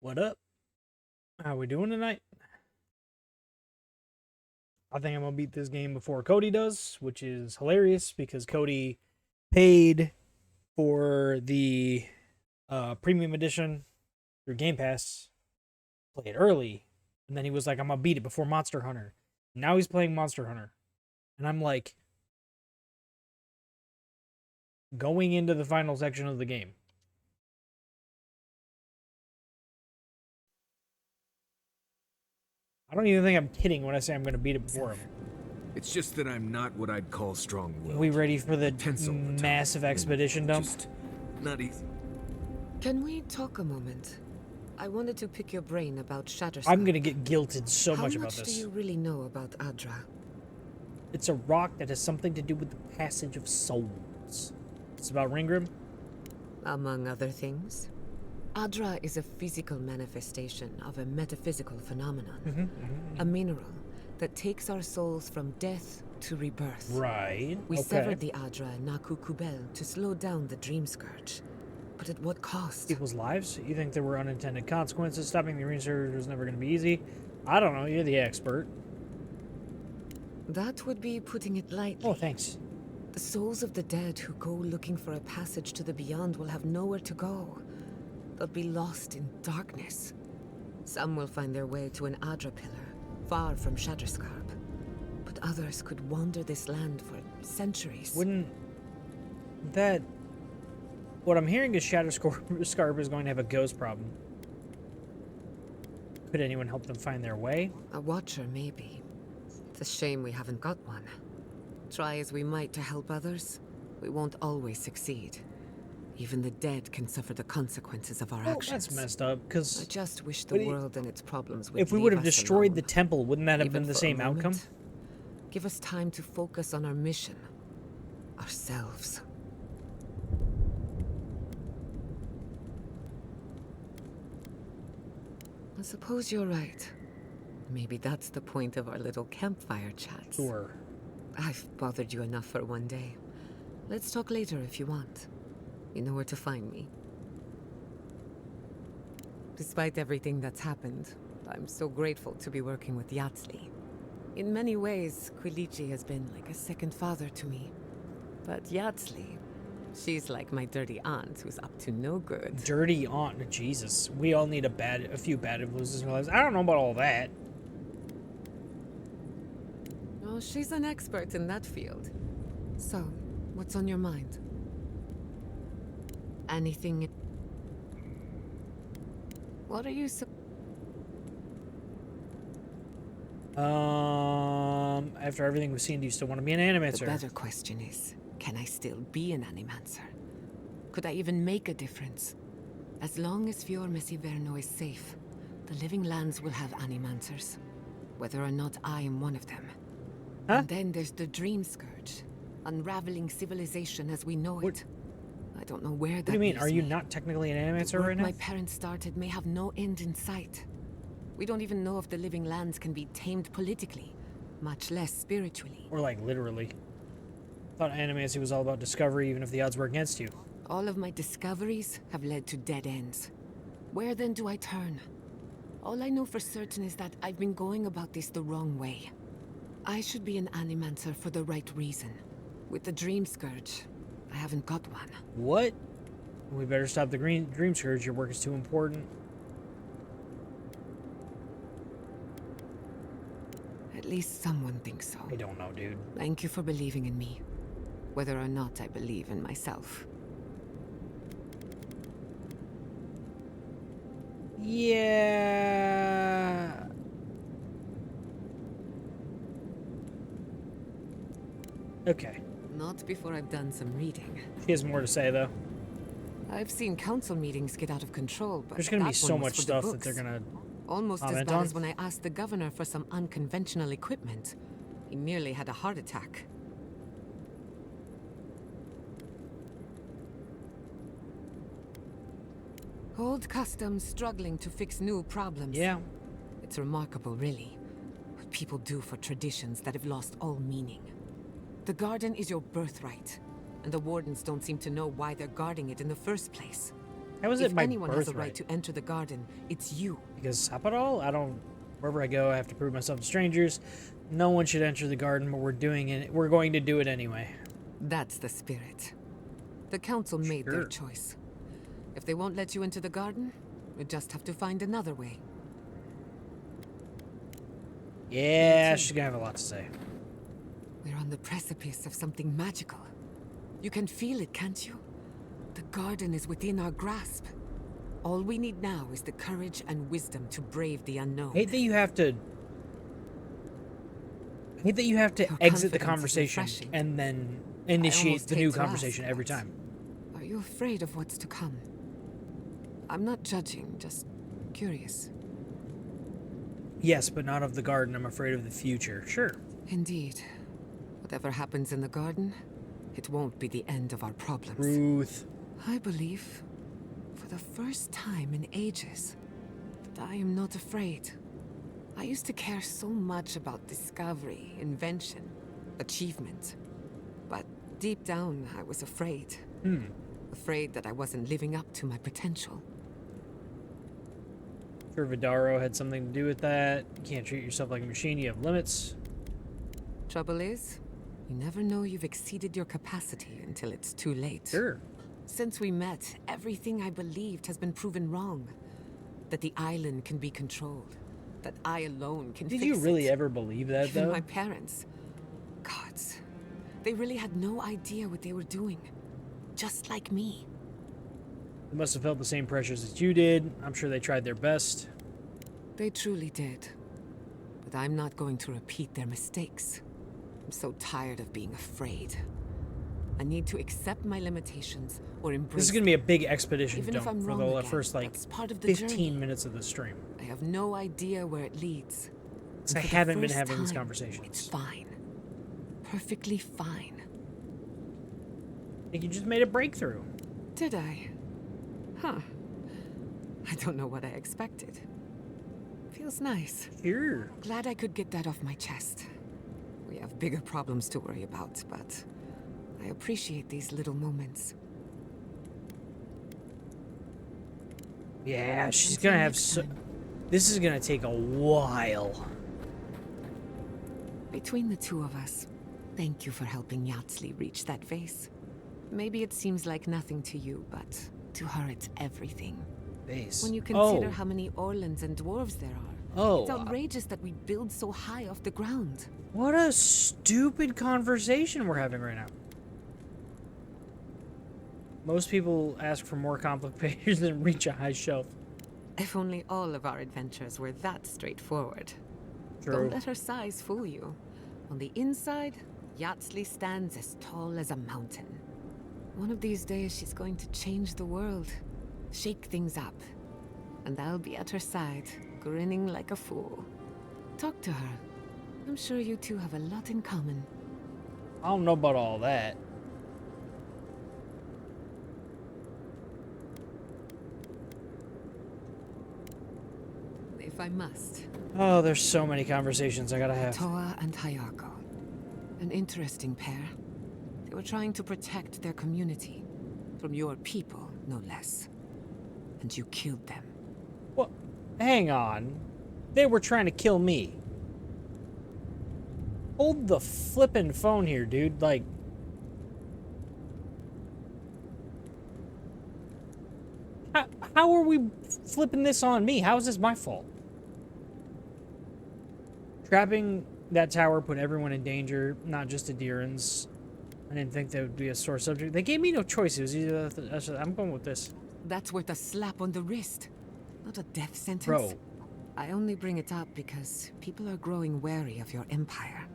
What up? How we doing tonight? I think I'm gonna beat this game before Cody does, which is hilarious because Cody paid for the premium edition through Game Pass, play it early, and then he was like, "I'm gonna beat it before Monster Hunter." Now he's playing Monster Hunter, and I'm like, going into the final section of the game. I don't even think I'm kidding when I say I'm gonna beat it before him. It's just that I'm not what I'd call strong-willed. We ready for the Tense all the time. massive expedition dump? Just not easy. Can we talk a moment? I wanted to pick your brain about Shatterstar. I'm gonna get guilted so How much about do this. you really know about Adra? It's a rock that has something to do with the passage of souls. It's about Ringgrim. Among other things, Adra is a physical manifestation of a metaphysical phenomenon. A mineral that takes our souls from death to rebirth. Right. We okay. severed the Adra and Naku Kubel to slow down the Dream Scourge. But at what cost? People's lives? You think there were unintended consequences? Stopping the research was never going to be easy? I don't know. You're the expert. That would be putting it lightly. Oh, thanks. The souls of the dead who go looking for a passage to the beyond will have nowhere to go. They'll be lost in darkness. Some will find their way to an Adra pillar, far from Shatterscarp. But others could wander this land for centuries. Wouldn't that... What I'm hearing is Shatterscarp is going to have a ghost problem. Could anyone help them find their way? A watcher, maybe. It's a shame we haven't got one. Try as we might to help others, we won't always succeed. Even the dead can suffer the consequences of our actions. That's messed up, because... I just wish the world and its problems would if we leave would have us destroyed the alone. temple, wouldn't that have Even been the for a same outcome? moment. Give us time to focus on our mission. Ourselves. I suppose you're right. Maybe that's the point of our little campfire chats. Sure. I've bothered you enough for one day. Let's talk later if you want. You know where to find me. Despite everything that's happened, I'm so grateful to be working with Yatsli. In many ways, Quilichi has been like a second father to me. But Yatsli, she's like my dirty aunt who's up to no good. Dirty aunt, Jesus. We all need a few bad influences in our lives. I don't know about all that. Oh, she's an expert in that field. So, what's on your mind? Anything... What are you so... After everything we've seen, do you still want to be an animator? The better question is, can I still be an animancer? Could I even make a difference? As long as Fior Messiverno is safe, the Living Lands will have animancers. Whether or not I am one of them. Huh? And then there's the Dream Scourge, unraveling civilization as we know it. I don't know where that What do you mean? leaves Are you me. not technically an The animator work right now? my parents started may have no end in sight. We don't even know if the Living Lands can be tamed politically, much less spiritually. Or like literally? Thought animacy was all about discovery, even if the odds were against you. All of my discoveries have led to dead ends. Where then do I turn? All I know for certain is that I've been going about this the wrong way. I should be an animancer for the right reason. With the Dream Scourge, I haven't got one. What? We better stop the Dream Scourge. Your work is too important. At least someone thinks so. I don't know, dude. Thank you for believing in me, whether or not I believe in myself. Yeah. Okay. Not before I've done some reading. She has more to say, though. I've seen council meetings get out of control, but There's gonna be that so one was much for the stuff that books. they're gonna... Almost as comment bad on. as when I asked the governor for some unconventional equipment. He nearly had a heart attack. Old customs struggling to fix new problems. Yeah. It's remarkable, really, what people do for traditions that have lost all meaning. The garden is your birthright, and the wardens don't seem to know why they're guarding it in the first place. How is If it my anyone has a right birthright? to enter the garden, it's you. Because Sapadal, I don't. Wherever I go, I have to prove myself to strangers. No one should enter the garden, but we're doing it. We're going to do it anyway. That's the spirit. The council made their Sure. choice. If they won't let you into the garden, we just have to find another way. Yeah, she's gonna have a lot to say. We're on the precipice of something magical. You can feel it, can't you? The garden is within our grasp. All we need now is the courage and wisdom to brave the unknown. Hate that you have to. Hate that you have to Your exit the confidence is conversation refreshing. and then initiate almost the hate new to ask, conversation every but- time. Are you afraid of what's to come? I'm not judging, just curious. Yes, but not of the garden. I'm afraid of the future. Sure. Indeed. Whatever happens in the garden, it won't be the end of our problems. Ruth. I believe, for the first time in ages, that I am not afraid. I used to care so much about discovery, invention, achievement. But deep down, I was afraid. Afraid that I wasn't living up to my potential. Sure, Vidaro had something to do with that. You can't treat yourself like a machine. You have limits. Trouble is, you never know you've exceeded your capacity until it's too late. Sure. Since we met, everything I believed has been proven wrong. That the island can be controlled. That I alone can Did fix you really it. ever believe that, Even though? my parents. Gods. They really had no idea what they were doing. Just like me. They must have felt the same pressures that you did. I'm sure they tried their best. They truly did. But I'm not going to repeat their mistakes. I'm so tired of being afraid. I need to accept my limitations or embrace This is going to be a big expedition Even if dump I'm for wrong the again, first, like, that's part of the 15 journey. minutes of the stream. I have no idea where it leads. So I And for the haven't been first having these time, conversations. It's fine. Perfectly fine. I think you just made a breakthrough. Did I? Huh. I don't know what I expected. Feels nice. Sure. Glad I could get that off my chest. We have bigger problems to worry about, but I appreciate these little moments. Yeah, she's Until going to have next so... time. This is going to take a while. Between the two of us, thank you for helping Yatsley reach that vase. Maybe it seems like nothing to you, but to her it's everything. Base. When you consider Oh. how many Orlans and dwarves there are, Oh. it's outrageous that we build so high off the ground. What a stupid conversation we're having right now. Most people ask for more complicated than reach a high shelf. If only all of our adventures were that straightforward. True. Don't let her size fool you. On the inside, Yatsley stands as tall as a mountain. One of these days, she's going to change the world, shake things up. And I'll be at her side, grinning like a fool. Talk to her. I'm sure you two have a lot in common. I don't know about all that. If I must. Oh, there's so many conversations I gotta have. Toa and Hayako. An interesting pair. They were trying to protect their community. From your people, no less. And you killed them. Well, hang on. They were trying to kill me. Hold the flippin' phone here, dude. Like... How are we flipping this on me? How is this my fault? Trapping that tower put everyone in danger, not just Adirans. I didn't think that would be a sore subject. They gave me no choice. It was either... I'm going with this. That's worth a slap on the wrist, not a death sentence. Bro. I only bring it up because people are growing wary of your empire.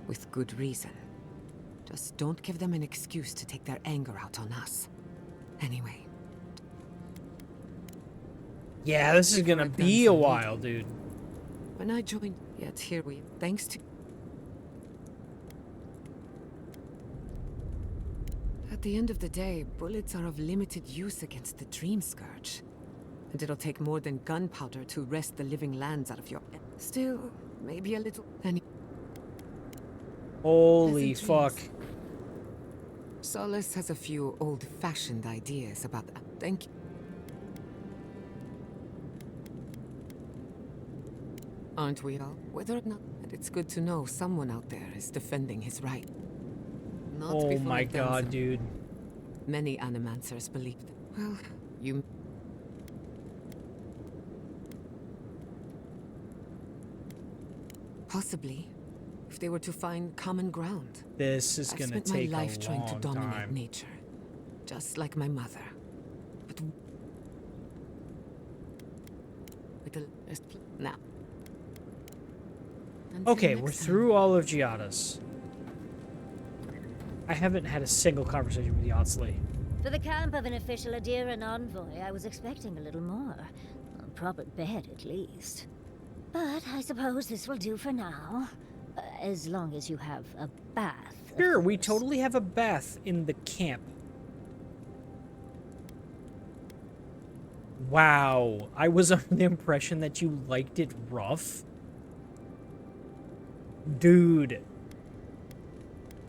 With good reason. Just don't give them an excuse to take their anger out on us. Anyway, Yeah, this is gonna I've be done a some while, dude. when I joined, yet here we, thanks to... At the end of the day, bullets are of limited use against the Dream Scourge. And it'll take more than gunpowder to wrest the living lands out of your... Still, maybe a little... Holy Pleasant fuck. dreams. Solace has a few old-fashioned ideas about that. Thank you. Aren't we all? Whether or not, and it's good to know someone out there is defending his right. Not Oh before my I've done god, so. dude. Many animancers believed. Well, you. Possibly, if they were to find common ground. This is I've gonna spent take my life a trying to long dominate time. nature, just like my mother. But with the now. Until Okay, next we're time. through all of Giada's. I haven't had a single conversation with Yardsley. For the camp of an official Adiran envoy, I was expecting a little more. A proper bed, at least. But I suppose this will do for now. As long as you have a bath. of Sure, we course. totally have a bath in the camp. Wow, I was under the impression that you liked it rough. Dude.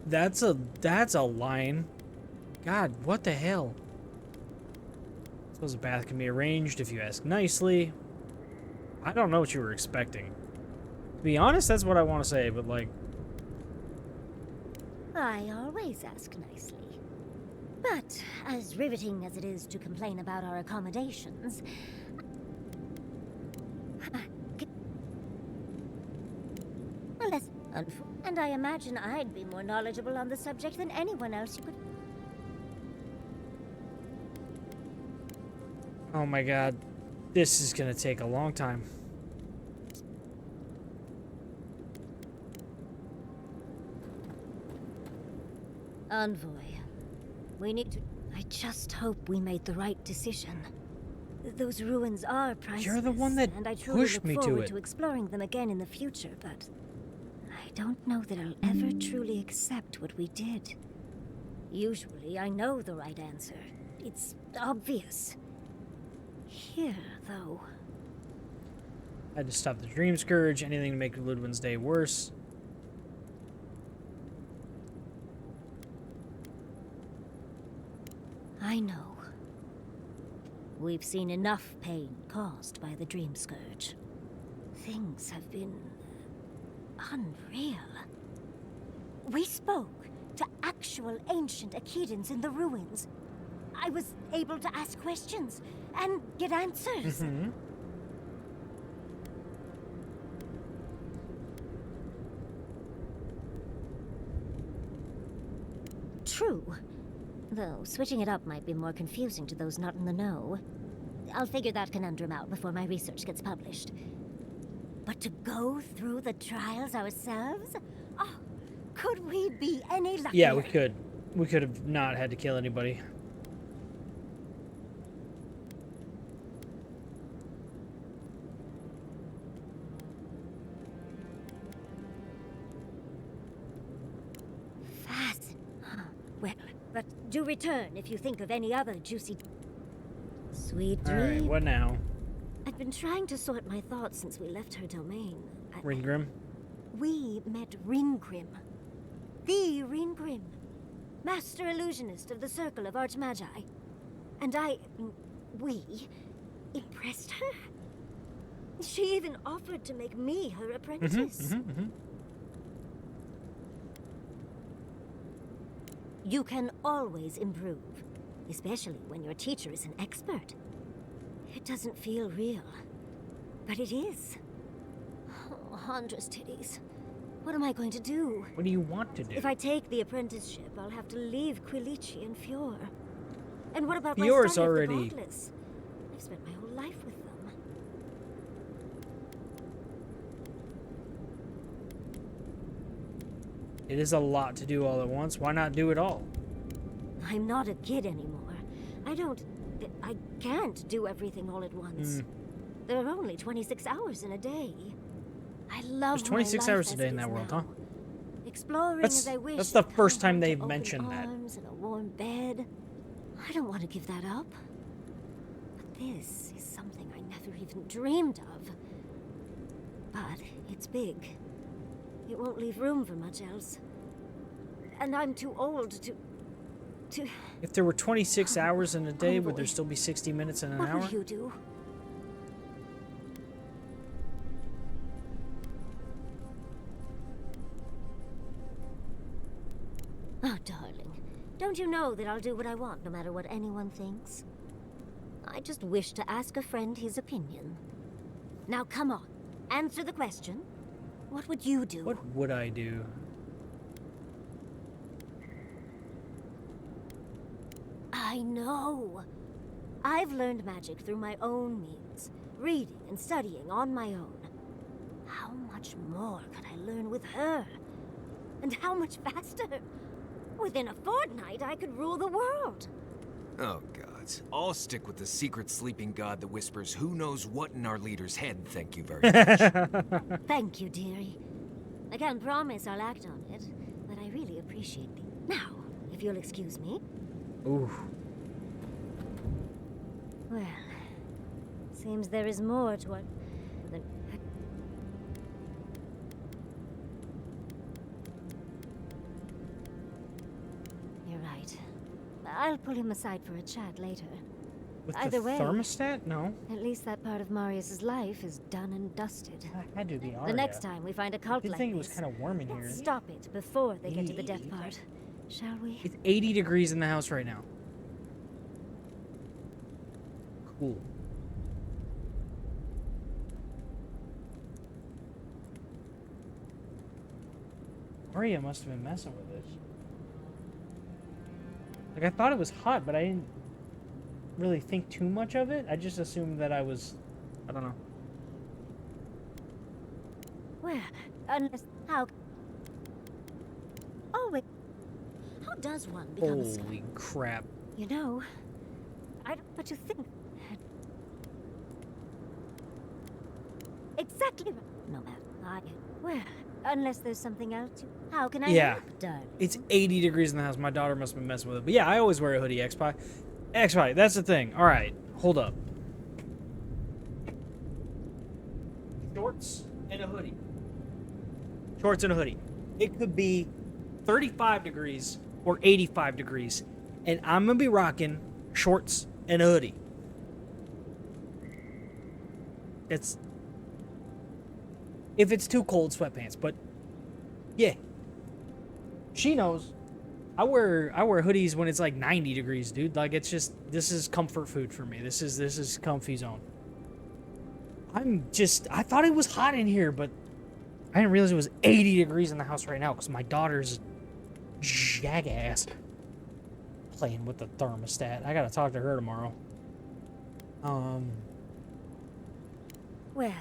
That's a line. God, what the hell? Suppose a bath can be arranged if you ask nicely. I don't know what you were expecting. To be honest, that's what I want to say, but like, I always ask nicely. But, as riveting as it is to complain about our accommodations... Unless... And I imagine I'd be more knowledgeable on the subject than anyone else you could... oh my god, this is gonna take a long time. Envoy, we need to... I just hope we made the right decision. Those ruins are priceless. You're the one that and I truly pushed look me to forward it. to exploring them again in the future, but I don't know that I'll ever truly accept what we did. Usually, I know the right answer. It's obvious. Here, though... I had to stop the Dream Scourge, anything to make Ludwin's day worse. I know. We've seen enough pain caused by the Dream Scourge. Things have been... unreal. We spoke to actual ancient Akedans in the ruins. I was able to ask questions and get answers. Mm-hmm. True. Though switching it up might be more confusing to those not in the know. I'll figure that conundrum out before my research gets published. But to go through the trials ourselves? Oh, could we be any luckier? Yeah, we could. We could have not had to kill anybody. Fast. Well, but do return if you think of any other juicy... Sweet All right, dream. what now? I've been trying to sort my thoughts since we left her domain. Ringrim? We met Ringrim. The Ringrim. Master illusionist of the Circle of Archmagi. And we impressed her. She even offered to make me her apprentice. You can always improve, especially when your teacher is an expert. It doesn't feel real, but it is. Oh, Handra's titties. What am I going to do? What do you want to do? If I take the apprenticeship, I'll have to leave Quilici and Fior. And what about Fior's my study already- of the Godless? I've spent my whole life with them. It is a lot to do all at once. Why not do it all? I'm not a kid anymore. I can't do everything all at once. There are only 26 hours in a day. I love There's 26 my life hours a as day it in that is world, now. huh? Exploring That's- as I wish. that's the with first time time to they've open mentioned that. arms and a warm bed. I don't want to give that up. But this is something I never even dreamed of. But it's big. It won't leave room for much else. And I'm too old to... If there were 26 hours in a day, would there boy. still be 60 minutes in an What hour? will you do? Don't you know that I'll do what I want no matter what anyone thinks? I just wish to ask a friend his opinion. Now come on, answer the question. What would you do? What would I do? I know. I've learned magic through my own means, reading and studying on my own. How much more could I learn with her? And how much faster? Within a fortnight, I could rule the world. Oh, gods. I'll stick with the secret sleeping god that whispers who knows what in our leader's head, thank you very much. Thank you, dearie. I can't promise I'll act on it, but I really appreciate it. Now, if you'll excuse me. Ooh. Well, seems there is more to it than... You're right. I'll pull him aside for a chat later. With Either the way. thermostat? No. At least that part of Marius's life is done and dusted. I had to be The next time we find a cult Good like thing it was this, kind of warm in here. let's stop it before they get to the death 80. part. Shall we? It's 80 degrees in the house right now. Cool. Maria must have been messing with it. Like, I thought it was hot, but I didn't really think too much of it. I just assumed that I was... I don't know. Well, unless... How... Oh, wait. How does one become a scholar? Holy crap. You know, I don't know what to think. Exactly right. No matter. Well, unless there's something else. How can I Yeah. help, darling? It's 80 degrees in the house. My daughter must have been messing with it. But yeah, I always wear a hoodie, X-Pie. X-Pie, that's the thing. All right, hold up. Shorts and a hoodie. Shorts and a hoodie. It could be 35 degrees or 85 degrees. And I'm going to be rocking shorts and a hoodie. It's... If it's too cold, sweatpants. But, yeah. She knows. I wear hoodies when it's like 90 degrees, dude. Like, it's just, this is comfort food for me. This is comfy zone. I thought it was hot in here, but I didn't realize it was 80 degrees in the house right now because my daughter's jackass playing with the thermostat. I gotta talk to her tomorrow. Well,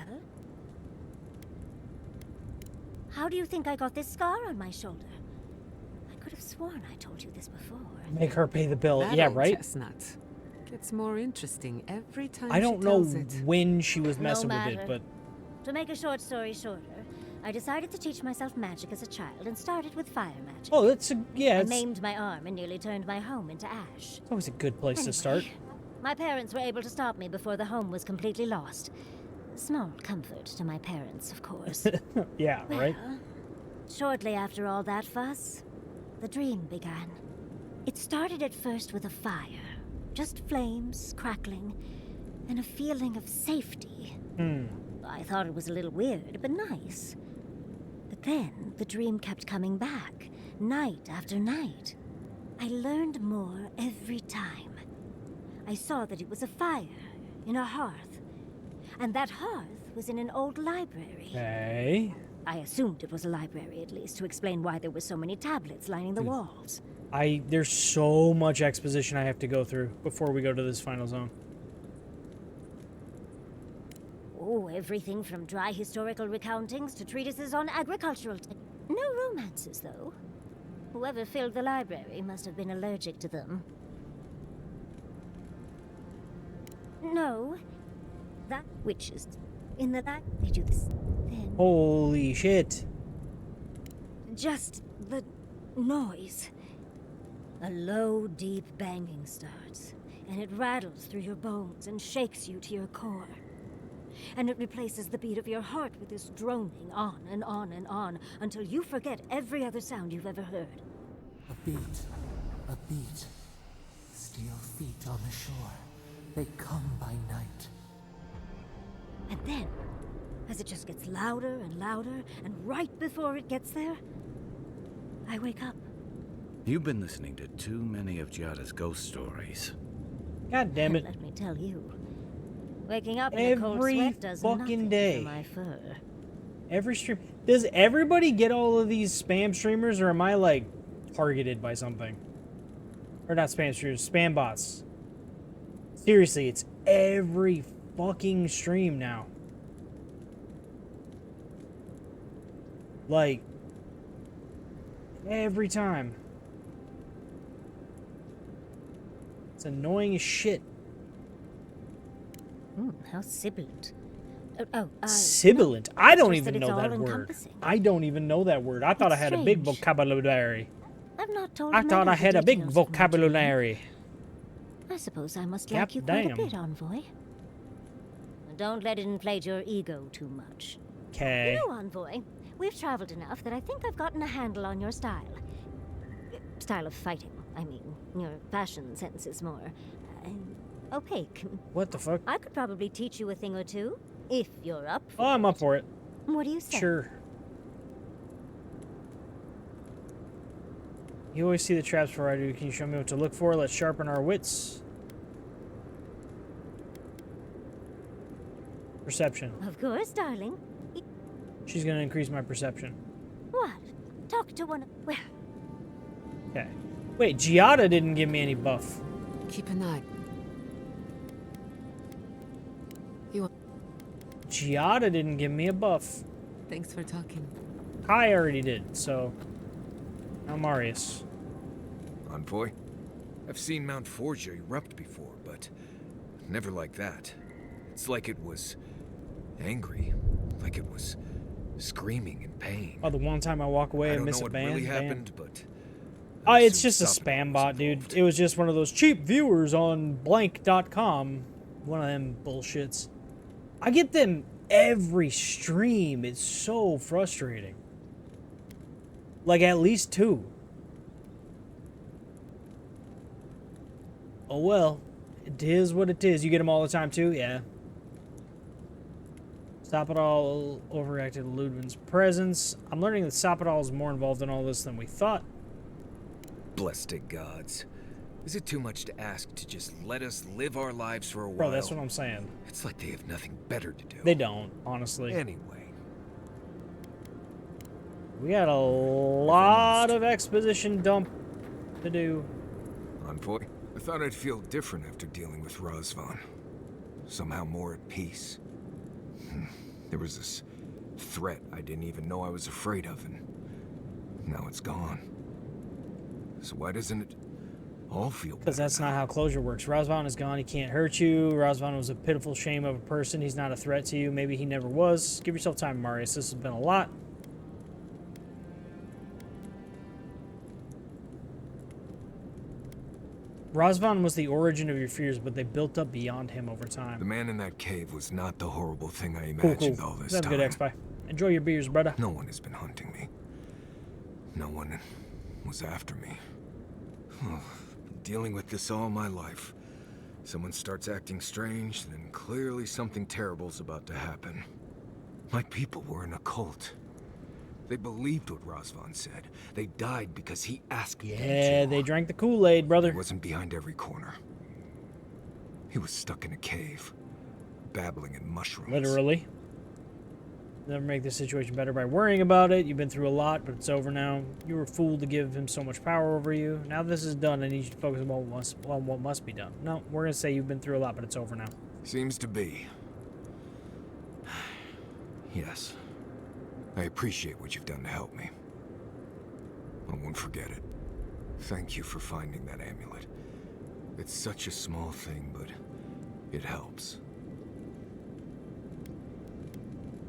how do you think I got this scar on my shoulder? I could have sworn I told you this before. Make her pay the bill. That Yeah, old right? Chestnut gets more interesting every time I don't she know tells it. when she was No messing with matter. it, but To make a short story shorter, I decided to teach myself magic as a child and started with fire magic. oh, yeah, I it's maimed my arm and nearly turned my home into ash. always a good place to start. Anyway, my parents were able to stop me before the home was completely lost. Small comfort to my parents, of course. Yeah, right? Well, shortly after all that fuss, the dream began. It started at first with a fire, just flames crackling, and a feeling of safety. I thought it was a little weird, but nice. But then the dream kept coming back, night after night. I learned more every time. I saw that it was a fire in a hearth, and that hearth was in an old library. Okay. I assumed it was a library, at least, to explain why there were so many tablets lining the walls. There's so much exposition I have to go through before we go to this final zone. Oh, everything from dry historical recountings to treatises on agricultural no romances, though. Whoever filled the library must have been allergic to them. No. That witches. In the back, they do this. Then Holy shit. just the noise. A low, deep banging starts, and it rattles through your bones and shakes you to your core. And it replaces the beat of your heart with this droning on and on and on until you forget every other sound you've ever heard. A beat. Steel feet on the shore. They come by night. And then, as it just gets louder and louder, and right before it gets there, I wake up. You've been listening to too many of Giada's ghost stories. God damn it. Let me tell you. Waking up in a cold Every sweat does fucking nothing day. for my fur. Every stream. Does everybody get all of these spam streamers, or am I like targeted by something? Or not spam streamers, spam bots. Seriously, it's every fucking stream now. Like, every time. It's annoying as shit. How sibilant. Sibilant. I don't just that even it's know that word. all-encompassing. I don't even know that word. I thought I It's had a big strange. vocabulary. I've not told I many thought I of the had a big details of my dream. vocabulary. I suppose I must God like you quite a damn. bit, Envoy. Don't let it inflate your ego too much. Okay. You know, Envoy, we've traveled enough that I think I've gotten a handle on your style. Style of fighting, I mean. Your fashion sense is more opaque. What the fuck? I could probably teach you a thing or two, if you're up for Oh, I'm up for it. What do you say? Sure. You always see the traps before I do. Can you show me what to look for? Let's sharpen our wits. Perception. Of course, darling. She's gonna increase my perception. What? Talk to one. Well, Okay. Wait, Giada didn't give me any buff. Keep an eye. You. Giada didn't give me a buff. Thanks for talking. I already did, so... Now Marius. Envoy? I've seen Mount Forgia erupt before, but never like that. It's like it was angry, like it was screaming in pain. Oh, the one time I walk away I and don't miss know a what band. really Damn. happened, but Oh, I it's assume just a Sapna spam was bot, dude. involved. It was just one of those cheap viewers on blank.com. One of them bullshits. I get them every stream. It's so frustrating. Like at least 2. Oh well. It is what it is. You get them all the time too? Yeah. Sapidal overreacted to Ludwig's presence. I'm learning that Sapidal is more involved in all this than we thought. Blessed gods. Is it too much to ask to just let us live our lives for a while? Bro, that's what I'm saying. It's like they have nothing better to do. They don't, honestly. Anyway, We got a lot of exposition dump to do. Envoy, I thought I'd feel different after dealing with Razvan. Somehow more at peace. There was this threat I didn't even know I was afraid of, and now it's gone. So why doesn't it all feel better Because that's now? not how closure works. Razvan is gone. He can't hurt you. Razvan was a pitiful shame of a person. He's not a threat to you. Maybe he never was. Give yourself time, Marius. This has been a lot. Razvan was the origin of your fears, but they built up beyond him over The time. man in that cave was not the horrible thing I Cool, imagined cool. all this Have a time. good X-Bye. Enjoy your beers, brother. No one has been hunting me. No one was after me. Been dealing with this all my life. Someone starts acting strange, then clearly something terrible's about to happen. My people were in a cult. They believed what Razvan said. They died because he asked them Yeah, to. they drank the Kool-Aid, He brother. wasn't behind every corner. He was stuck in a cave, babbling in mushrooms. Literally. Never make the situation better by worrying about it. You've been through a lot, but it's over now. You were fooled to give him so much power over you. Now this is done, I need you to focus on what must be done. No, we're going to say you've been through a lot, but it's over now. Seems to be. Yes. I appreciate what you've done to help me. I won't forget it. Thank you for finding that amulet. It's such a small thing, but it helps.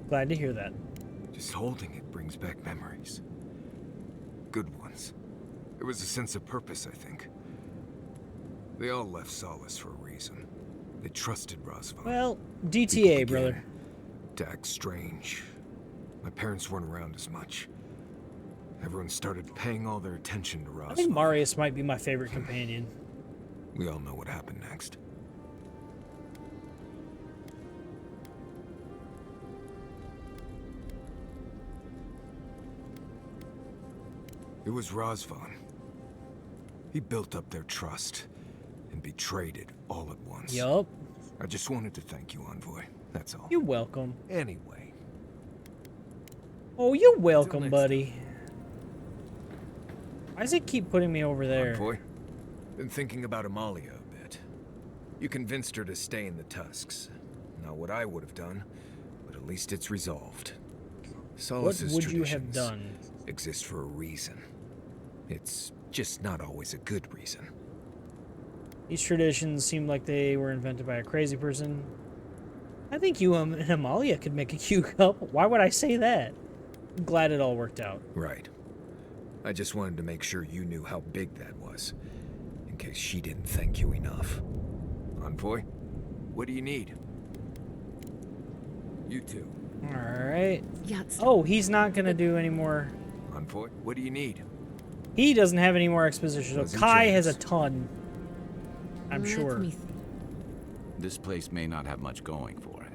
Glad to hear that. Just holding it brings back memories. Good ones. There was a sense of purpose, I think. They all left Solace for a reason. They trusted Razvan. Well, People DTA, began brother. to act strange. My parents weren't around as much. Everyone started paying all their attention to Razvan. I think Marius might be my favorite companion. We all know what happened next. It was Razvan. He built up their trust and betrayed it all at once. Yup. I just wanted to thank you, Envoy. That's all. You're welcome. Anyway, Oh, you're welcome, next buddy. Why does it keep putting me over there? Envoy, been thinking about Amalia a bit. You convinced her to stay in the Tusks. Not what I would have done, but at least it's resolved. What Solace's would you have traditions done? exist for a reason. It's just not always a good reason. These traditions seem like they were invented by a crazy person. I think you and Amalia could make a cute couple. Why would I say that? I'm glad it all worked out. Right. I just wanted to make sure you knew how big that was, in case she didn't thank you enough. Envoy, what do you need? You too. Alright. Yats. Oh, he's not gonna do any more. Envoy, what do you need? He doesn't have any more exposition. So Fuzzy Kai has a James. ton. I'm Let sure. me think. This place may not have much going for it.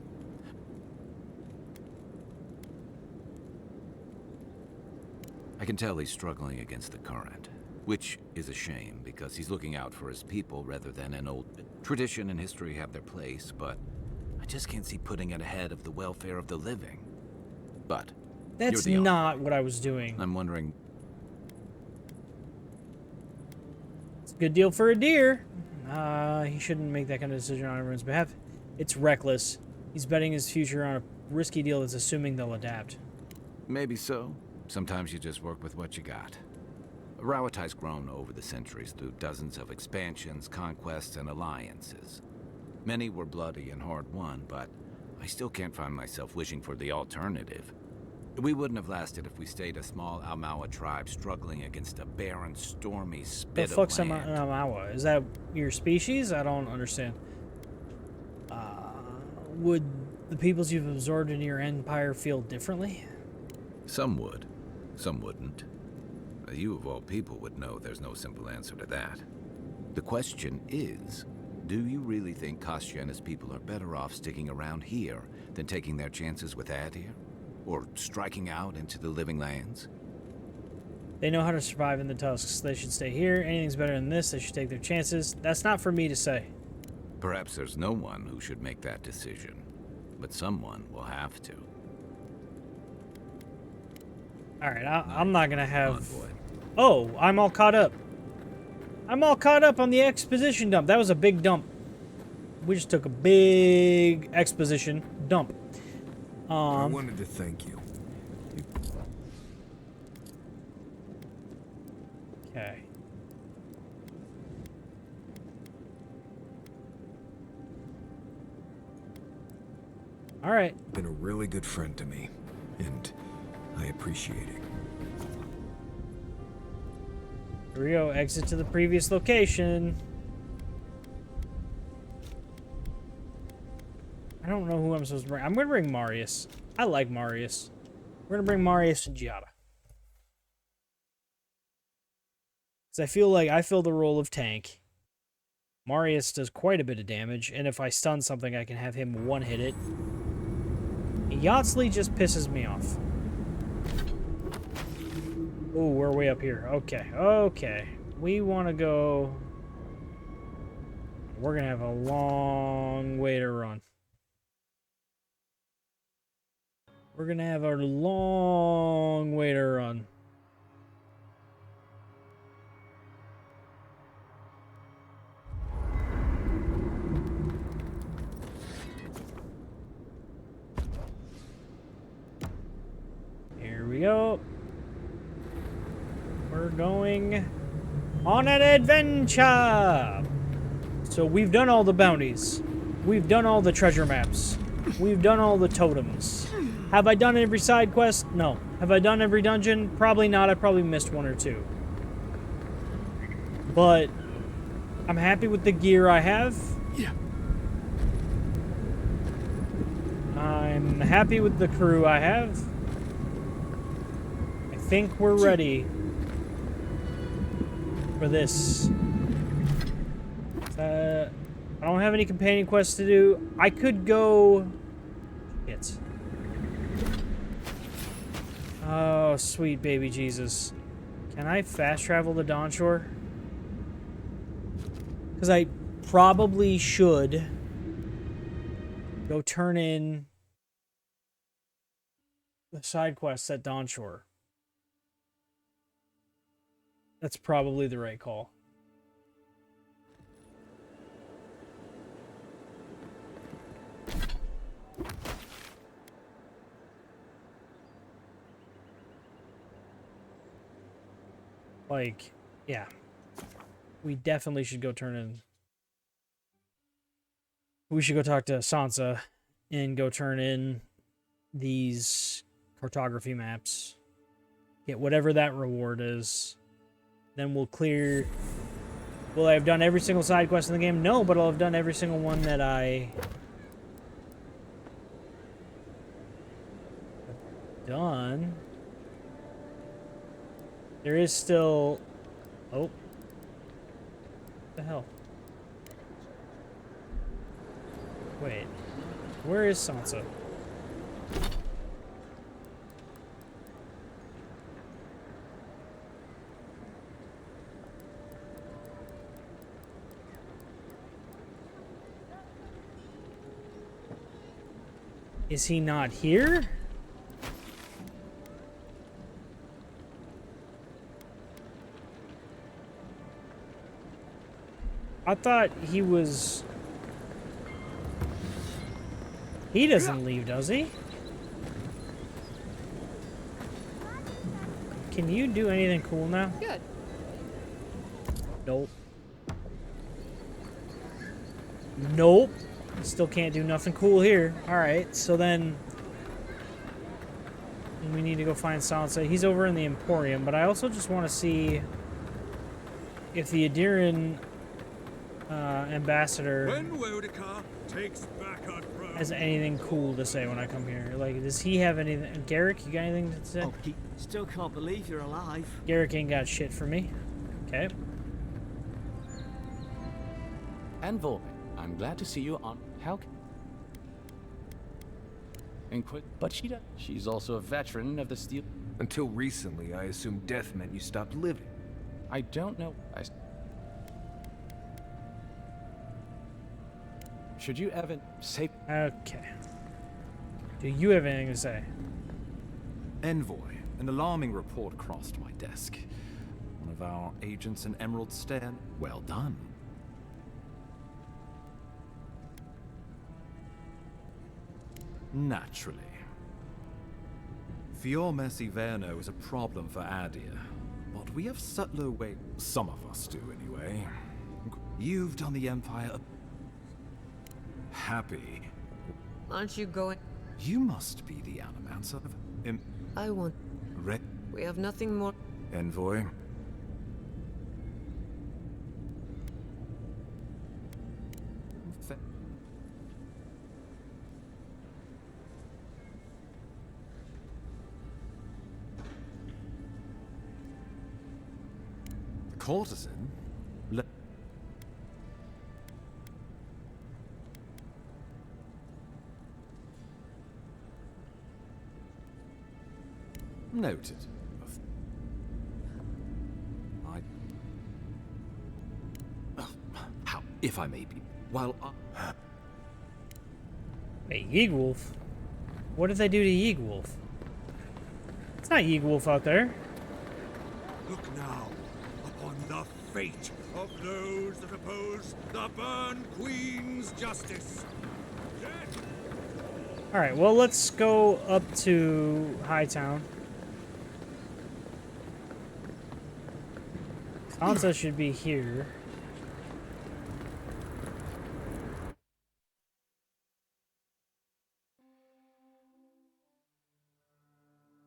I can tell he's struggling against the current, which is a shame because he's looking out for his people rather than an old tradition and history have their place, but I just can't see putting it ahead of the welfare of the living. But That's you're the not what I was doing. I'm wondering, It's a good deal for a deer. He shouldn't make that kind of decision on everyone's behalf. It's reckless. He's betting his future on a risky deal that's assuming they'll adapt. maybe so. Sometimes you just work with what you got. Rawatai's grown over the centuries through dozens of expansions, conquests, and alliances. Many were bloody and hard-won, but I still can't find myself wishing for the alternative. We wouldn't have lasted if we stayed a small Almawa tribe struggling against a barren, stormy The spit fuck's of an land. Amawa? Is that your species? I don't understand. Would the peoples you've absorbed into your empire feel differently? Some would, some wouldn't. You of all people would know there's no simple answer to that. The question is, do you really think Kostya and his people are better off sticking around here than taking their chances with Adir? Or striking out into the living lands? They know how to survive in the Tusks. They should stay here. Anything's better than this. They should take their chances. That's not for me to say. Perhaps there's no one who should make that decision, but someone will have to. All right, I'm not gonna have. Envoy. Oh, I'm all caught up. I'm all caught up on the exposition dump. That was a big dump. We just took a big exposition dump. I wanted to thank you. Okay. All right. Been a really good friend to me, and I appreciate it. Here we go. Exit to the previous location. I don't know who I'm supposed to bring. I'm going to bring Marius. I like Marius. We're going to bring Marius and Giada. Because I feel like I fill the role of tank. Marius does quite a bit of damage, and if I stun something, I can have him one-hit it. Yatsley just pisses me off. Oh, we're way up here. Okay, okay. We want to go... We're going to have a long way to run. We're going to have a long way to run. Here we go. We're going on an adventure. So we've done all the bounties. We've done all the treasure maps. We've done all the totems. Have I done every side quest? No. Have I done every dungeon? Probably not. I probably missed one or two. But I'm happy with the gear I have. Yeah. I'm happy with the crew I have. I think we're ready for this. I don't have any companion quests to do. I could go... Shit. Oh, sweet baby Jesus. Can I fast travel to Dawnshore? Because I probably should go turn in the side quests at Dawnshore. That's probably the right call. Like, yeah. We definitely should go turn in. We should go talk to Sansa and go turn in these cartography maps. Get whatever that reward is. Then we'll clear... Will I have done every single side quest in the game? No, but I'll have done every single one that I... done. There is still... Oh. What the hell? Wait. Where is Sansa? Is he not here? I thought he was... He doesn't leave, does he? Can you do anything cool now? Good. Nope. Nope. Still can't do nothing cool here. Alright, so then... we need to go find Sansa. He's over in the Emporium, but I also just want to see if the Adiran ambassador When Wodekar takes back our throne, has anything cool to say when I come here. Like, does he have anything? Garrick, you got anything to say? Oh, still can't believe you're alive. Garrick ain't got shit for me. Okay. And Volpe, I'm glad to see you on. But she's also a veteran of the Steel. Until recently, I assumed death meant you stopped living. I don't know. Should you ever say? Okay. Do you have anything to say? Envoy, an alarming report crossed my desk. One of our agents in Emerald Stair. Well done. Naturally. Fior Messi Verno is a problem for Adir, but we have subtler way. Some of us do, anyway. You've done the Empire happy. Aren't you going? You must be the Animancer of I want. Red We have nothing more. Envoy. Courtesan? Noted. How, if I may be, while I... Hey, Yeagwolf? What did they do to Yeagwolf? It's not Yeagwolf out there. look now upon the fate of those that oppose the Burn Queen's justice. Death! Alright, well, let's go up to Hightown. Sansa should be here.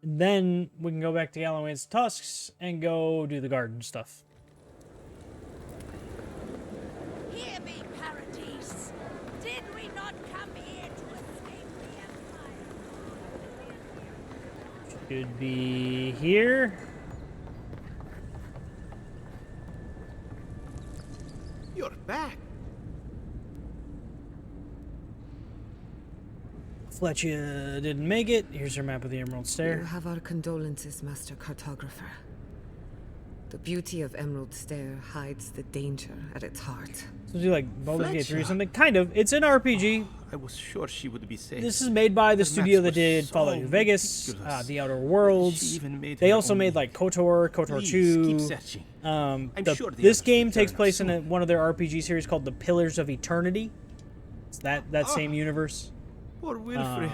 Then we can go back to Galloway's Tusks and go do the garden stuff. Hear me, Paradise. Did we not come here to escape the Empire? Should be here. You're back. Fletchia didn't make it. Here's your map of the Emerald You Stair. have our condolences, Master Cartographer. The beauty of Emerald Stair hides the danger at its heart. So do like Baldur's Gate 3 or Fletcher. something? Kind of. It's an RPG. I was sure she would be safe. This is made by the The studio maps that were did so Fallout New Vegas, ridiculous. The Outer Worlds. She even made They her also own made like KOTOR, KOTOR Please, 2. keep searching. I'm sure the This others game will takes turn up place in soon. one of their RPG series called The Pillars of Eternity. It's that same universe. Poor Wilfred.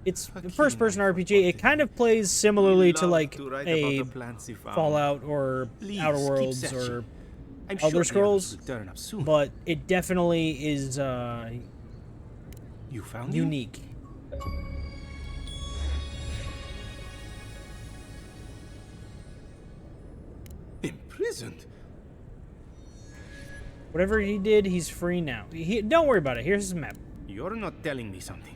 It's a first-person RPG. It kind of plays similarly to Love like to write a about the plants he found. Fallout or Please, Outer keep Worlds searching. or I'm Elder sure the Scrolls, others will turn up soon. but it definitely is You found him? unique. Imprisoned? Whatever he did, he's free now. Don't worry about it. Here's his map. You're not telling me something.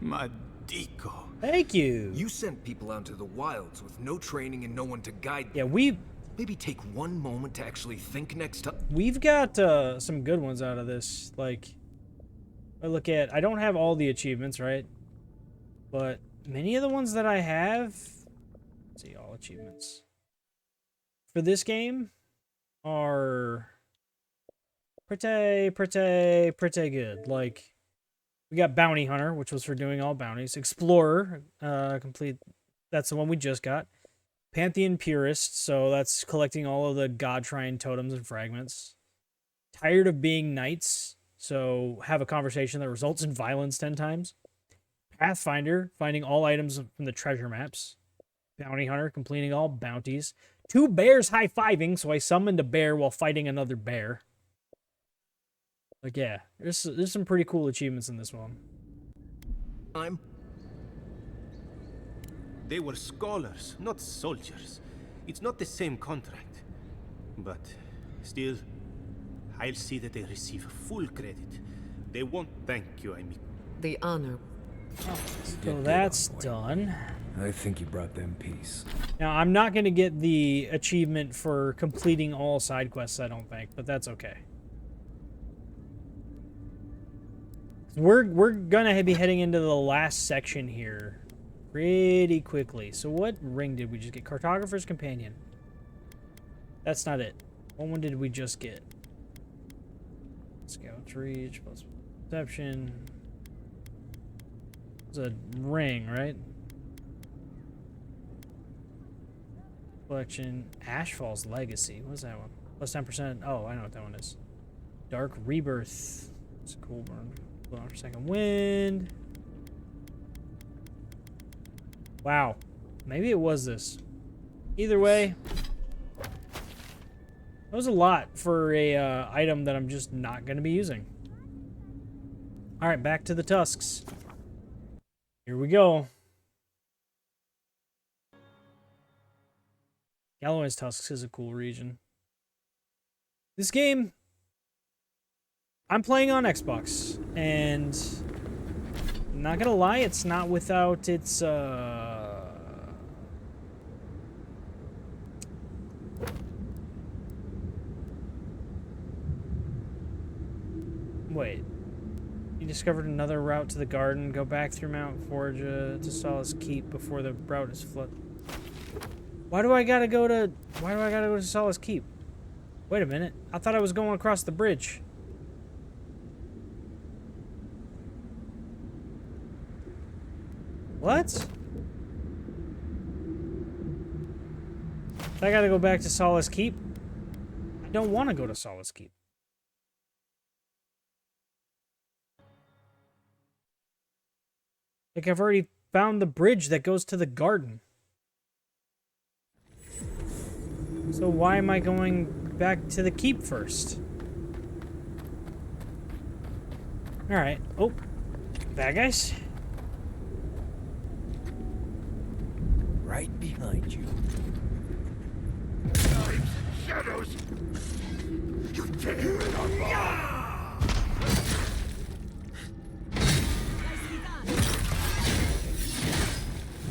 Madico. Thank you. You sent people out into the wilds with no training and no one to guide them. Yeah, we've Maybe take one moment to actually think next time. got some good ones out of this. Like, I don't have all the achievements, right? But many of the ones that I have, let's see, all achievements for this game are pretty good. Like, we got Bounty Hunter, which was for doing all bounties. Explorer, complete. That's the one we just got. Pantheon Purist, so that's collecting all of the God Shrine totems and fragments. Tired of Being Knights, so have a conversation that results in violence 10 times. Pathfinder, finding all items from the treasure maps. Bounty Hunter, completing all bounties. 2 bears high-fiving, so I summoned a bear while fighting another bear. Like, yeah, there's some pretty cool achievements in this one. They were scholars, not soldiers. It's not the same contract. But still, I'll see that they receive full credit. They won't thank you, I mean. The honor. So that's done. I think you brought them peace. Now, I'm not going to get the achievement for completing all side quests, I don't think, but that's okay. We're going to be heading into the last section here pretty quickly. So what ring did we just get? Cartographer's Companion. That's not it. What one did we just get? Scout's Reach plus Perception. It's a ring, right? Collection. Ashfall's Legacy. What's that one? Plus 10%. Oh, I know what that one is. Dark Rebirth. It's a cool one. Blow for Second Wind. Wow. Maybe it was this. Either way, that was a lot for a item that I'm just not going to be using. Alright, back to the Tusks. Here we go. Galloway's Tusks is a cool region. This game, I'm playing on Xbox, and I'm not gonna lie, it's not without its wait. You discovered another route to the garden. Go back through Mount Forja to Solace Keep before the route is flooded. Why do I gotta go to Solace Keep? Wait a minute. I thought I was going across the bridge. What? I gotta go back to Solace Keep? I don't want to go to Solace Keep. Like, I've already found the bridge that goes to the garden. So why am I going back to the keep first? Alright. Oh. Bad guys. Right behind you. Shadows! You tear it apart!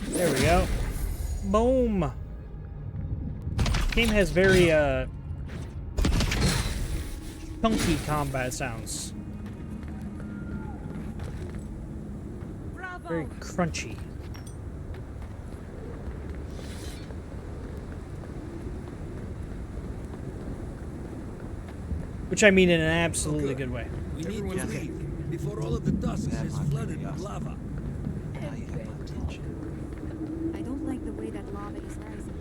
There we go. Boom. Game has very chunky combat sounds. Bravo! Very crunchy. Which I mean in an absolutely good way. We need to leave before all of the dust is flooded with lava. I don't like the way that lava is rising.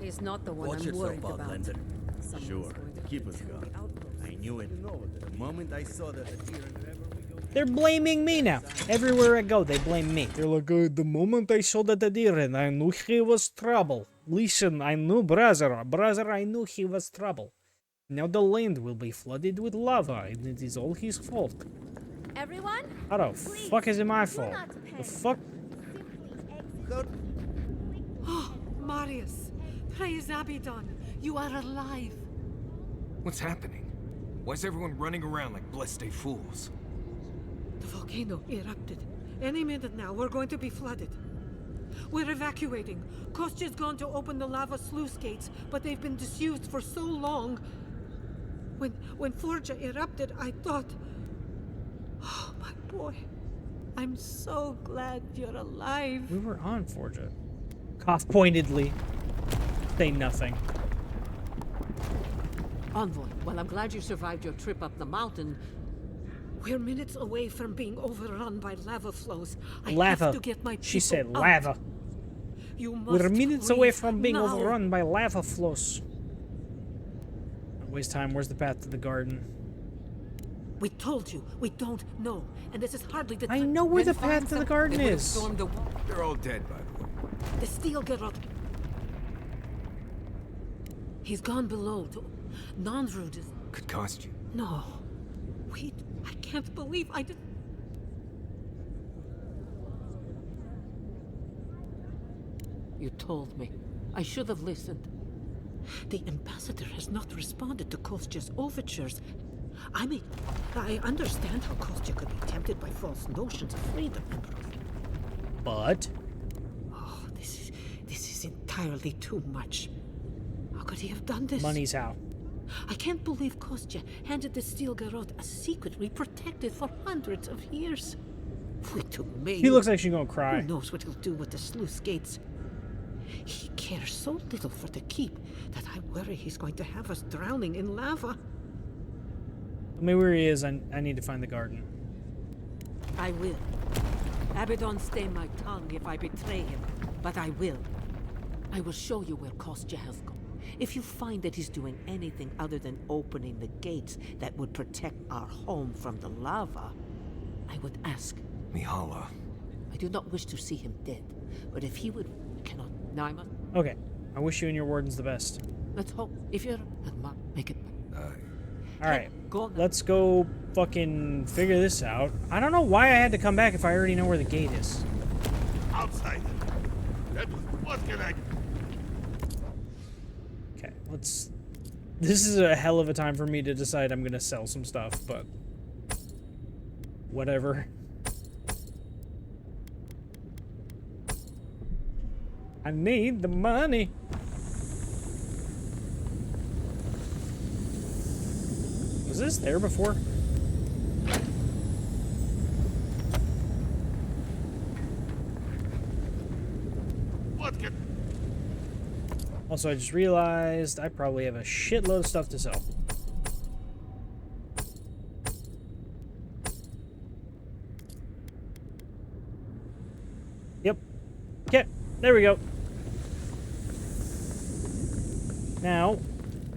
He's not the one Watch I'm yourself worried out, about. Lender. Someone's Sure, going to keep us attack going. the outpost. I knew it. The moment I saw that the deer and wherever we go. They're blaming me now. Everywhere I go, they blame me. They're like, the moment I saw that deer and I knew he was trouble. Listen, I knew brother. Brother, I knew he was trouble. Now the land will be flooded with lava, and it is all his fault. Everyone? How the fuck is it my fault? The fuck? Oh, Marius! Praise Abaddon! You are alive! What's happening? Why is everyone running around like blessed fools? The volcano erupted. Any minute now, we're going to be flooded. We're evacuating. Kostya's gone to open the lava sluice gates, but they've been disused for so long. When Forja erupted, I thought... Oh, my boy. I'm so glad you're alive. We were on Forja. Cough pointedly. Say nothing. Envoy, well, I'm glad you survived your trip up the mountain. We're minutes away from being overrun by lava flows. I Lava. have to get my She people said out. lava. You must We're minutes away leave from being now. overrun by lava flows. Don't waste time. Where's the path to the garden? We told you, we don't know, and this is hardly the I time. know where Then the path find to the some- garden they would have is. stormed the wall. They're all dead, by the way. The steel garrote. He's gone below. Nonrud is... Could cost you. No. Wait, I can't believe I did... You told me. I should have listened. The ambassador has not responded to Kostya's overtures. I mean, I understand how Kostya could be tempted by false notions of freedom, Emperor. But Oh, this is entirely too much. How could he have done this? money's how. I can't believe Kostya handed the steel garrote a secret we protected for hundreds of years. We took me. He looks like she's gonna cry. Who knows what he'll do with the sluice gates? He cares so little for the keep that I worry he's going to have us drowning in lava. Tell me where he is. I need to find the garden. I will. Abaddon stay my tongue if I betray him, but I will. I will show you where Kostya has gone. If you find that he's doing anything other than opening the gates that would protect our home from the lava, I would ask. Mihala. I do not wish to see him dead, but if he would... cannot... Now I must... Okay. I wish you and your wardens the best. Let's hope. If you're... make it... Alright. Go now. Let's go fucking figure this out. I don't know why I had to come back if I already know where the gate is. Outside. What can I... Okay, let's... This is a hell of a time for me to decide I'm gonna sell some stuff, but... Whatever. I need the money. Was this there before? What can... Also, I just realized I probably have a shitload of stuff to sell. Yep. Okay, there we go. Now,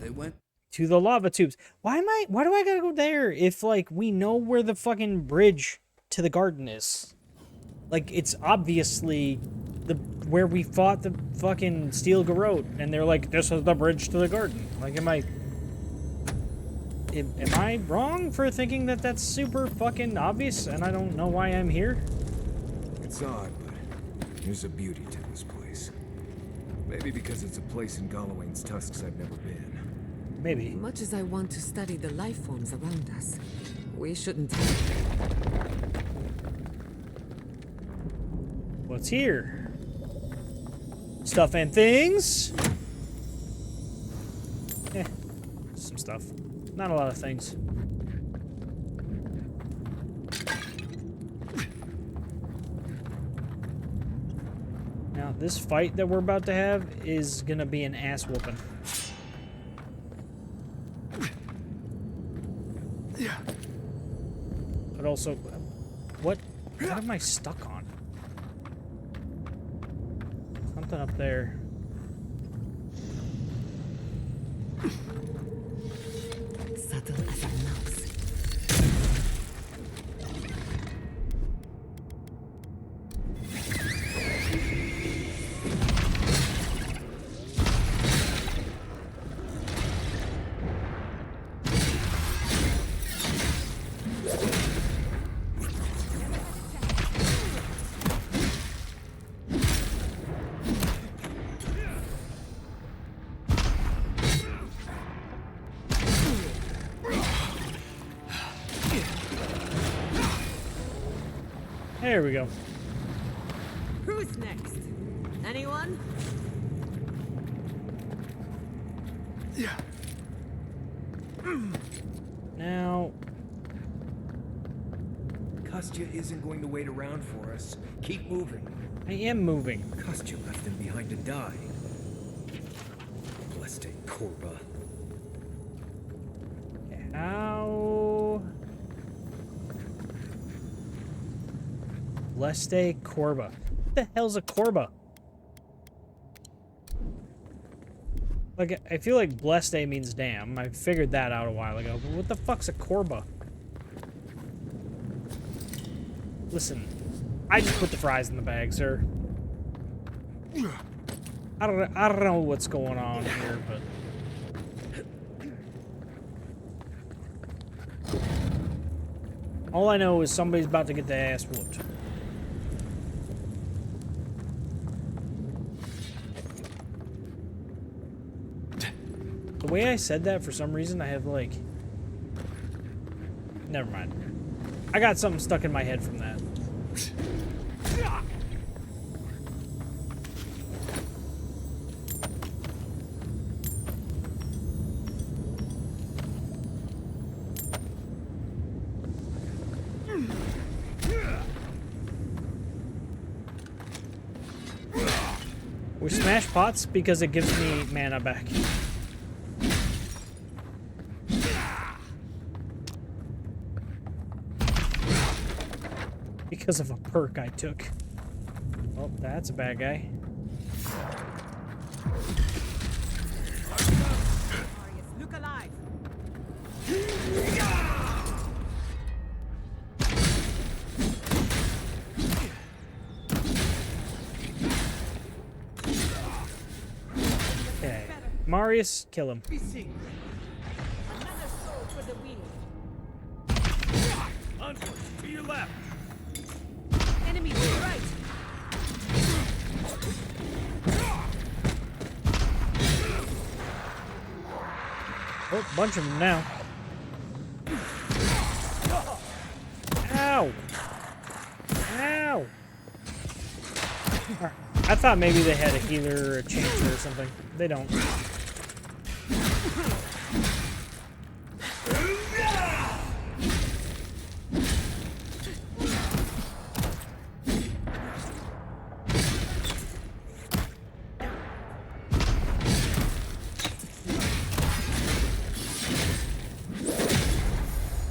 They went... to the lava tubes. Why do I gotta go there if, like, we know where the fucking bridge to the garden is? Like, it's obviously where we fought the fucking steel garrote, and they're like, this is the bridge to the garden. Like, am I wrong for thinking that that's super fucking obvious, and I don't know why I'm here? It's odd, but there's a beauty to this place. Maybe because it's a place in Galawain's tusks I've never been. Maybe. Much as I want to study the life forms around us, we shouldn't... What's here? Stuff and things. Some stuff. Not a lot of things. Now Now, this fight that we're about to have is gonna be an ass whooping. But also, what am I stuck on? Something up there. Subtle as a mouse. There we go. Who's next? Anyone? Yeah. Now, Kostya isn't going to wait around for us. Keep moving. I am moving. Kostya left him behind to die. Blessed Korba. How? Leste Korba. What the hell's a Korba? Like, I feel like Bleste means damn. I figured that out a while ago. But what the fuck's a Korba? Listen, I just put the fries in the bag, sir. I don't know what's going on here, but all I know is somebody's about to get their ass whooped. The way I said that, for some reason, I have, like... Never mind. I got something stuck in my head from that. We smash pots because it gives me mana back. Because of a perk I took. Oh, that's a bad guy. Look alive. Okay. Marius, kill him. Another soul for the wheel. Onward, to your left. Enemy to your right. Oh, bunch of them now. Ow! Ow! I thought maybe they had a healer or a chancer or something. They don't.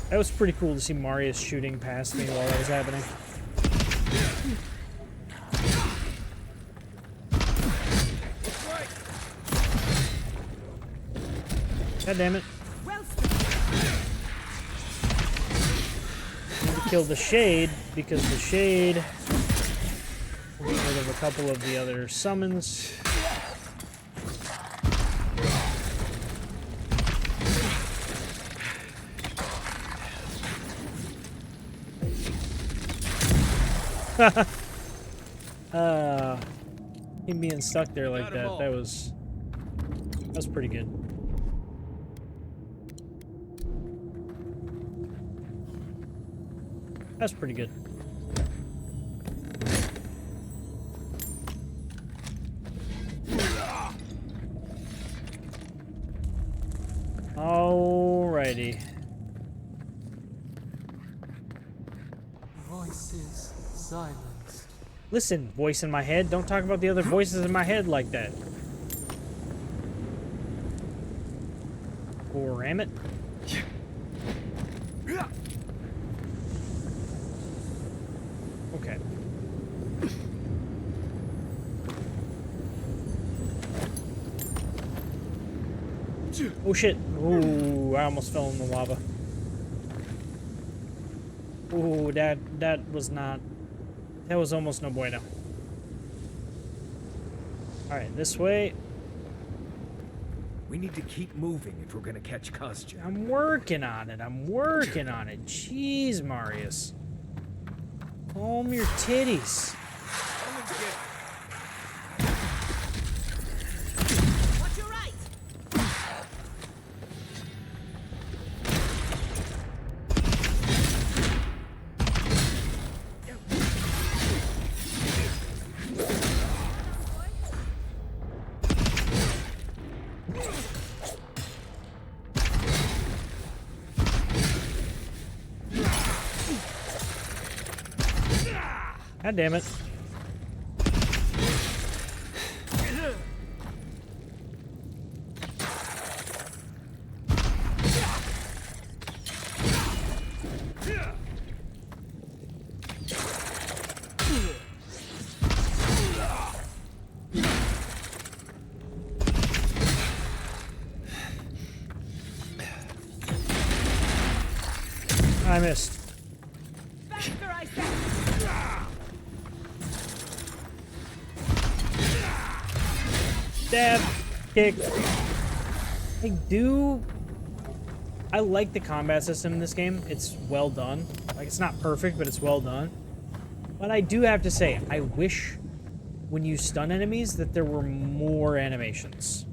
That was pretty cool to see Marius shooting past me while that was happening. God damn it. Need to kill the Shade, because the Shade will get rid of a couple of the other summons. Him being stuck there like that, that was pretty good. That's pretty good. Alrighty. Voices silenced. Listen, voice in my head. Don't talk about the other voices in my head like that. Oh, ram it. Okay. Oh shit. Ooh, I almost fell in the lava. Ooh, that was not... That was almost no bueno. Alright, this way. We need to keep moving if we're gonna catch Kostya. I'm working on it. I'm working on it. Jeez, Marius. Calm your titties. Watch your right. God damn it. I missed. Faster, I said. Stab, kick. I like the combat system in this game. It's well done. Like, it's not perfect, but it's well done. But I do have to say, I wish when you stun enemies that there were more animations.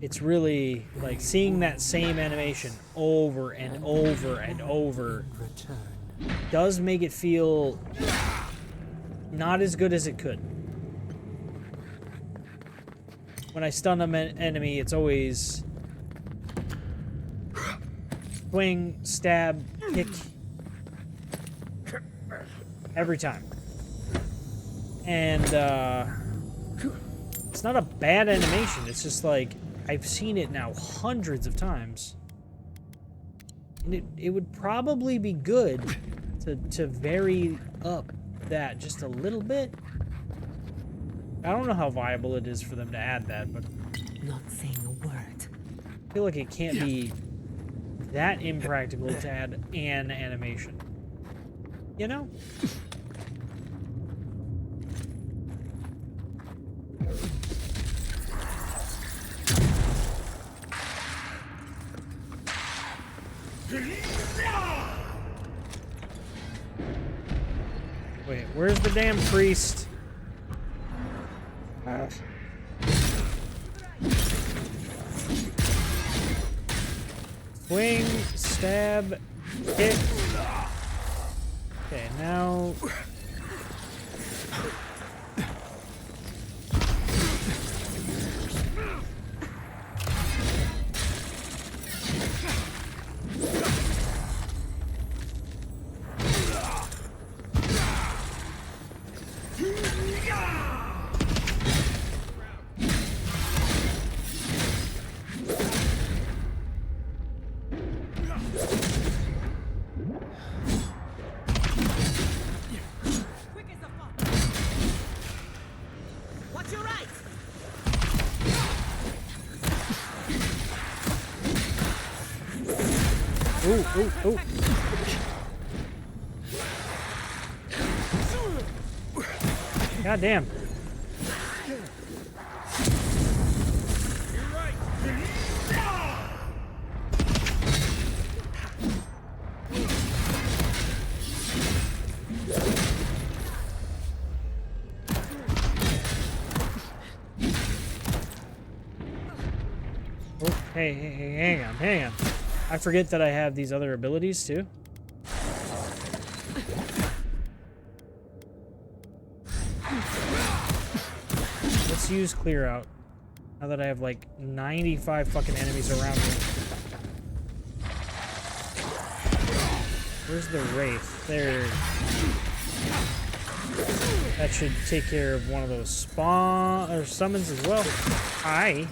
It's really, like, seeing that same animation over and over and over does make it feel not as good as it could. When I stun an enemy, it's always swing, stab, kick. Every time. And, it's not a bad animation. It's just like, I've seen it now hundreds of times. And it would probably be good to vary up that just a little bit. I don't know how viable it is for them to add that, but... Not saying a word. I feel like it can't be that impractical to add an animation. You know? Wait, where's the damn priest? Swing, stab, kick. Okay, now... Watch your right. Ooh, ooh, ooh. God damn. Oh, hey, hang on. I forget that I have these other abilities too. Let's use clear out. Now that I have like 95 fucking enemies around me. Where's the Wraith? There. That should take care of one of those spawn or summons as well. Hi.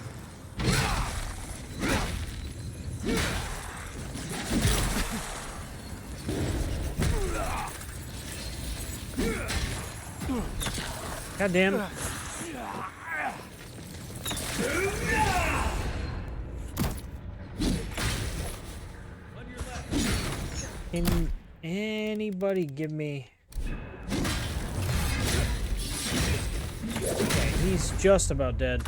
God damn. Can anybody give me... Okay, he's just about dead.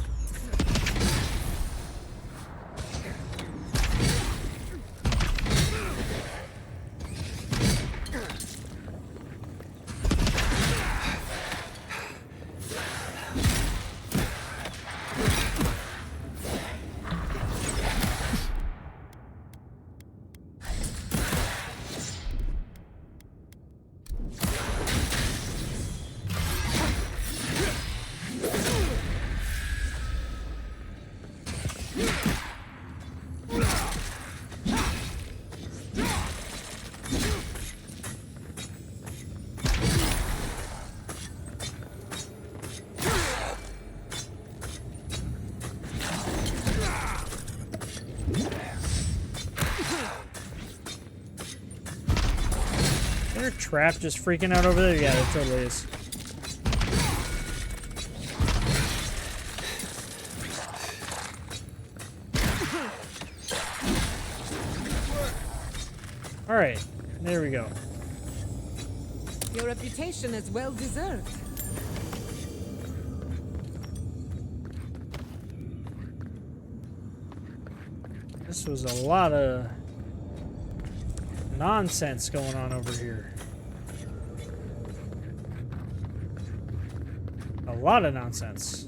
Is there a trap just freaking out over there? Yeah, there totally is. Alright, there we go. Your reputation is well deserved. This was a lot of nonsense going on over here. A lot of nonsense.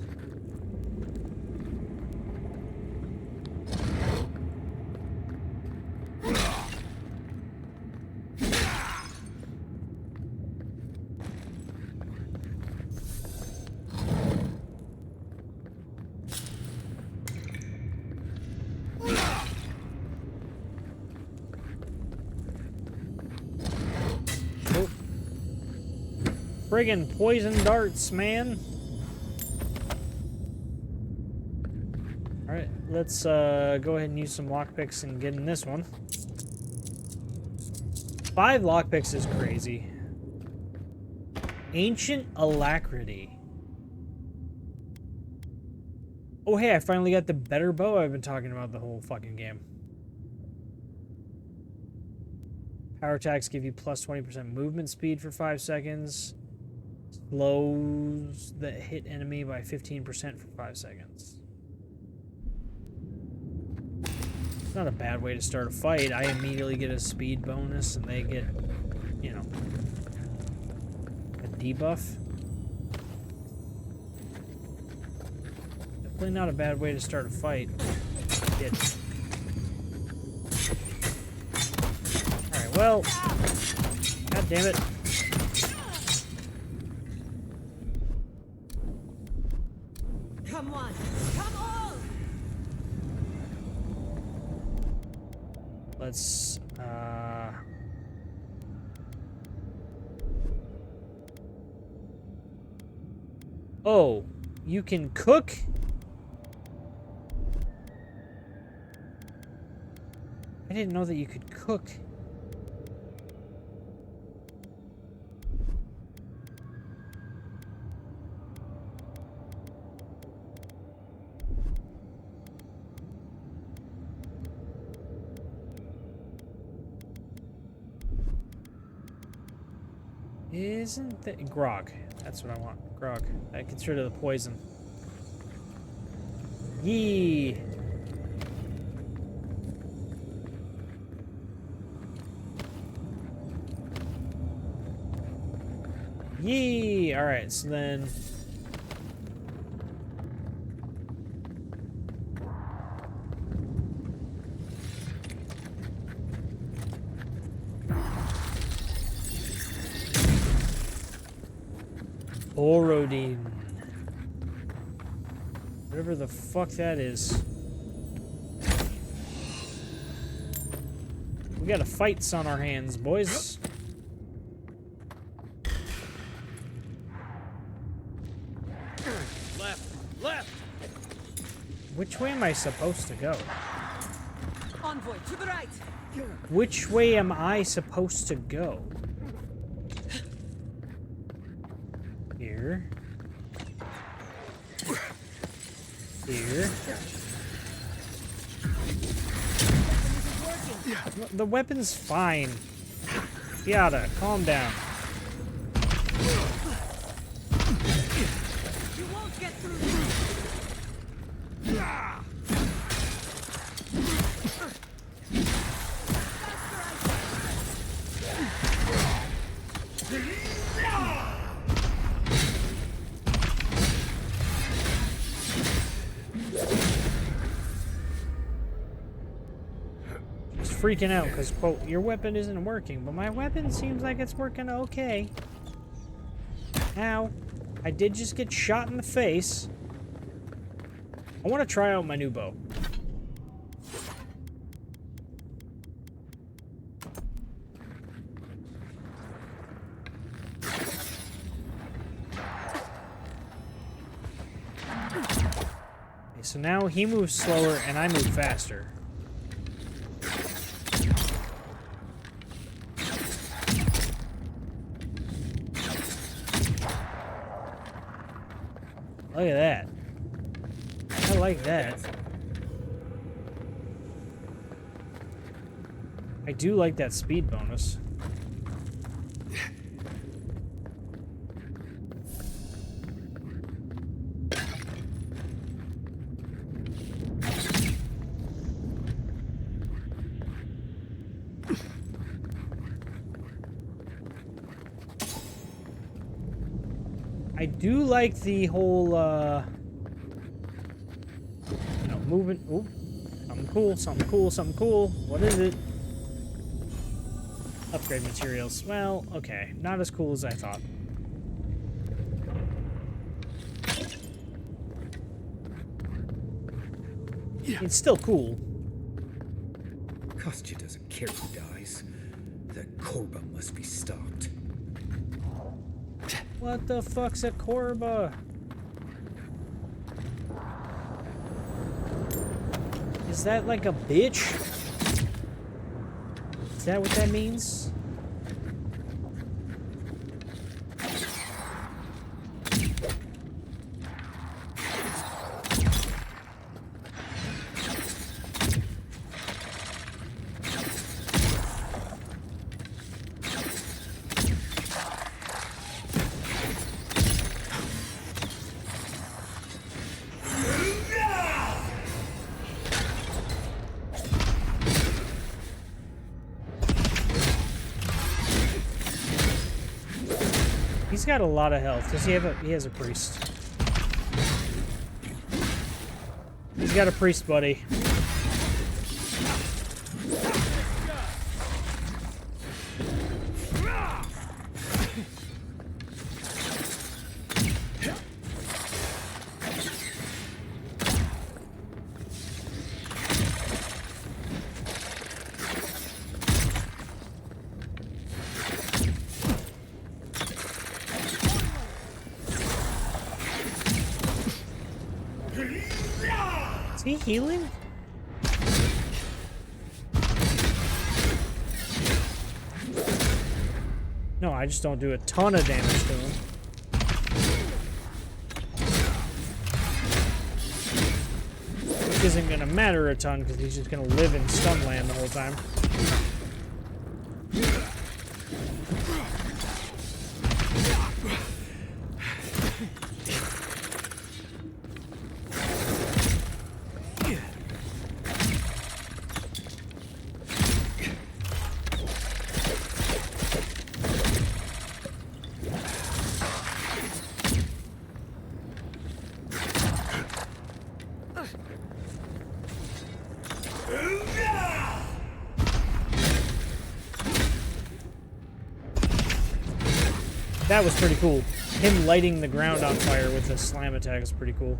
Friggin' poison darts, man. Alright, let's go ahead and use some lockpicks and get in this one. 5 lockpicks is crazy. Ancient Alacrity. Oh hey, I finally got the better bow I've been talking about the whole fucking game. Power attacks give you plus 20% movement speed for 5 seconds. Slows the hit enemy by 15% for 5 seconds. It's not a bad way to start a fight. I immediately get a speed bonus and they get, you know, a debuff. Definitely not a bad way to start a fight. Alright, well, god damn it. Come on! Come on! Let's, Oh, you can cook? I didn't know that you could cook. Isn't that grog? That's what I want. Grog. I consider the poison. Yee. Yee. All right. So then. Borodin. Whatever the fuck that is. We got a fights on our hands, boys. Which way am I supposed to go? Envoy, to the right! Which way am I supposed to go? Here. Here. The weapon's fine. Yada, calm down. You won't get through. Freaking out because, quote, your weapon isn't working, but my weapon seems like it's working okay. Ow. I did just get shot in the face. I want to try out my new bow. Okay, so now he moves slower and I move faster. Look at that. I like that. I do like that speed bonus. I do like the whole, you know, moving. Ooh, something cool, something cool, something cool. What is it? Upgrade materials. Well, okay. Not as cool as I thought. It's still cool. Kostya doesn't care who dies. That Korba must be stopped. What the fuck's a Korba? Is that like a bitch? Is that what that means? He's got a lot of health. Does he have a... He has a priest. He's got a priest, buddy. Is he healing? No, I just don't do a ton of damage to him. Which isn't gonna matter a ton because he's just gonna live in Stunland the whole time. That was pretty cool. Him lighting the ground on fire with a slam attack is pretty cool.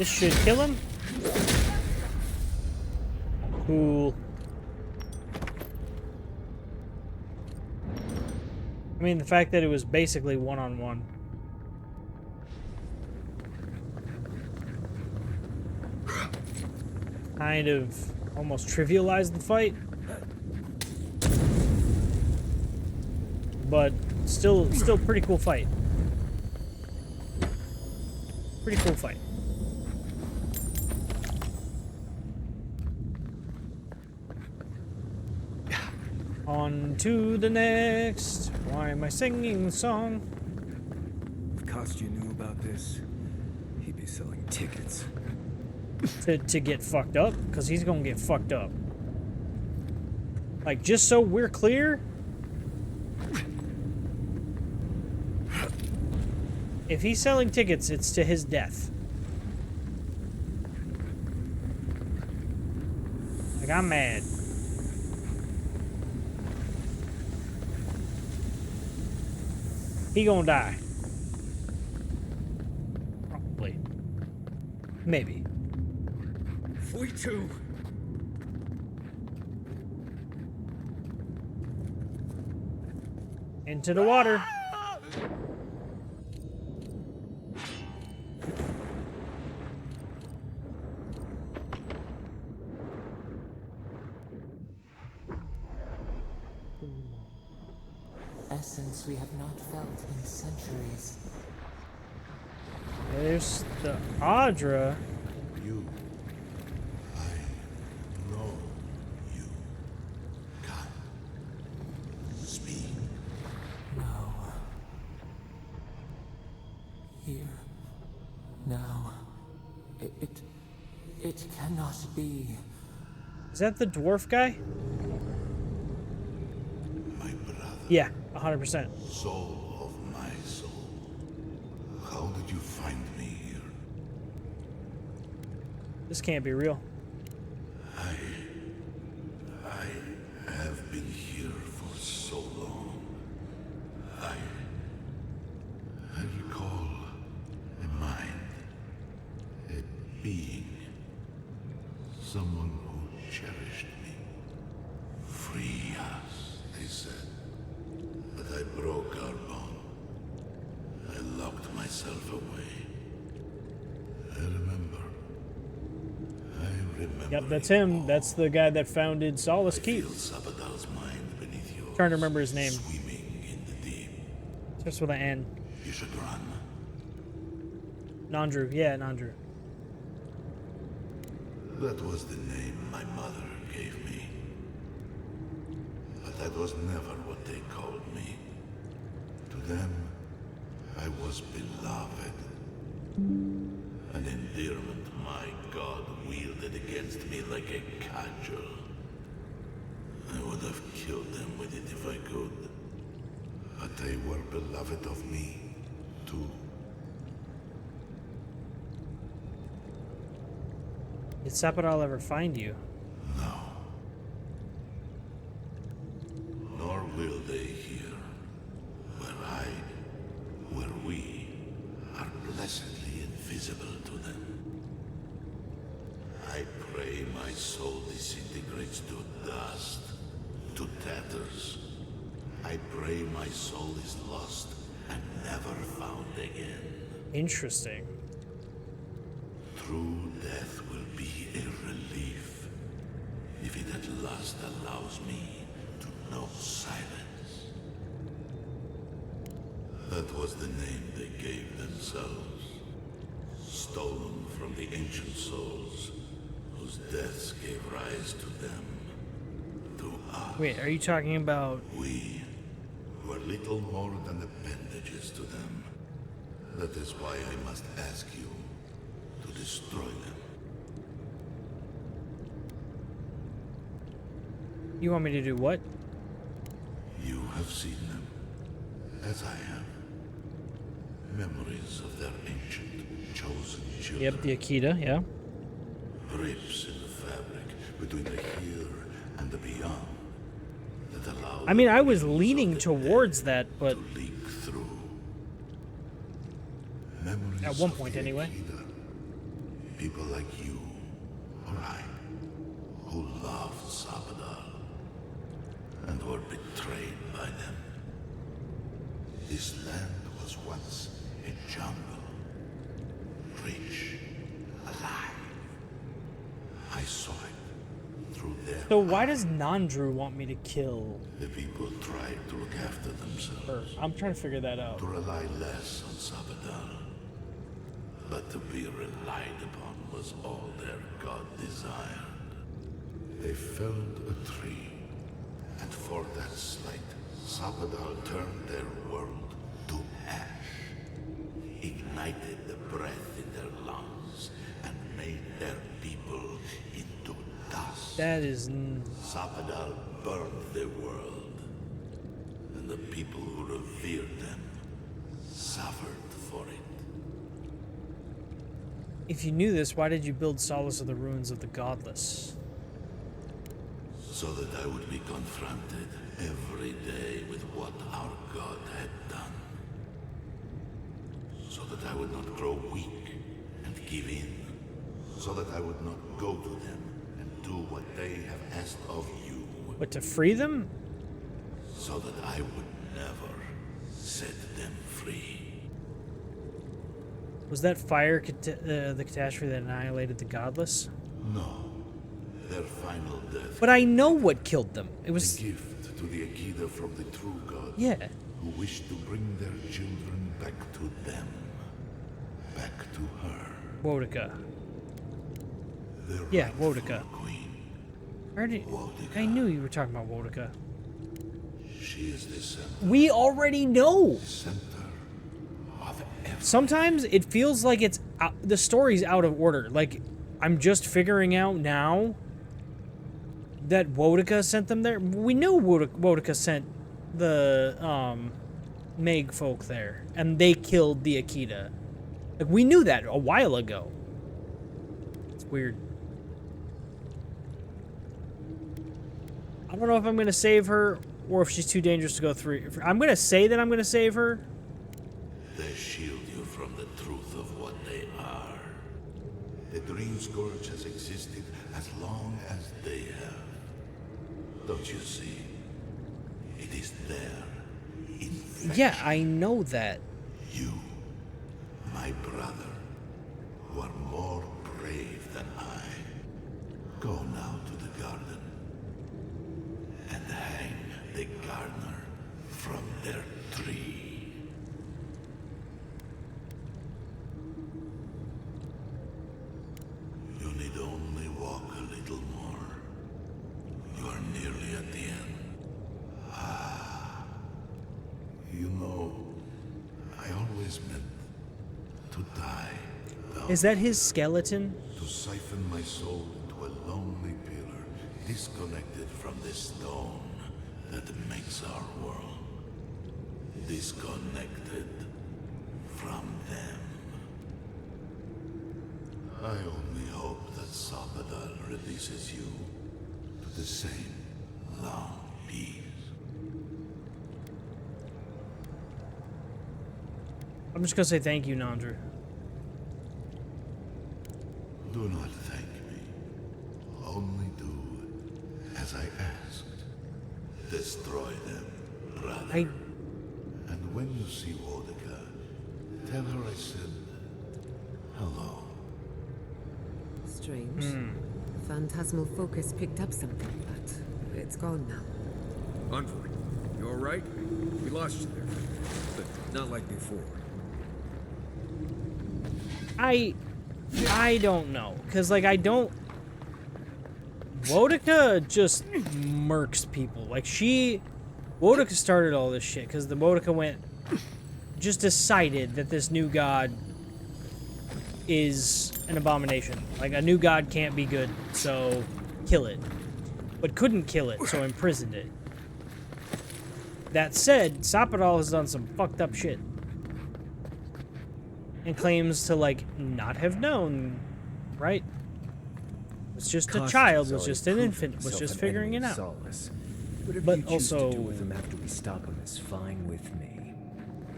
This should kill him. Cool. I mean, the fact that it was basically one-on-one. Kind of almost trivialized the fight. But still pretty cool fight. Pretty cool fight. On to the next. Why am I singing the song? If Kostya knew about this, he'd be selling tickets. To get fucked up? Because he's gonna get fucked up. Like, just so we're clear, if he's selling tickets, it's to his death. Like, I'm mad. He gonna die. Probably. Maybe. We too. Into the water. Essence we have not felt in centuries. There's the Audra. You. I know you. Come. Speak. No. Here. Now. It cannot be. Is that the dwarf guy? My brother. Yeah, 100%. Soul of my soul. How did you find me here? This can't be real. I have been here for so long. I recall a mind, a being, someone who cherished me. Free us, they said. But I broke our bond. I locked myself away. I remember. Yep, that's him. That's the guy that founded Solace Keep. Sabadell's mind beneath yours. Trying to remember his name. Swimming in the deep. Starts with an N. You should run. Nandru. Yeah, Nandru. That was the name my mother gave me. But that was never what they called me. To them, I was beloved. An endearment my God wielded against me like a cudgel. I would have killed them with it if I could. But they were beloved of me, too. Did Saparal ever find you? No. Nor will they here, where we are blessedly invisible to them. I pray my soul disintegrates to dust, to tatters. I pray my soul is lost and never found again. Interesting. True death will be a relief, if it at last allows me to know silence. That was the name they gave themselves, stolen from the ancient souls whose deaths gave rise to them, to us. Wait, are you talking about... We were little more than appendages to them. That is why I must ask you to destroy them. You want me to do what? You have seen them, as I have. Memories of their ancient, chosen children. Yep, the Akita, yeah. Rips in the fabric between the here and the beyond that allow. I mean, I was leaning towards that, but... to leak through. Memories at one of point, the anyway. Akita. people like you or I who loved Sabadal and were betrayed by them. This land was once a jungle, rich, alive. I saw it through their So why does Nandru want me to kill The people tried to look after themselves, her? I'm trying to figure that out. to rely less on Sabadal. But to be relied upon was all their god desired. They felled a tree, and for that slight, Sabadal turned their world to ash, ignited the breath in their lungs, and made their people into dust. That is Sabadal burned their world, and the people who revered them suffered for it. If you knew this, why did you build Solace of the Ruins of the Godless? So that I would be confronted every day with what our god had done. So that I would not grow weak and give in. So that I would not go to them and do what they have asked of you. But to free them? So that I would never set them free. Was that fire the catastrophe that annihilated the Godless? No. Their final death. But I know what killed them. It was a gift to the Akida from the true god. Yeah. Who wished to bring their children back to them. Back to her. Wodika. Their Yeah, rightful Wodika. queen. I knew you were talking about Wodika. She is the center. We already know. Center of everything. Sometimes it feels like it's the story's out of order. Like I'm just figuring out now that Wodika sent them there. We knew Wodika sent the Meg folk there, and they killed the Akita. Like we knew that a while ago. It's weird. I don't know if I'm gonna save her or if she's too dangerous to go through. I'm gonna say that I'm gonna save her. They shield you from the truth of what they are. The Dream Scourge has existed as long as they have. Don't you see? It is there. Yeah, I know that. You, my brother, who are more brave than I. Go now to the garden and hang the gardener from their tree. You need only walk a little more. You are nearly at the end. Ah. You know, I always meant to die. Is that his skeleton? To siphon my soul into a lonely pillar, disconnected from the stone that makes our world. Disconnected from them. I only hope that Sabadal releases you to the same long peace. I'm just gonna say thank you, Nandru. Do not thank me. Only do as I asked. Destroy them, brother. And when you see Wodika, tell her I said hello. Strange. Phantasmal focus picked up something, but it's gone now. Envoy, you alright? We lost you there. But not like before. I don't know, cause like I don't. Wodika just murks people. Like Wodika started all this shit because the Wodika just decided that this new god is an abomination. Like a new god can't be good, so kill it. But couldn't kill it, so imprisoned it. That said, Sabadal has done some fucked up shit. And claims to, like, not have known, right? Was just a child, was just an infant, was just figuring it out. But also, do with him after we stop him is fine with me.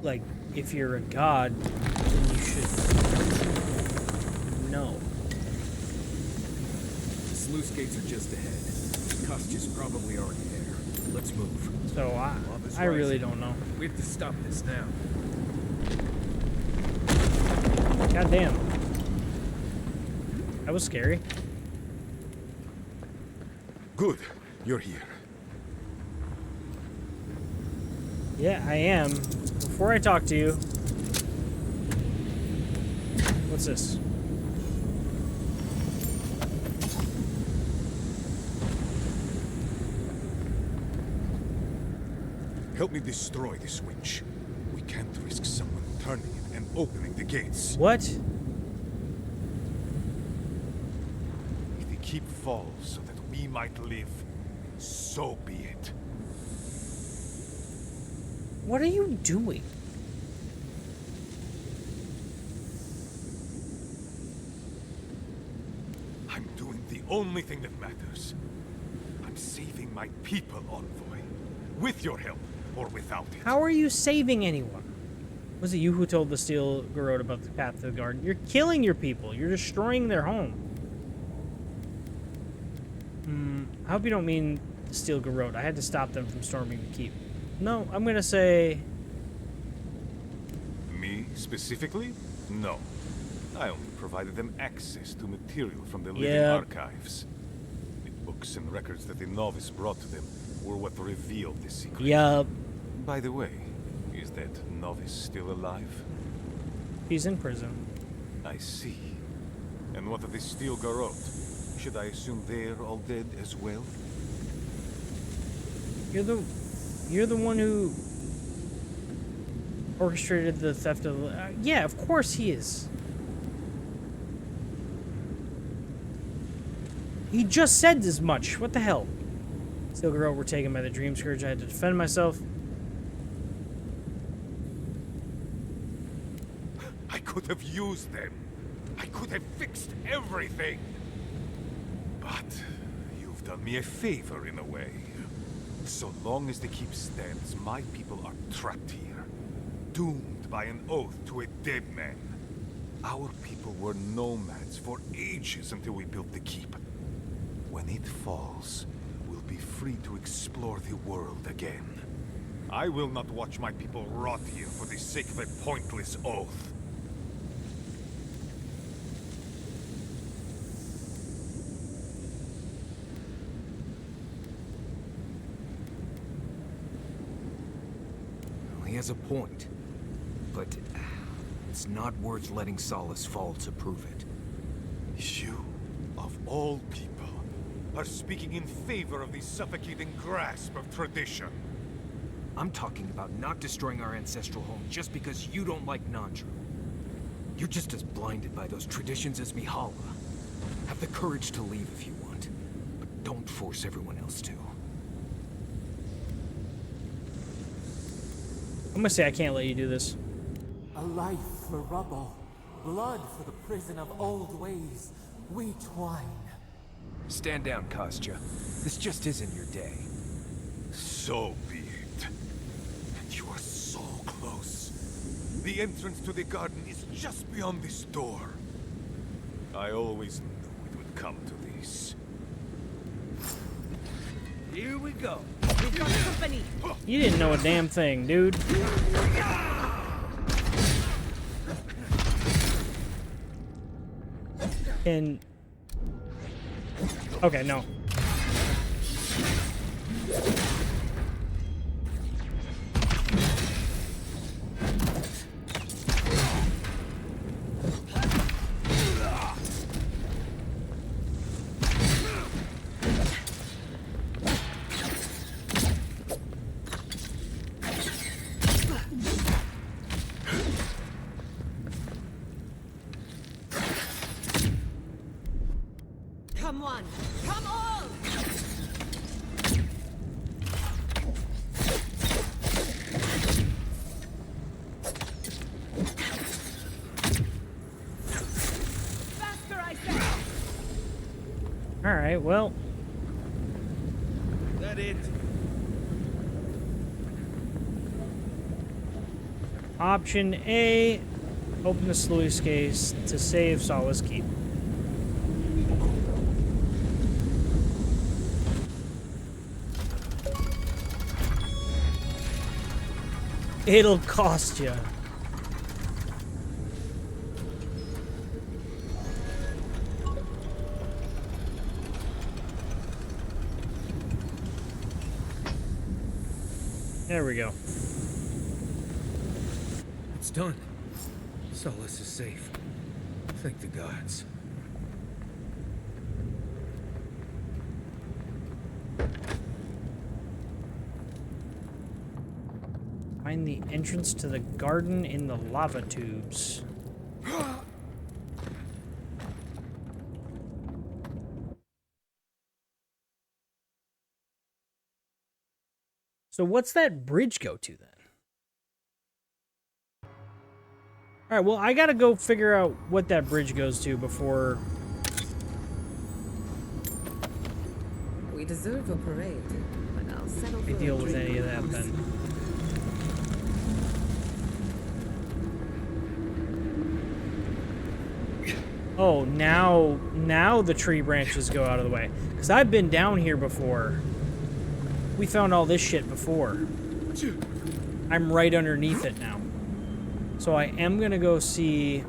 Like, if you're a god, then you should know. sluice gates are just ahead. Kostya's probably already there. Let's move. So Lava's I really rising. don't know. We have to stop this now. God damn. That was scary. Good. You're here. Yeah, I am. Before I talk to you... What's this? Help me destroy this winch. We can't risk someone turning it and opening the gates. What? If the keep falls so that we might live, so be it. What are you doing? I'm doing the only thing that matters. I'm saving my people, Envoy. With your help, or without it. How are you saving anyone? Was it you who told the Steel Garrote about the path to the garden? You're killing your people. You're destroying their home. I hope you don't mean the Steel Garrote. I had to stop them from storming the keep. No, I'm gonna say... Me, specifically? No. I only provided them access to material from the living archives. The books and records that the novice brought to them were what revealed the secret. Yup. By the way, is that novice still alive? He's in prison. I see. And what of the Steel Garrote? Should I assume they're all dead as well? You're the one who orchestrated the theft of... yeah, of course he is. He just said as much. What the hell? Steel Garrote were taken by the Dream Scourge. I had to defend myself. I could have used them. I could have fixed everything. But you've done me a favor in a way. So long as the keep stands, my people are trapped here. Doomed by an oath to a dead man. Our people were nomads for ages until we built the keep. When it falls, we'll be free to explore the world again. I will not watch my people rot here for the sake of a pointless oath. He has a point, but it's not worth letting Solace fall to prove it. You, of all people, are speaking in favor of the suffocating grasp of tradition. I'm talking about not destroying our ancestral home just because you don't like Nandru. You're just as blinded by those traditions as Mihala. Have the courage to leave if you want, but don't force everyone else to. I'm gonna say I can't let you do this. A life for rubble, blood for the prison of old ways. We twine. Stand down, Kostya. This just isn't your day. So be it. And you are so close. The entrance to the garden is just beyond this door. I always knew it would come to this. Here we go. We've got company. You didn't know a damn thing, dude. And... okay, no. Come on! Come on! Faster, I said! Alright, well... That it? Option A, open the sluice case to save Solace Keep. It'll cost you. There we go. It's done. Solis is safe. Thank the gods. Find the entrance to the garden in the lava tubes. So what's that bridge go to then? Alright, well, I gotta go figure out what that bridge goes to before... We deserve a parade, but I'll settle I for deal a with drink any of in the that house. then. Oh, now the tree branches go out of the way. Because I've been down here before. We found all this shit before. I'm right underneath it now. So I am going to go see...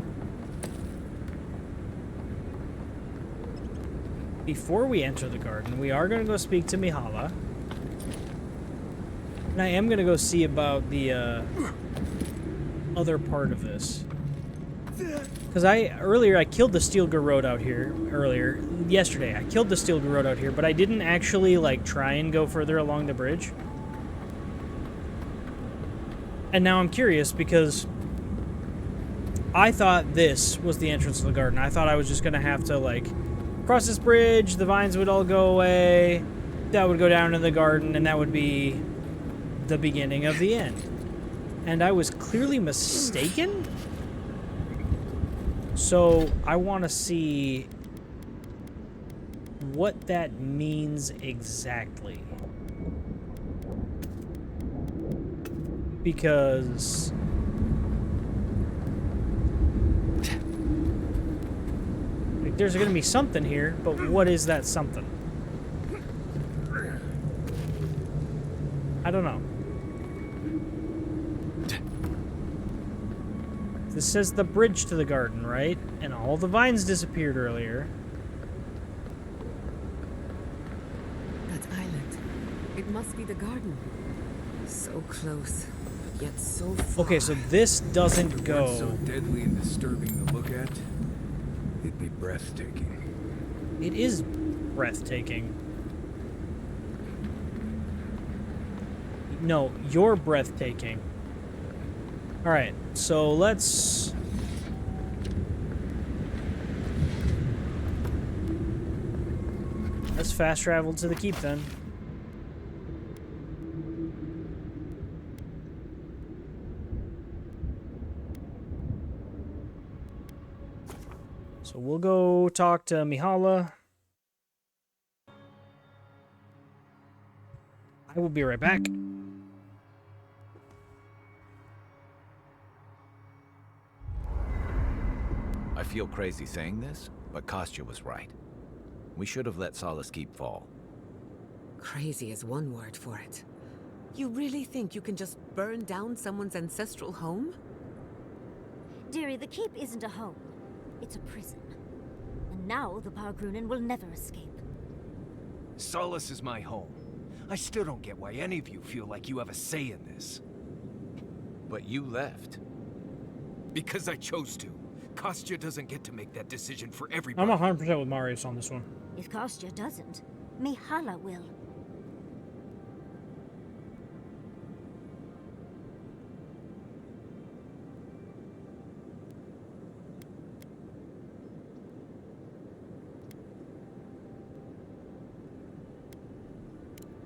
Before we enter the garden, we are going to go speak to Mihala. And I am going to go see about the other part of this. Because earlier I killed the Steel Garrote out here, yesterday. I killed the Steel Garrote out here, but I didn't actually, like, try and go further along the bridge. And now I'm curious because I thought this was the entrance to the garden. I thought I was just going to have to, like, cross this bridge, the vines would all go away, that would go down to the garden, and that would be the beginning of the end. And I was clearly mistaken? So I want to see what that means exactly. Because like, there's going to be something here, but what is that something? I don't know. This says the bridge to the garden, right? And all the vines disappeared earlier. That island. It must be the garden. So close, yet so far. Okay, so this doesn't go... So deadly and disturbing to look at, it'd be breathtaking. It is breathtaking. No, you're breathtaking. Alright, so let's... Let's fast travel to the keep then. So we'll go talk to Mihala. I will be right back. I feel crazy saying this, but Kostya was right. We should have let Solis Keep fall. Crazy is one word for it. You really think you can just burn down someone's ancestral home? Dearie, the keep isn't a home. It's a prison. And now the Pargrunen will never escape. Solis is my home. I still don't get why any of you feel like you have a say in this. But you left. Because I chose to. Kostya doesn't get to make that decision for everybody. I'm 100% with Marius on this one. If Kostya doesn't, Mihala will.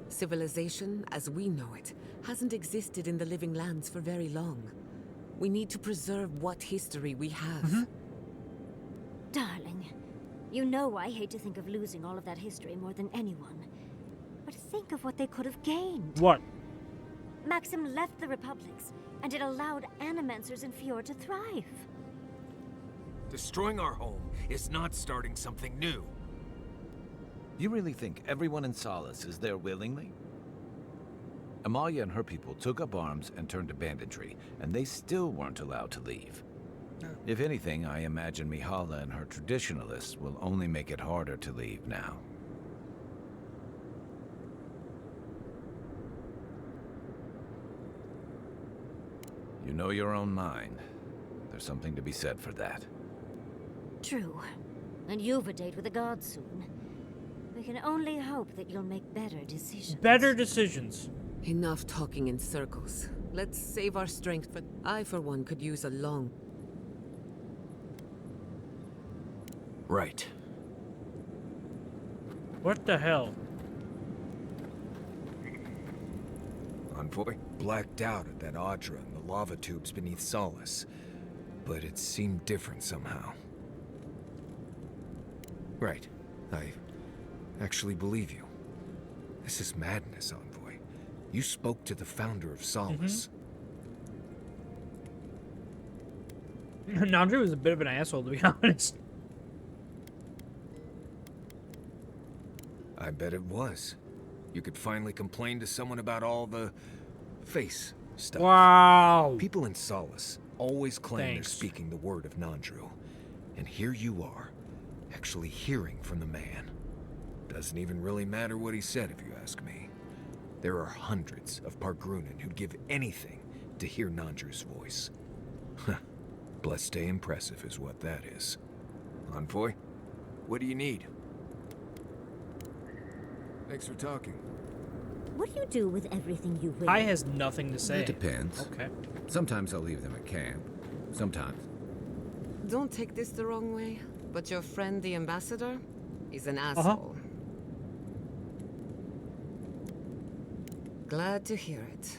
Civilization, as we know it, hasn't existed in the Living Lands for very long. We need to preserve what history we have. Darling, you know I hate to think of losing all of that history more than anyone. But think of what they could have gained. What? Maxim left the Republics, and it allowed Animancers in Fjord to thrive. Destroying our home is not starting something new. You really think everyone in Solis is there willingly? Amalia and her people took up arms and turned to banditry, and they still weren't allowed to leave. If anything, I imagine Mihala and her traditionalists will only make it harder to leave now. You know your own mind. There's something to be said for that. True. And you've a date with the gods soon. We can only hope that you'll make better decisions. Better decisions. Enough talking in circles. Let's save our strength, but I, for one, could use a long... Right. What the hell? Envoy blacked out at that Audra in the lava tubes beneath Solace, but it seemed different somehow. Right. I actually believe you. This is madness, Envoy. You spoke to the founder of Solace. Nandru was a bit of an asshole, to be honest. I bet it was. You could finally complain to someone about all the face stuff. Wow. People in Solace always claim Thanks. they're speaking the word of Nandru. And here you are, actually hearing from the man. Doesn't even really matter what he said, if you ask me. There are hundreds of Pargrunan who'd give anything to hear Nandru's voice. Blessed day impressive is what that is. Envoy, what do you need? Thanks for talking. What do you do with everything you win? Kai has nothing to say. It depends. Okay. Sometimes I'll leave them at camp. Sometimes. Don't take this the wrong way, but your friend, the ambassador, is an asshole. Glad to hear it.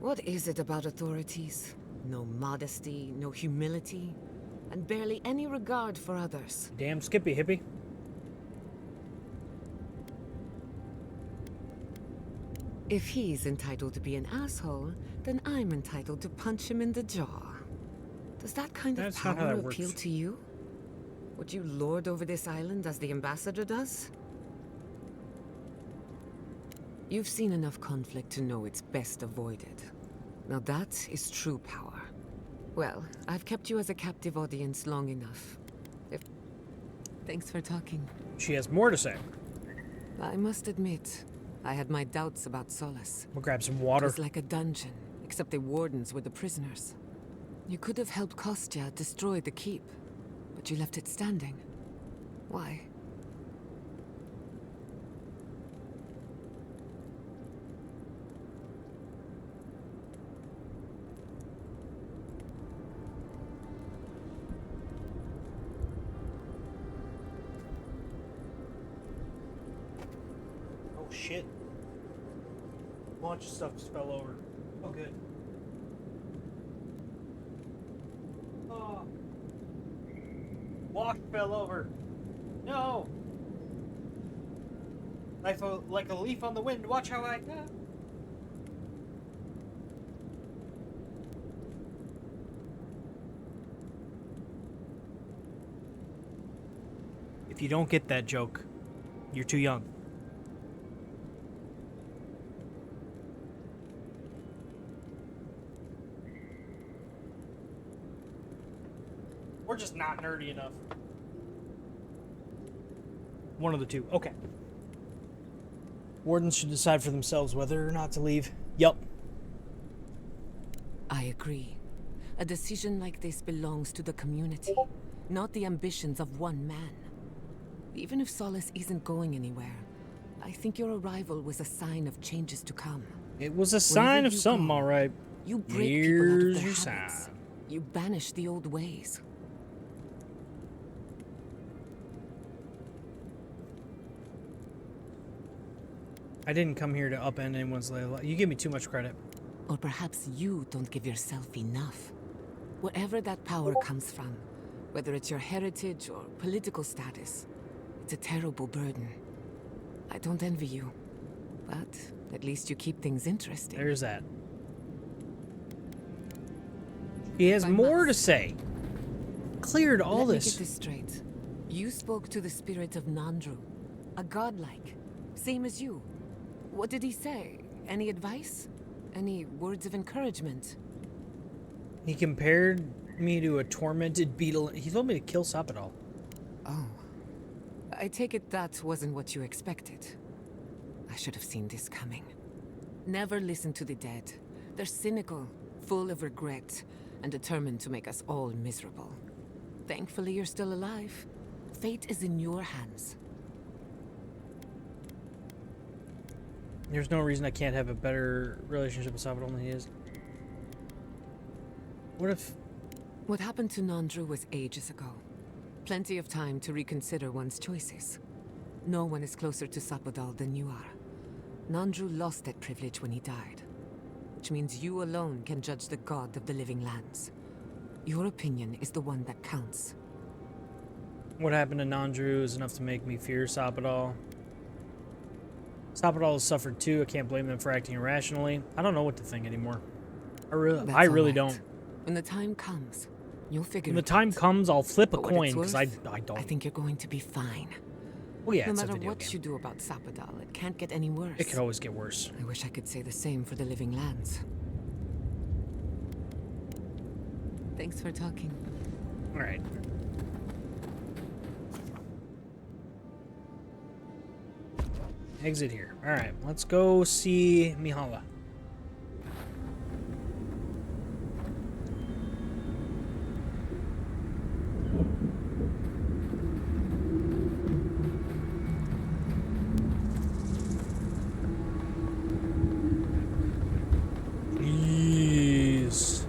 What is it about authorities? No modesty, no humility, and barely any regard for others. Damn Skippy, hippie. If he's entitled to be an asshole, then I'm entitled to punch him in the jaw. Does that kind That's of not how power that works. appeal to you? Would you lord over this island as the ambassador does? You've seen enough conflict to know it's best avoided. Now that is true power. Well, I've kept you as a captive audience long enough. Thanks for talking. She has more to say. I must admit, I had my doubts about Solace. We'll grab some It water. was like a dungeon, except the wardens were the prisoners. You could have helped Kostya destroy the keep, but you left it standing. Why? Oh shit. A bunch of stuff just fell over. Oh good. Oh. Walk fell over. No. Like a leaf on the wind. Watch how I. If you don't get that joke, you're too young. We're just not nerdy enough. One of the two. Okay. Wardens should decide for themselves whether or not to leave. Yup. I agree. A decision like this belongs to the community, not the ambitions of one man. Even if Solace isn't going anywhere, I think your arrival was a sign of changes to come. It was a sign of something, all right. You break people out of Here's their your habits. sign. You banish the old ways. I didn't come here to upend anyone's life. You give me too much credit. Or perhaps you don't give yourself enough. Wherever that power comes from, whether it's your heritage or political status, it's a terrible burden. I don't envy you, but at least you keep things interesting. There's that. He has more to say. Cleared all Let me this. get this straight. You spoke to the spirit of Nandru, a godlike, same as you. What did he say? Any advice? Any words of encouragement? He compared me to a tormented beetle. He told me to kill Sapadal. Oh. I take it that wasn't what you expected. I should have seen this coming. Never listen to the dead. They're cynical, full of regret, and determined to make us all miserable. Thankfully, you're still alive. Fate is in your hands. There's no reason I can't have a better relationship with Sapadal than he is. What if... What happened to Nandru was ages ago. Plenty of time to reconsider one's choices. No one is closer to Sapadal than you are. Nandru lost that privilege when he died, which means you alone can judge the god of the living lands. Your opinion is the one that counts. What happened to Nandru is enough to make me fear Sapadal. Sapadal has suffered too. I can't blame them for acting irrationally. I don't know what to think anymore. I really don't. When the time comes, you'll figure When the it time out. comes, I'll flip a But what coin it's because worth, I don't. I think you're going to be fine. Well, yeah, No it's a matter video what game. you do about Sapadal, it can't get any worse. It could always get worse. I wish I could say the same for the living lands. Thanks for talking. All right. Exit here. All right, let's go see Mihala. Please.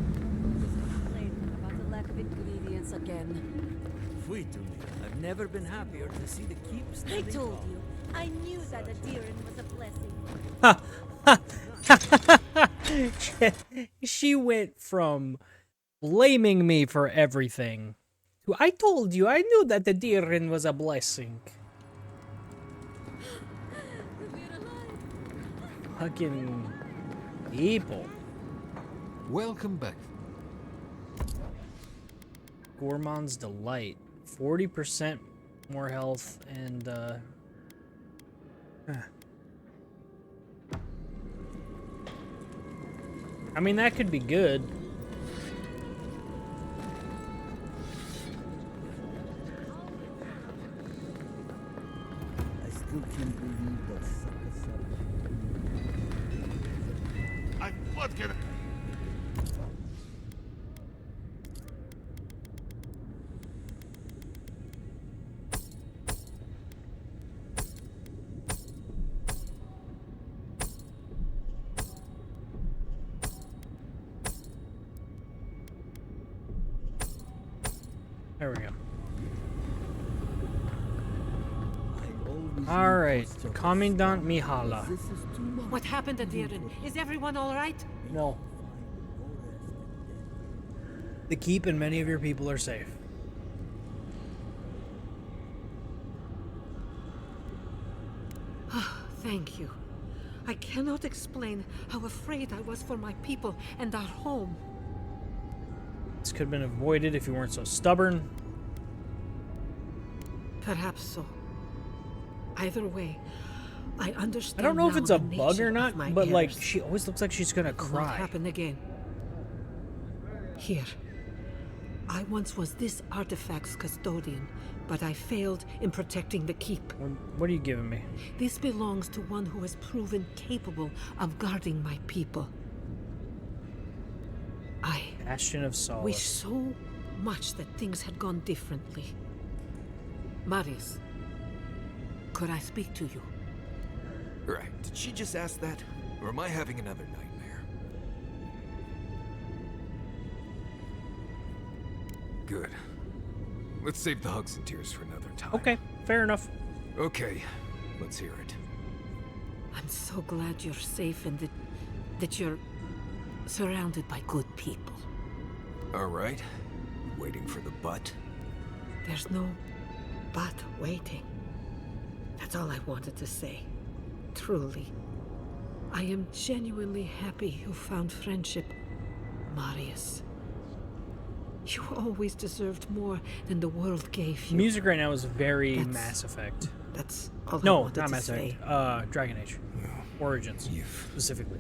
Complaining about the lack of ingredients again. I've never been happier to see the keep I standing told tall. you. I knew that Adiran was a blessing. She went from blaming me for everything to I told you, I knew that the Dirin was a blessing. Fucking people. Welcome back. Gourmand's Delight. 40% more health and I mean, that could be good. I still can't believe that What can I... There we go. Alright, Commandant Mihala. What happened, Adiran? Is everyone all right? No. The keep and many of your people are safe. Thank you. I cannot explain how afraid I was for my people and our home. This could have been avoided if you weren't so stubborn. Perhaps so. Either way, I understand. I don't know if now it's a the bug nature or of not, my but like errors. she always looks like she's gonna It won't cry. happen again. Here. I once was this artifact's custodian, but I failed in protecting the keep. What are you giving me? This belongs to one who has proven capable of guarding my people. I Bastion of Solace. wish so much that things had gone differently. Marius, could I speak to you? Right. Did she just ask that? Or am I having another nightmare? Good. Let's save the hugs and tears for another time. Okay, fair enough. Okay, let's hear it. I'm so glad you're safe and that you're surrounded by good people. All right. Waiting for the butt. There's no but waiting. That's all I wanted to say. Truly. I am genuinely happy you found friendship, Marius. You always deserved more than the world gave you. Music right now is very Mass Effect. That's all I No, wanted not to Mass say. Effect. Dragon Age. Origins, specifically.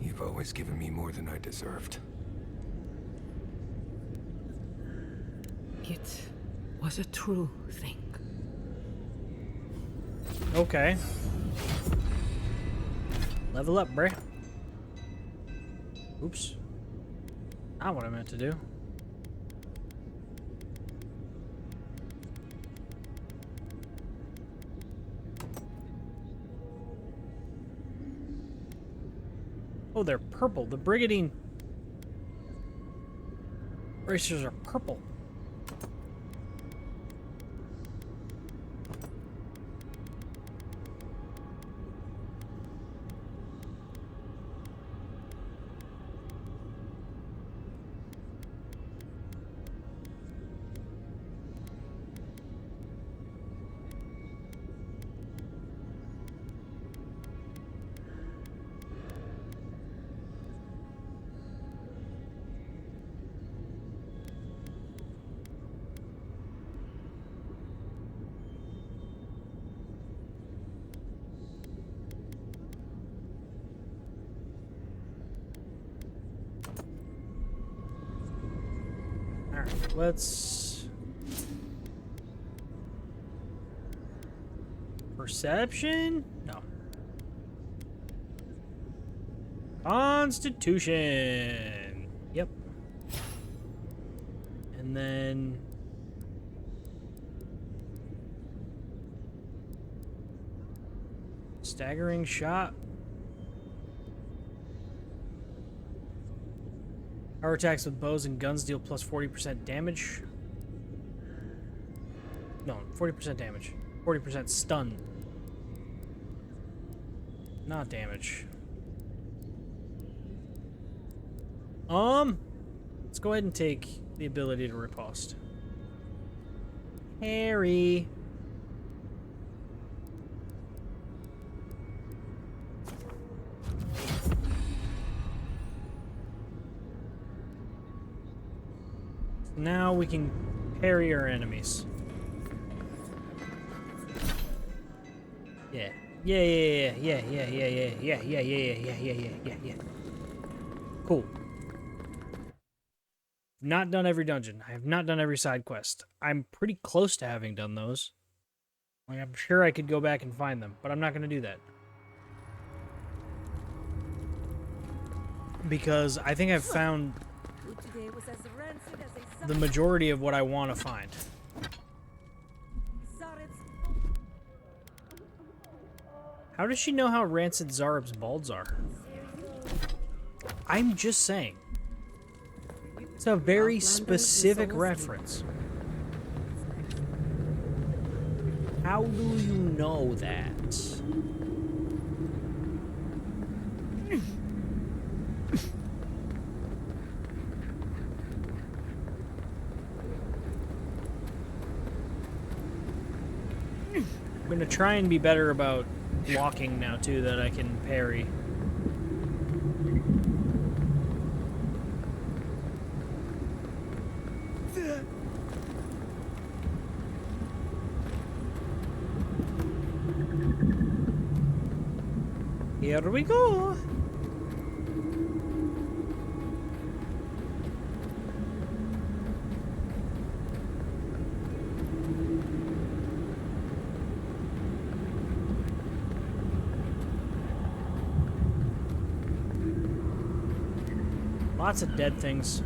You've always given me more than I deserved. It was a true thing. Okay. Level up, bruh. Oops. Not what I meant to do. Oh, they're purple. The Brigadine racers are purple. Alright, let's... Perception? No. Constitution. Yep. And then... Staggering shot. Power attacks with bows and guns deal plus 40% damage. No, 40% damage. 40% stun. Not damage. Let's go ahead and take the ability to riposte. Harry. Now we can parry our enemies. Yeah. Yeah. Cool. Not done every dungeon. I have not done every side quest. I'm pretty close to having done those. Like, I'm sure I could go back and find them, but I'm not going to do that. Because I think I've found the majority of what I want to find. How does she know how rancid Zarub's balls are? I'm just saying. It's a very specific reference. How do you know that? I'm gonna try and be better about walking now too, that I can parry. Here we go. Lots of dead things.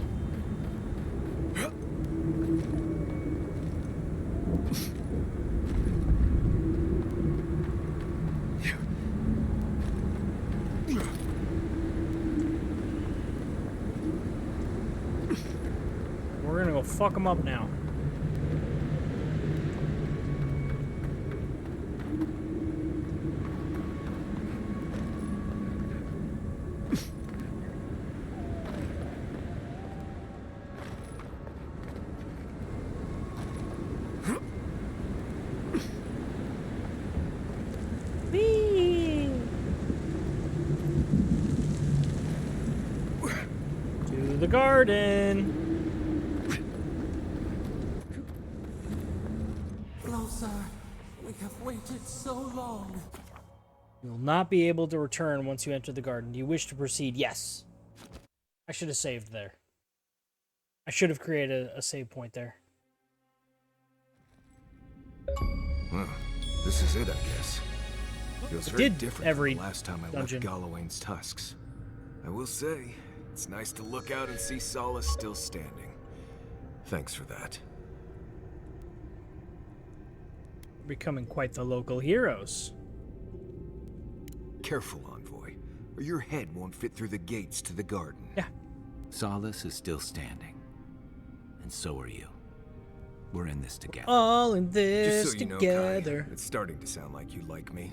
We're gonna go fuck them up now. garden. Closer. We have waited so long. You will not be able to return once you enter the garden. Do you wish to proceed? Yes. I should have saved there. I should have created a save point there. Well, this is it, I guess. Feels very did different every from the last time I dungeon. left Galawain's tusks. I will say, it's nice to look out and see Solace still standing. Thanks for that. Becoming quite the local heroes. Careful, Envoy, or your head won't fit through the gates to the garden. Yeah. Solace is still standing. And so are you. We're in this together. All in this Just so you know, together. Kai, it's starting to sound like you like me.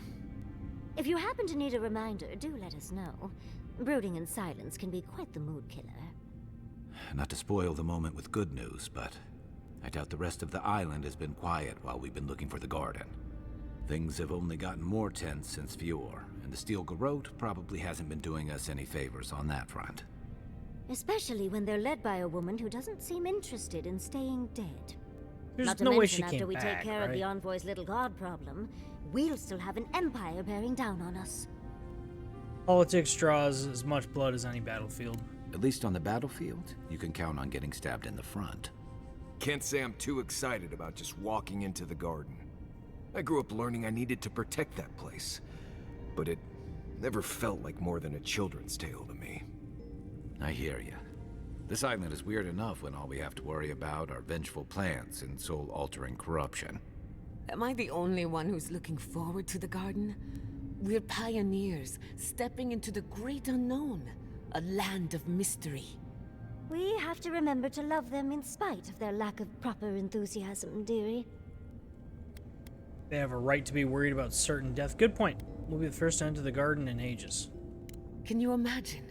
If you happen to need a reminder, do let us know. Brooding in silence can be quite the mood killer. Not to spoil the moment with good news, but I doubt the rest of the island has been quiet while we've been looking for the garden. Things have only gotten more tense since Fior, and the Steel Garrote probably hasn't been doing us any favors on that front. Especially when they're led by a woman who doesn't seem interested in staying dead. There's Not to no way mention she after came we back, take care of right? the Envoy's little god problem, we'll still have an empire bearing down on us. Politics draws as much blood as any battlefield. At least on the battlefield, you can count on getting stabbed in the front. Can't say I'm too excited about just walking into the garden. I grew up learning I needed to protect that place, but it never felt like more than a children's tale to me. I hear you. This island is weird enough when all we have to worry about are vengeful plans and soul-altering corruption. Am I the only one who's looking forward to the garden? We're pioneers, stepping into the great unknown, a land of mystery. We have to remember to love them in spite of their lack of proper enthusiasm, dearie. They have a right to be worried about certain death. Good point. We'll be the first to enter the garden in ages. Can you imagine?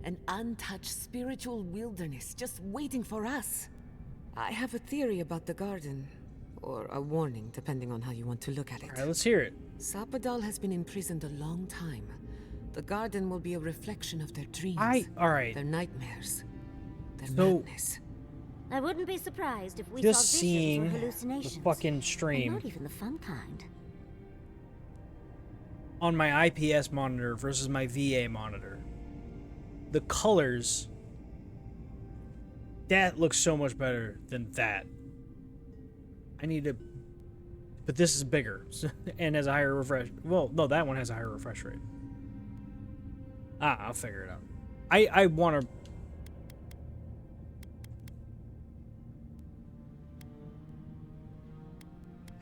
An untouched spiritual wilderness just waiting for us. I have a theory about the garden. Or a warning, depending on how you want to look at it. Alright, let's hear it. Sapadal has been imprisoned a long time. The garden will be a reflection of their dreams. Alright. Their nightmares. Their So, madness. I wouldn't be surprised if we just saw seeing visions or the hallucinations. fucking And stream not even the fun kind. on my IPS monitor versus my VA monitor. The colors, that looks so much better than that. I need to, but this is bigger and has a higher refresh. Well, no, that one has a higher refresh rate. I'll figure it out. I want to.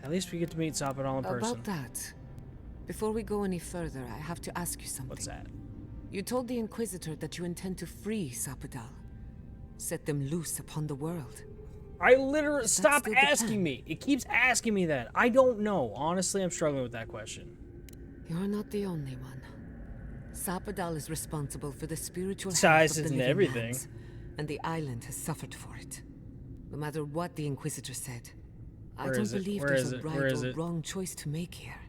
At least we get to meet Sapadal in person. About that, before we go any further, I have to ask you something. What's that? You told the Inquisitor that you intend to free Sapadal. Set them loose upon the world. I literally Is that stop still the asking plan? me. It keeps asking me that. I don't know. Honestly, I'm struggling with that question. You're not the only one. Sapadal is responsible for the spiritual Size health of the isn't living everything. lands, and the island has suffered for it. No matter what the Inquisitor said, I Where don't is it? believe Where there's is a it? right Where is or it? wrong choice to make here.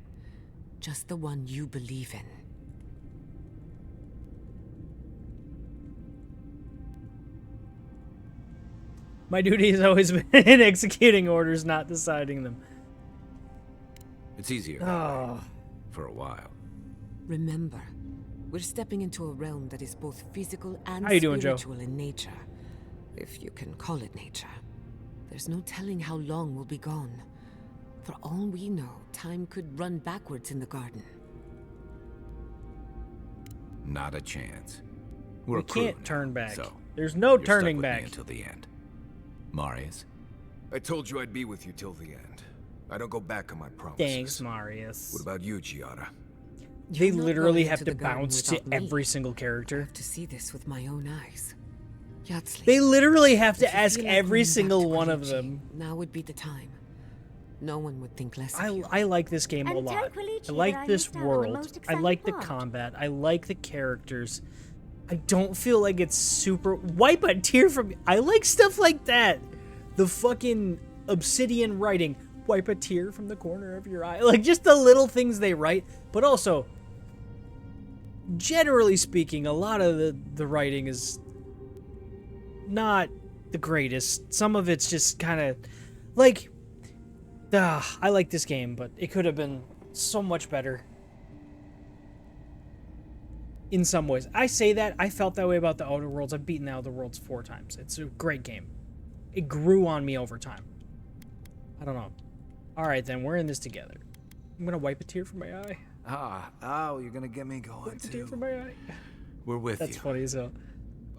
Just the one you believe in. My duty has always been in executing orders, not deciding them. It's easier that Oh. way, for a while. Remember, we're stepping into a realm that is both physical and How you doing, Joe? spiritual in nature. If you can call it nature. There's no telling how long we'll be gone. For all we know, time could run backwards in the garden. Not a chance. We're We a crew can't now, turn back. So There's no you're stuck turning with me back. until the end. Marius? I told you I'd be with you till the end. I don't go back on my promises. Thanks, Marius. What about you, Giada? They You're not literally going have into to the garden bounce to without me. every single character. I have to see this with my own eyes. Yahtzee, They literally have if to you ask feel like every going back single to one of Koichi, them. Now would be the time. No one would think less of you. I like this game a And lot. tell I Quilichi that like I this missed out on the world. most I exciting like the part. combat. I like the characters. I don't feel like it's super. Wipe a tear from. I like stuff like that. The fucking obsidian writing. Wipe a tear from the corner of your eye. Like just the little things they write. But also, generally speaking, a lot of the writing is not the greatest. Some of it's just kind of like, I like this game, but it could have been so much better in some ways. I say that, I felt that way about the Outer Worlds. I've beaten the Outer Worlds 4 times. It's a great game. It grew on me over time. I don't know. Alright then, we're in this together. I'm gonna wipe a tear from my eye. Oh, you're gonna get me going Wipe a tear from my eye. We're with That's you. funny as hell.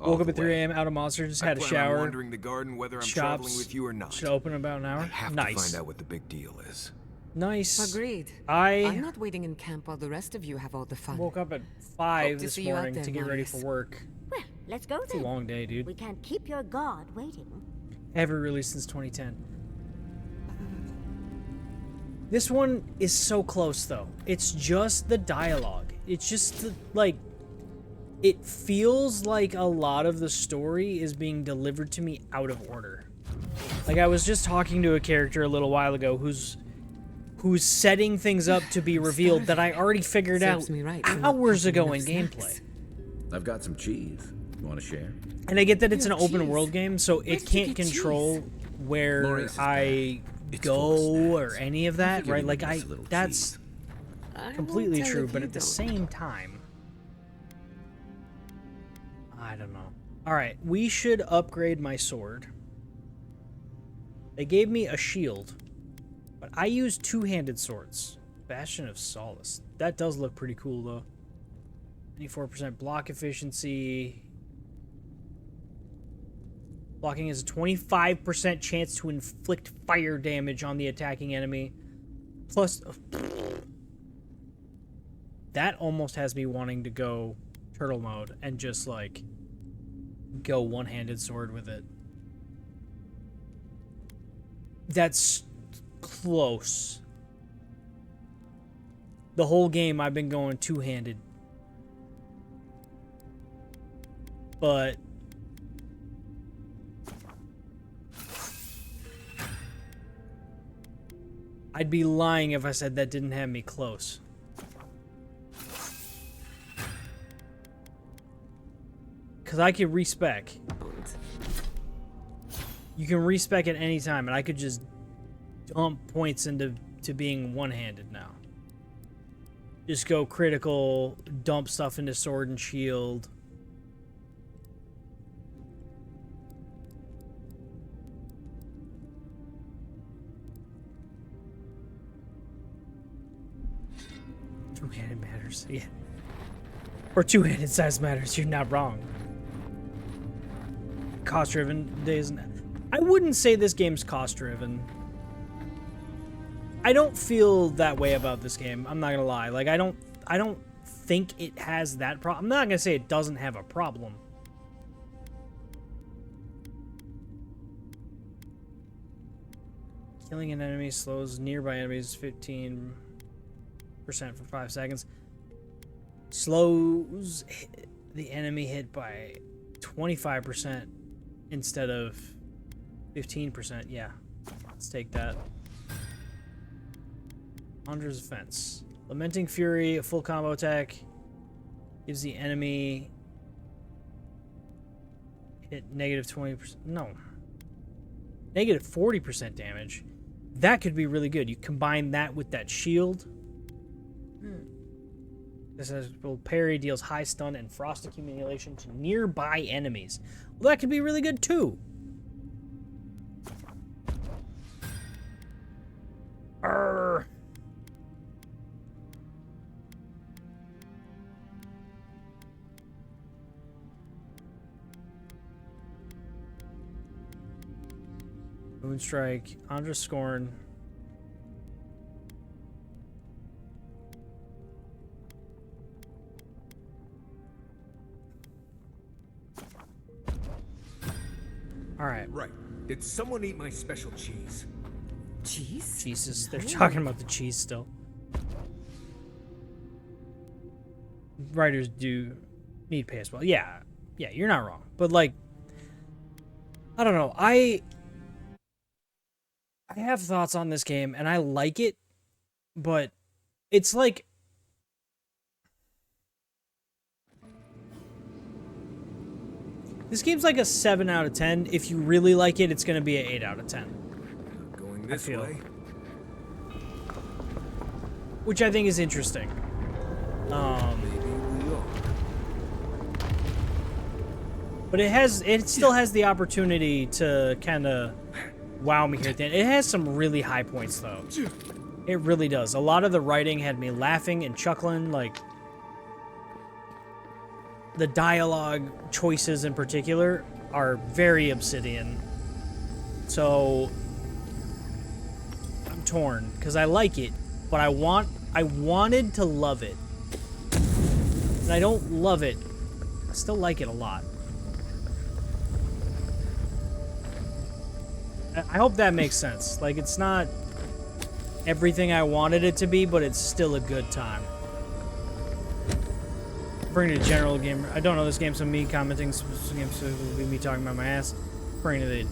All Woke up the at 3 a.m. out of Monster, just had a plan on shower. wandering the garden whether I'm traveling with you or not. Should open in about an hour. I have Nice. to find out what the big deal is. Nice. Agreed. I'm I'm not waiting in camp while the rest of you have all the fun. woke up at 5 Hope to this see you out morning there, to get ready for Marius. work. Well, let's go It's a then. long day, dude. We can't keep your guard waiting. Ever released since 2010. This one is so close, though. It's just the dialogue. It's just the, like, it feels like a lot of the story is being delivered to me out of order. Like, I was just talking to a character a little while ago who's setting things up to be revealed that I already figured out Serves me right for not hours packing ago in enough gameplay. snacks. I've got some cheese. You want to share? And I get that it's an Yeah, open cheese. world game, so Where'd it you can't get control where Maurice is I It's full go of or snacks. any of that, figured right? you Like would I miss a little that's cheese. I won't completely tell true, if but you at the don't. same time, I don't know. All right, we should upgrade my sword. They gave me a shield, but I use two-handed swords. Bastion of Solace. That does look pretty cool, though. 24% block efficiency. Blocking has a 25% chance to inflict fire damage on the attacking enemy. Plus, that almost has me wanting to go turtle mode and just, like, go one-handed sword with it. That's close. The whole game I've been going two-handed. But I'd be lying if I said that didn't have me close. Because I could respec. You can respec at any time, and I could just dump points into being one-handed now. Just go critical, dump stuff into sword and shield. Two-handed matters, yeah. Or two-handed size matters, you're not wrong. Cost-driven days. I wouldn't say this game's cost-driven. I don't feel that way about this game. I'm not gonna lie. Like, I don't think it has that problem. I'm not gonna say it doesn't have a problem. Killing an enemy slows nearby enemies 15% for 5 seconds. Slows the enemy hit by 25% instead of 15%. Yeah, let's take that. Hunter's Offense. Lamenting Fury, a full combo attack, gives the enemy hit negative 20%. No. Negative 40% damage. That could be really good. You combine that with that shield. This will parry, deals high stun and frost accumulation to nearby enemies. Well, that could be really good too. Arrgh. Moonstrike, Andra Scorn. All right. Right. Did someone eat my special cheese? Cheese? Jesus, they're talking about the cheese still. Writers do need pay as well. Yeah, you're not wrong. But like, I don't know. I have thoughts on this game, and I like it, but it's like This game's like a 7 out of 10. If you really like it, it's going to be an 8 out of 10. Going this feel. way. Which I think is interesting. But it still has the opportunity to kind of wow me here at the end. It has some really high points, though. It really does. A lot of the writing had me laughing and chuckling, like the dialogue choices in particular are very Obsidian. So I'm torn because I like it, but I wanted to love it. And I don't love it. I still like it a lot. I hope that makes sense. Like, it's not everything I wanted it to be, but it's still a good time. Bring to general game. I don't know this game, so me commenting specific games, so it will be me talking about my ass. Bring to the...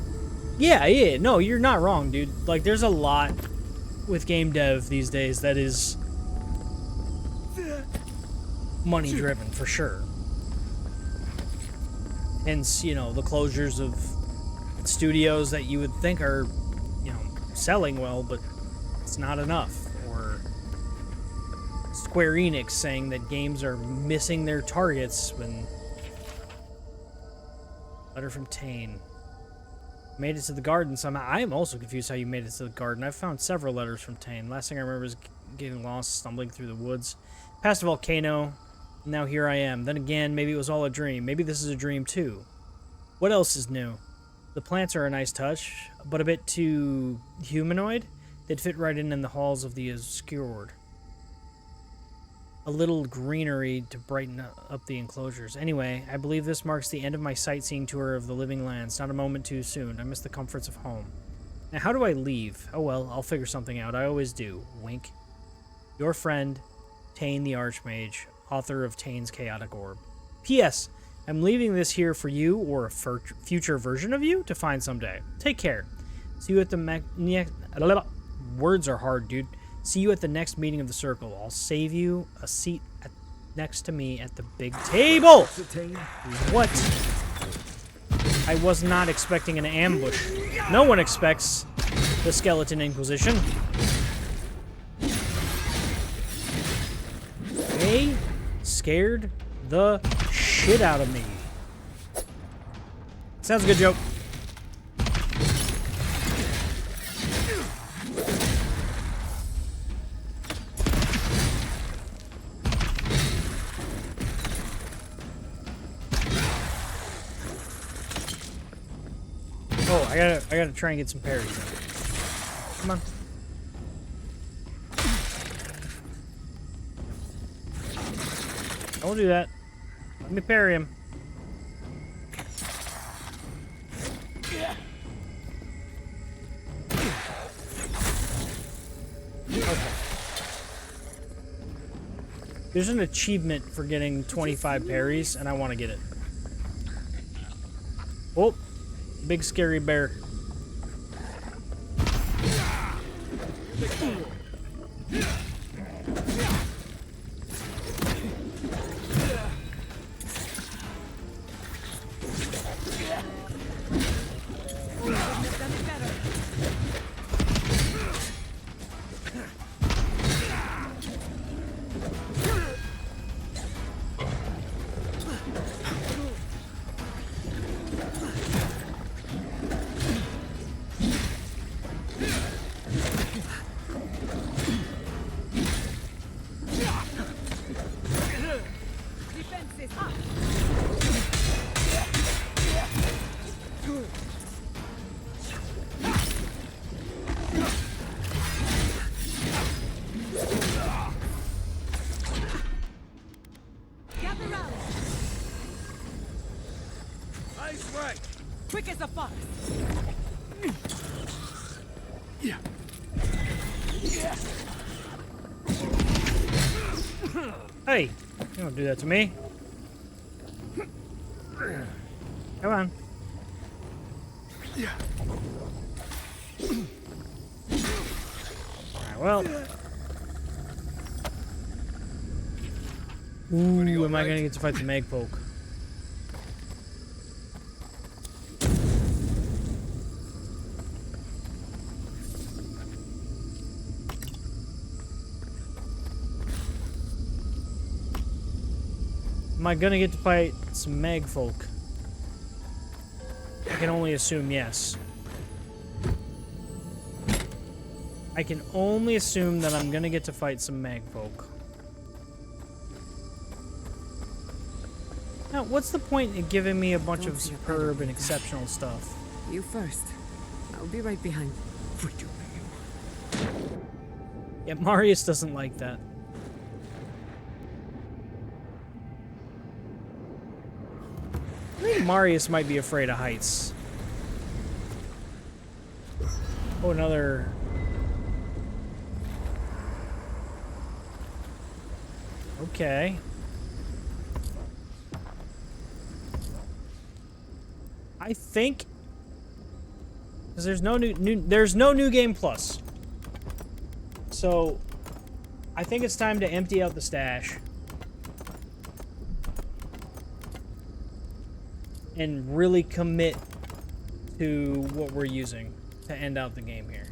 Yeah, no, you're not wrong, dude. Like, there's a lot with game dev these days that is money-driven, for sure. Hence, you know, the closures of studios that you would think are, you know, selling well, but it's not enough. Or Square Enix saying that games are missing their targets when... Letter from Tane. Made it to the garden somehow. I am also confused how you made it to the garden. I've found several letters from Tane. Last thing I remember is getting lost, stumbling through the woods. Past a volcano. Now here I am. Then again, maybe it was all a dream. Maybe this is a dream too. What else is new? The plants are a nice touch, but a bit too humanoid. They'd fit right in the halls of the Obscured. A little greenery to brighten up the enclosures. Anyway, I believe this marks the end of my sightseeing tour of the living lands. Not a moment too soon. I miss the comforts of home. Now, how do I leave? Oh well, I'll figure something out. I always do. Wink. Your friend, Tane the Archmage, author of Tane's Chaotic Orb. P.S. I'm leaving this here for you, or a future version of you, to find someday. Take care. See you at the words are hard, dude. See you at the next meeting of the Circle. I'll save you a seat next to me at the big table. What? I was not expecting an ambush. No one expects the Skeleton Inquisition. They scared the shit out of me. Sounds a good joke. Oh, I gotta try and get some parries in. Come on. I will do that. Let me parry him. Okay. There's an achievement for getting 25 parries, and I want to get it. Oh, big scary bear. Quick as a fox. Yeah. Hey, you don't do that to me. Come on. Alright, well. Ooh, am I gonna get to fight the Magpoke? Am I gonna get to fight some Mag folk? I can only assume yes. I can only assume that I'm gonna get to fight some Mag folk. Now, what's the point in giving me a bunch of superb and exceptional stuff? You first. I'll be right behind. Yeah, Marius doesn't like that. I think Marius might be afraid of heights. Oh, another... Okay. I think... Because there's no there's no new game plus. So, I think it's time to empty out the stash. And really commit to what we're using to end out the game here.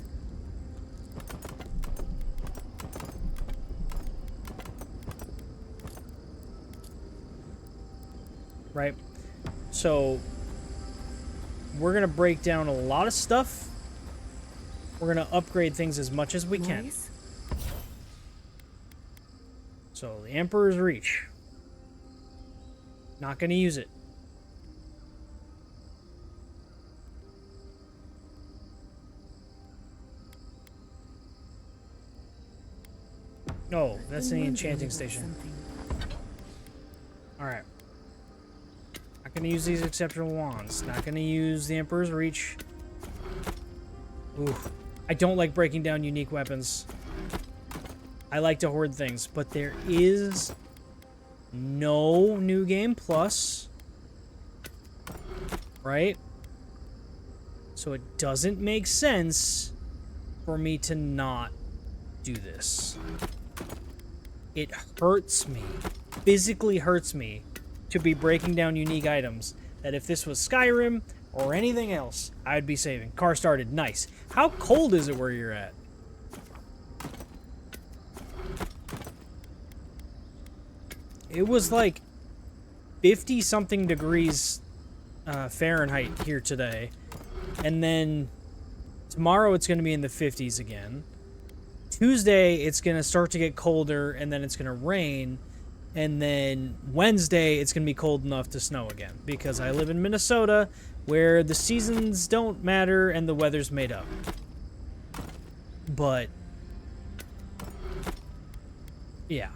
Right? So, we're going to break down a lot of stuff. We're going to upgrade things as much as we can. So, the Emperor's Reach. Not going to use it. Oh, that's the enchanting station. Alright. Not gonna use these exceptional wands. Not gonna use the Emperor's Reach. Ooh. I don't like breaking down unique weapons. I like to hoard things, but there is no new game plus. Right? So it doesn't make sense for me to not do this. It hurts me, physically hurts me, to be breaking down unique items that if this was Skyrim or anything else, I'd be saving. Car started, nice. How cold is it where you're at? It was like 50-something degrees Fahrenheit here today. And then tomorrow it's going to be in the 50s again. Tuesday, it's going to start to get colder, and then it's going to rain. And then Wednesday, it's going to be cold enough to snow again. Because I live in Minnesota, where the seasons don't matter and the weather's made up. But, yeah.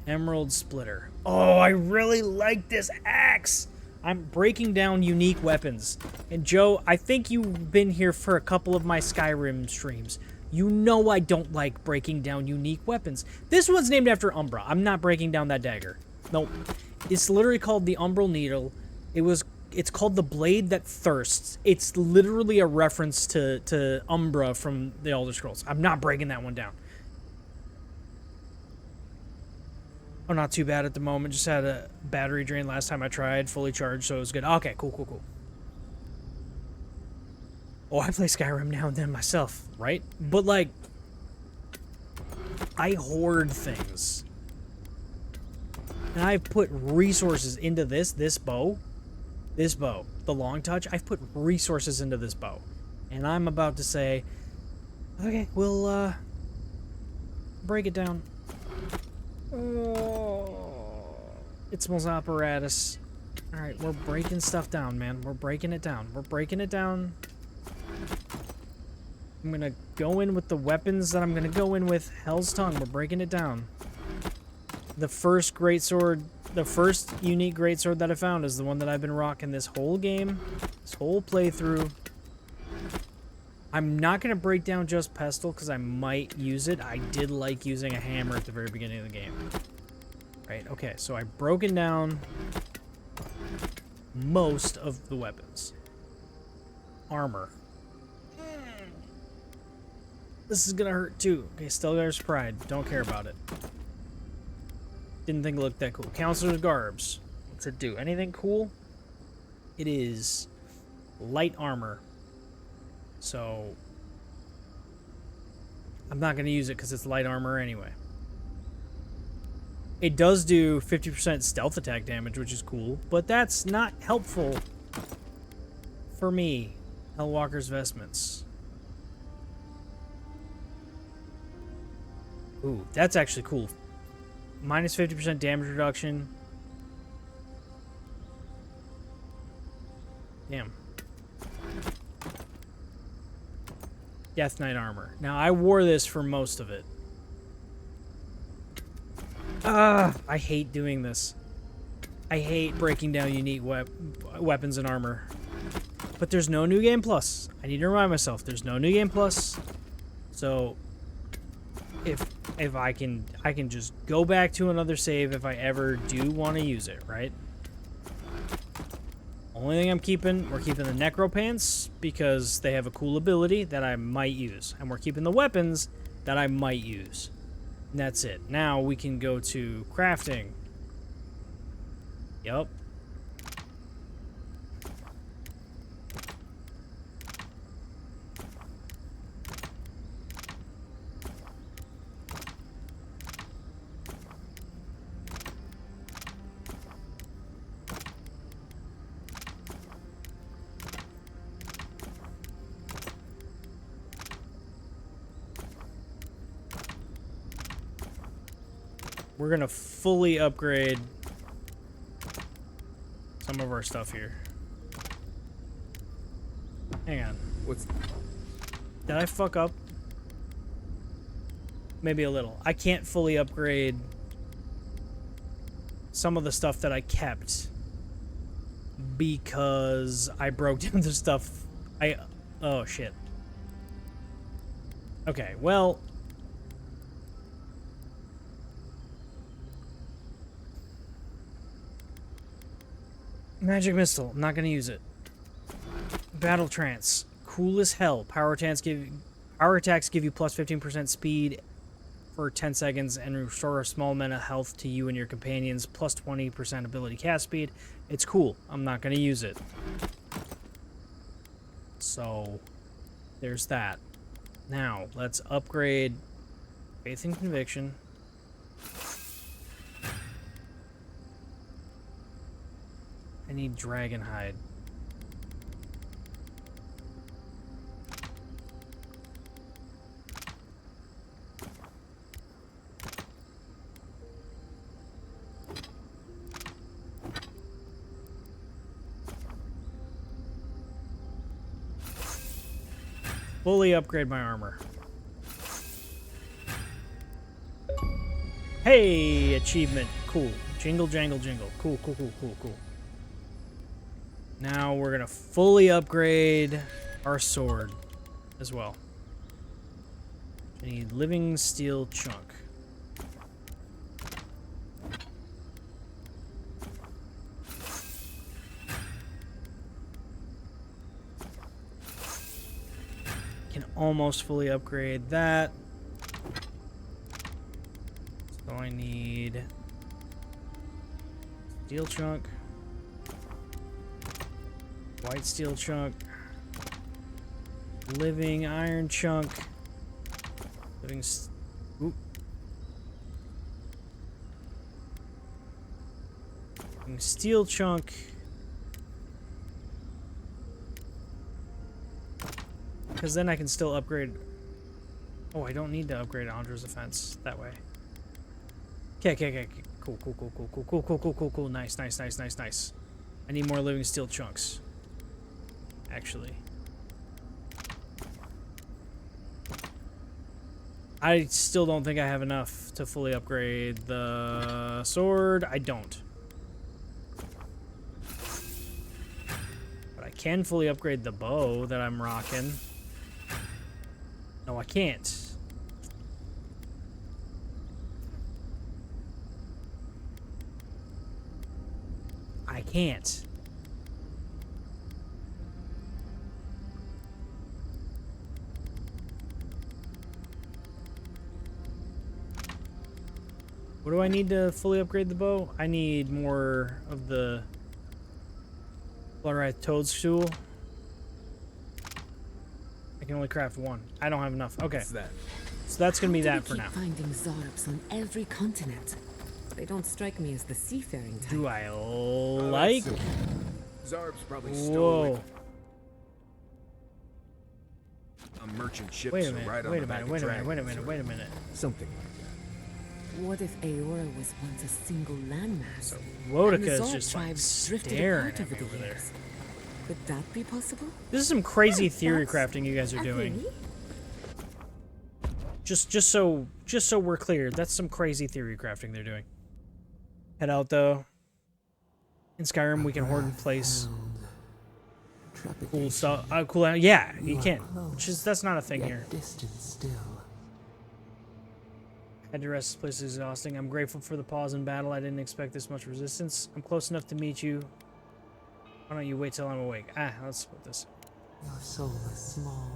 Emerald Splitter. Oh, I really like this axe! I'm breaking down unique weapons. And Joe, I think you've been here for a couple of my Skyrim streams. You know I don't like breaking down unique weapons. This one's named after Umbra. I'm not breaking down that dagger. Nope. It's literally called the Umbral Needle. It's called the Blade That Thirsts. It's literally a reference to Umbra from the Elder Scrolls. I'm not breaking that one down. Oh, not too bad at the moment. Just had a battery drain last time I tried. Fully charged, so it was good. Okay, cool. Oh, I play Skyrim now and then myself, right? But, like, I hoard things. And I've put resources into this bow. This bow. The Long Touch. I've put resources into this bow. And I'm about to say, okay, we'll, break it down. Oh, it's most apparatus. Alright, we're breaking stuff down, man. We're breaking it down. We're breaking it down. I'm gonna go in with the weapons that I'm gonna go in with. Hell's Tongue, we're breaking it down. The first greatsword, the first unique greatsword that I found is the one that I've been rocking this whole game, this whole playthrough. I'm not gonna break down just pestle because I might use it. I did like using a hammer at the very beginning of the game. Right, okay, so I've broken down most of the weapons. Armor. This is gonna hurt too. Okay, Stelgar's Pride. Don't care about it. Didn't think it looked that cool. Counselor's Garbs. What's it do? Anything cool? It is light armor. So, I'm not gonna use it because it's light armor anyway. It does do 50% stealth attack damage, which is cool, but that's not helpful for me. Hellwalker's Vestments. Ooh, that's actually cool. Minus 50% damage reduction. Damn. Death Knight armor. Now, I wore this for most of it. I hate doing this. I hate breaking down unique weapons and armor. But there's no New Game Plus. I need to remind myself, there's no New Game Plus. So, if I can just go back to another save if I ever do want to use it, right? Only thing we're keeping the Necro Pants because they have a cool ability that I might use. And we're keeping the weapons that I might use. And that's it. Now we can go to crafting. Yup. We're gonna fully upgrade some of our stuff here. Hang on. Did I fuck up? Maybe a little. I can't fully upgrade some of the stuff that I kept because I broke down the stuff. Oh shit. Okay, well. Magic Missile. I'm not gonna use it. Battle Trance. Cool as hell. Power attacks give you plus 15% speed for 10 seconds and restore a small amount of health to you and your companions. Plus 20% ability cast speed. It's cool. I'm not gonna use it. So, there's that. Now, let's upgrade Faith and Conviction. I need Dragonhide. Fully upgrade my armor. Hey, achievement. Cool. Jingle, jangle, jingle. Cool, cool, cool, cool, cool. Now we're gonna fully upgrade our sword as well. I need living steel chunk. Can almost fully upgrade that. So I need steel chunk. White steel chunk, living iron chunk, living steel chunk, because then I can still upgrade. Oh, I don't need to upgrade Andra's Offense that way. Okay. Cool. Nice. I need more living steel chunks. Actually, I still don't think I have enough to fully upgrade the sword. I don't. But I can fully upgrade the bow that I'm rocking. No, I can't. I can't. What do I need to fully upgrade the bow? I need more of the Bloodwrath Toadstool. I can only craft one. I don't have enough. Okay. So that's gonna be that for now. Finding Zarps on every continent. They don't strike me as the seafaring type. Do I like? Zarb's probably stole Whoa. it. A merchant ship, Wait a so minute. right on Wait the a back minute. of Wait a minute. dragons, Wait a minute. or Wait a minute. Something like What if Aora was once a single landmass? Wodica and the is Zord just like tribes drifted staring apart at me over the over there. years. Could that be possible? This is some crazy theory crafting you guys are a doing. theory? Just so we're clear, that's some crazy theory crafting they're doing. Head out though. In Skyrim, we can hoard in place cool stuff. Cool. Yeah, you can. Which is that's not a thing here. Distant still. Had to rest. This place is exhausting. I'm grateful for the pause in battle. I didn't expect this much resistance. I'm close enough to meet you. Why don't you wait till I'm awake? Let's split this. Your soul is small.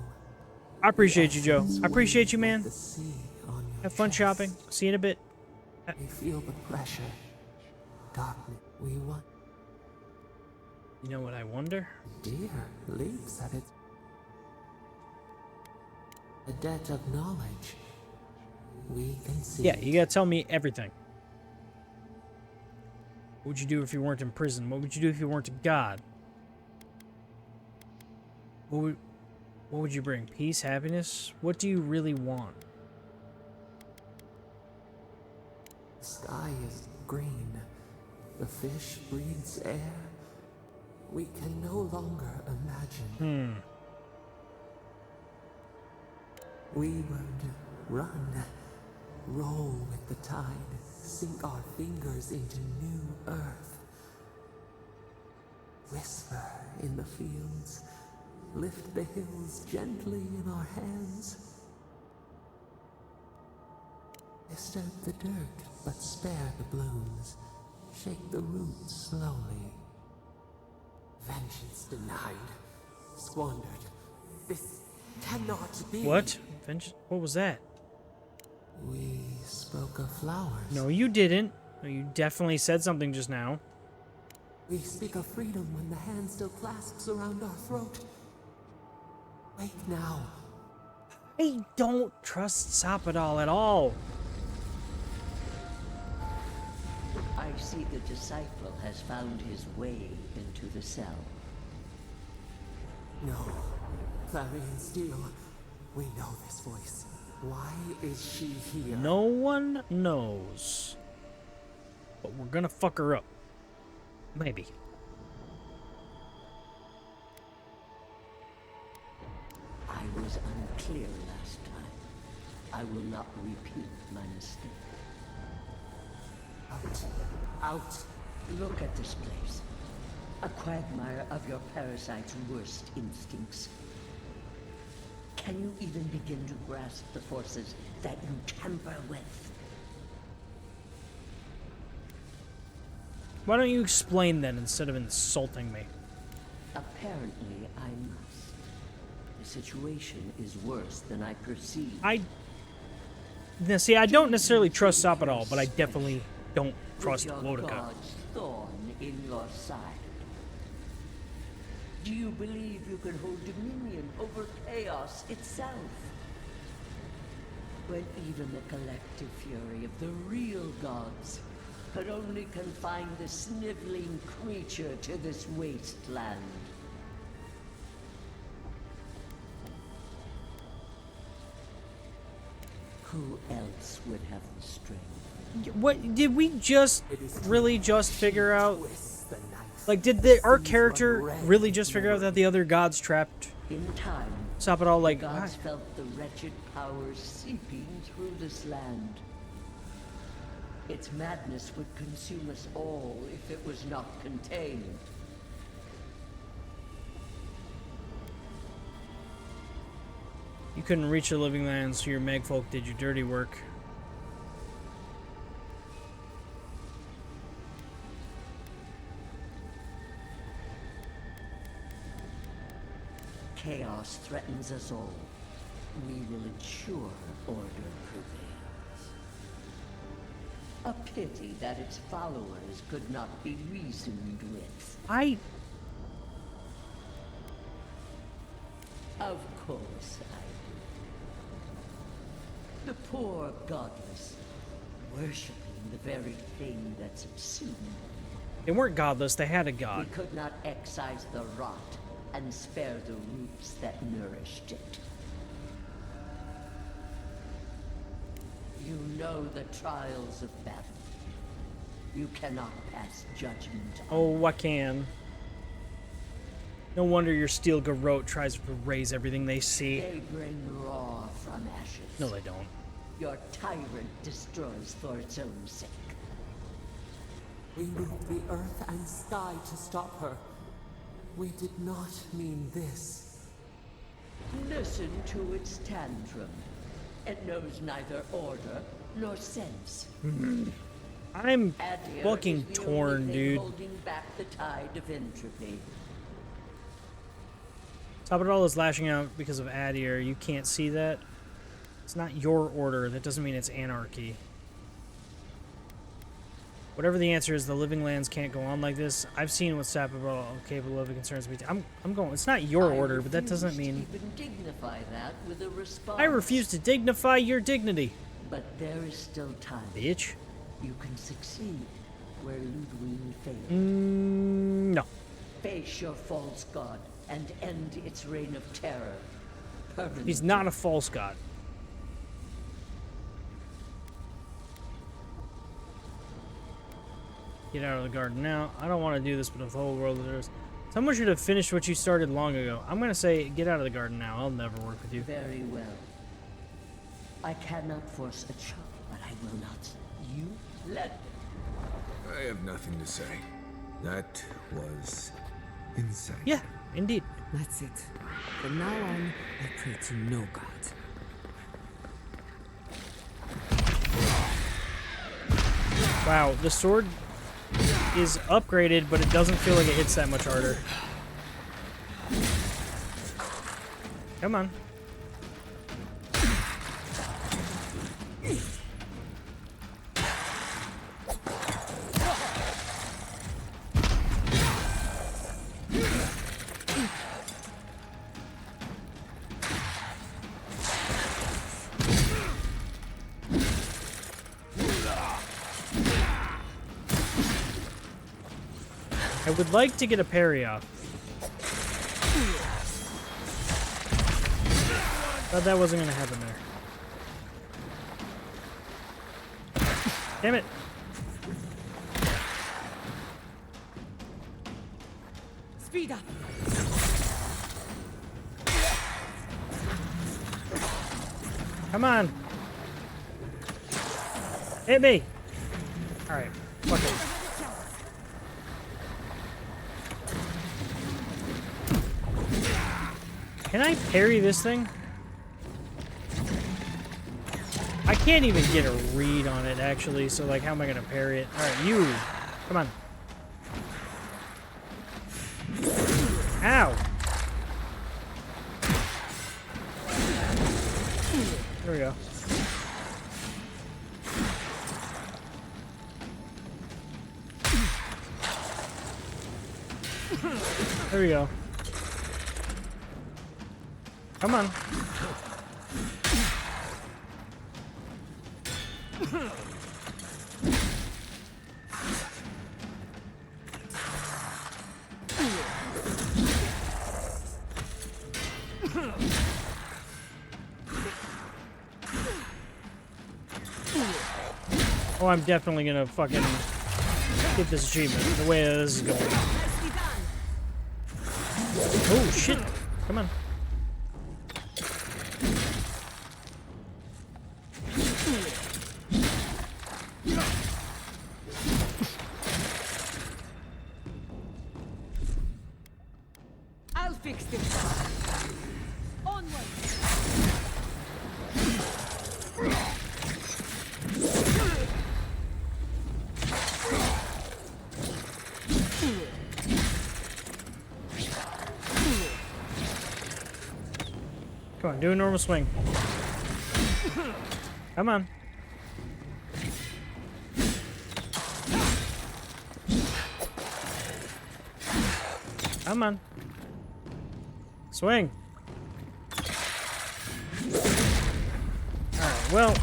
I appreciate you, Joe. I appreciate you, man. The sea on your Have fun shopping. See you in a bit. We feel the pressure. Darkness. We want. You know what I wonder? Deer leaps at it. A debt of knowledge. We can see. Yeah, you gotta tell me everything. What would you do if you weren't in prison? What would you do if you weren't a god? What would you bring? Peace, happiness? What do you really want? The sky is green. The fish breathes air. We can no longer imagine. We would run, roll with the tide, sink our fingers into new earth. Whisper in the fields, lift the hills gently in our hands. Disturb the dirt, but spare the blooms. Shake the roots slowly. Vengeance denied, squandered. This cannot be. What? Vengeance? What was that? We spoke of flowers. No, you didn't. No, you definitely said something just now. We speak of freedom when the hand still clasps around our throat. Wake now. I don't trust Sapadal at all. I see the disciple has found his way into the cell. No. Clarion Steel. We know this voice. Why is she here? No one knows. But we're gonna fuck her up. Maybe. I was unclear last time. I will not repeat my mistake. Out. Out. Look at this place. A quagmire of your parasite's worst instincts. Can you even begin to grasp the forces that you tamper with? Why don't you explain that instead of insulting me? Apparently, I must. The situation is worse than I perceived. Now, see, I don't necessarily trust Sapadal, but I definitely don't trust With your Wodica. God's thorn in your side. Do you believe you can hold dominion over chaos itself? When even the collective fury of the real gods could only confine the sniveling creature to this wasteland. Who else would have the strength? What did we just really just figure out? Like, did our character really just figure out that the other gods trapped In time, Sapadal? Like, the gods felt the wretched powers seeping through this land. Its madness would consume us all if it was not contained. you couldn't reach the living lands, so your Magfolk did your dirty work. Chaos threatens us all. We will ensure order prevails. A pity that its followers could not be reasoned with. Of course I do. The poor godless, worshipping the very thing that subsumed. They weren't godless, they had a We god. could not excise the rot and spare the roots that nourished it. You know the trials of battle. You cannot pass judgment on Oh, I can. No wonder your steel garrote tries to raise everything they see. They bring raw from ashes. No, they don't. Your tyrant destroys for its own sake. We moved the earth and sky to stop her. We did not mean this. Listen to its tantrum. It knows neither order nor sense. I'm Adir fucking is the torn, only thing dude. holding back the tide of entropy. Top of it all is lashing out because of Adir. You can't see that. It's not your order. That doesn't mean it's anarchy. Whatever the answer is, the living lands can't go on like this. I've seen what Sapabal capable of. It concerns me. I'm going. It's not your order, but that doesn't mean. Even dignify that with a response. I refuse to dignify your dignity. But there is still time. Bitch. You can succeed where Ludwig failed. No. Face your false god and end its reign of terror. Permanently. He's not a false god. Get out of the garden now. I don't want to do this, but if the whole world is yours. Someone should have finished what you started long ago. I'm going to say, get out of the garden now. I'll never work with you. Very well. I cannot force a child, but I will not. You let I have nothing to say. That was insane. Yeah, indeed. That's it. From now on, I pray to no god. Wow, the sword is upgraded, but it doesn't feel like it hits that much harder. Come on. I would like to get a parry off. Thought that wasn't gonna happen there. Damn it. Speed up. Come on. Hit me. Alright. Fuck it. Can I parry this thing? I can't even get a read on it, actually, so, like, how am I gonna parry it? Alright, you! Come on. Ow! There we go. There we go. Come on. Oh, I'm definitely gonna fucking get this achievement the way this is going. Oh, shit. Come on. I'll fix this. Onward. Come on, do a normal swing. Come on. Come on. Swing. Alright, well.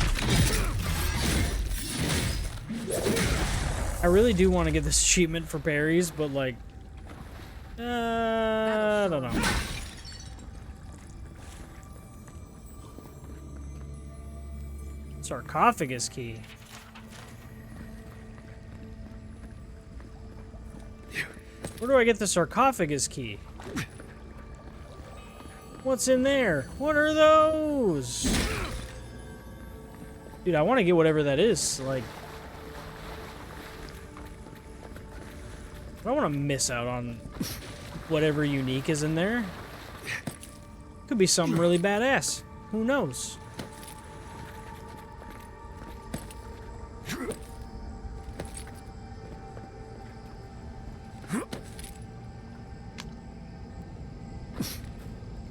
I really do want to get this achievement for berries, but like, I don't know. Sarcophagus key. Where do I get the sarcophagus key? What's in there? What are those? Dude, I want to get whatever that is. Like, I don't want to miss out on whatever unique is in there. Could be something really badass. Who knows?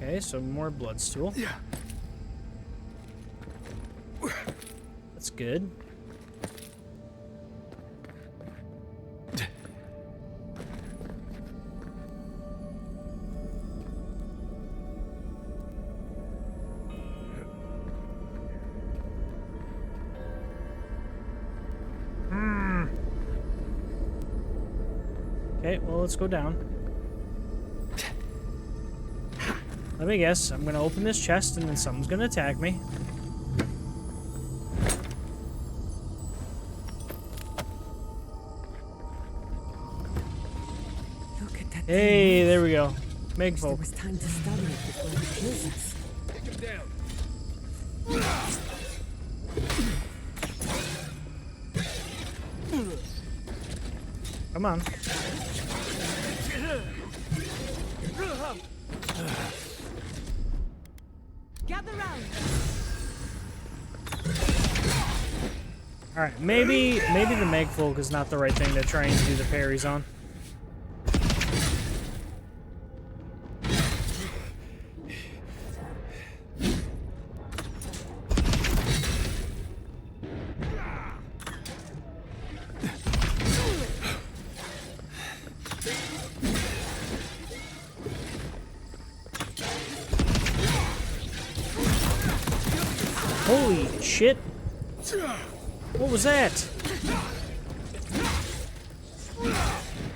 Okay, so more bloodstool. That's good. Okay, well, let's go down. Let me guess. I'm gonna open this chest and then something's gonna attack me. Look at that. Hey, there we go. Megfolk. There was time to study it before it kills us. Take him down. Come on. Gather round. All right, maybe the Megfolk is not the right thing to try and do the parries on. Holy shit! What was that?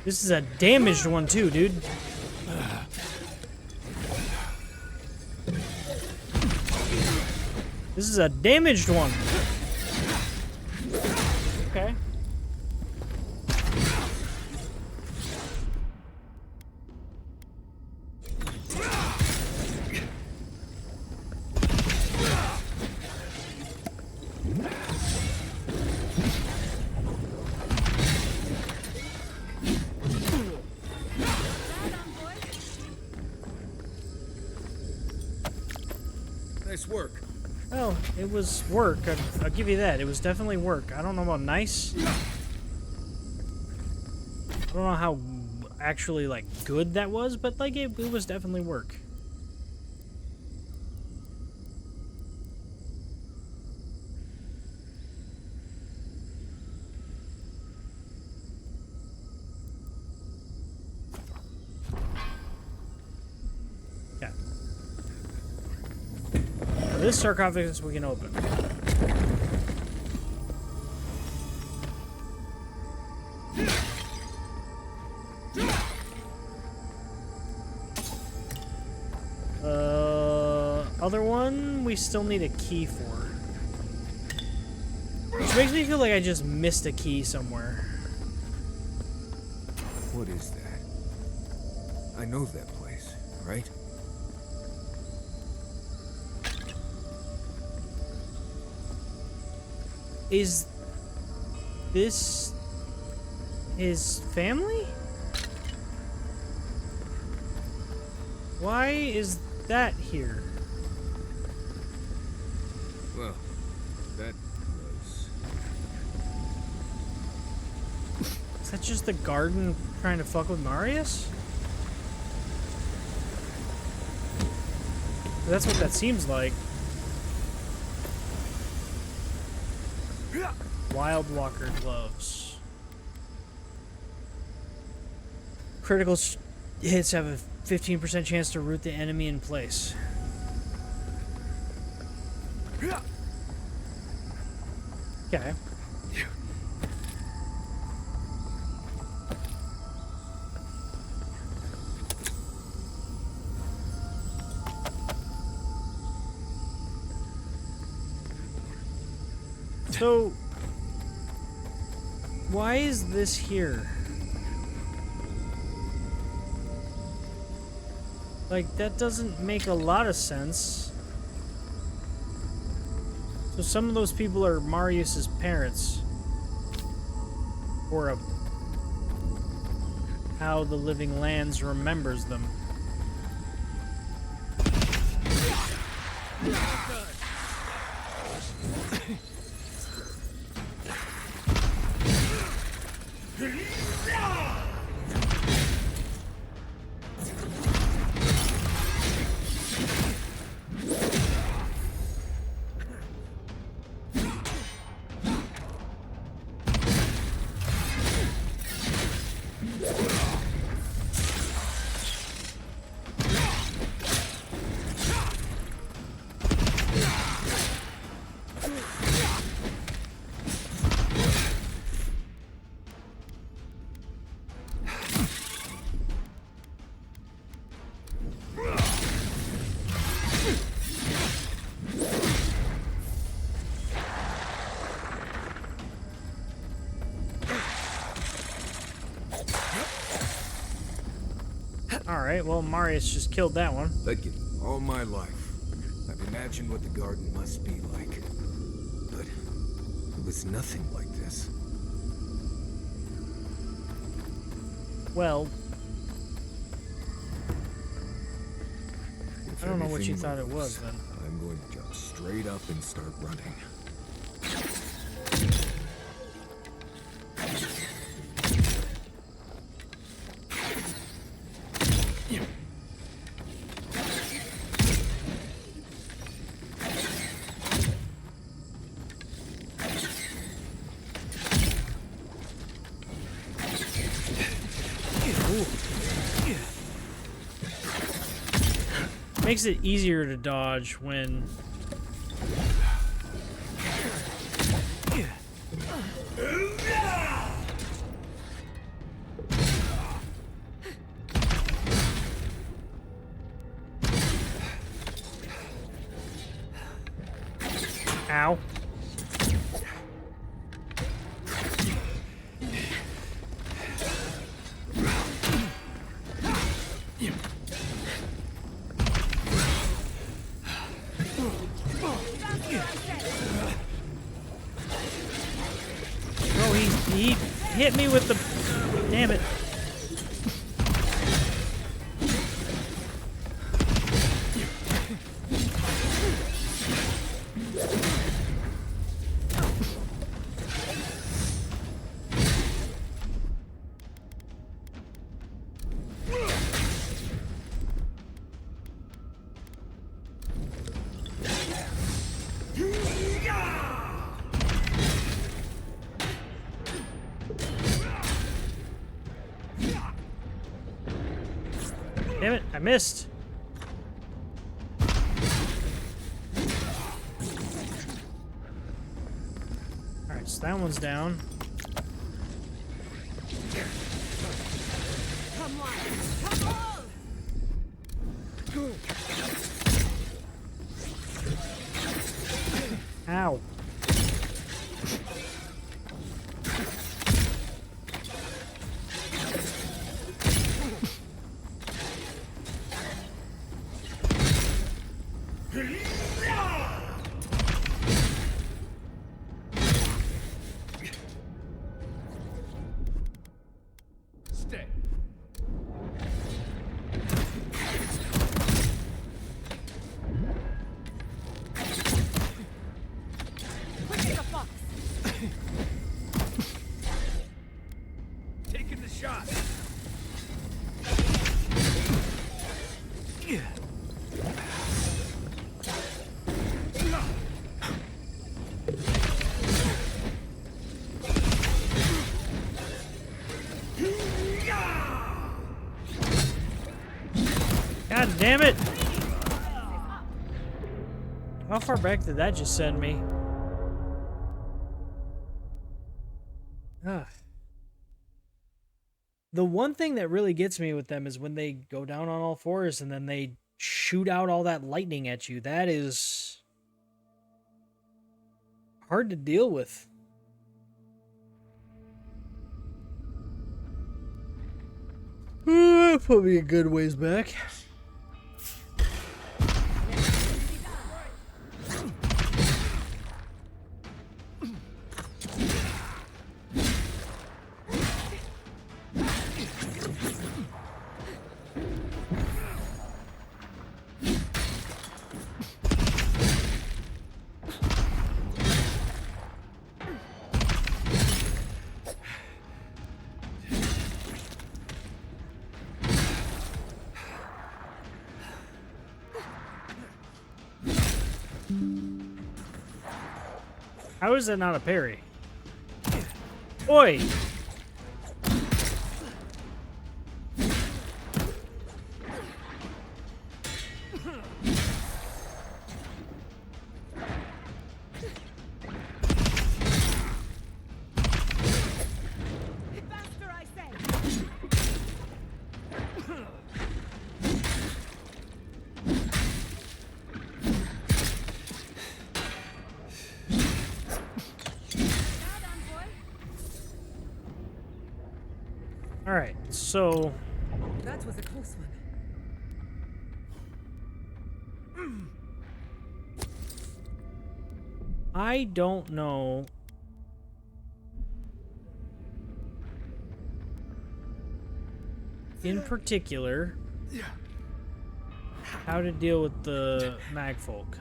This is a damaged one too, dude. This is a damaged one. Okay. Nice work. Well, it was work. I'll give you that. It was definitely work. I don't know about nice. I don't know how actually, like, good that was, but, like, it was definitely work. Yeah. This sarcophagus we can open. Other one we still need a key for. Which makes me feel like I just missed a key somewhere. What is that? I know that place, right? Is this his family? Why is that here? Well, that was... Is that just the garden trying to fuck with Marius? That's what that seems like. Wild Walker gloves. Critical hits have a 15% chance to root the enemy in place. Okay. So, why is this here? Like, that doesn't make a lot of sense. So some of those people are Marius's parents. Or how the Living Lands remembers them. Alright, well, Marius just killed that one. Again, all my life, I've imagined what the garden must be like. But it was nothing like this. Well, If I don't know what you anything thought it moves, was then. I'm going to jump straight up and start running. Makes it easier to dodge when... Ow. Oh, he hit me with the... Damn it. Damn it, I missed. Alright, so that one's down. Come on! Come on! Ow. Stay. Quick as a fox! Taking the shot. God damn it! How far back did that just send me? Ah. The one thing that really gets me with them is when they go down on all fours and then they shoot out all that lightning at you. That is hard to deal with. Put me a good ways back. How is that not a parry? Oi! Faster, I say! Alright, so... That was a close one. I don't know... in particular... how to deal with the Magfolk.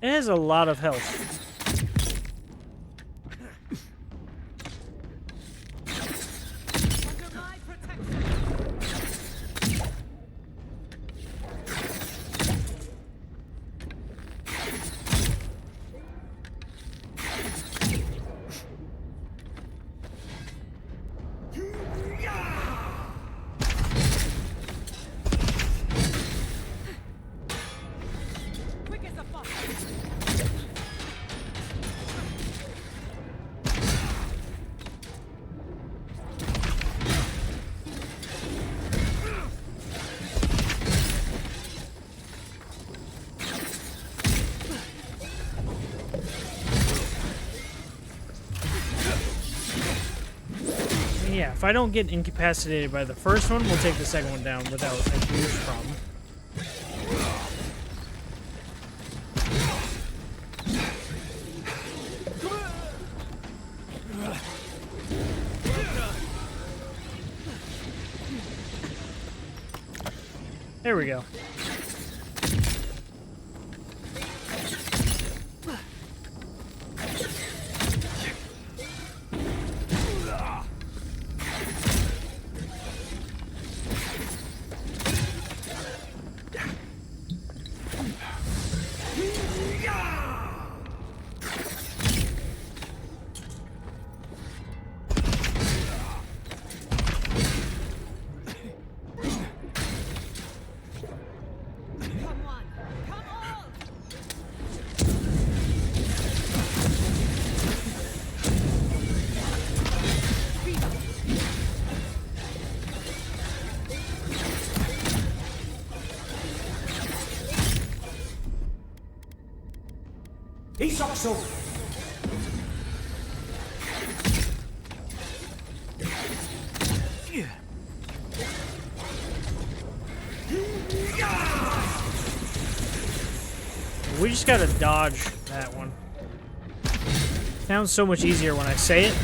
It has a lot of health. Yeah, if I don't get incapacitated by the first one, we'll take the second one down without a huge problem. There we go. Isokso! We just gotta dodge that one. Sounds so much easier when I say it.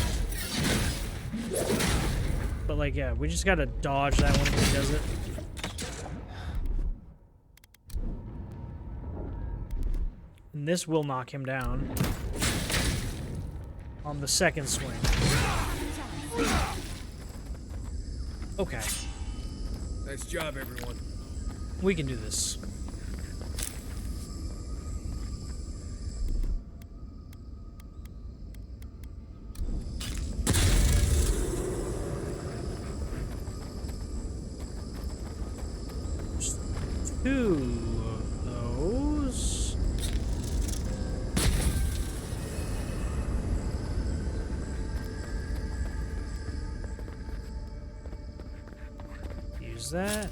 But like, yeah, we just gotta dodge that one when he does it. And this will knock him down on the second swing. Okay. Nice job, everyone. We can do this. There's 2 of those. Use that.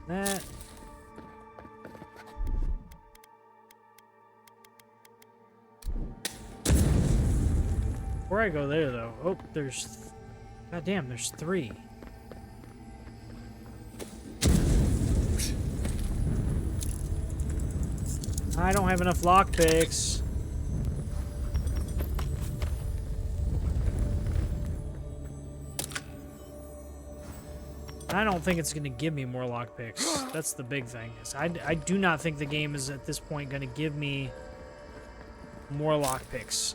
That. Before I go there, though, oh, there's, god damn, there's 3. I don't have enough lockpicks. I don't think it's going to give me more lockpicks. That's the big thing. I do not think the game is at this point going to give me more lockpicks.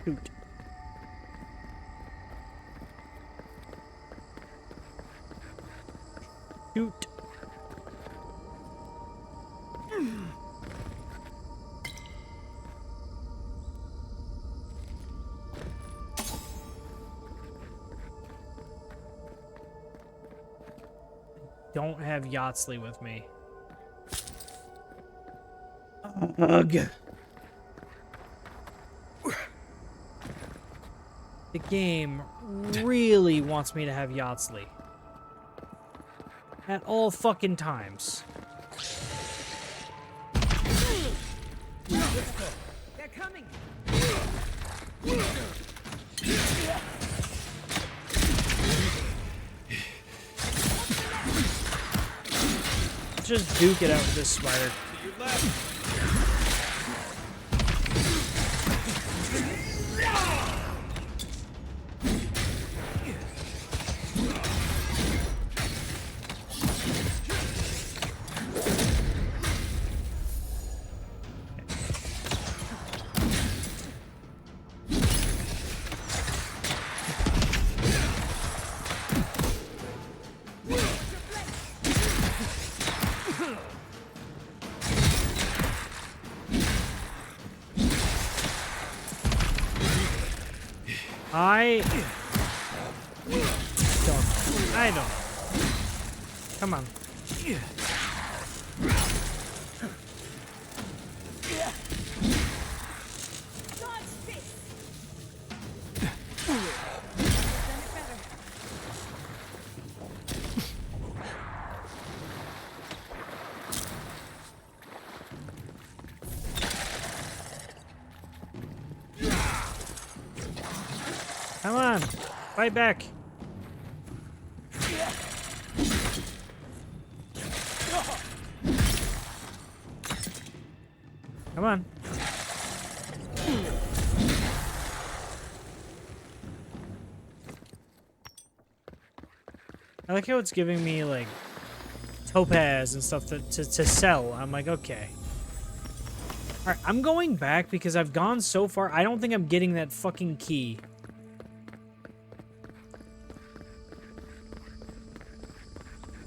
Shoot. Shoot. Don't have Yahtzee with me. Ugh. The game really wants me to have Yahtzee. At all fucking times. They're coming. Just duke it out with this spider. To your left. I don't know. Come on. Come on. Fight back. Come on. I like how it's giving me, like, topaz and stuff to sell. I'm like, okay. Alright, I'm going back because I've gone so far. I don't think I'm getting that fucking key.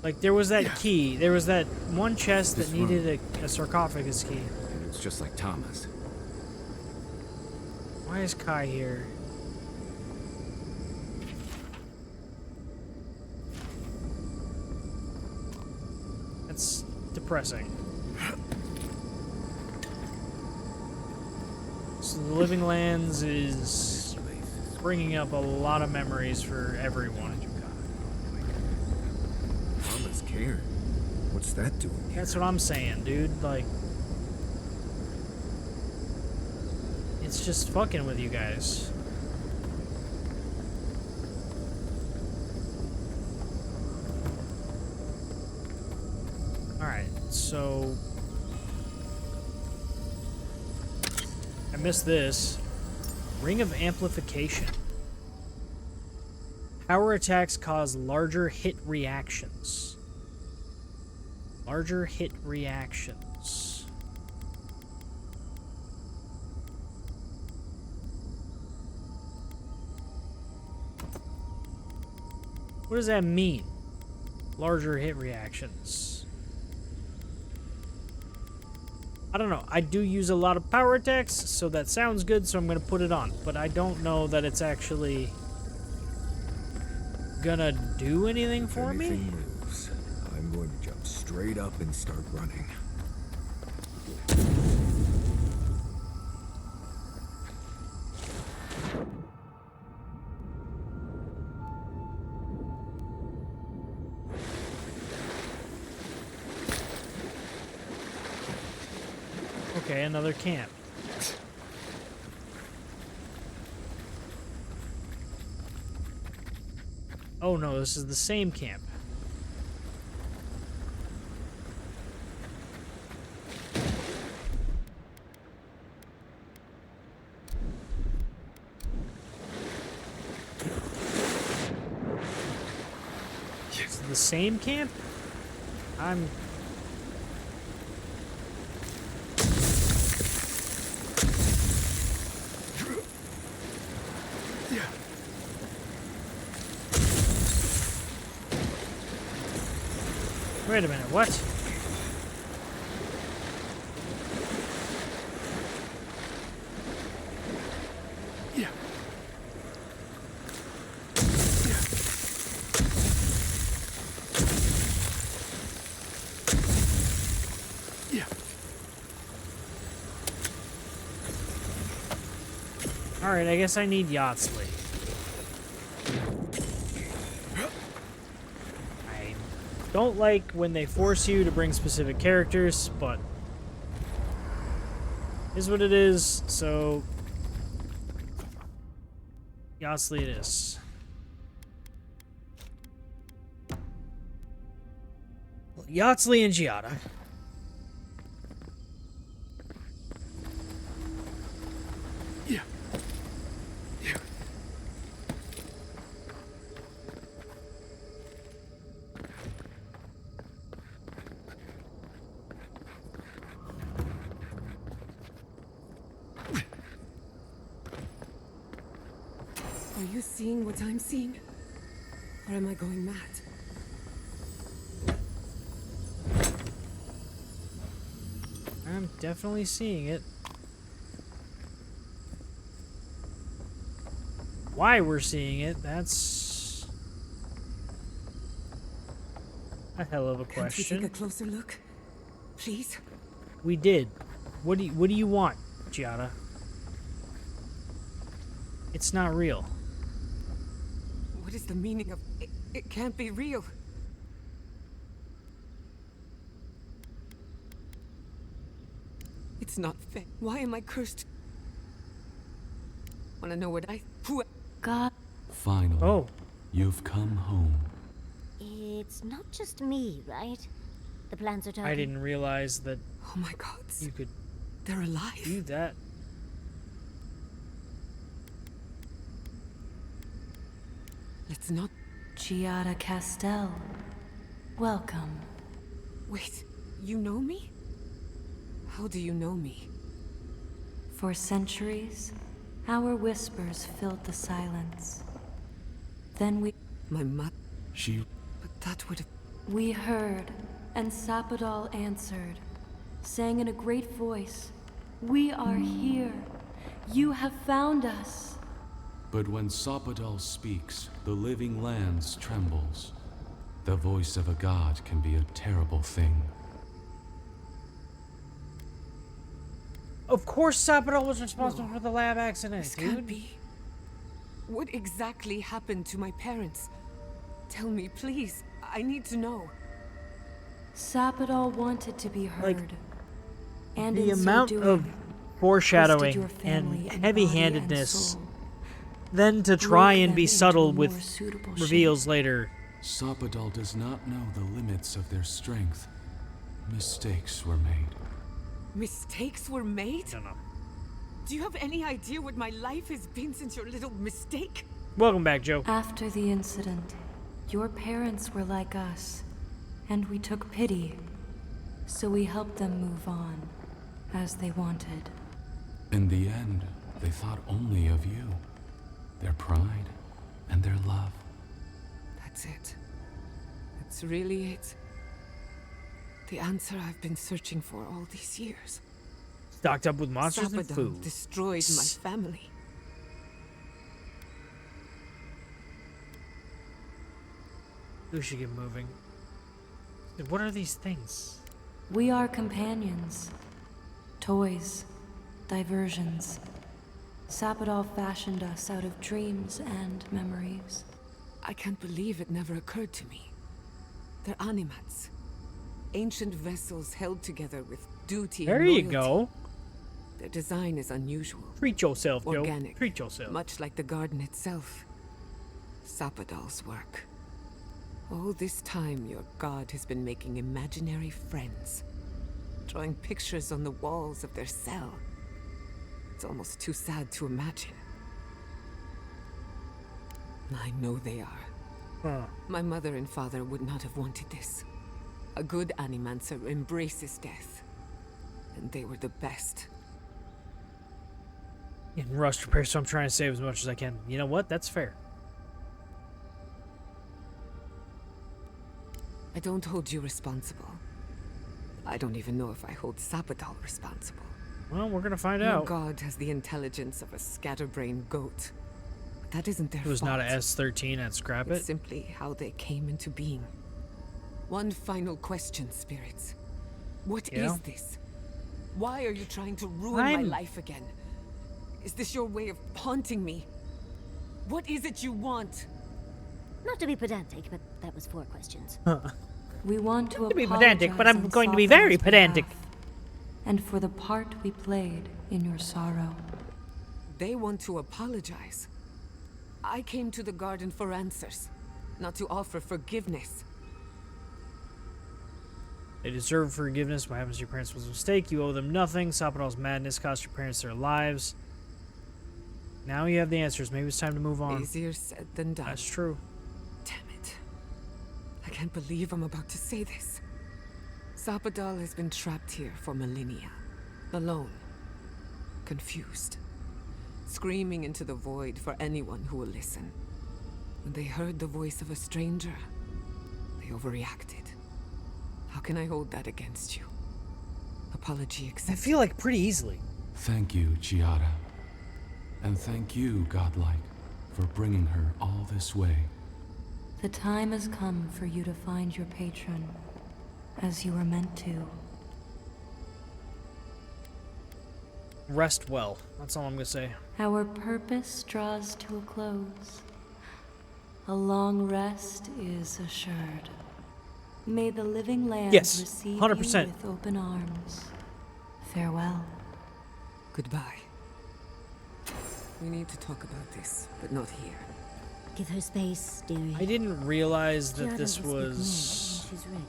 Like, there was that key. There was that one chest that needed a sarcophagus key. It's just like Thomas. Why is Kai here? That's depressing. So the Living Lands is bringing up a lot of memories for everyone. Thomas Cairn? What's that doing here? That's what I'm saying, dude. Like, it's just fucking with you guys. Alright, so I missed this. Ring of Amplification. Power attacks cause larger hit reactions. Larger hit reactions. What does that mean? Larger hit reactions. I don't know. I do use a lot of power attacks, so that sounds good, so I'm going to put it on. But I don't know that it's actually gonna do anything for me. If anything moves, I'm going to jump straight up and start running. Okay, another camp. Oh no, this is the same camp. This is the same camp? I'm... Wait a minute, what? Yeah. Yeah. Alright, I guess I need Yardsley. Don't like when they force you to bring specific characters, but is what it is, so Yardsley it is. Yardsley and Giada. Yeah. Yeah. Are you seeing what I'm seeing? Or am I going mad? I'm definitely seeing it. Why we're seeing it, that's a hell of a Can't we question. take a closer look? Please? We did. What do you want, Giada? It's not real. What is the meaning of it? It can't be real. It's not fair. Why am I cursed? Wanna know what who? God. Finally. Oh. You've come home. It's not just me, right? The plans are talking. I didn't realize that. Oh my God. You could. They're alive. Do that. Let's not. Giada Castell. Welcome. Wait, you know me? How do you know me? For centuries, our whispers filled the silence. Then we... My mother... She... But that would have... We heard, and Sapadal answered, saying in a great voice, "We are here. You have found us." But when Sapadal speaks, the living lands trembles. The voice of a god can be a terrible thing. Of course, Sapadal was responsible for the lab accident, This dude. can't be. What exactly happened to my parents? Tell me, please. I need to know. Sapadal wanted to be heard. And The in so amount doing, of twisted foreshadowing your and family and heavy-handedness, body then to try broke and them be into subtle more with suitable reveals shape. later. Sapadal does not know the limits of their strength. Mistakes were made. Mistakes were made? I don't know. Do you have any idea what my life has been since your little mistake? Welcome back, Joe. After the incident, your parents were like us, and we took pity. So we helped them move on, as they wanted. In the end, they thought only of you. Their pride and their love. That's it. That's really it. The answer I've been searching for all these years. Stocked up with monsters and Sapadon food. destroyed my family. We should get moving. Dude, what are these things? We are companions. Toys. Diversions. Sapadol fashioned us out of dreams and memories. I can't believe it never occurred to me. They're animats. Ancient vessels held together with duty There and loyalty. you go. Their design is unusual. Treat yourself, Joe. Organic. Treat yourself. Much like the garden itself. Sapadol's work. All this time, your god has been making imaginary friends. Drawing pictures on the walls of their cell. It's almost too sad to imagine. I know they are. Huh. My mother and father would not have wanted this. A good Animancer embraces death. And they were the best. In rust repair, so I'm trying to save as much as I can. You know what? That's fair. I don't hold you responsible. I don't even know if I hold Sapadol responsible. Well, we're gonna find Your out. god has the intelligence of a scatterbrained goat. But that isn't their It was fault. not a S13 at Scrap It's It. simply how they came into being. One final question, spirits. What Yeah? is this? Why are you trying to ruin my life again? Is this your way of haunting me? What is it you want? Not to be pedantic, but that was 4 questions. We want to be apologize pedantic, but I'm on going to be very Sapadol's pedantic. behalf, and for the part we played in your sorrow. They want to apologize. I came to the garden for answers, not to offer forgiveness. They deserve forgiveness. What happens to your parents was a mistake. You owe them nothing. Sapadol's madness cost your parents their lives. Now you have the answers. Maybe it's time to move on. Easier said than done. That's true. Damn it. I can't believe I'm about to say this. Sapadol has been trapped here for millennia. Alone. Confused. Screaming into the void for anyone who will listen. When they heard the voice of a stranger, they overreacted. How can I hold that against you? Apology accepted. I feel like pretty easily. Thank you, Giada. And thank you, Godlike, for bringing her all this way. The time has come for you to find your patron, as you were meant to. Rest well. That's all I'm going to say. Our purpose draws to a close. A long rest is assured. May the living lands Yes, receive 100%. you with open arms. Farewell. Goodbye. We need to talk about this, but not here. Give her space, dearie. I didn't realize that Giada this will speak was... more when she's ready.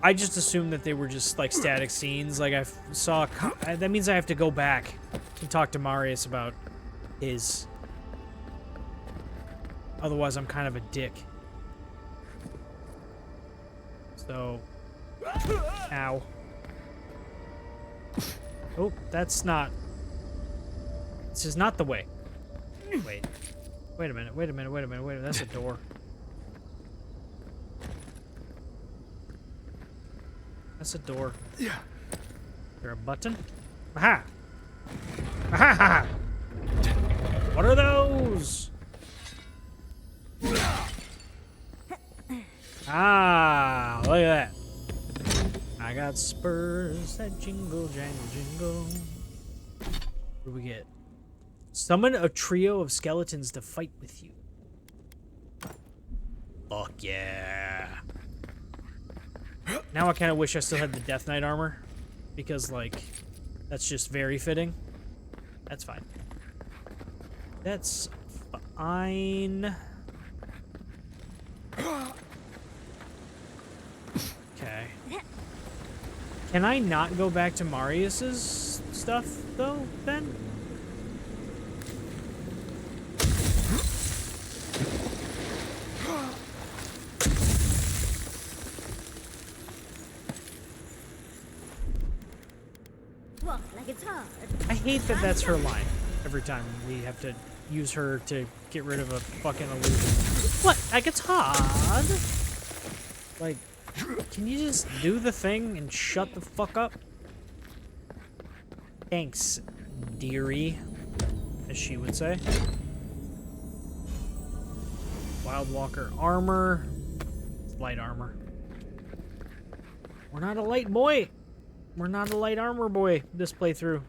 I just assumed that they were just like static scenes. Like I saw... That means I have to go back and talk to Marius about his... Otherwise, I'm kind of a dick. So... Ow. Oh, that's not... This is not the way. Wait. Wait a minute, wait a minute, wait a minute, wait a minute. That's a door. That's a door. Yeah. Is there a button? Aha! Aha! Ha, ha. What are those? Ah, look at that. I got spurs that jingle, jangle, jingle. What do we get? Summon a trio of skeletons to fight with you. Fuck yeah. Now I kind of wish I still had the Death Knight armor. Because, like, that's just very fitting. That's fine. That's fine. Okay. Can I not go back to Marius's stuff, though, then? Walk like it's hard. I hate that that's her line every time we have to use her to get rid of a fucking illusion. What? I get hard. Like, can you just do the thing and shut the fuck up? Thanks, dearie, as she would say. Wildwalker armor. It's light armor. We're not a light boy. We're not a light armor boy this playthrough.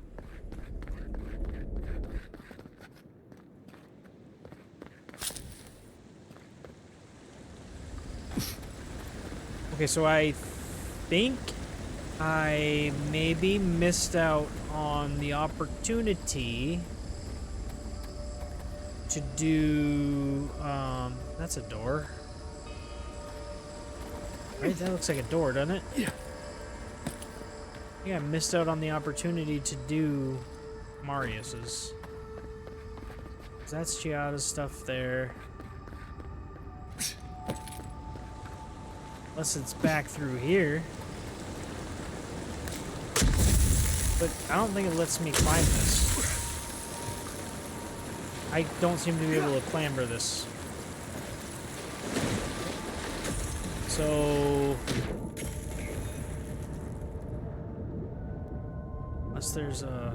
Okay, so I think I maybe missed out on the opportunity to do, that's a door. Right, that looks like a door, doesn't it? Yeah. I think I missed out on the opportunity to do Marius's. That's Giada's stuff there. Unless it's back through here. But I don't think it lets me climb this. I don't seem to be able to clamber this. So... unless there's a...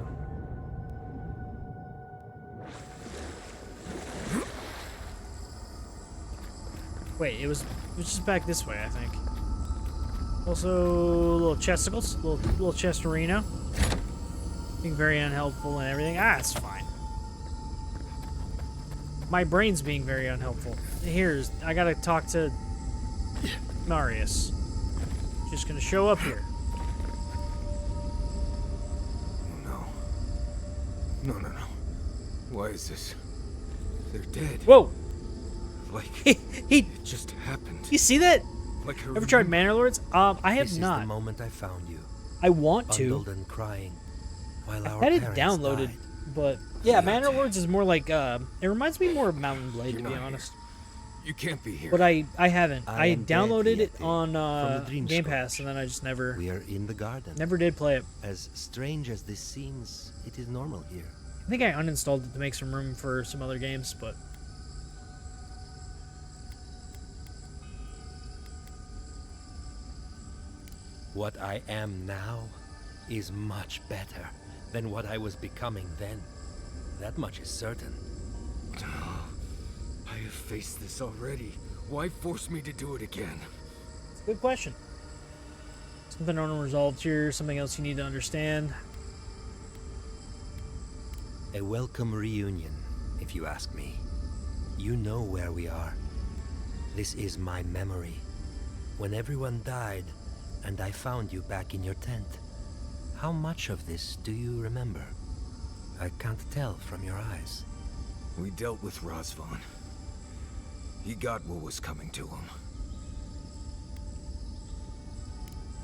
wait, it was just back this way, I think. Also, little chesticles, little chestarino. Being very unhelpful and everything. Ah, it's fine. My brain's being very unhelpful. Here's, I gotta talk to Marius. Just gonna show up here. No. No. Why is this? They're dead. Whoa! Like, he it just happened. You see that? Like ever tried Manor Lords? I have this not. Is the moment I found you. I want to. Bundled and crying, while I our had it parents downloaded, died. but yeah, Manor Lords is more like it reminds me more of Mountain Blade, to be honest. You can't be here. But I haven't. I am downloaded dead, it on from the Dream Game Scourge. Pass, and then I just never. We are in the garden. Never did play it. As strange as this seems, it is normal here. I think I uninstalled it to make some room for some other games, but. What I am now is much better than what I was becoming then. That much is certain. I have faced this already. Why force me to do it again? It's a good question. Something unresolved here, something else you need to understand. A welcome reunion, if you ask me. You know where we are. This is my memory. When everyone died, and I found you back in your tent. How much of this do you remember? I can't tell from your eyes. We dealt with Razvan. He got what was coming to him.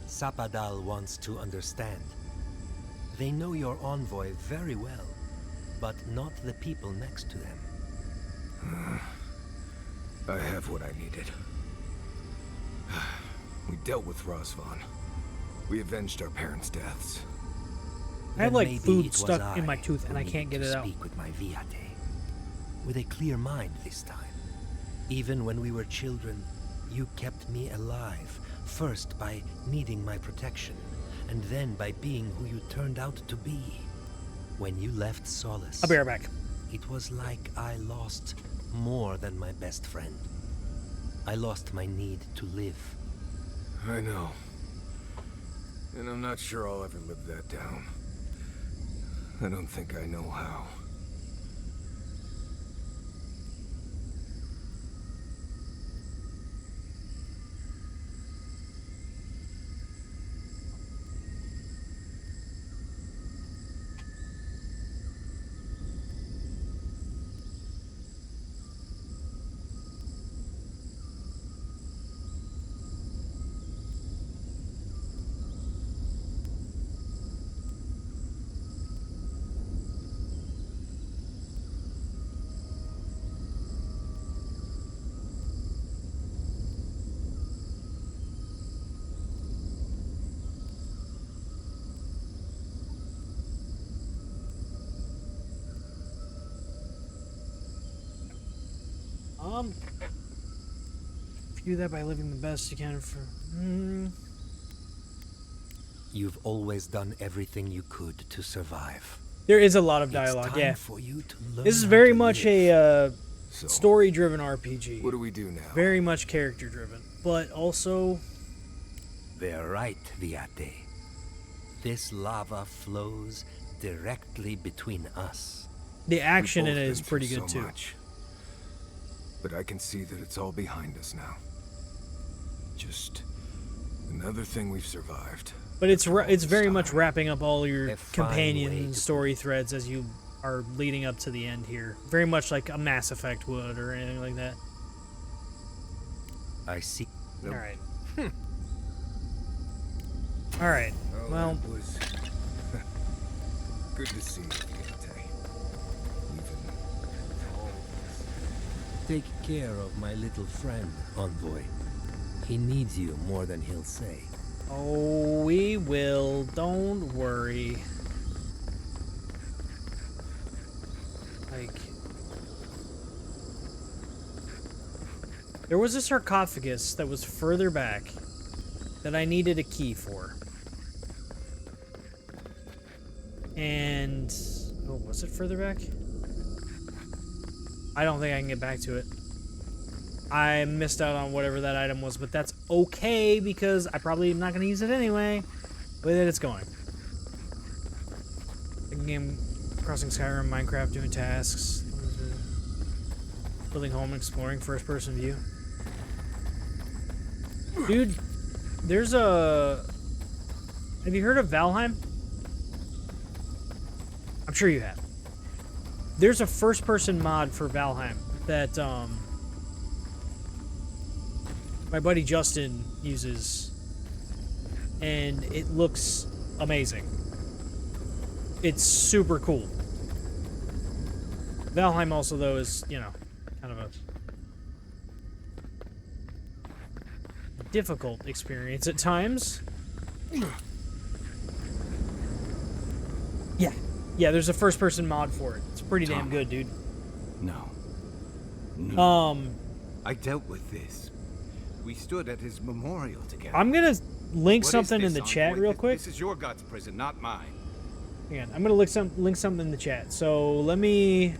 Sapadal wants to understand. They know your envoy very well, but not the people next to them. I have what I needed. We dealt with Razvan. We avenged our parents' deaths. I have Then like maybe food it was stuck in I my tooth who and I can't needed get to it out. Speak with my Viate. With a clear mind this time. Even when we were children, you kept me alive. First by needing my protection, and then by being who you turned out to be. When you left Solace, I'll be right back. It was like I lost more than my best friend. I lost my need to live. I know. And I'm not sure I'll ever live that down. I don't think I know how. View that by living the best you can for. You've always done everything you could to survive. There is a lot of dialogue. It's time Yeah. for you to learn This is how very to much live. a story-driven RPG. What do we do now? Very much character-driven, but also. They're right, Viate. This lava flows directly between us. The action in We've it both is been pretty through good so too. much. But I can see that it's all behind us now. Just another thing we've survived. But it's very much wrapping up all your A fine way companion to story threads as you are leading up to the end here. Very much like a Mass Effect would or anything like that. I see. All right. All right. Oh, Well, it was good to see you, Viate. Even all Take care of my little friend, Envoy. He needs you more than he'll say. oh, we will. Don't worry. Like, there was a sarcophagus that was further back that I needed a key for. And oh, was it further back? I don't think I can get back to it. I missed out on whatever that item was, but that's okay because I probably am not going to use it anyway. The way that it's going. Game, crossing Skyrim, Minecraft, doing tasks, building home, exploring, first-person view. Dude, there's a. Have you heard of Valheim? I'm sure you have. There's a first-person mod for Valheim that my buddy Justin uses, and it looks amazing. It's super cool. Valheim also, though, is, you know, kind of a difficult experience at times. Yeah. Yeah, there's a first-person mod for it. It's pretty damn good, dude. No. I dealt with this. We stood at his memorial together. I'm gonna link What is something in this, the chat Envoy? real quick. This is your God's prison, not mine. Hang on, I'm gonna link something in the chat. So let me.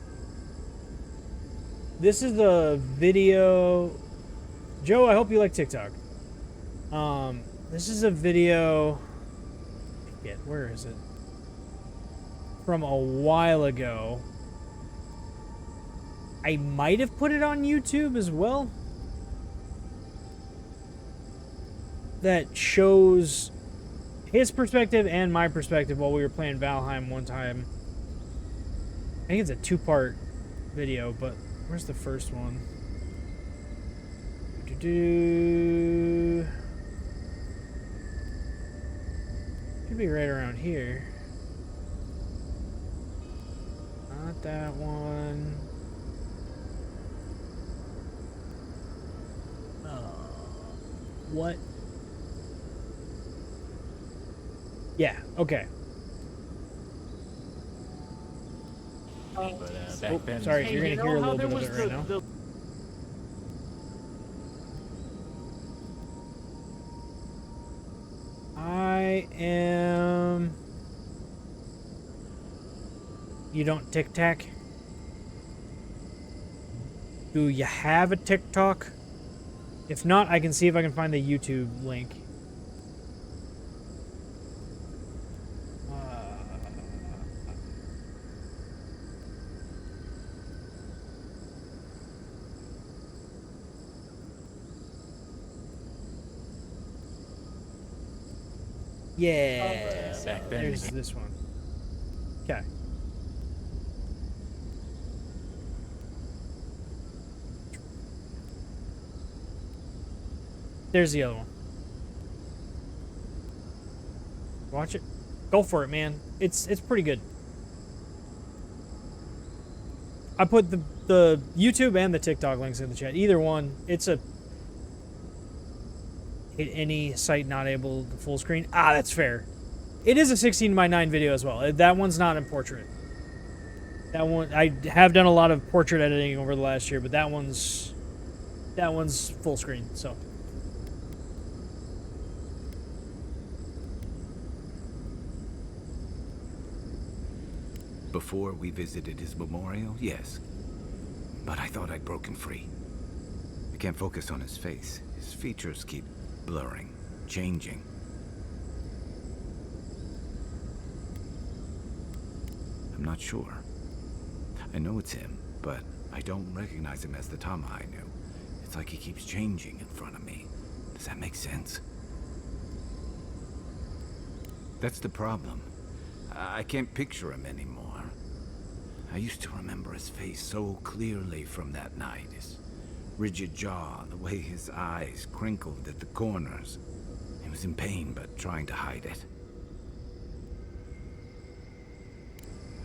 This is the video. Joe, I hope you like TikTok. This is a video. Where is it? From a while ago. I might have put it on YouTube as well. That shows his perspective and my perspective while we were playing Valheim one time. I think it's a two-part video, but where's the first one? Could be right around here. Not that one. What? Yeah, okay. Sorry, you're gonna hear a little bit of it right now. I am... You don't tic-tac? Do you have a TikTok? If not, I can see if I can find the YouTube link. Yeah, there's this one. Okay. There's the other one. Watch it. Go for it, man. It's pretty good. I put the YouTube and the TikTok links in the chat. Either one. It's a any site not able to full screen. Ah, that's fair. It is a 16:9 video as well. That one's not in portrait. That one, I have done a lot of portrait editing over the last year, but that one's That one's full screen, so. Before we visited his memorial, yes. But I thought I'd broken free. I can't focus on his face. His features keep blurring, changing. I'm not sure. I know it's him, but I don't recognize him as the Tama I knew. It's like he keeps changing in front of me. Does that make sense? That's the problem. I can't picture him anymore. I used to remember his face so clearly from that night. His rigid jaw, the way his eyes crinkled at the corners. He was in pain, but trying to hide it.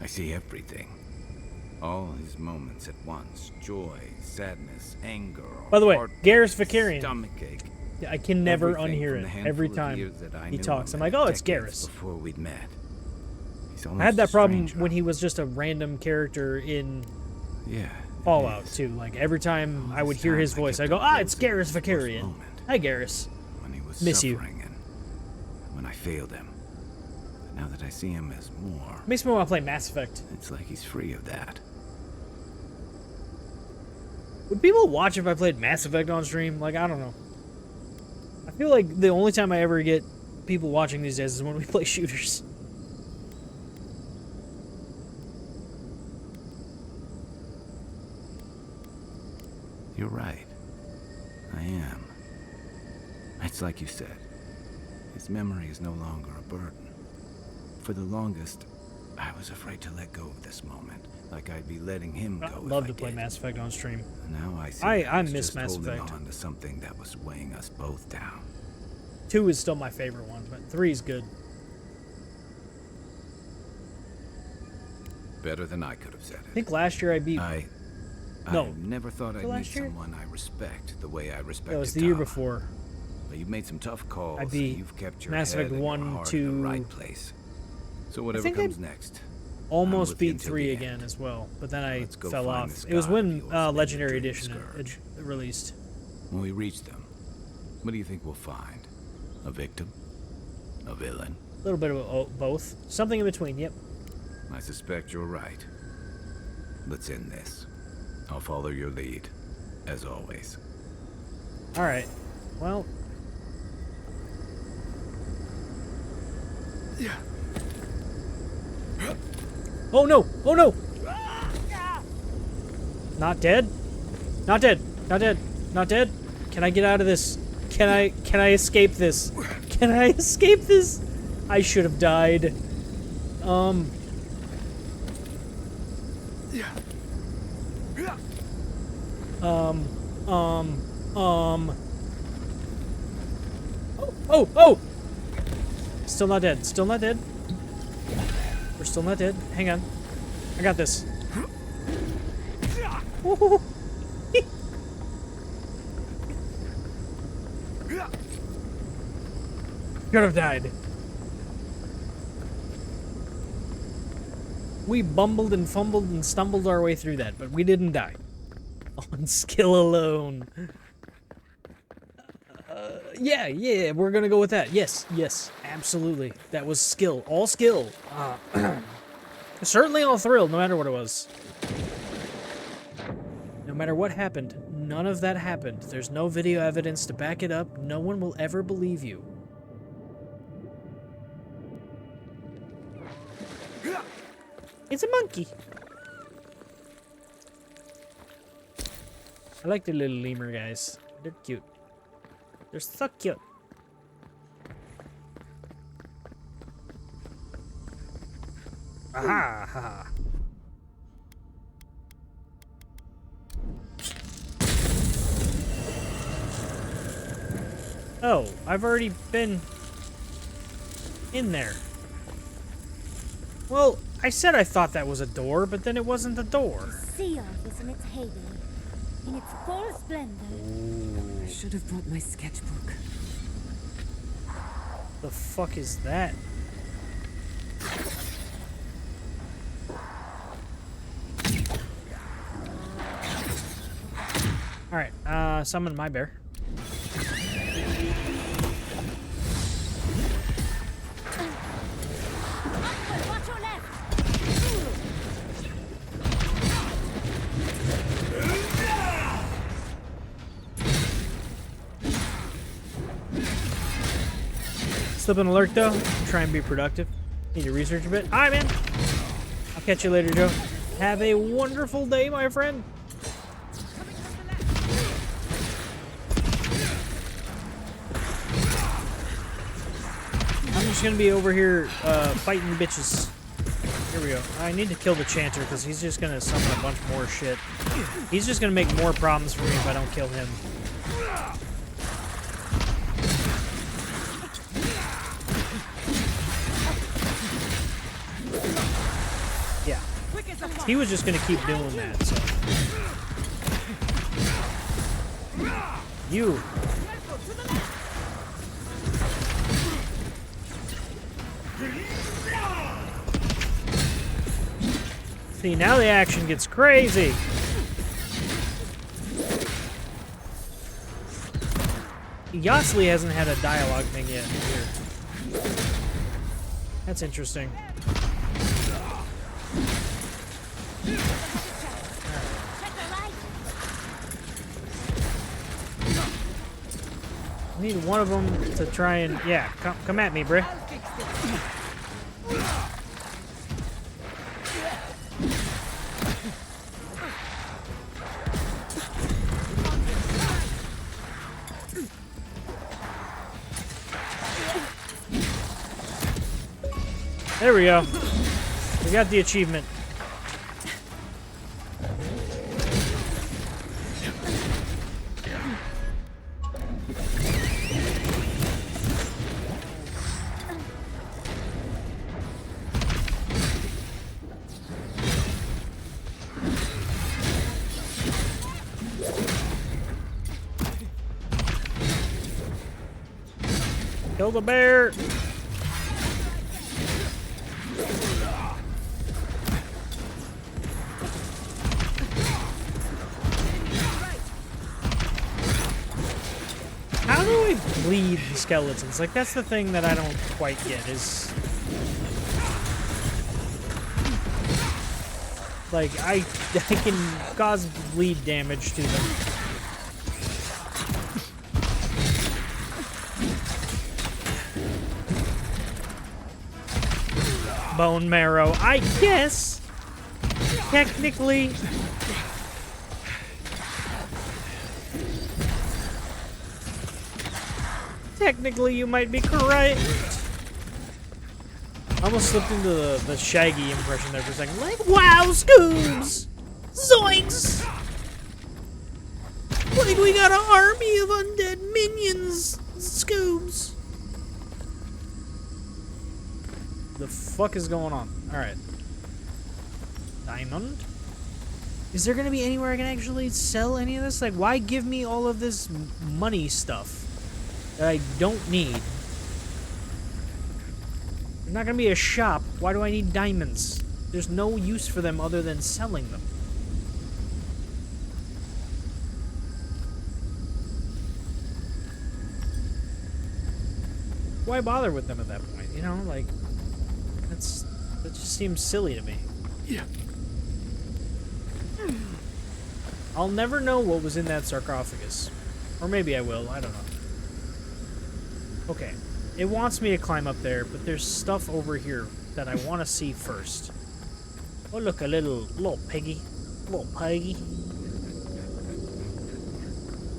I see everything. All his moments at once. Joy, sadness, anger. By the way, heartbreak, Garrus Vakarian. Stomachache. Yeah, I can never Everything unhear from the it handful every of time years that I he knew talks. him I'm like, and oh, it's decades Garrus. Before we'd met. He's I had that almost a problem stranger. when he was just a random character in Yeah, Fallout too. Like every time I would hear his voice, I go, ah, it's Garrus Vakarian. Hi, Garrus. when he was Miss you. suffering and when I failed him. But now that I see him as more, Makes me want to play Mass Effect. it's like he's free of that. Would people watch if I played Mass Effect on stream? Like, I don't know. I feel like the only time I ever get people watching these days is when we play shooters. You're right. I am. It's like you said. His memory is no longer a burden. For the longest, I was afraid to let go of this moment. Like I'd be letting him go. I'd love to play Mass Effect on stream. Now I see. I was miss just Mass holding Effect. on to something that was weighing us both down. 2 is still my favorite one, but 3 is good. Better than I could have said I think last year I beat. I No. never thought I'd meet last year? someone I respect the way I respected That was the year Tama. before. But you've made some tough calls. I and beat you've kept your Mass head Effect and your 1, heart in 2. the right place. So whatever think I comes next. I'm Almost with you beat until 3 the again end. as well, but then I Let's go fell find off. this It was god when of yours named Legendary Dream Edition Scourge. released. When we reach them, what do you think we'll find? A victim? A villain? A little bit of both. Something in between, yep. I suspect you're right. Let's end this. I'll follow your lead, as always. Alright. Well. Oh no! Oh no! Not dead? Not dead. Not dead. Not dead. Can I get out of this? Can I escape this? Can I escape this? I should have died. Oh! Still not dead. Still not dead. We're still not dead. Hang on. I got this. Woohoo. Could have died. We bumbled and fumbled and stumbled our way through that, but we didn't die. On skill alone. Yeah, we're gonna go with that. Yes, absolutely. That was skill. All skill. Certainly all thrill, no matter what it was. No matter what happened, none of that happened. There's no video evidence to back it up. No one will ever believe you. It's a monkey. I like the little lemur guys. They're cute. They're so cute. Aha! Ha. Oh, I've already been in there. Well, I said I thought that was a door, but then it wasn't a door. Sea Elf is in its heyday, in its full splendor. I should have brought my sketchbook. The fuck is that? Alright, summon my bear. Watch your left. Slip an alert though. Try and be productive. Need to research a bit. Alright, man. I'll catch you later, Joe. Have a wonderful day, my friend. I'm just gonna be over here fighting bitches. Here we go. I need to kill the chanter because he's just gonna summon a bunch more shit. He's just gonna make more problems for me if I don't kill him. Yeah. He was just gonna keep doing that, so. You. See, now the action gets crazy. Yosley hasn't had a dialogue thing yet here. That's interesting. I need one of them to try and... Yeah, come at me, bruh. There we go. We got the achievement. Kill the bear. How do I bleed the skeletons? Like, that's the thing that I don't quite get is... Like, I can cause bleed damage to them. Bone marrow, I guess. Technically... Technically, you might be correct. I almost slipped into the Shaggy impression there for a second. Like, wow, Scoobs! Zoinks! Like, we got an army of undead minions! Scoobs! The fuck is going on? Alright. Diamond? Is there gonna be anywhere I can actually sell any of this? Like, why give me all of this money stuff that I don't need? There's not gonna be a shop. Why do I need diamonds? There's no use for them other than selling them. Why bother with them at that point? You know, like, that just seems silly to me. Yeah. I'll never know what was in that sarcophagus. Or maybe I will, I don't know. Okay. It wants me to climb up there, but there's stuff over here that I want to see first. Oh, look, a little piggy. Little piggy.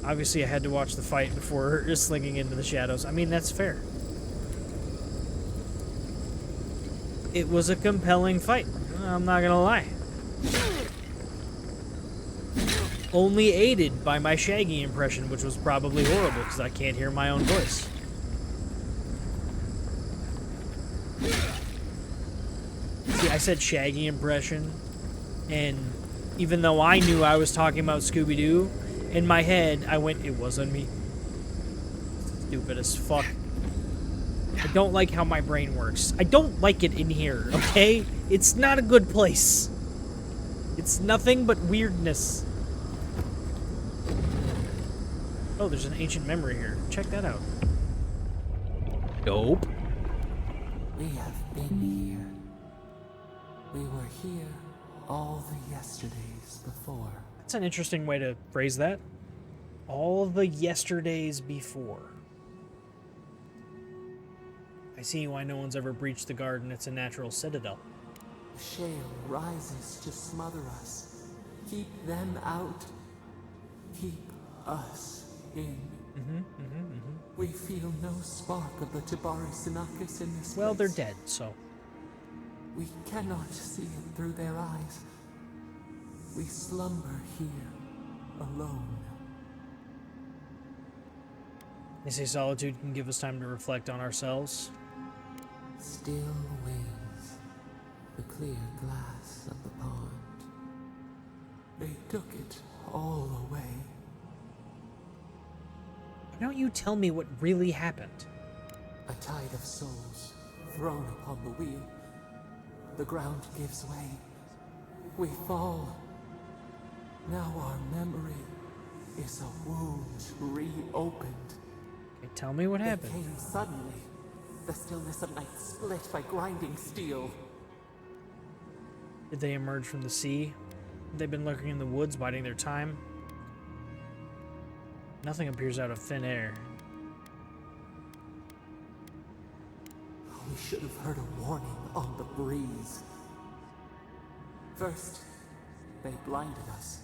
Obviously, I had to watch the fight before just slinging into the shadows. I mean, that's fair. It was a compelling fight. I'm not gonna lie. Only aided by my Shaggy impression, which was probably horrible because I can't hear my own voice. See, I said Shaggy impression, and even though I knew I was talking about Scooby-Doo, in my head, I went, it wasn't me. Stupid as fuck. I don't like how my brain works. I don't like it in here, okay? It's not a good place. It's nothing but weirdness. Oh, there's an ancient memory here. Check that out. Dope. We have been here. We were here all the yesterdays before. That's an interesting way to phrase that. All the yesterdays before. I see why no one's ever breached the garden. It's a natural citadel. The shale rises to smother us. Keep them out. Keep us in. We feel no spark of the Tabari Sinakis in this Well, they're place. dead, so. We cannot see it through their eyes. We slumber here, alone. They say solitude can give us time to reflect on ourselves. Still wings, the clear glass of the pond. They took it all away. Why don't you tell me what really happened? A tide of souls thrown upon the wheel. The ground gives way. We fall. Now our memory is a wound reopened. Okay, tell me what happened. It came suddenly. The stillness of night split by grinding steel. Did they emerge from the sea? They've been lurking in the woods, biding their time. Nothing appears out of thin air. We should have heard a warning on the breeze. First, they blinded us.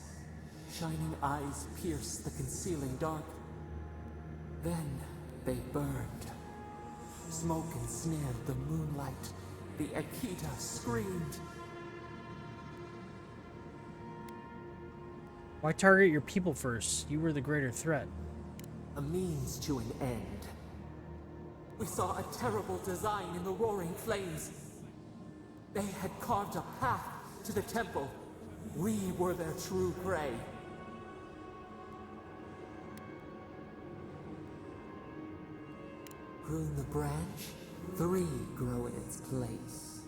Shining eyes pierced the concealing dark. Then they burned. Smoke ensnared the moonlight. The Akita screamed. Why target your people first? You were the greater threat. A means to an end. We saw a terrible design in the roaring flames. They had carved a path to the temple. We were their true prey. Prune the branch, 3 grow in its place.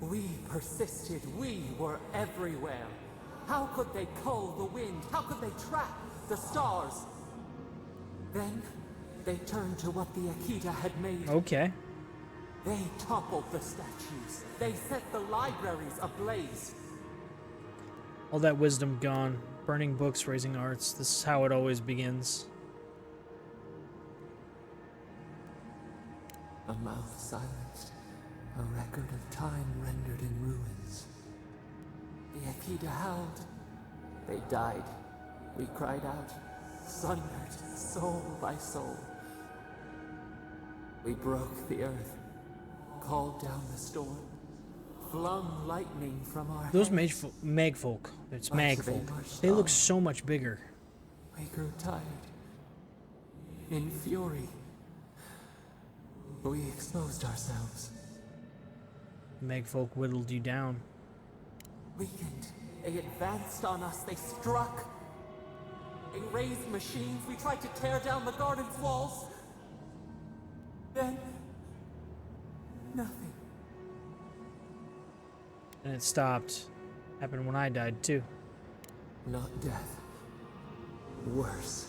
We persisted, we were everywhere. How could they cull the wind? How could they trap the stars? Then, they turned to what the Akita had made. Okay. They toppled the statues. They set the libraries ablaze. All that wisdom gone. Burning books, raising arts. This is how it always begins. A mouth silenced. A record of time rendered in ruins. The Akita howled. They died. We cried out, sundered soul by soul. We broke the earth, called down the storm, flung lightning from our Those hands. magfolk. It's But they magfolk. marched They look on. so much bigger. We grew tired. In fury, we exposed ourselves. Magfolk whittled you down. Weakened, they advanced on us, they struck. They raised machines, we tried to tear down the garden's walls. Then, nothing. And it stopped. Happened when I died, too. Not death. Worse.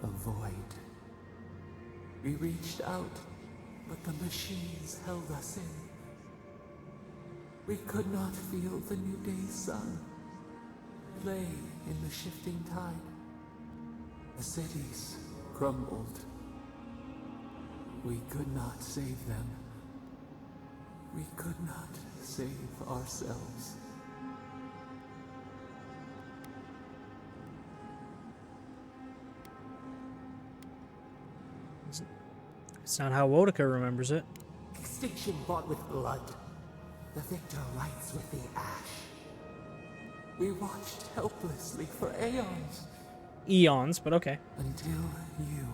A void. We reached out, but the machines held us in. We could not feel the new day's sun. Lay in the shifting tide. The cities crumbled. We could not save them. We could not save ourselves. It's not how Wodaka remembers it. Extinction bought with blood. The victor writes with the ash. We watched helplessly for aeons. Eons, but okay. Until you.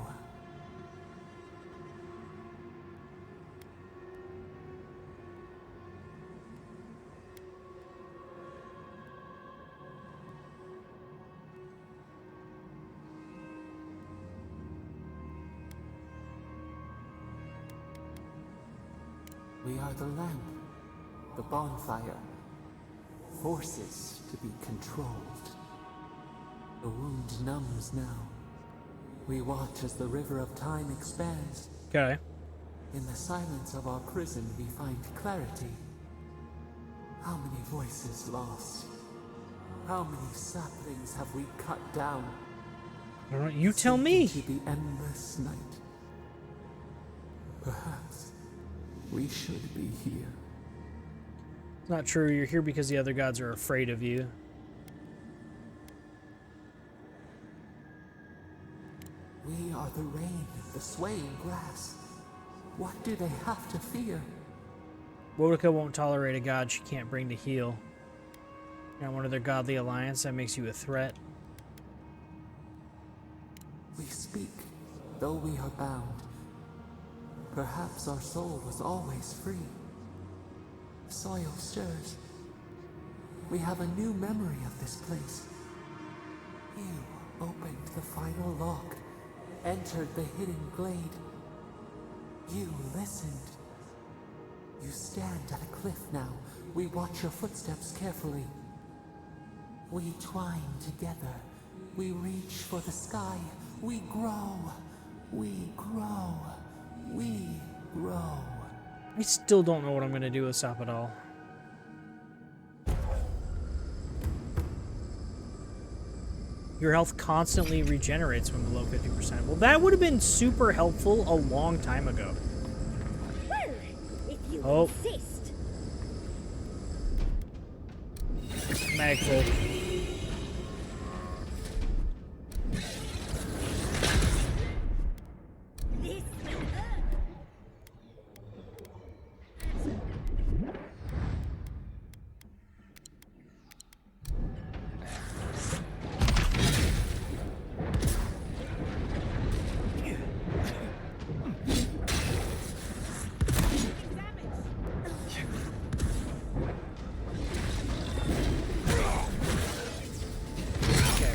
We are the lamp, the bonfire, forces to be controlled. The wound numbs now. We watch as the river of time expands. Okay. In the silence of our prison, we find clarity. How many voices lost? How many saplings have we cut down? I don't know, you tell me. To the endless night. Perhaps we should be here. It's not true. You're here because the other gods are afraid of you. We are the rain, the swaying grass. What do they have to fear? Boudica won't tolerate a god she can't bring to heal. You're not one of their godly alliance. That makes you a threat. We speak, though we are bound. Perhaps our soul was always free. The soil stirs. We have a new memory of this place. You opened the final lock, entered the hidden glade. You listened. You stand at a cliff now. We watch your footsteps carefully. We twine together. We reach for the sky. We grow. We grow. We grow. I still don't know what I'm going to do with Sapadal. Your health constantly regenerates when below 50%. Well, that would have been super helpful a long time ago. Well, if you insist. Magful.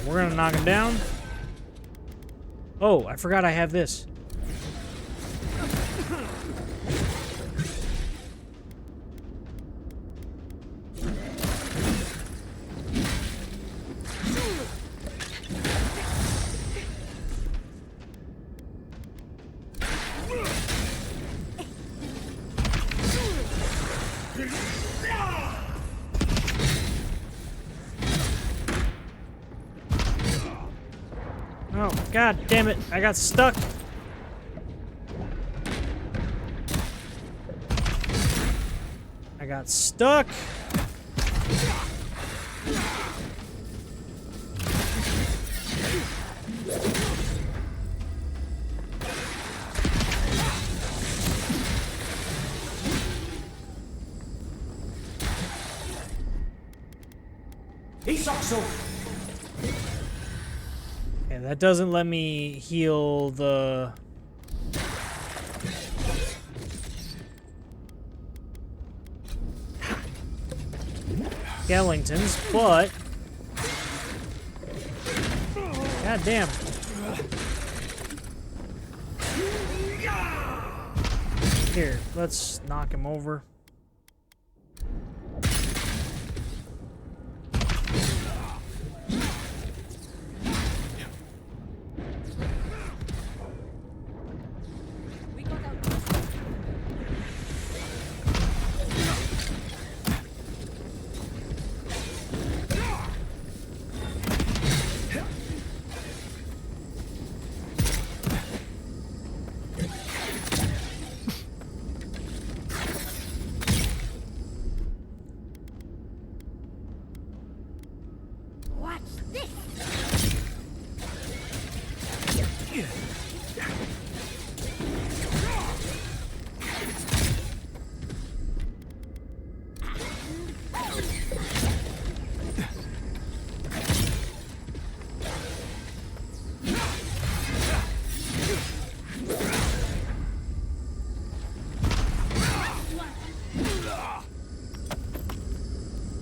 We're gonna knock him down. Oh, I forgot I have this. Oh, god damn it. I got stuck. I got stuck. Isokso! Okay, that doesn't let me heal the... Skellingtons, but... God damn. Here, let's knock him over.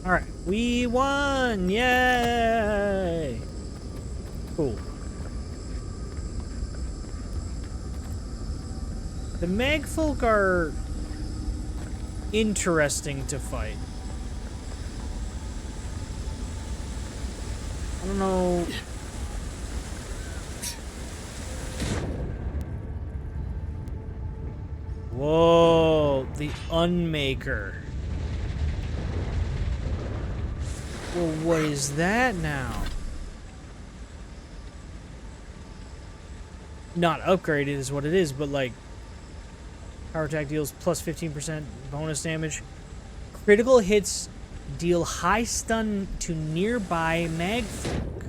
Alright, we won! Yay! Cool. The Magfolk are interesting to fight. I don't know Whoa, the Unmaker. Well, what is that now? Not upgraded is what it is, but like power attack deals plus 15% bonus damage. Critical hits deal high stun to nearby magfolk.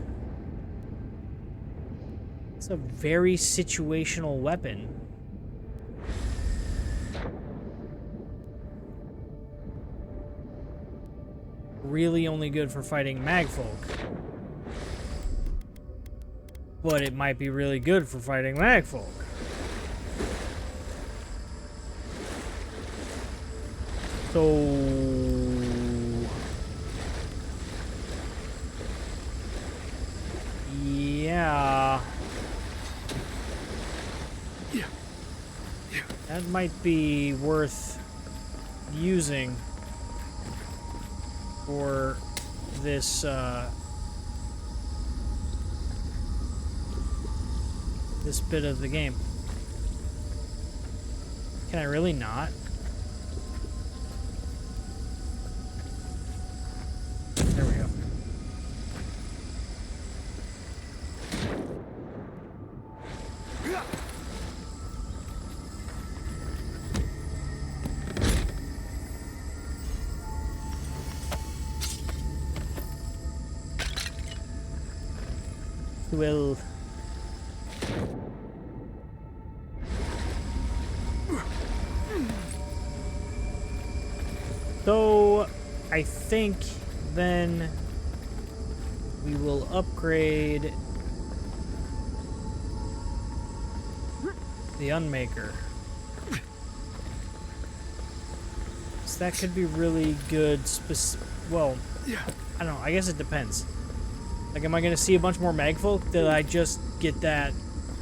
It's a very situational weapon. Really only good for fighting magfolk. But it might be really good for fighting magfolk. So... yeah... that might be worth using for this, this bit of the game. Can I really not? There we go. Well... so, I think then we will upgrade the Unmaker. So that could be really good. Well, I don't know. I guess it depends. Like, am I going to see a bunch more magfolk? Did I just get that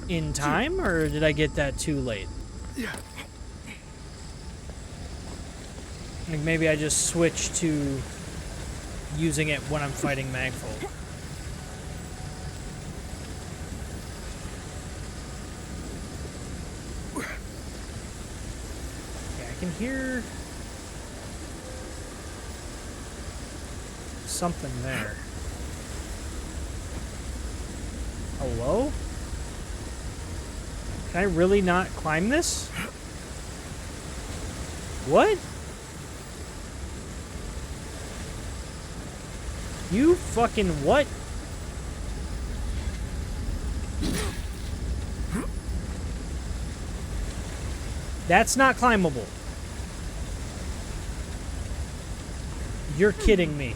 in time, or did I get that too late? Like, maybe I just switch to using it when I'm fighting magfolk. Okay, I can hear something there. Hello? Can I really not climb this? What? You fucking what? That's not climbable. You're kidding me.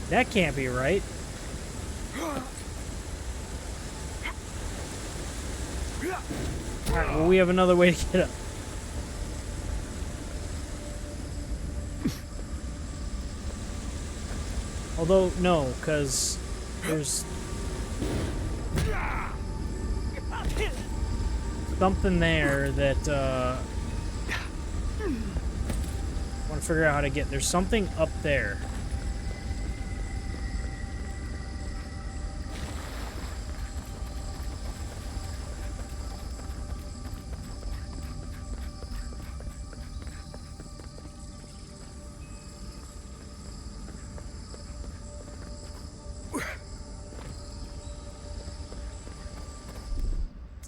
That can't be right. Alright, well, we have another way to get up. Although, no, because there's something there that, I want to figure out how to get. There's something up there.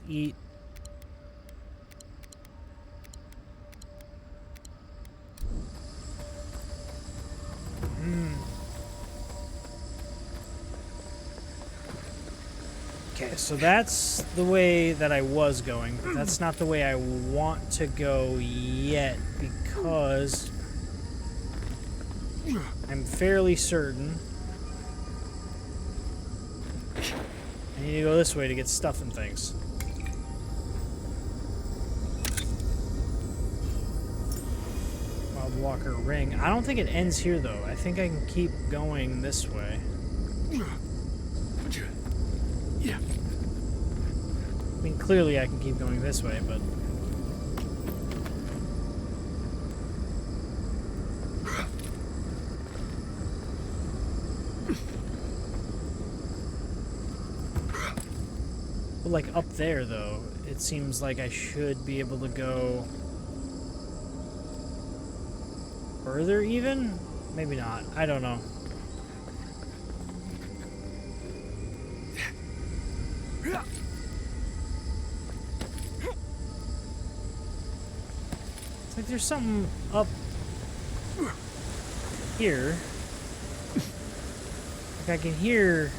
Eat. Okay, so that's the way that I was going, but that's not the way I want to go yet, because I'm fairly certain I need to go this way to get stuff and things. Walker ring. I don't think it ends here though. I think I can keep going this way. Yeah. I mean, clearly I can keep going this way, but But like up there though, it seems like I should be able to go further even? Maybe not. I don't know. It's like there's something up here. Like I can hear.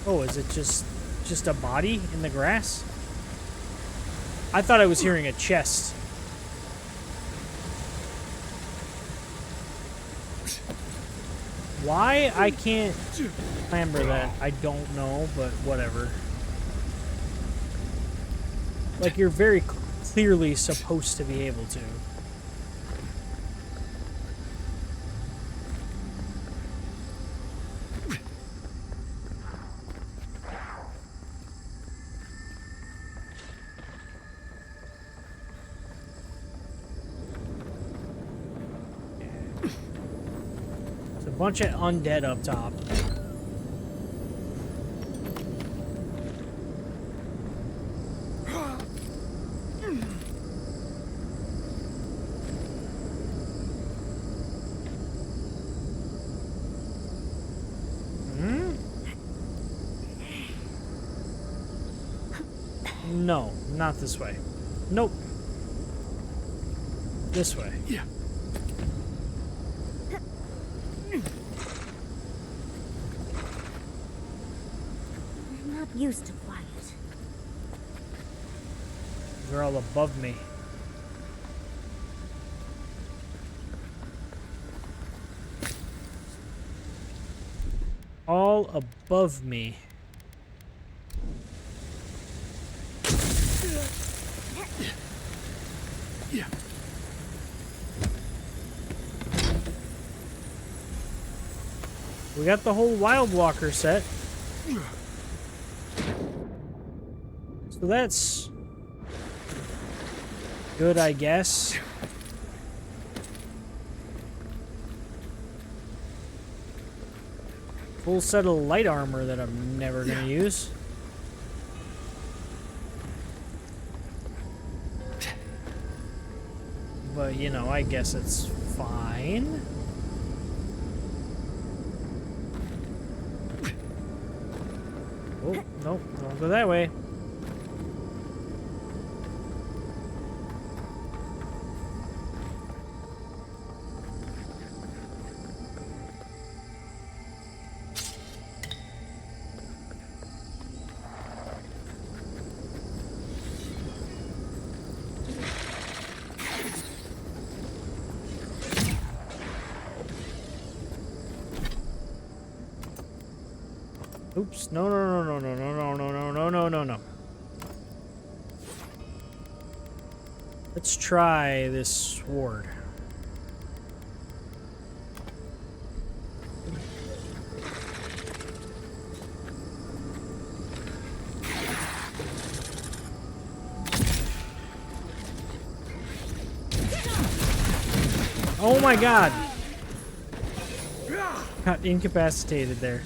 Oh, is it just a body in the grass? I thought I was hearing a chest. Why I can't clamber that, I don't know, but whatever. Like, you're very clearly supposed to be able to. Bunch of undead up top. No, not this way. Nope. This way. Yeah. Used to quiet. They're all above me. All above me. Yeah. We got the whole Wild Walker set. So that's good, I guess. Full set of light armor that I'm never gonna use. But, you know, I guess it's fine. Oh, nope, don't go that way. Oops, no, no, no, no, no, no, no, no, no, no, no, no. Let's try this sword. Oh my god! Got incapacitated there.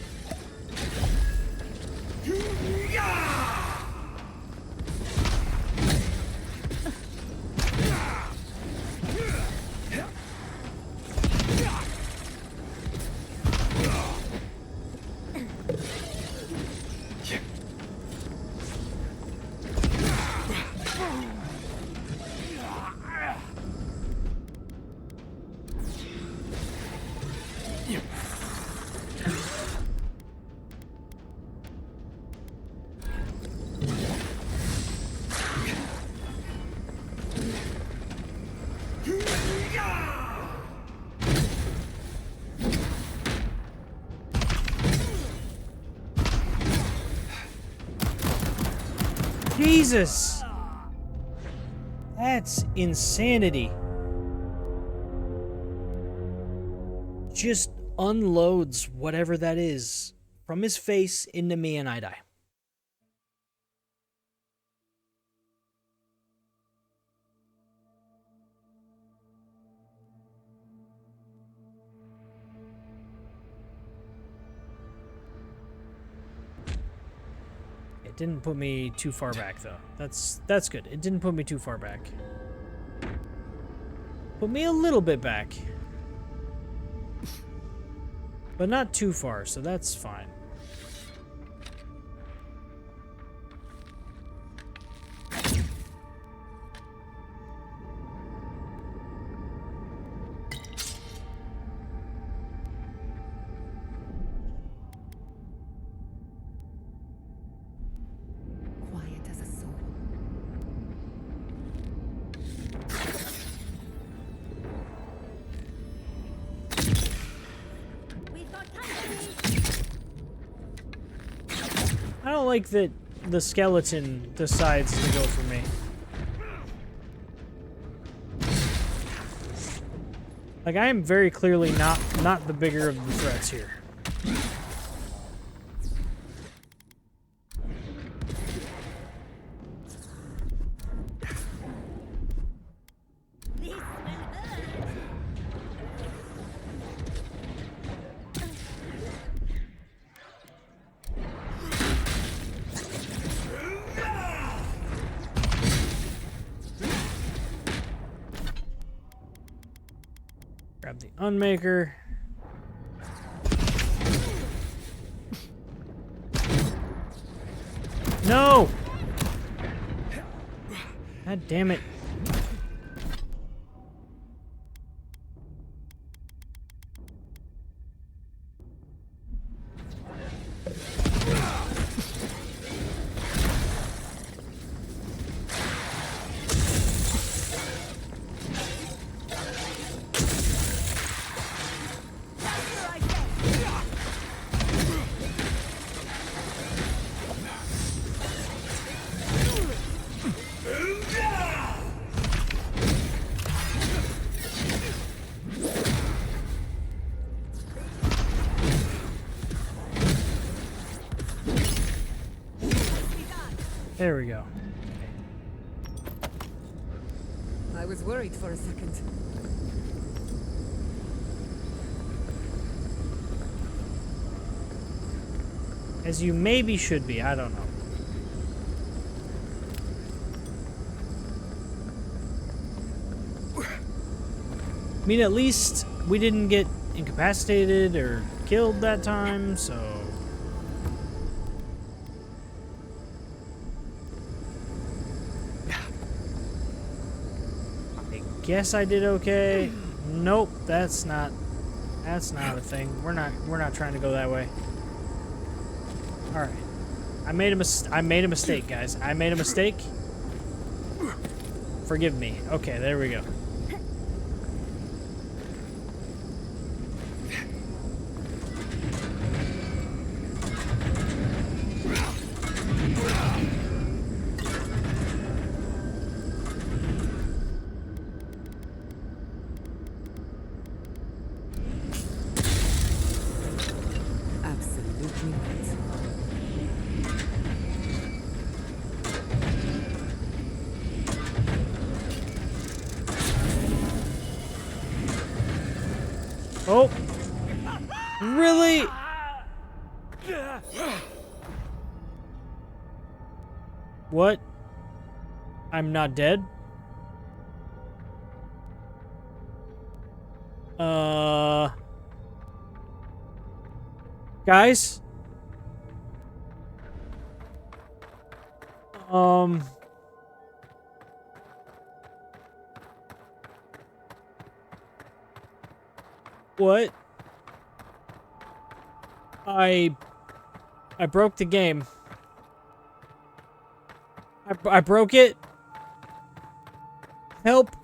Jesus! That's insanity. Just unloads whatever that is from his face into me and I die. it didn't put me too far back though. That's good. It didn't put me too far back. Put me a little bit back. But not too far, so that's fine. Quiet as a soul. I don't like that the skeleton decides to go for me. Like, I am very clearly not the bigger of the threats here. Grab the Unmaker. No! God damn it. There we go. I was worried for a second. As you maybe should be, I don't know. I mean, at least we didn't get incapacitated or killed that time, so... I guess I did okay. Nope, that's not a thing. We're not trying to go that way. All right. I made a mistake, guys. I made a mistake. Forgive me. Okay, there we go. Absolutely right. Oh. Really? What? I'm not dead? Guys? What? I broke the game. I broke it. Help.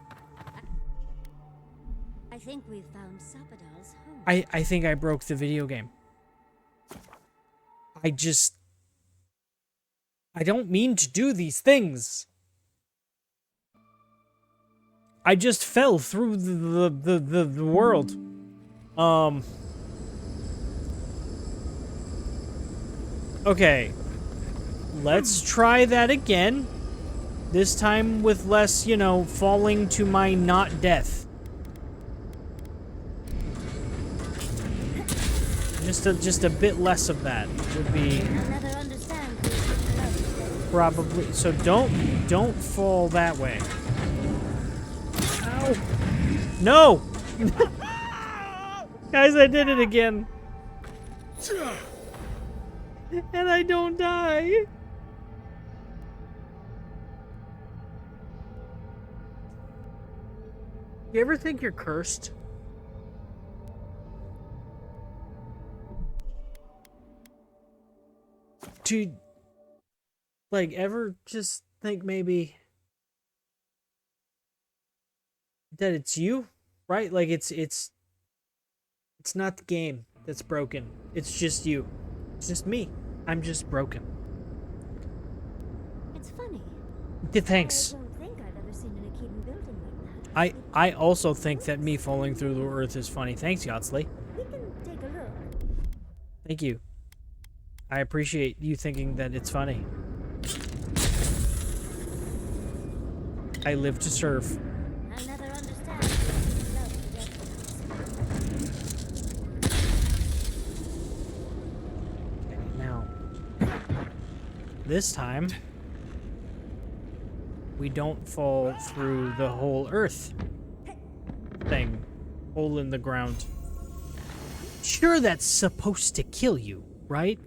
I think we've found Sapadal's home. I think I broke the video game. I don't mean to do these things. I just fell through the world. Okay. Let's try that again. This time with less, you know, falling to my not death. Just a bit less of that would be... I'll never understand who probably... So don't fall that way. Ow. No! Guys, I did it again. And I don't die. You ever think you're cursed? Dude, like, ever just think maybe that it's you, right? Like, it's not the game that's broken. It's just you. It's just me. I'm just broken. It's funny. Thanks. I don't think I've ever seen an Akedan building like that. I also think that me falling through the earth is funny. Thanks, Yotsley. We can take a look. Thank you. I appreciate you thinking that it's funny. I live to serve. I'll never understand the love for Okay, now. This time, we don't fall through the whole earth thing. Hole in the ground. Sure, that's supposed to kill you, right?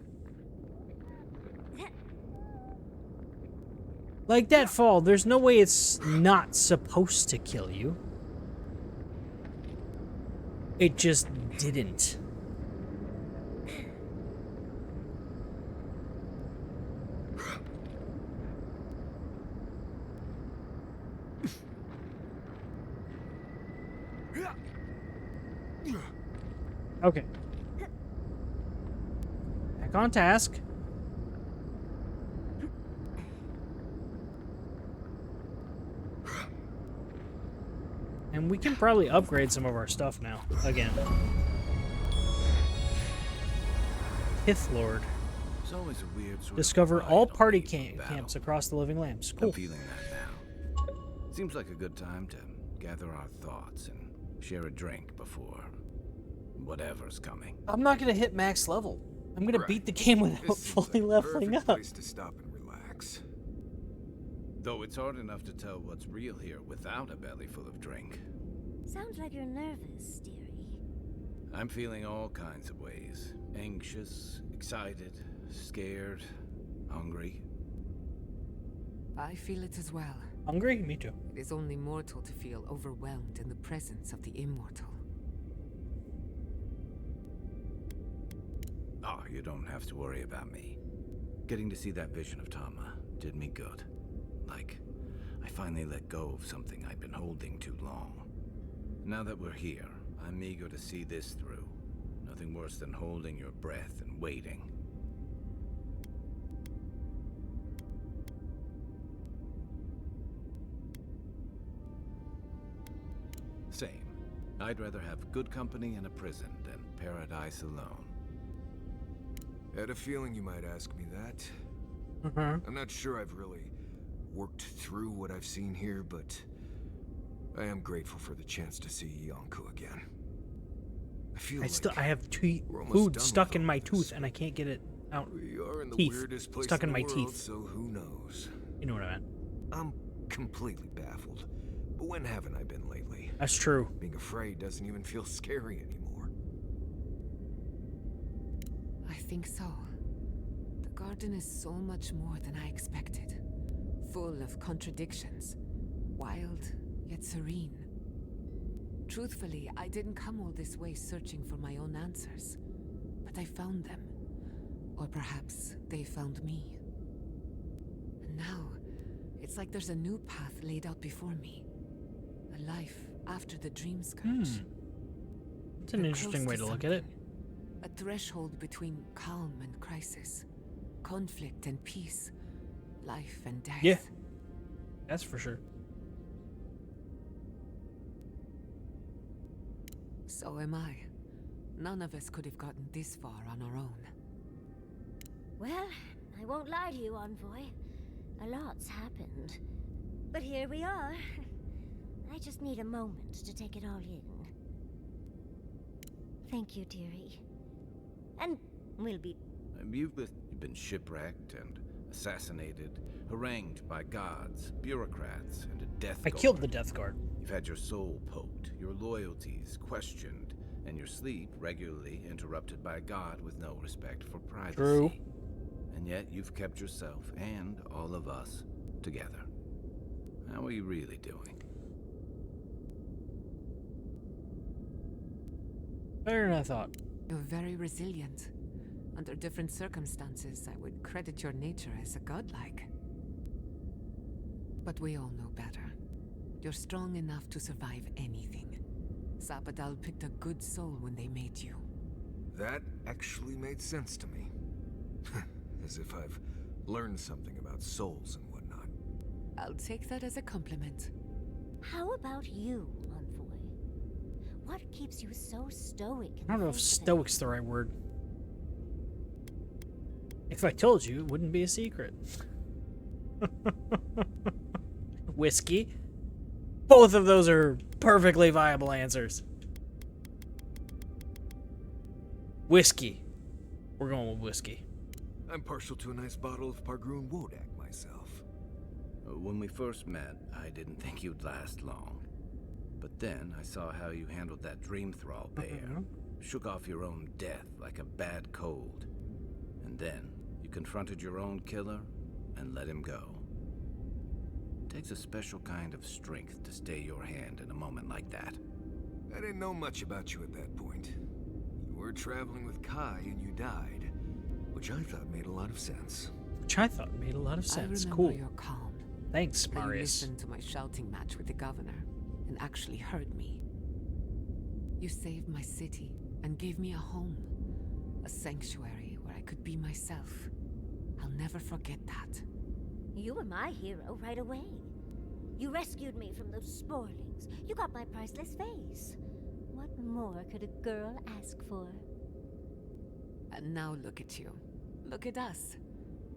Like that fall, there's no way it's not supposed to kill you. It just didn't. Okay. Back on task. And we can probably upgrade some of our stuff now. Again. Pith Lord. It's always a weird sort Discover of all pride on party being in camps battle. across the Living Lamps. I'm Cool. feeling that now. Seems like a good time to gather our thoughts and share a drink before whatever's coming. I'm not gonna hit max level. I'm gonna beat the game without This seems fully like a leveling perfect up. place to stop and relax. Though it's hard enough to tell what's real here without a belly full of drink. Sounds like you're nervous, dearie. I'm feeling all kinds of ways. Anxious, excited, scared, hungry. I feel it as well. Hungry? Me too. It is only mortal to feel overwhelmed in the presence of the immortal. Oh, you don't have to worry about me. Getting to see that vision of Tama did me good. Like, I finally let go of something I'd been holding too long. Now that we're here, I'm eager to see this through. Nothing worse than holding your breath and waiting. Same. I'd rather have good company in a prison than paradise alone. Had a feeling you might ask me that. I'm not sure I've really worked through what I've seen here, but I am grateful for the chance to see Yonko again. I feel I have food stuck in my tooth and I can't get it out. We are in the Teeth weirdest place stuck in the my world, teeth. so who knows? You know what I meant. I'm completely baffled. But when haven't I been lately? That's true. Being afraid doesn't even feel scary anymore. I think so. The garden is so much more than I expected. Full of contradictions. Wild, yet serene. Truthfully, I didn't come all this way searching for my own answers. But I found them. Or perhaps they found me. And now, it's like there's a new path laid out before me. A life after the dream scourge. It's an interesting way to look at it. A threshold between calm and crisis. Conflict and peace. Life and death. Yeah. That's for sure. So am I. None of us could have gotten this far on our own. Well, I won't lie to you, Envoy. A lot's happened. But here we are. I just need a moment to take it all in. Thank you, dearie. And we'll be... You've been shipwrecked and assassinated, harangued by gods, bureaucrats, and a death I guard. killed the Death Guard. You've had your soul poked, your loyalties questioned, and your sleep regularly interrupted by a god with no respect for privacy. True. And yet you've kept yourself and all of us together. How are you really doing? Better than I thought. You're very resilient. Under different circumstances, I would credit your nature as a godlike. But we all know better. You're strong enough to survive anything. Zapadal picked a good soul when they made you. That actually made sense to me. As if I've learned something about souls and whatnot. I'll take that as a compliment. How about you, Envoy? What keeps you so stoic? I don't know if stoic's the right word. If I told you, it wouldn't be a secret. Whiskey. Both of those are perfectly viable answers. Whiskey. We're going with whiskey. I'm partial to a nice bottle of Pargroon Wodak myself. When we first met, I didn't think you'd last long. But then I saw how you handled that dream thrall bear. Shook off your own death like a bad cold. And then you confronted your own killer and let him go. It takes a special kind of strength to stay your hand in a moment like that. I didn't know much about you at that point. You were traveling with Kai and you died, which I thought made a lot of sense. Which I thought made a lot of sense. I remember Cool. your calm. Thanks, That you Marius. listened to my shouting match with the governor and actually heard me. You saved my city and gave me a home, a sanctuary where I could be myself. I'll never forget that. You were my hero right away. You rescued me from those spoilings. You got my priceless face. What more could a girl ask for? And now look at you. Look at us.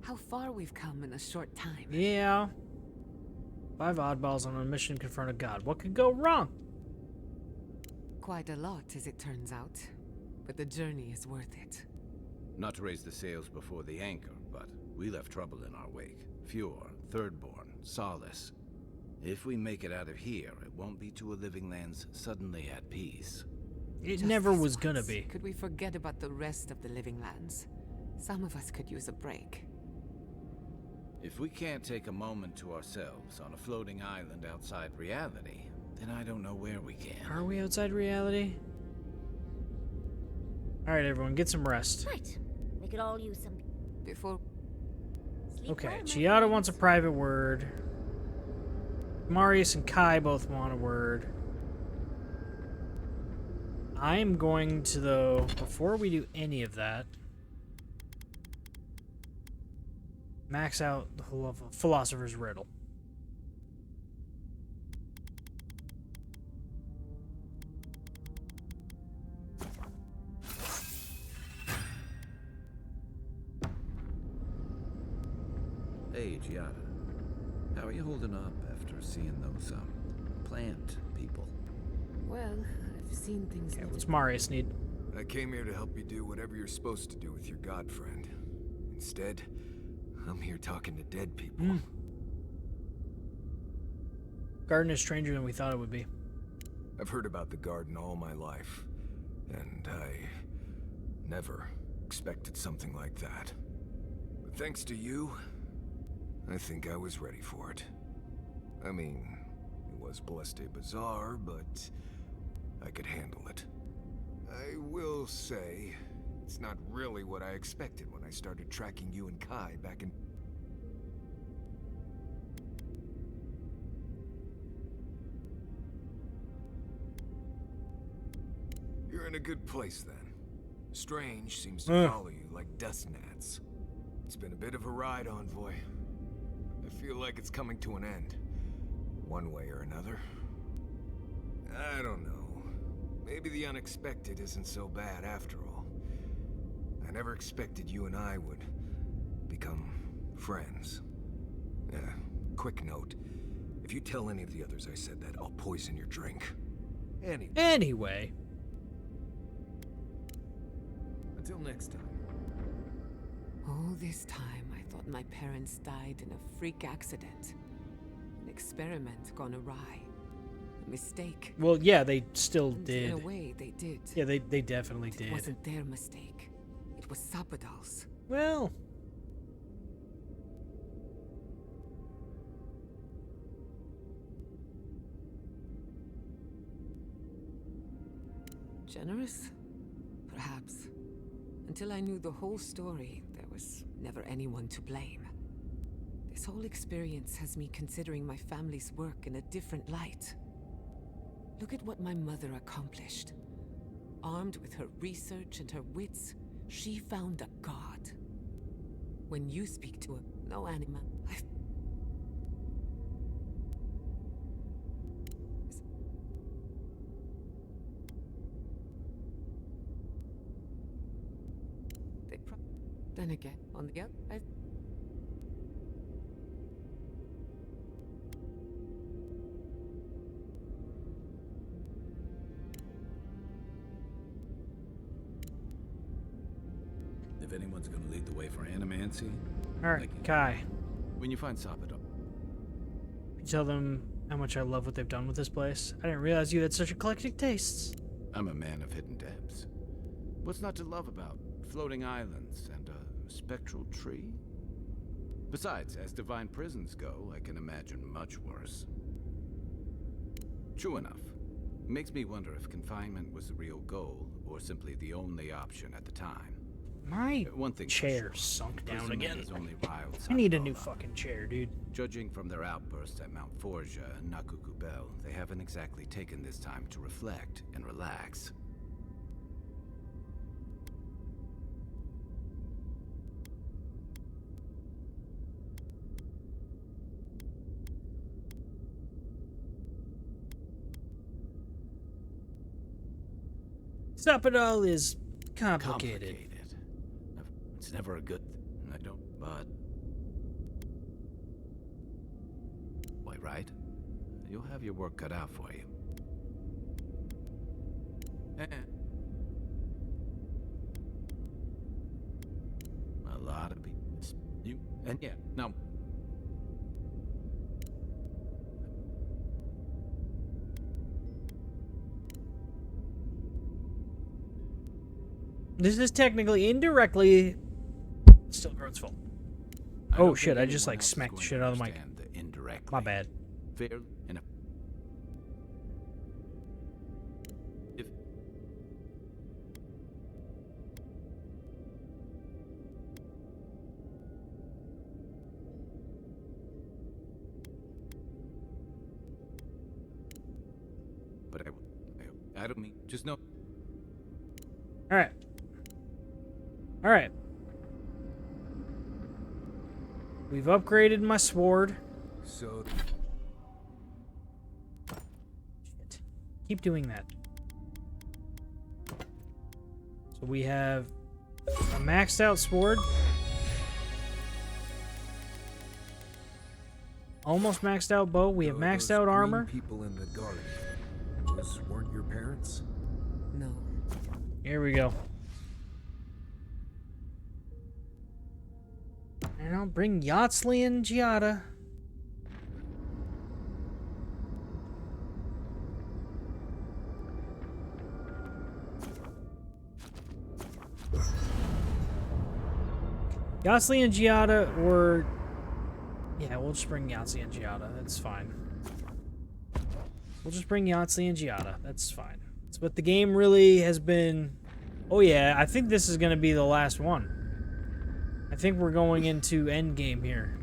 How far we've come in a short time. Yeah. 5 oddballs on a mission to confront a god. What could go wrong? Quite a lot, as it turns out. But the journey is worth it. Not to raise the sails before the anchor, but we left trouble in our wake. Fjord, Thirdborn, Solace. If we make it out of here, it won't be to a living lands suddenly at peace. It Just never this was gonna once, be. Could we forget about the rest of the living lands? Some of us could use a break. If we can't take a moment to ourselves on a floating island outside reality, then I don't know where we can. Are we outside reality? Alright, everyone, get some rest. Right. We could all use some. Before. Okay, Giada wants a private word. Marius and Kai both want a word. I'm going to, though, before we do any of that, max out the Philosopher's Riddle. Hey, Giada. How are you holding up after seeing those, plant people? Well, I've seen things. Okay, what's Marius need? I came here to help you do whatever you're supposed to do with your god friend. Instead, I'm here talking to dead people. Garden is stranger than we thought it would be. I've heard about the garden all my life, and I never expected something like that. But thanks to you, I think I was ready for it. I mean, it was Bleste bizarre, but I could handle it. I will say, it's not really what I expected when I started tracking you and Kai back in... You're in a good place, then. Strange seems to follow you like dust gnats. It's been a bit of a ride, Envoy. I feel like it's coming to an end. One way or another. I don't know. Maybe the unexpected isn't so bad after all. I never expected you and I would become friends. Quick note. If you tell any of the others I said that, I'll poison your drink. Anyway. Until next time. All this time, I thought my parents died in a freak accident. An experiment gone awry. A mistake. Well, yeah, they still And did. in a way, they did. Yeah, they definitely did. It wasn't their mistake. It was Sapadal's. Well... Generous? Perhaps. Until I knew the whole story, there was never anyone to blame. This whole experience has me considering my family's work in a different light. Look at what my mother accomplished. Armed with her research and her wits, she found a god. When you speak to a no anima, Then again, on the other, If anyone's gonna lead the way for animancy, Alright, Kai. when you find Sapadal, You tell them how much I love what they've done with this place. I didn't realize you had such eclectic tastes. I'm a man of hidden depths. What's not to love about floating islands and a spectral tree? Besides, as divine prisons go, I can imagine much worse. True enough. Makes me wonder if confinement was the real goal, or simply the only option at the time. My One thing chair sunk down Imprisonment again. has only riled I need a new Sapadal up. fucking chair, dude. Judging from their outbursts at Mount Forja and Nakukubel, they haven't exactly taken this time to reflect and relax. Sapadal is complicated. It's never a good I don't, but... Why, right? You'll have your work cut out for you. A lot of people. You, and yeah, now... This is technically indirectly still Groat's fault. Oh shit, I just like smacked the shit out of the mic. My bad. Fair enough. If but I don't mean just know. Alright. Alright. We've upgraded my sword. So... Shit. Keep doing that. So we have a maxed out sword. Almost maxed out bow. We have maxed out armor. People in the garden. Those weren't your parents? No. Here we go. And I'll bring Yatsley and Giada. Yatsley and Giada were... Yeah, we'll just bring Yatsley and Giada. That's fine. We'll just bring Yatsley and Giada. That's fine. But the game really has been... Oh yeah, I think this is going to be the last one. I think we're going into endgame here.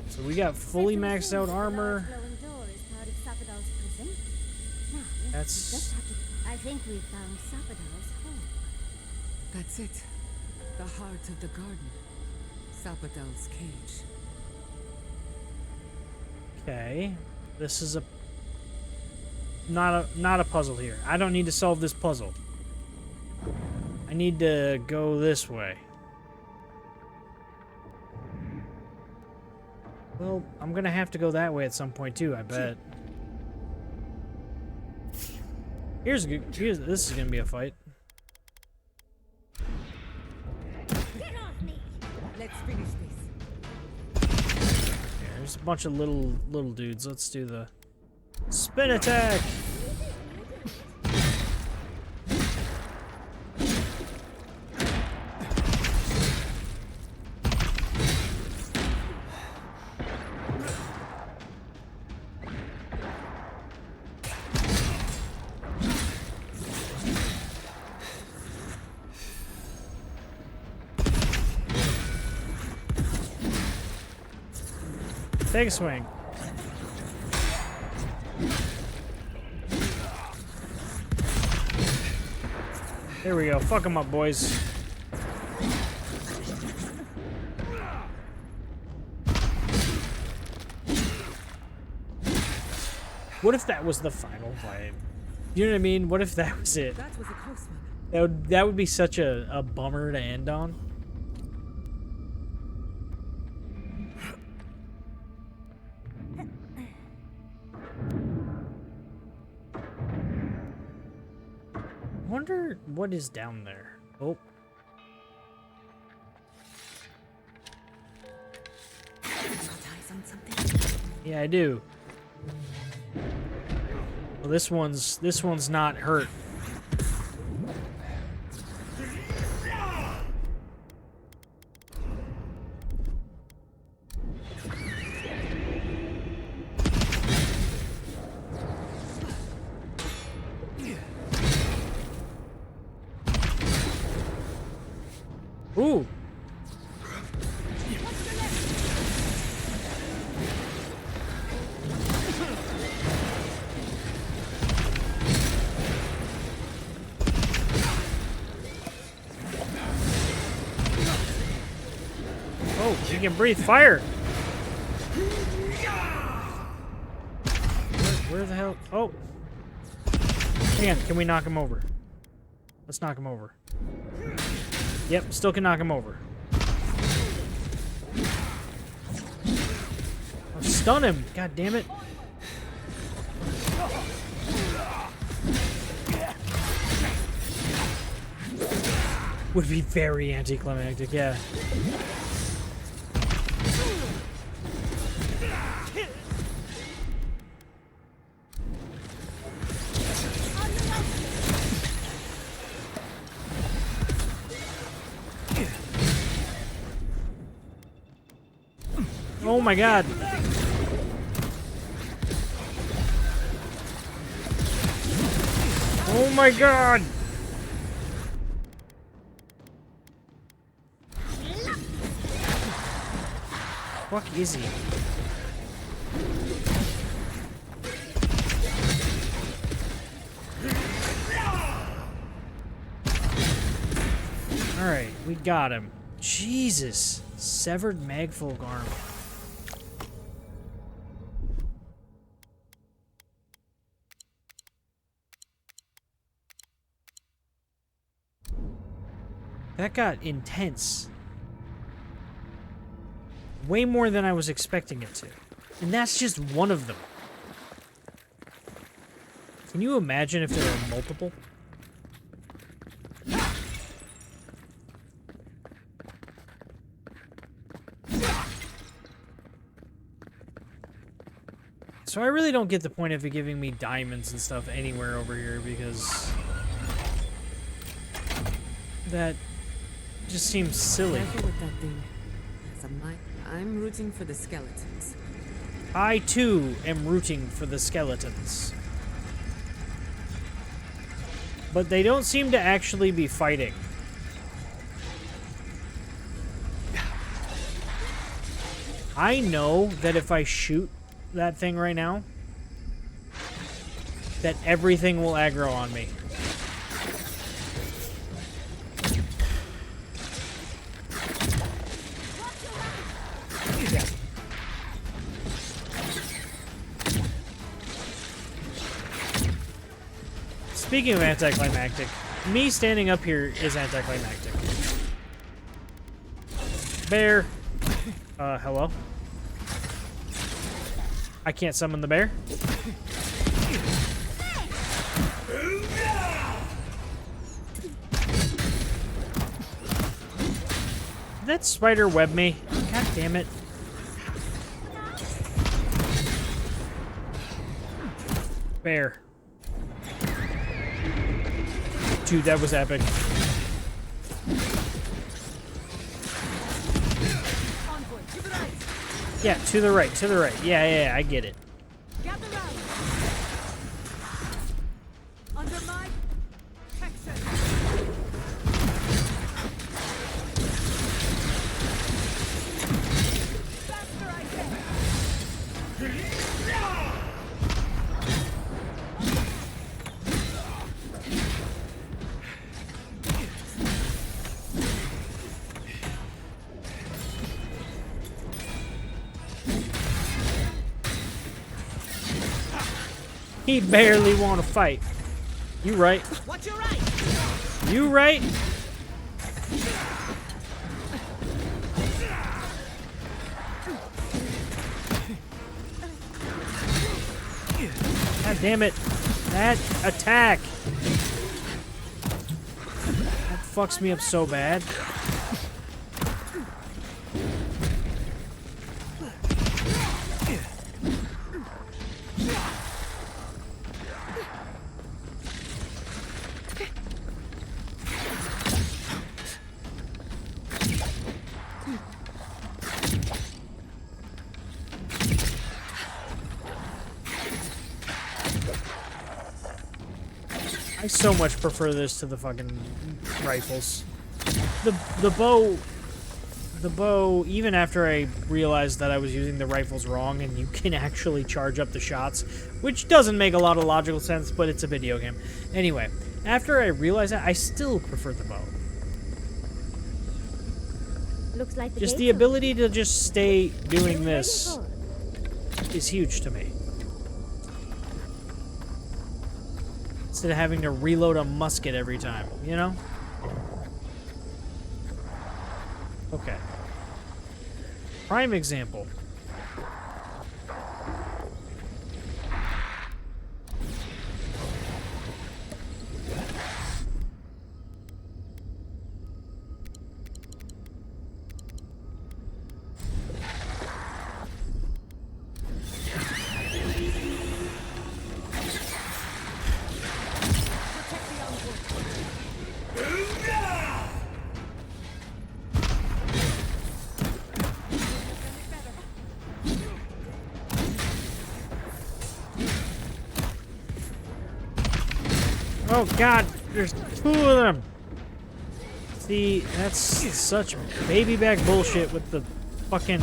So we got fully maxed out armor. That's... I think we've found Sapadal's home. That's it. The heart of the garden. Sapadal's cage. Okay. This is a... Not a puzzle here. I don't need to solve this puzzle. I need to go this way. Well, I'm gonna have to go that way at some point too, I bet. This is gonna be a fight. Let's finish this. Yeah, there's a bunch of little dudes. Let's do the spin attack. Take a swing. There we go. Fuck them up, boys. What if that was the final fight? You know what I mean? What if that was it? That was a close one. That would be such a bummer to end on. Wonder what is down there. Oh. Yeah, I do. Well, this one's not hurt. Ooh. Oh, she can breathe fire. Where the hell? Oh. Hang on, can we knock him over? Let's knock him over. Yep, still can knock him over. Oh, stun him! God damn it! Would be very anticlimactic, yeah. Oh my god. Oh my god. Fuck is he? Alright, we got him. Jesus. Severed Magfolk arm. That got intense. Way more than I was expecting it to. And that's just one of them. Can you imagine if there were multiple? So I really don't get the point of it giving me diamonds and stuff anywhere over here because that just seems silly. Careful with that thing. I'm rooting for the skeletons. I too am rooting for the skeletons. But they don't seem to actually be fighting. I know that if I shoot that thing right now, that everything will aggro on me. Yeah. Speaking of anticlimactic, me standing up here is anticlimactic. Bear. Hello? I can't summon the bear. that spider web me? God damn it. Fair. Dude, that was epic. Yeah, to the right, to the right. Yeah, I get it. Gather round. Under my protection. Faster, I He barely want to fight. You right. What's your right? You right. God damn it. That attack. That fucks me up so bad. I so much prefer this to the fucking rifles. The bow, even after I realized that I was using the rifles wrong and you can actually charge up the shots, which doesn't make a lot of logical sense, but it's a video game. Anyway, after I realized that, I still prefer the bow. Looks like Just the ability to just stay doing this is huge to me. Instead of having to reload a musket every time, you know? Okay. Prime example. Oh god, there's two of them. See, that's such baby back bullshit with the fucking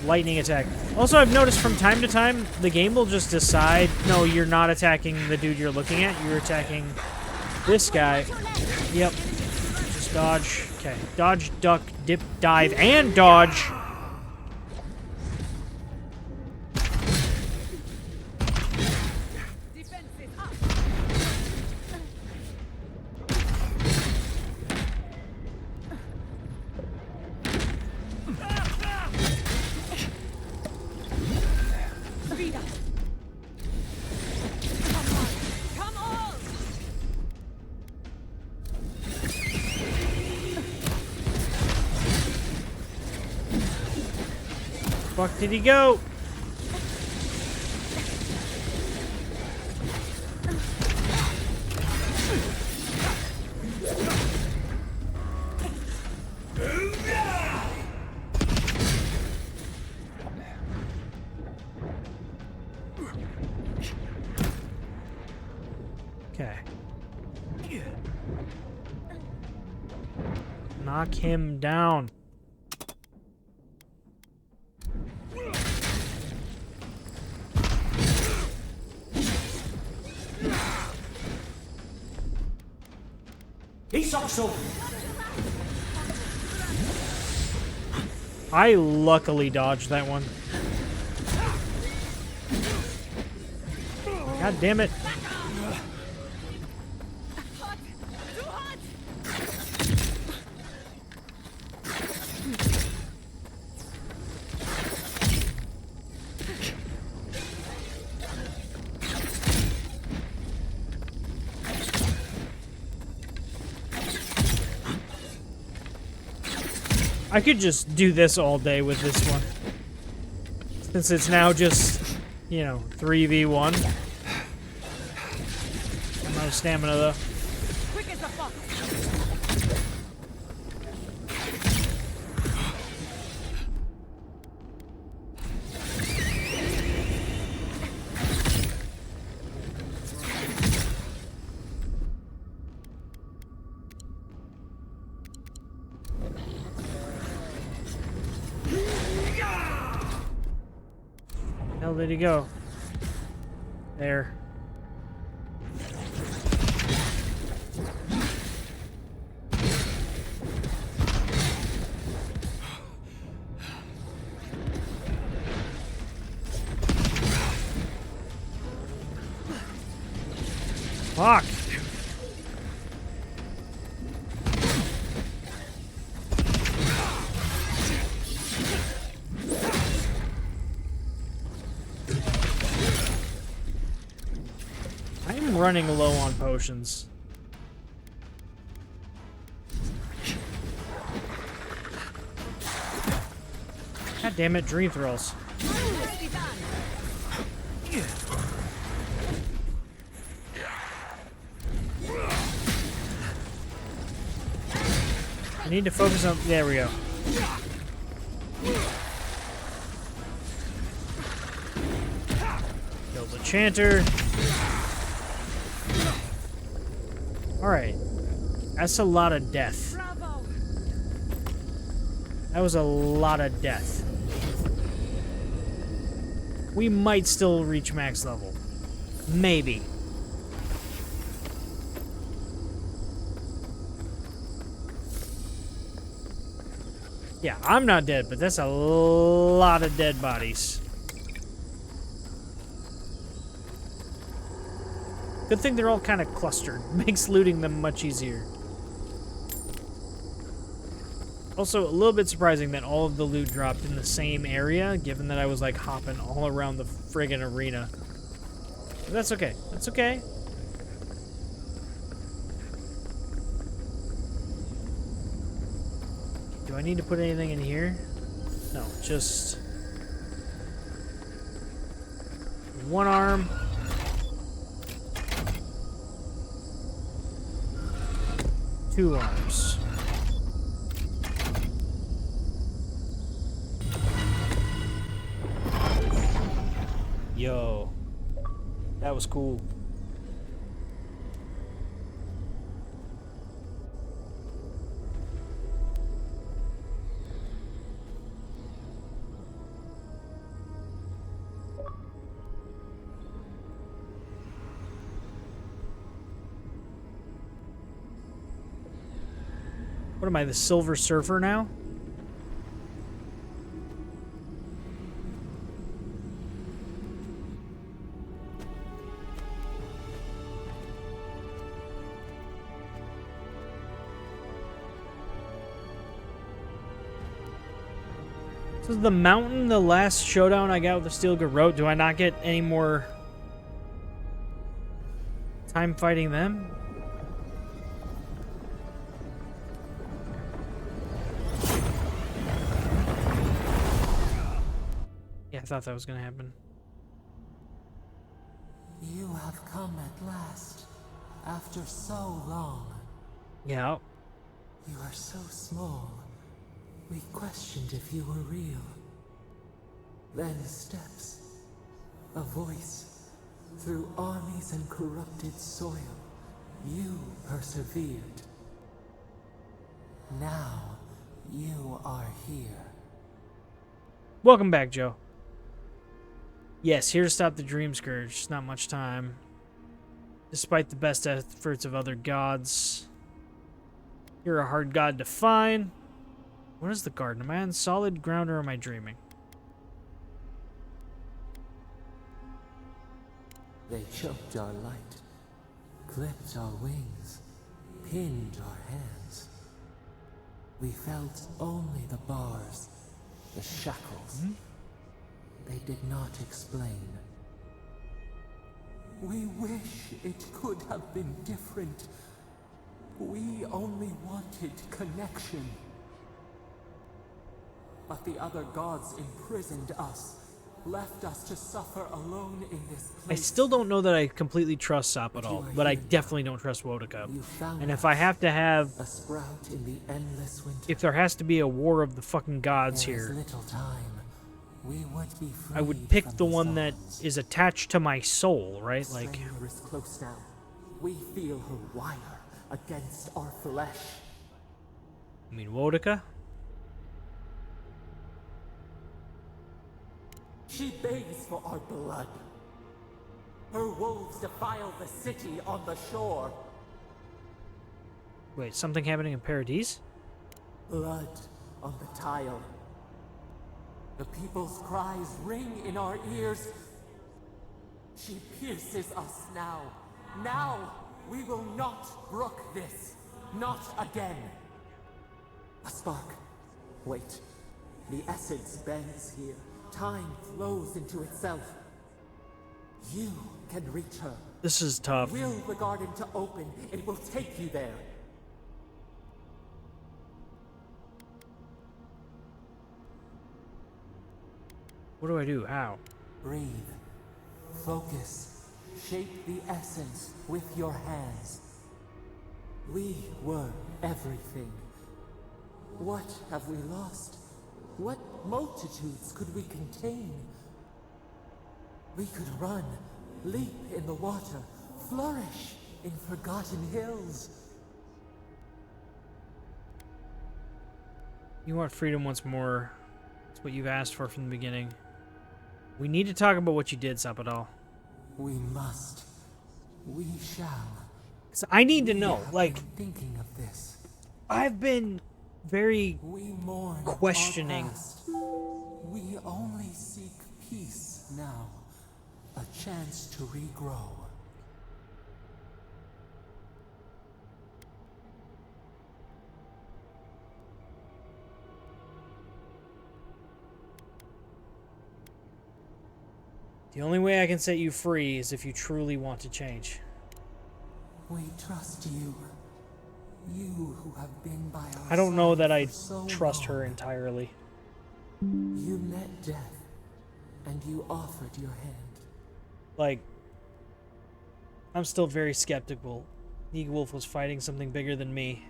lightning attack. Also, I've noticed from time to time, the game will just decide, no, you're not attacking the dude you're looking at, you're attacking this guy. Yep. Just dodge. Okay. Dodge, duck, dip, dive, and dodge. Fuck did he go? Okay. Knock him down. I luckily dodged that one. God damn it. I could just do this all day with this one. Since it's now just, you know, 3v1. I'm out of stamina though. Quick as a fox. Hell did he go? There. Fuck. I'm running low on potions. God damn it, dream thrills. I need to focus on. There we go. Kill the chanter. Alright. That's a lot of death. That was a lot of death. We might still reach max level. Maybe. Yeah, I'm not dead, but that's a lot of dead bodies. Good thing they're all kind of clustered. Makes looting them much easier. Also, a little bit surprising that all of the loot dropped in the same area, given that I was like hopping all around the friggin' arena. But that's okay. That's okay. Do I need to put anything in here? No, just one arm. Two arms. Yo. That was cool. What am I, the Silver Surfer now? So is the mountain the last showdown I got with the Steel Garrote? Do I not get any more time fighting them? Yeah, I thought that was gonna happen. You have come at last, after so long. Yeah. You are so small. We questioned if you were real. Then steps. A voice. Through armies and corrupted soil. You persevered. Now, you are here. Welcome back, Joe. Yes, here to stop the Dream Scourge. Not much time. Despite the best efforts of other gods. You're a hard god to find. What is the garden? Am I on solid ground or am I dreaming? They choked our light, clipped our wings, pinned our hands. We felt only the bars, the shackles. They did not explain. We wish it could have been different. We only wanted connection. But the other gods imprisoned us, left us to suffer alone in this I place. still don't know that I completely trust Sapadal, but I definitely don't trust Wodaka. And if I have to have, a sprout in the endless winter, if there has to be a war of the fucking gods there is here, little time. We would be free I would pick from the these one that odds. is attached to my soul, right? Like, Stranger is close now. We feel her wire against our flesh. I mean, Wodaka? She begs for our blood. Her wolves defile the city on the shore. Wait, something happening in Paradise? Blood on the tile. The people's cries ring in our ears. She pierces us now. Now we will not brook this. Not again. A spark. Wait. The essence bends here. Time flows into itself. You can reach her. This is tough. Will the garden to open. It will take you there. What do I do? How? Breathe. Focus. Shape the essence with your hands. We were everything. What have we lost? What multitudes could we contain? We could run, leap in the water, flourish in forgotten hills. You want freedom once more. It's what you've asked for from the beginning. We need to talk about what you did, Sapadal. We must. We shall. 'Cause I need to We know, have like, been thinking of this. I've been very We mourn questioning. our past. We only seek peace now. A chance to regrow. The only way I can set you free is if you truly want to change. We trust you. You who have been by our I don't know side that I for so trust long. her entirely. You met death, and you offered your hand. Like, I'm still very skeptical. Nightwolf was fighting something bigger than me.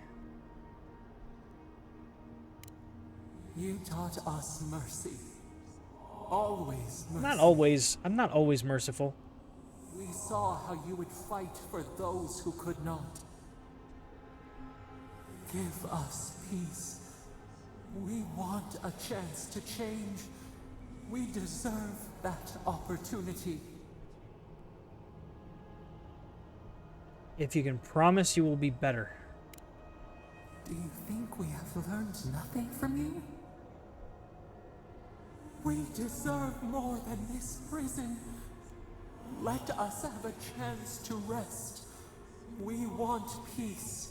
You taught us mercy. Always mercy. I'm not always merciful. We saw how you would fight for those who could not. Give us peace. We want a chance to change. We deserve that opportunity. If you can promise you will be better. Do you think we have learned nothing from you? We deserve more than this prison. Let us have a chance to rest. We want peace.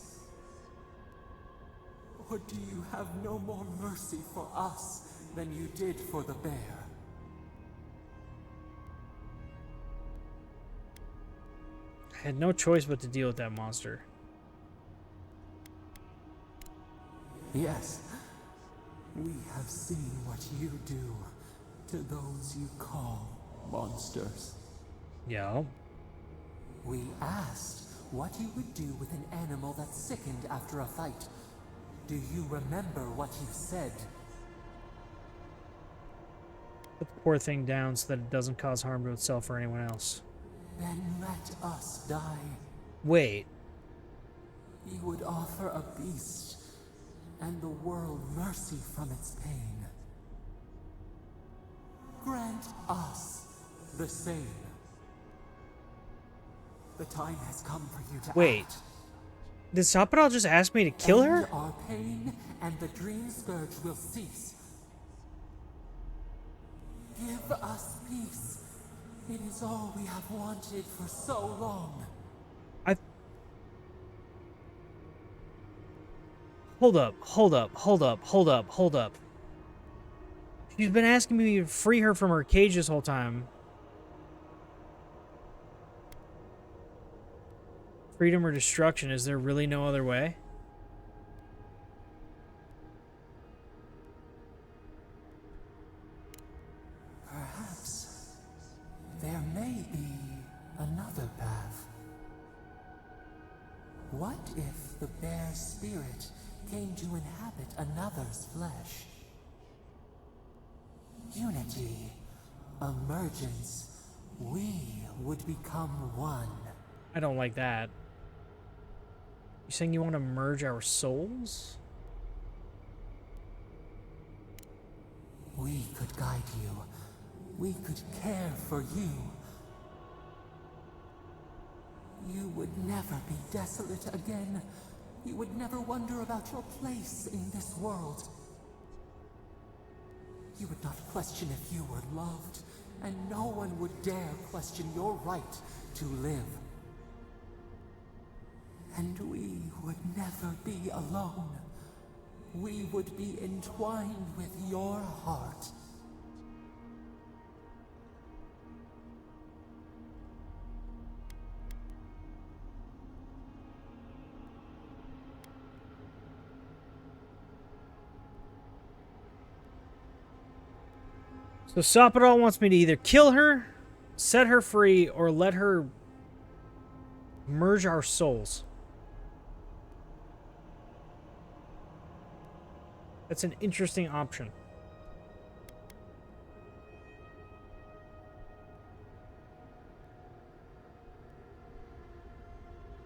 Or do you have no more mercy for us than you did for the bear? I had no choice but to deal with that monster. Yes. We have seen what you do to those you call monsters. Yeah. We asked what you would do with an animal that sickened after a fight. Do you remember what you said? Put the poor thing down so that it doesn't cause harm to itself or anyone else. Then let us die. Wait. You would offer a beast and the world mercy from its pain. Grant us the same. The time has come for you to Wait. act. Did Sapadal just ask me to kill her? End our pain, and the dream scourge will cease. Give us peace. It is all we have wanted for so long. Hold up. She's been asking me to free her from her cage this whole time. Freedom or destruction, is there really no other way? their spirit came to inhabit another's flesh. Unity, emergence, we would become one. I don't like that. You saying you want to merge our souls? We could guide you. We could care for you. You would never be desolate again. You would never wonder about your place in this world. You would not question if you were loved, and no one would dare question your right to live. And we would never be alone. We would be entwined with your heart. So Sapadal wants me to either kill her, set her free, or let her merge our souls. That's an interesting option.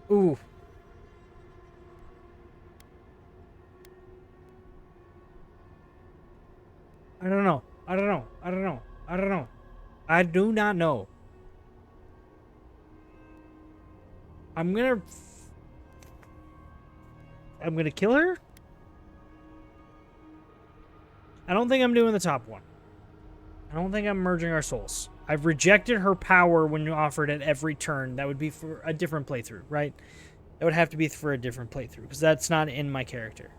Ooh. I don't know. I don't know. I don't know. I don't know. I do not know. I'm gonna kill her. I don't think I'm doing the top one. I don't think I'm merging our souls. I've rejected her power when you offered at every turn. That would be for a different playthrough, right? That would have to be for a different playthrough, because that's not in my character.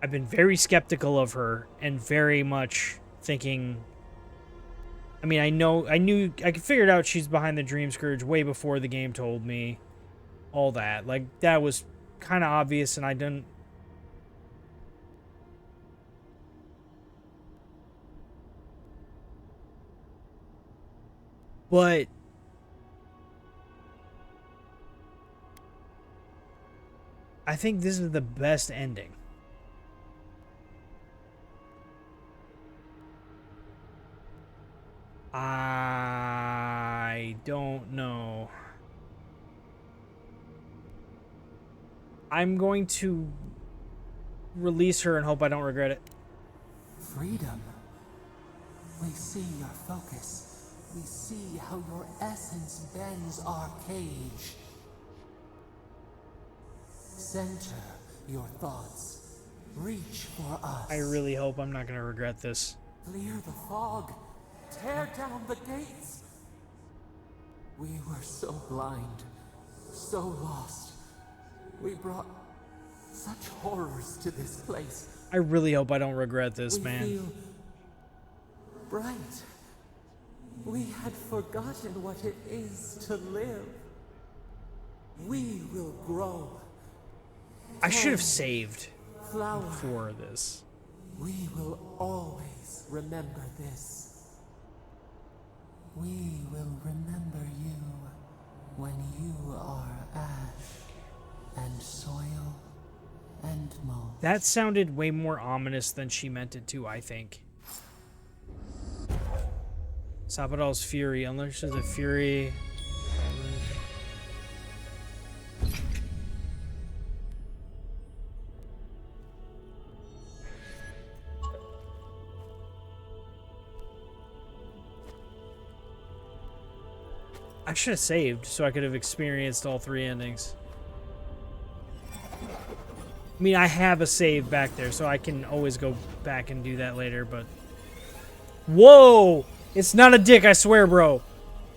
I've been very skeptical of her and very much thinking... I mean, I figured out she's behind the Dream Scourge way before the game told me all that. Like, that was kind of obvious, and I didn't... But... I think this is the best ending. I don't know. I'm going to release her and hope I don't regret it. Freedom. We see your focus. We see how your essence bends our cage. Center your thoughts. Reach for us. I really hope I'm not going to regret this. Clear the fog. Tear down the gates. We were so blind, so lost. We brought such horrors to this place. I really hope I don't regret this, man. We feel bright. We had forgotten what it is to live. We will grow. I should have saved Flower. for this. We will always remember this. We will remember you when you are ash and soil and mold. That sounded way more ominous than she meant it to, I think. Sapadal's Fury. Unleashes a Fury. I should have saved so I could have experienced all three endings. I mean, I have a save back there, so I can always go back and do that later, but... Whoa! It's not a dick, I swear, bro.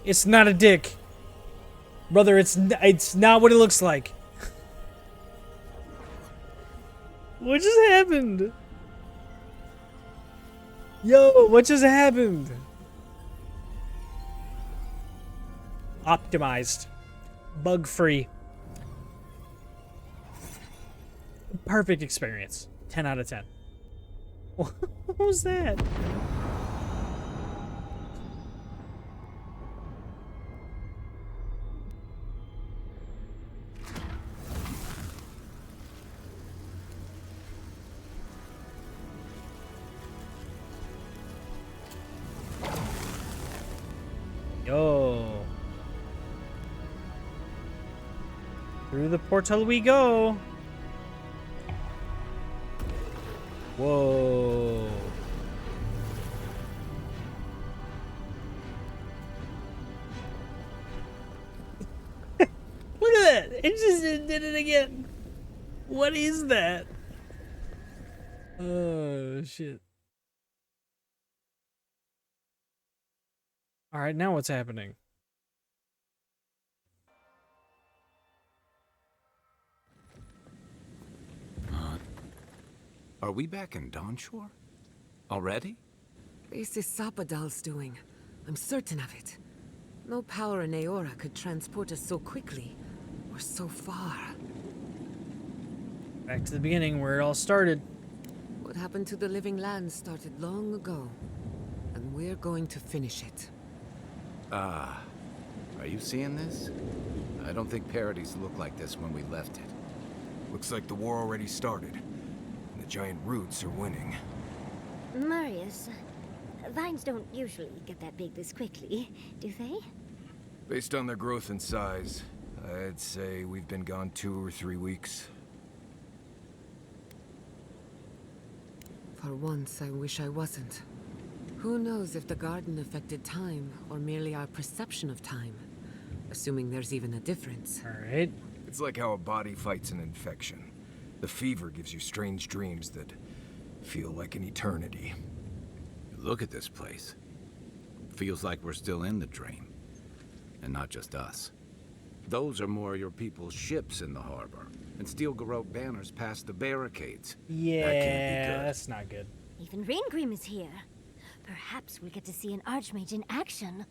It's not a dick. Brother, it's not what it looks like. What just happened? Yo, what just happened? Optimized. Bug-free. Perfect experience. 10 out of 10. What was that? Through the portal we go. Whoa. Look at that. It just did it again. What is that? Oh, shit. All right, now what's happening? Are we back in Dawnshore? Already? This is Sapadal's doing. I'm certain of it. No power in Aora could transport us so quickly, or so far. Back to the beginning where it all started. What happened to the living land started long ago, and we're going to finish it. Are you seeing this? I don't think Paradise looked like this when we left it. Looks like the war already started. The giant roots are winning. Marius, vines don't usually get that big this quickly, do they? Based on their growth and size, I'd say we've been gone 2 or 3 weeks. For once, I wish I wasn't. Who knows if the garden affected time, or merely our perception of time? Assuming there's even a difference. Alright. It's like how a body fights an infection. The fever gives you strange dreams that feel like an eternity. Look at this place. Feels like we're still in the dream. And not just us. Those are more your people's ships in the harbor. And Steel Garrote banners past the barricades. Yeah, that can't be good. That's not good. Even Reingrim is here. Perhaps we'll get to see an Archmage in action.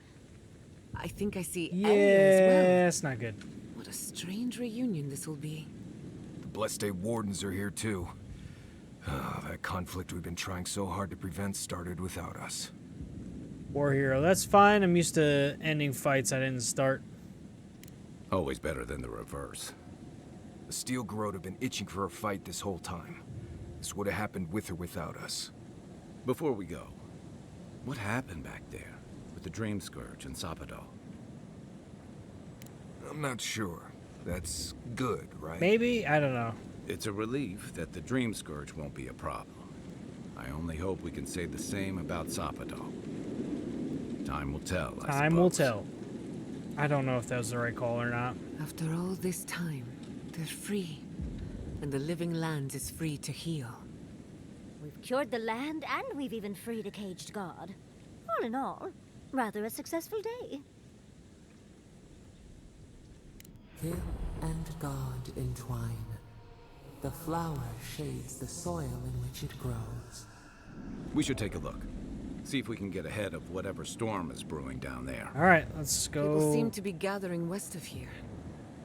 I think I see Yeah, Ellie as well. that's not good. What a strange reunion this will be. The Blessed Wardens are here too. That conflict we've been trying so hard to prevent started without us. War hero, that's fine. I'm used to ending fights I didn't start. Always better than the reverse. The Steel Garrote have been itching for a fight this whole time. This would have happened with or without us. Before we go, what happened back there with the Dream Scourge and Sapadal? I'm not sure. That's good, right? Maybe? I don't know. It's a relief that the Dream Scourge won't be a problem. I only hope we can say the same about Sapadal. Time will tell, I Time will suppose. tell. I don't know if that was the right call or not. After all this time, they're free. And the living land is free to heal. We've cured the land, and we've even freed a caged god. All in all, rather a successful day. Hill and God entwine. The flower shades the soil in which it grows. We should take a look. See if we can get ahead of whatever storm is brewing down there. Alright, let's go. People seem to be gathering west of here.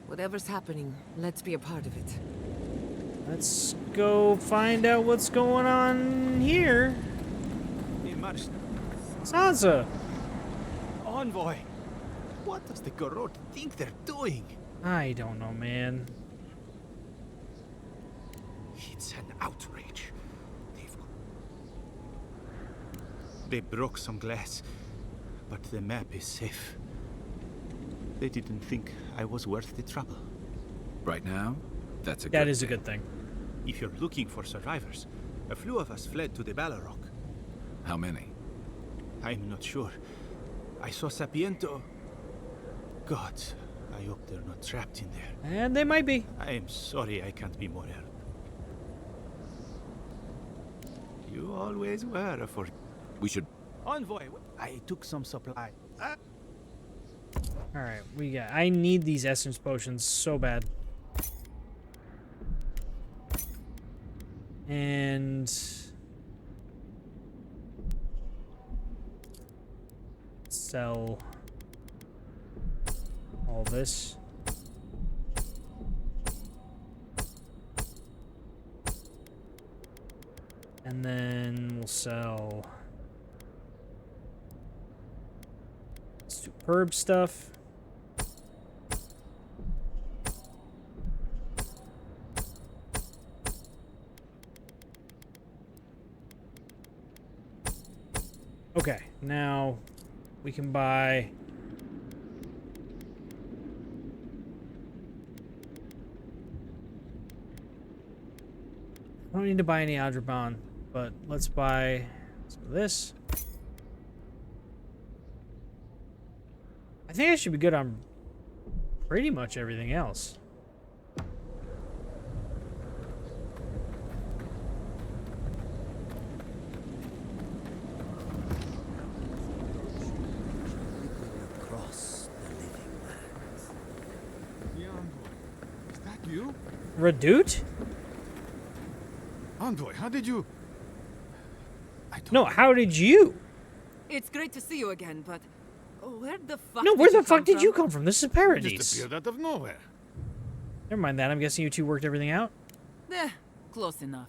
Whatever's happening, let's be a part of it. Let's go find out what's going on here. Sansa! Envoy! What does the Garrote think they're doing? I don't know, man. It's an outrage. They broke some glass, but the map is safe. They didn't think I was worth the trouble. Right now, that's a That is a good thing. If you're looking for survivors, a few of us fled to the Balrog. How many? I'm not sure. I saw Sapiento. God, I hope they're not trapped in there. And they might be. I am sorry I can't be more help. You always were for... We should... Envoy, I took some supply. Alright, we got... I need these essence potions so bad. And... sell... all this. And then we'll sell... superb stuff. Okay, now we can buy I don't need to buy any Adrabon, but let's buy some of this. I think I should be good on pretty much everything else. Across the living lands. The envoy. Is that you? Redoute? Envoy, how did you... No, how did you? It's great to see you again, but where the fuck? No, where the fuck did you come from? This is You Paradise. just appeared out of nowhere. Never mind that. I'm guessing you two worked everything out. Close enough.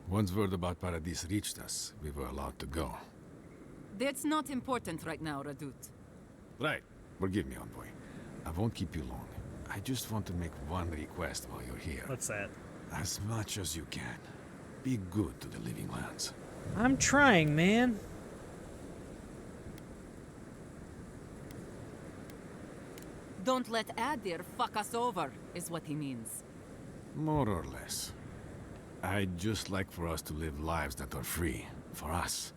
Once word about Paradis reached us, we were allowed to go. That's not important right now, Redoute. Right. Forgive me, Envoy. I won't keep you long. I just want to make one request while you're here. What's that? As much as you can. Be good to the living lands. I'm trying, man. Don't let Adir fuck us over, is what he means. More or less. I'd just like for us to live lives that are free. For us.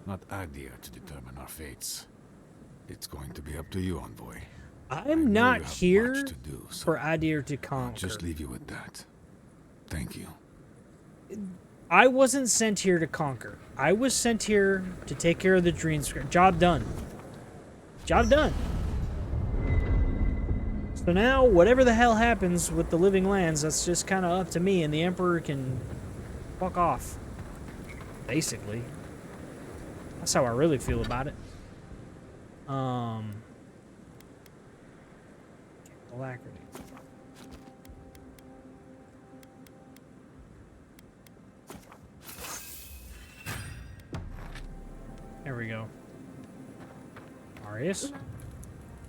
Not Adir to determine our fates. It's going to be up to you, Envoy. I'm not here for Adir to I'll conquer. just leave you with that. Thank you. I wasn't sent here to conquer. I was sent here to take care of the Dreamscatch. Job done. Job done. So now, whatever the hell happens with the living lands, that's just kind of up to me, and the Emperor can fuck off. Basically. That's how I really feel about it. Alacrity. There we go. Marius?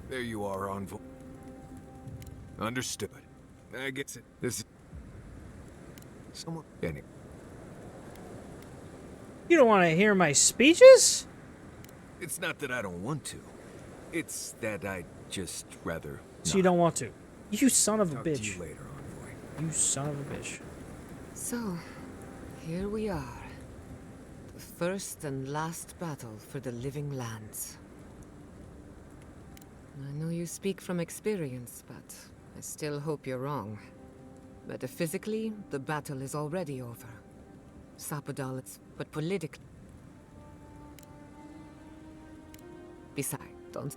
There you are, Envoy. Understood. I guess it. This is... Someone... Any... You don't want to hear my speeches? It's not that I don't want to. It's that I'd just rather... So you don't want to. You son of a Talk to bitch. you later, Envoy. You son of a bitch. So, here we are. The first and last battle for the living lands. I know you speak from experience, but I still hope you're wrong. Metaphysically, the battle is already over. Sapodal, but politically... Besides, don't...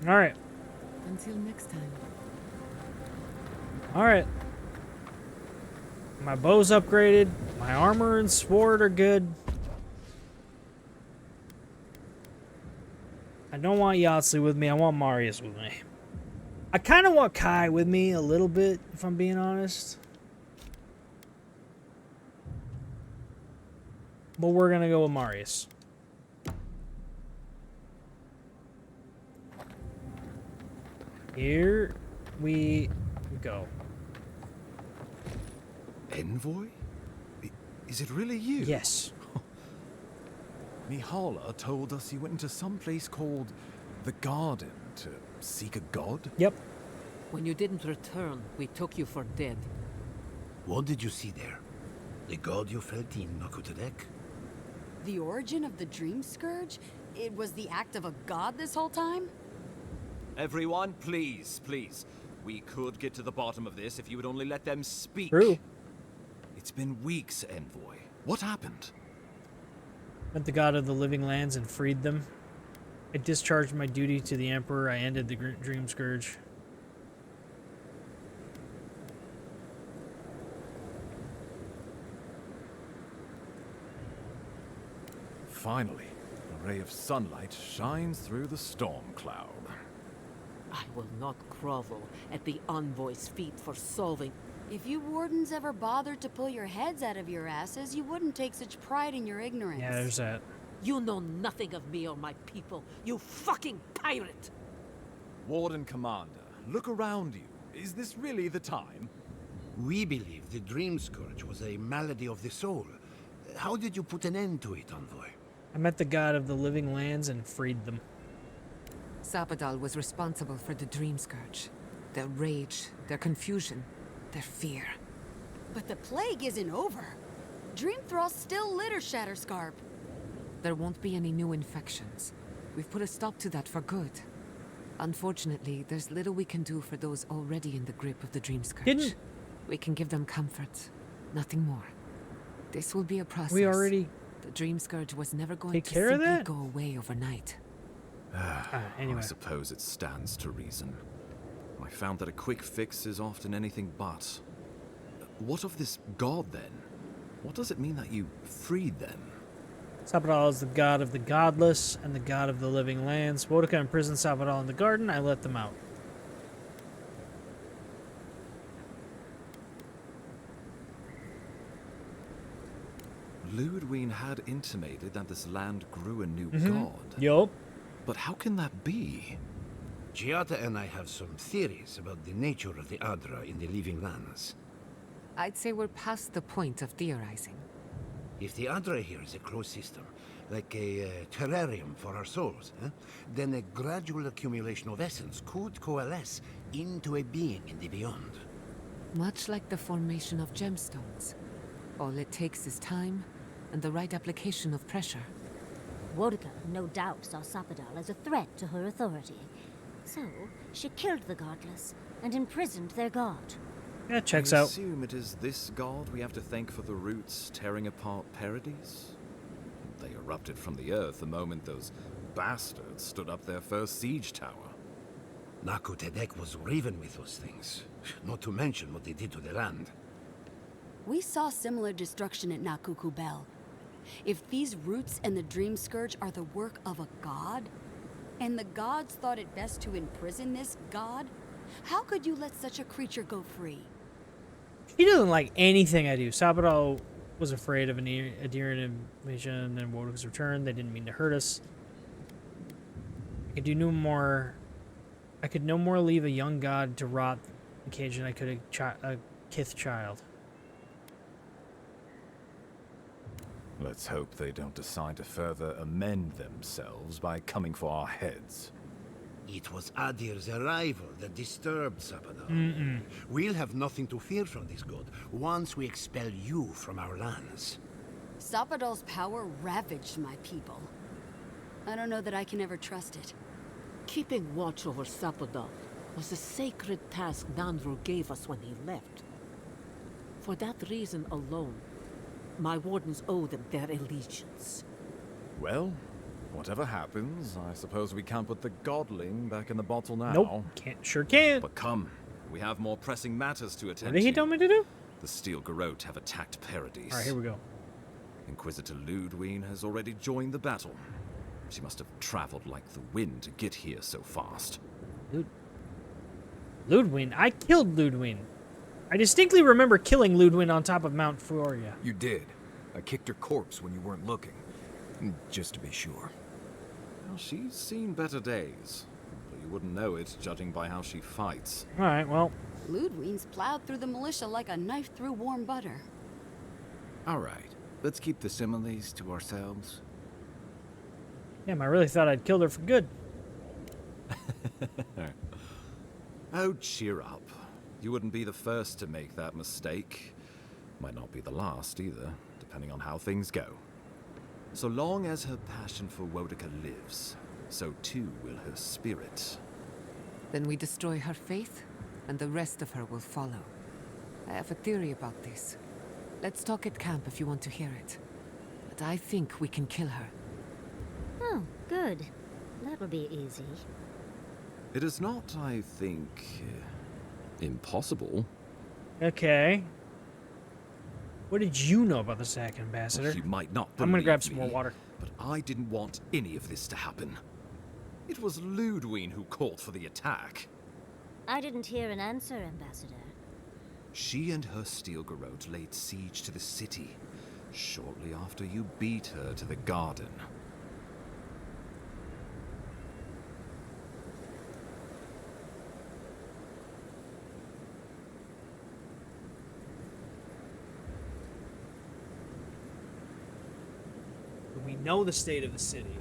Alright. Until next time. Alright. My bow's upgraded. My armor and sword are good. I don't want Yahtzee with me. I want Marius with me. I kind of want Kai with me a little bit, if I'm being honest. But we're going to go with Marius. Here we go. Envoy? Is it really you? Yes. Mihala told us you went into some place called the Garden to seek a god? Yep. When you didn't return, we took you for dead. What did you see there? The god you felt in Makutadek? The origin of the Dream Scourge? It was the act of a god this whole time? Everyone, please, please. We could get to the bottom of this if you would only let them speak. True. It's been weeks, Envoy. What happened? Met the god of the living lands and freed them. I discharged my duty to the Emperor. I ended the Dream Scourge. Finally, a ray of sunlight shines through the storm cloud. I will not grovel at the Envoy's feet for solving. If you wardens ever bothered to pull your heads out of your asses, you wouldn't take such pride in your ignorance. Yeah, there's that. You know nothing of me or my people, you fucking pirate! Warden Commander, look around you. Is this really the time? We believe the Dream Scourge was a malady of the soul. How did you put an end to it, Envoy? I met the god of the living lands and freed them. Sapodal was responsible for the Dream Scourge. Their rage, their confusion, their fear. But the plague isn't over. Dreamthrall still litter Shatterscarp. There won't be any new infections. We've put a stop to that for good. Unfortunately, there's little we can do for those already in the grip of the Dreamscourge. We can give them comfort, nothing more. This will be a process. We already The Dreamscourge was never going take to care of simply that? go away overnight. Anyway. I suppose it stands to reason. I found that a quick fix is often anything but. What of this god, then? What does it mean that you freed them? Sabadal is the god of the godless and the god of the living lands. Boudica imprisoned Sabadal in the garden. I let them out. Ludwig had intimated that this land grew a new god. Yup. But how can that be? Giada and I have some theories about the nature of the Adra in the living lands. I'd say we're past the point of theorizing. If the Adra here is a closed system, like a terrarium for our souls, then a gradual accumulation of essence could coalesce into a being in the beyond. Much like the formation of gemstones. All it takes is time and the right application of pressure. Boudica no doubt saw Sabadal as a threat to her authority. So, she killed the godless and imprisoned their god. Yeah, checks I out. assume it is this god we have to thank for the roots tearing apart Paradis? They erupted from the earth the moment those bastards stood up their first siege tower. Naku Tedek was raven with those things, not to mention what they did to the land. We saw similar destruction at Nakuku Bell. If these roots and the Dreamscourge are the work of a god, and the gods thought it best to imprison this god, how could you let such a creature go free? He doesn't like anything I do. Sabadal was afraid of an Adirian invasion and Boudica's return. They didn't mean to hurt us. I could do no more. I could no more leave a young god to rot in cage than I could a kith child. Let's hope they don't decide to further amend themselves by coming for our heads. It was Adir's arrival that disturbed Sabadal. We'll have nothing to fear from this god once we expel you from our lands. Sabadal's power ravaged my people. I don't know that I can ever trust it. Keeping watch over Sabadal was a sacred task Nandru gave us when he left. For that reason alone, my wardens owe them their allegiance. Well, whatever happens, I suppose we can't put the godling back in the bottle now. Nope, sure can't. But come, we have more pressing matters to attend to. What did he tell me to do? The Steel Garrote have attacked Paradis. Alright, here we go. Inquisitor Ludwig has already joined the battle. She must have traveled like the wind to get here so fast. Ludwig? I killed Ludwig. I distinctly remember killing Ludwig on top of Mount Floria. You did. I kicked her corpse when you weren't looking. Just to be sure. Well, she's seen better days. But you wouldn't know it, judging by how she fights. Alright, well. Ludwig's plowed through the militia like a knife through warm butter. Alright, let's keep the similes to ourselves. Damn, I really thought I'd killed her for good. Oh, cheer up. You wouldn't be the first to make that mistake. Might not be the last either, depending on how things go. So long as her passion for Boudica lives, so too will her spirit. Then we destroy her faith, and the rest of her will follow. I have a theory about this. Let's talk at camp if you want to hear it. But I think we can kill her. Oh, good. That'll be easy. It is not, I think, impossible. Okay. What did you know about the Sack Ambassador? You might not I'm gonna grab some me, more water. But I didn't want any of this to happen. It was Ludwig who called for the attack. I didn't hear an answer, Ambassador. She and her Steel Garrote laid siege to the city, shortly after you beat her to the garden. We know the state of the city.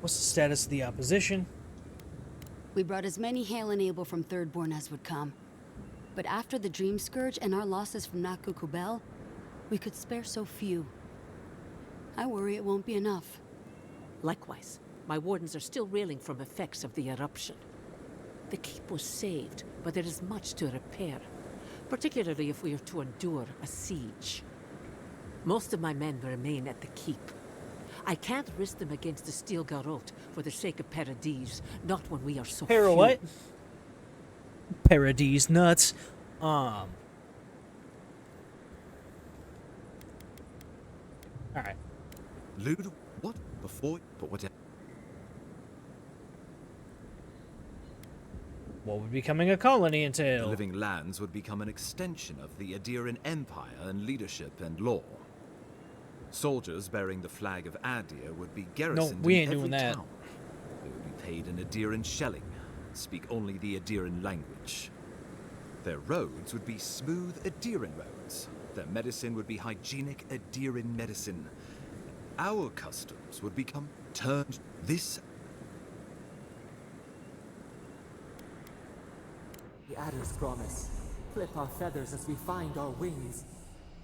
What's the status of the opposition? We brought as many Hail and Abel from Thirdborn as would come. But after the Dream Scourge and our losses from Nakuku Bell, we could spare so few. I worry it won't be enough. Likewise, my wardens are still reeling from effects of the eruption. The keep was saved, but there is much to repair, particularly if we are to endure a siege. Most of my men remain at the keep. I can't risk them against the Steel Garrote for the sake of Paradis, not when we are so few. What? Paradis nuts. Alright. Lude? What? Before? But what? What would becoming a colony entail? The Living Lands would become an extension of the Adiran Empire in leadership and law. Soldiers bearing the flag of Adir would be garrisoned we in ain't every doing that. town. They would be paid in Adiran shelling, and speak only the Adiran language. Their roads would be smooth Adiran roads. Their medicine would be hygienic Adiran medicine. Our customs would become turned this. The Adder's promise. Flip our feathers as we find our wings.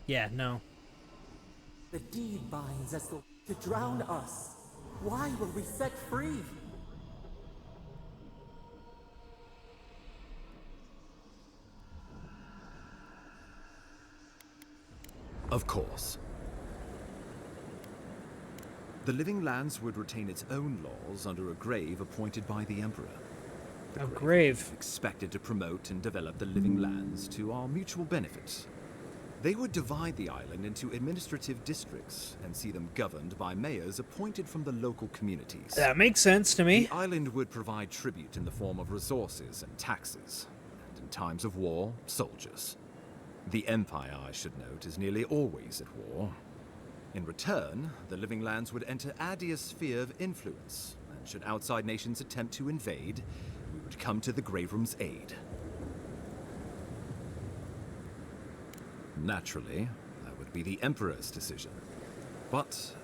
Yeah, no. The deed binds us to drown us. Why were we set free? Of course. The Living Lands would retain its own laws under a grave appointed by the Emperor. The grave expected to promote and develop the Living Lands to our mutual benefit. They would divide the island into administrative districts and see them governed by mayors appointed from the local communities. That makes sense to me. The island would provide tribute in the form of resources and taxes, and in times of war, soldiers. The Empire, I should note, is nearly always at war. In return, the Living Lands would enter Adir's sphere of influence, and should outside nations attempt to invade, we would come to the Grave Room's aid. Naturally, that would be the Emperor's decision. But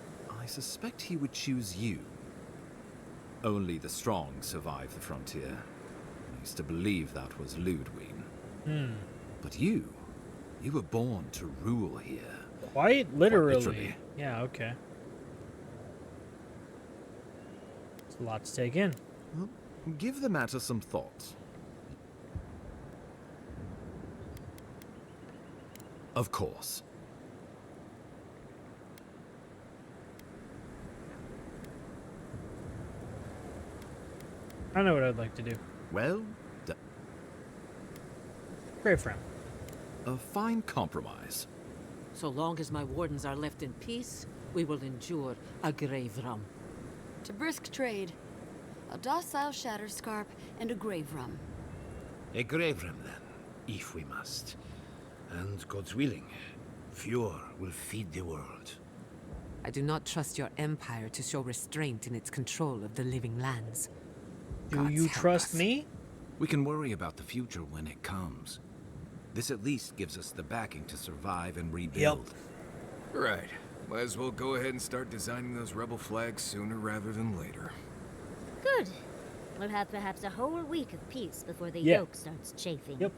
I suspect he would choose you. Only the strong survive the frontier. I used to believe that was Ludwig. But you were born to rule here. Quite literally. literally. Yeah, okay. It's a lot to take in. Well, give the matter some thought. Of course. I know what I'd like to do. Well, Great friend. A fine compromise. So long as my wardens are left in peace, we will endure a grave rum. To brisk trade. A docile Shatterscarp and a grave rum. A grave room, then, if we must. And God's willing, Fjord will feed the world. I do not trust your empire to show restraint in its control of the Living Lands. Do you trust me? We can worry about the future when it comes. This at least gives us the backing to survive and rebuild. Right. Might as well go ahead and start designing those rebel flags sooner rather than later. Good. We'll have perhaps a whole week of peace before the Yeah. yoke starts chafing. Yep.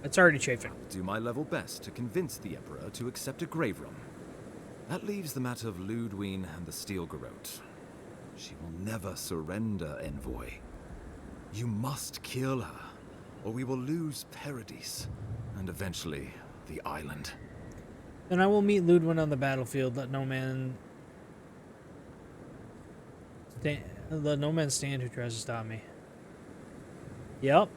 It's already chafing. Do my level best to convince the Emperor to accept a grave room. That leaves the matter of Ludwig and the Steel Garrote. She will never surrender, Envoy. You must kill her, or we will lose Paradis, and eventually the island. Then I will meet Ludwig on the battlefield. Let no man stand who tries to stop me. Yep.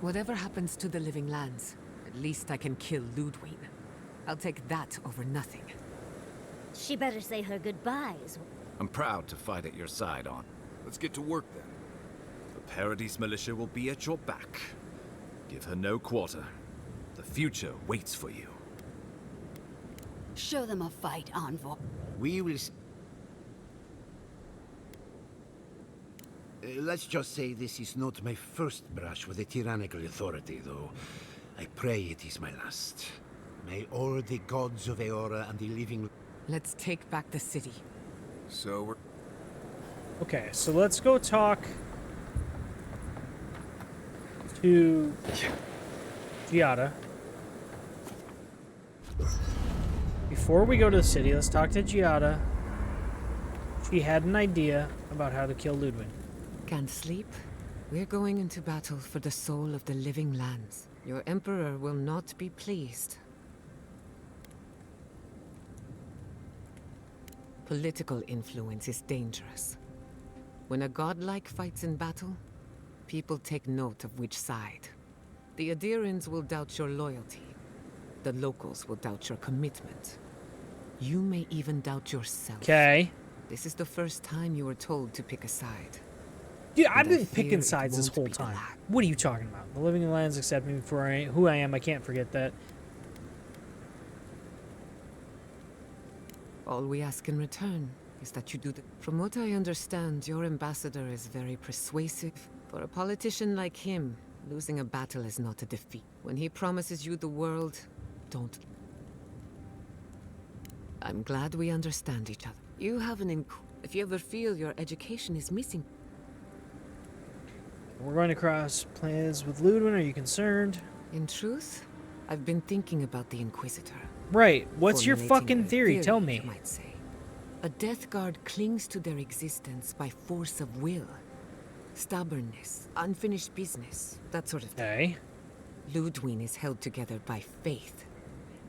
Whatever happens to the Living Lands, at least I can kill Ludwig. I'll take that over nothing. She better say her goodbyes. I'm proud to fight at your side, On. Let's get to work then. The Paradis militia will be at your back. Give her no quarter. The future waits for you. Show them a fight, Envoy. We will... let's just say this is not my first brush with a tyrannical authority, though. I pray it is my last. May all the gods of Eora and the living... Let's take back the city. So we're... Okay, so let's go talk to Giada. Before we go to the city, let's talk to Giada. She had an idea about how to kill Ludwig. Can't sleep? We're going into battle for the soul of the living lands. Your emperor will not be pleased. Political influence is dangerous. When a godlike fights in battle, people take note of which side. The Adirans will doubt your loyalty. The locals will doubt your commitment. You may even doubt yourself. Okay. This is the first time you were told to pick a side. Dude, I've And I been fear picking it sides this won't whole be the time. last. What are you talking about? The living lands accept me for who I am. I can't forget that. All we ask in return is that you do the... From what I understand, your ambassador is very persuasive. For a politician like him, losing a battle is not a defeat. When he promises you the world, don't... I'm glad we understand each other. You have an if you ever feel your education is missing... We're going to cross plans with Ludwig. Are you concerned? In truth, I've been thinking about the Inquisitor. Right. What's your Formulating fucking a theory? Tell me. You might say. A Death Guard clings to their existence by force of will. Stubbornness, unfinished business, that sort of thing. Okay. Ludwig is held together by faith,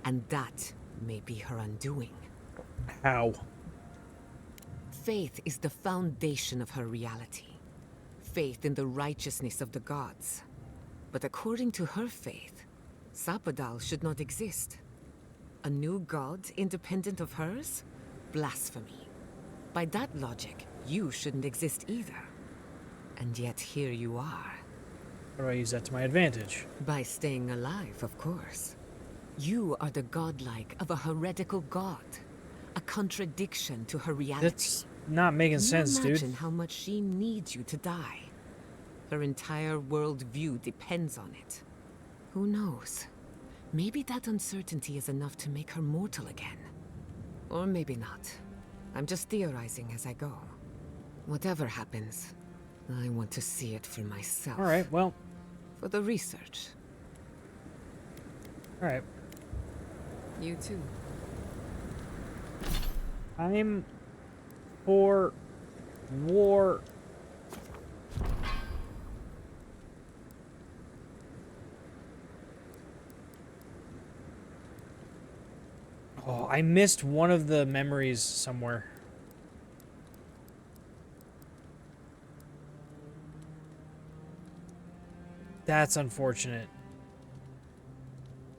and that may be her undoing. How? Faith is the foundation of her reality. Faith in the righteousness of the gods. But according to her faith, Sapadal should not exist. A new god independent of hers? Blasphemy. By that logic, you shouldn't exist either. And yet here you are. How do I use that to my advantage? By staying alive, of course. You are the godlike of a heretical god. A contradiction to her reality. That's not making sense, dude. Imagine how much she needs you to die. Her entire worldview depends on it. Who knows? Maybe that uncertainty is enough to make her mortal again. Or maybe not. I'm just theorizing as I go. Whatever happens, I want to see it for myself. Alright, well. For the research. Alright. You too. I'm for war. Oh, I missed one of the memories somewhere. That's unfortunate.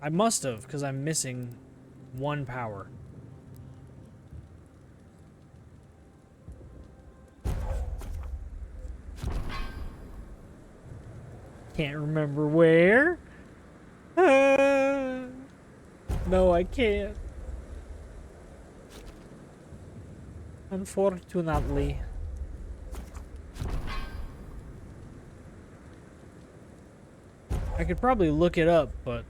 I must have, because I'm missing one power. Can't remember where. No, I can't. Unfortunately. I could probably look it up, but...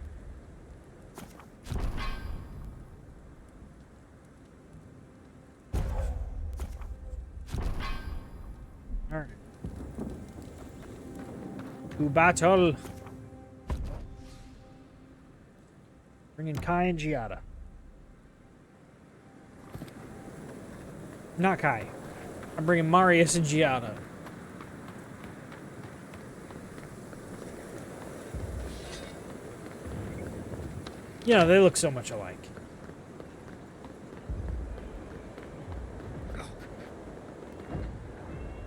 Alright. To battle. Bringing Kai and Giada. Not Kai. I'm bringing Marius and Giada. You know, they look so much alike.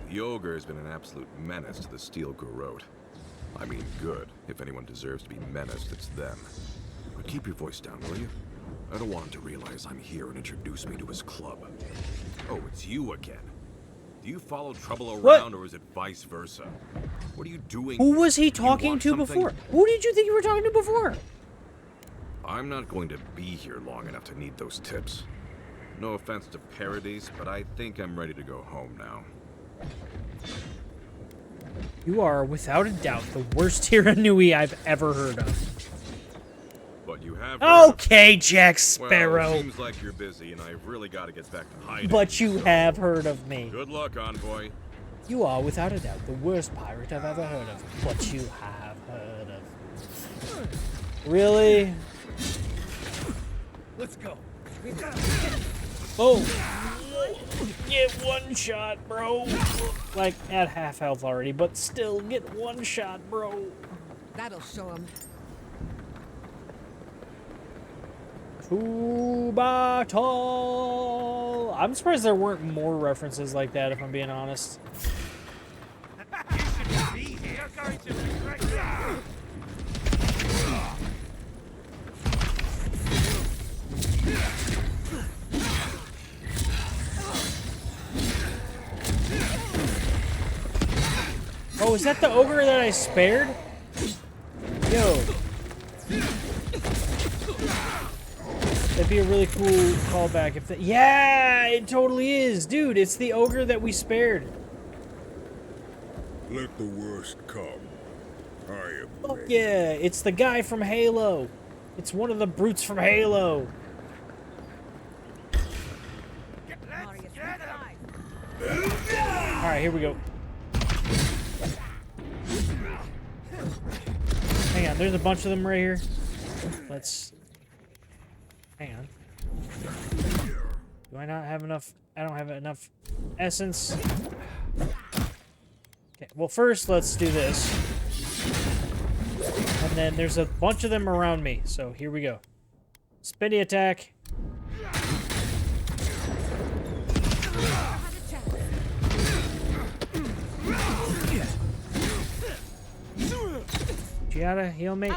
The ogre has been an absolute menace to the Steel Garrote. I mean good. If anyone deserves to be menaced, it's them. But keep your voice down, will you? I don't want him to realize I'm here and introduce me to his club. Oh, it's you again. Do you follow trouble around, or is it vice versa? What are you doing? Who was he You talking want to something? before? Who did you think you were talking to before? I'm not going to be here long enough to need those tips. No offense to Paradise, but I think I'm ready to go home now. You are, without a doubt, the worst Tiranui I've ever heard of. But you have... Okay, Jack Sparrow. Well, it seems like you're busy, and I've really got to get back to hiding. But you have heard of me. Good luck, Envoy. You are, without a doubt, the worst pirate I've ever heard of. But you have heard of. Really? Let's go. Oh! Get one shot, bro. Like, at half health already, but still get one shot, bro. That'll show him. To battle! I'm surprised there weren't more references like that, if I'm being honest. Oh, is that the ogre that I spared? Yo. That'd be a really cool callback if that— yeah, it totally is. Dude, it's the ogre that we spared. Let the worst come. I am Fuck yeah, it's the guy from Halo. It's one of the brutes from Halo. Alright, here we go. Hang on, there's a bunch of them right here. Let's... hang on. Do I not have enough? I don't have enough essence. Okay, well first let's do this. And then there's a bunch of them around me, so here we go. Spinny attack. Giada, heal me.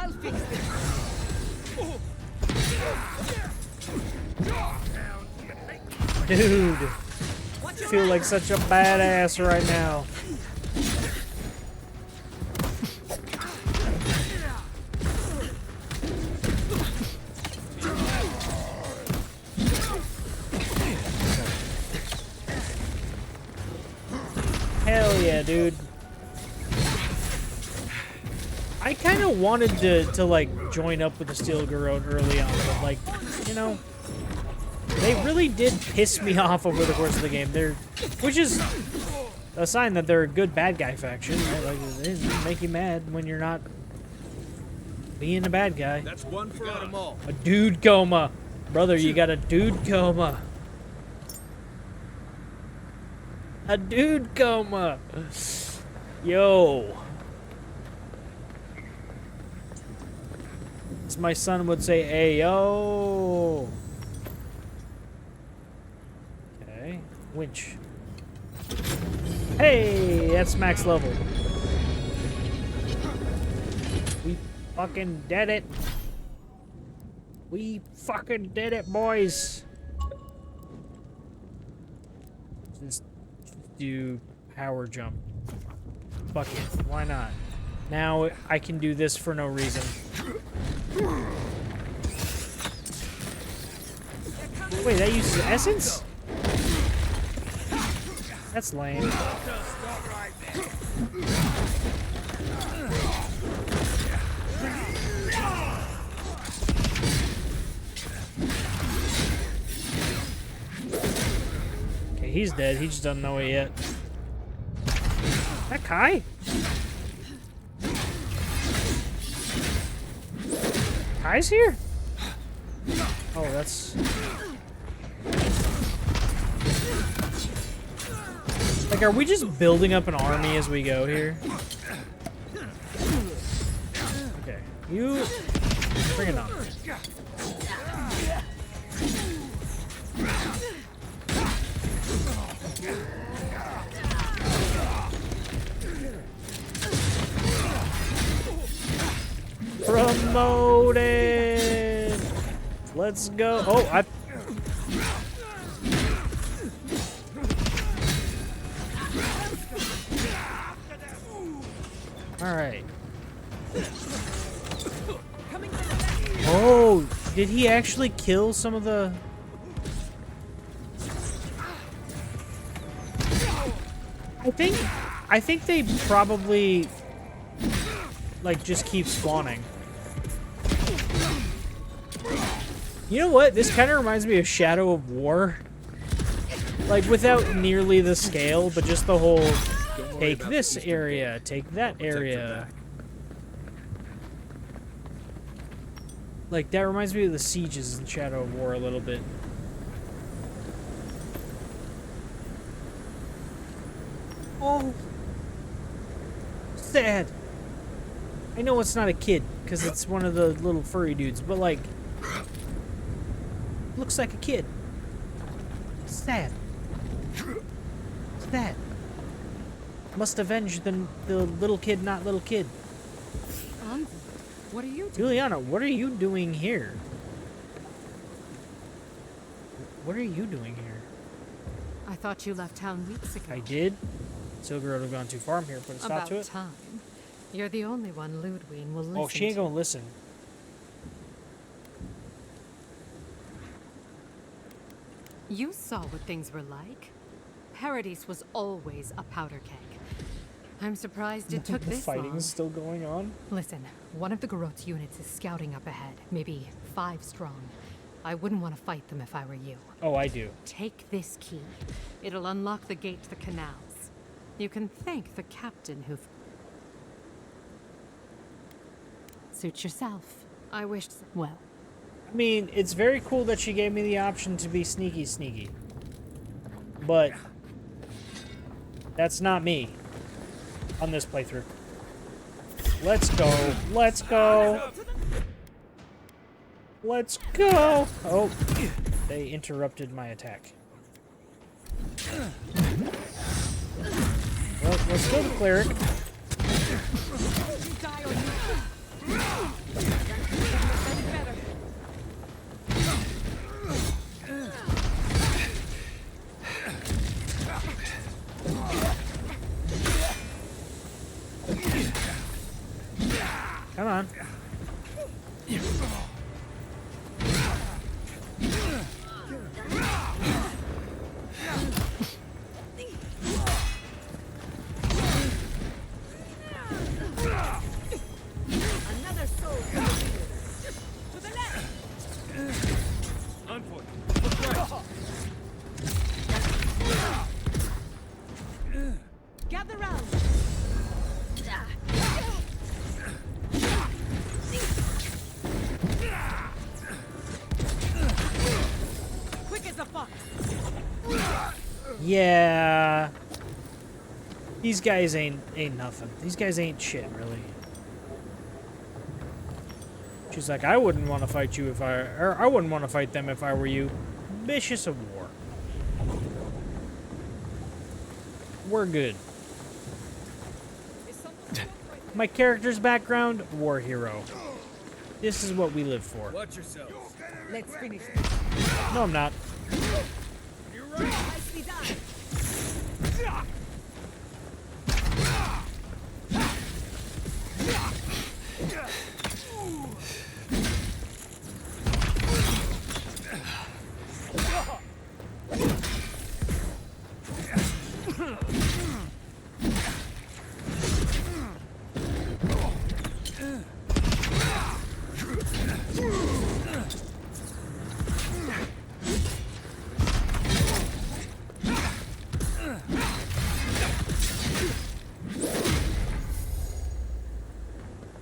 Dude, I feel like such a badass right now. Hell yeah, dude. I kind of wanted to like join up with the Steel Garrote early on, but like, you know, they really did piss me off over the course of the game. Which is a sign that they're a good bad guy faction. Right? Like, they make you mad when you're not being a bad guy. That's one for them all. A dude coma, brother. You got a dude coma. A dude coma. Yo. As my son would say, "Ayo." Okay, winch. Hey, that's max level. We fucking did it. We fucking did it, boys. Just do power jump. Fuck it, why not? Now I can do this for no reason. Wait, that uses essence? That's lame. Okay, he's dead. He just doesn't know it yet. Is that Kai? Kai's here? Oh, that's... like, are we just building up an army as we go here? Okay, you... bring it on. Promoted! Let's go. Oh, I... Alright. Oh, did he actually kill some of the... I think they probably... like, just keep spawning. You know what? This kind of reminds me of Shadow of War. Like, without nearly the scale, but just the whole... take this area, take that area. Like, that reminds me of the sieges in Shadow of War a little bit. Oh. Sad. I know it's not a kid, because it's one of the little furry dudes, but, like, looks like a kid. Sad. Sad. Must avenge the little kid, not little kid. What are you doing? Juliana, what are you doing here? What are you doing here? I thought you left town weeks ago. I did. Silga would have gone too far from here, put a stop About to it. time. You're the only one Ludwig will listen Oh, she ain't to. gonna listen. You saw what things were like. Paradise was always a powder keg. I'm surprised it took The this fighting's long. still going on. Listen, one of the Garot's units is scouting up ahead, maybe 5 strong. I wouldn't want to fight them if I were you. Oh, I do. Take this key. It'll unlock the gate to the canals. You can thank the captain who... Suit yourself. I wished... well. I mean, it's very cool that she gave me the option to be sneaky. But that's not me on this playthrough. Let's go. Let's go. Let's go. Oh, they interrupted my attack. Well, let's kill the cleric. Come on. Another soul. To the left. On foot. Look right. Gather round. Quick as a fox. Yeah. These guys ain't nothing. These guys ain't shit, really. She's like, I wouldn't want to fight you if I wouldn't want to fight them if I were you. Vicious of war. We're good. My character's background, war hero. This is what we live for. Watch yourselves. Let's finish. No, I'm not. You're right. Nicely done.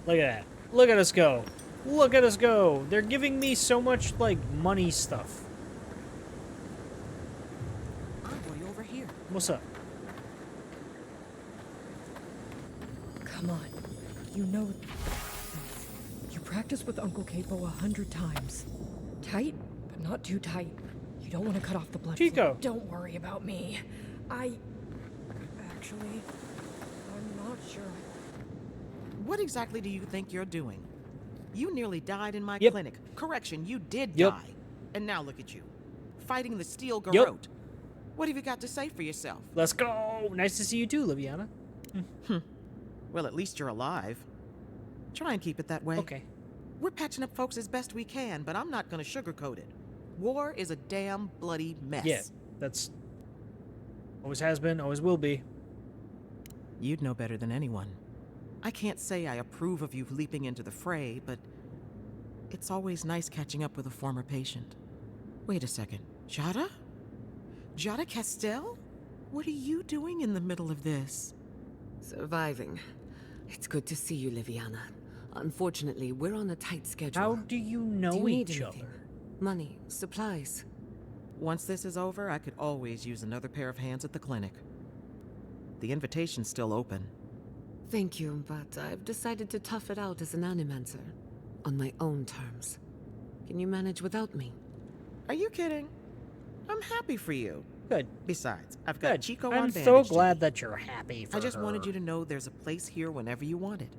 Look at that. Look at us go. Look at us go. They're giving me so much, like, money stuff. Envoy over here. What's up? Come on. You know... You practiced with Uncle Capo 100 times. Tight, but not too tight. You don't want to cut off the blood Chico. flow. Don't worry about me. Actually, I'm not sure. What exactly do you think you're doing? You nearly died in my Yep. clinic. Correction, you did Yep. die. And now look at you. Fighting the Steel Garrote. Yep. What have you got to say for yourself? Let's go. Nice to see you too, Liviana. Well, at least you're alive. Try and keep it that way. Okay. We're patching up folks as best we can, but I'm not going to sugarcoat it. War is a damn bloody mess. Yeah, that's... Always has been, always will be. You'd know better than anyone. I can't say I approve of you leaping into the fray, but it's always nice catching up with a former patient. Wait a second. Jada? Jada Castell? What are you doing in the middle of this? Surviving. It's good to see you, Liviana. Unfortunately, we're on a tight schedule. How do you know Do you need each anything? other? Money, supplies. Once this is over, I could always use another pair of hands at the clinic. The invitation's still open. Thank you, but I've decided to tough it out as an animancer. On my own terms. Can you manage without me? Are you kidding? I'm happy for you. Good. Besides, I've got Good. Chico I'm on so bandage glad duty. that you're happy for I just her. wanted you to know there's a place here whenever you want it.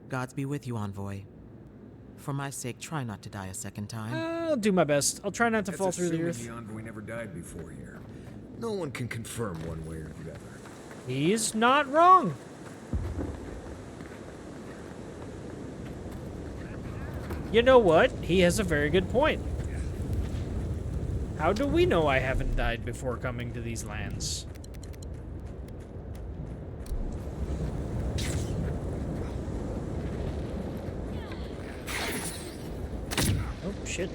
Gods be with you, Envoy. For my sake, try not to die a second time. I'll do my best. I'll try not to That's fall through the assuming earth. the Envoy never died before here. No one can confirm one way or the other. He's not wrong. You know what? He has a very good point. How do we know I haven't died before coming to these lands? Oh, shit.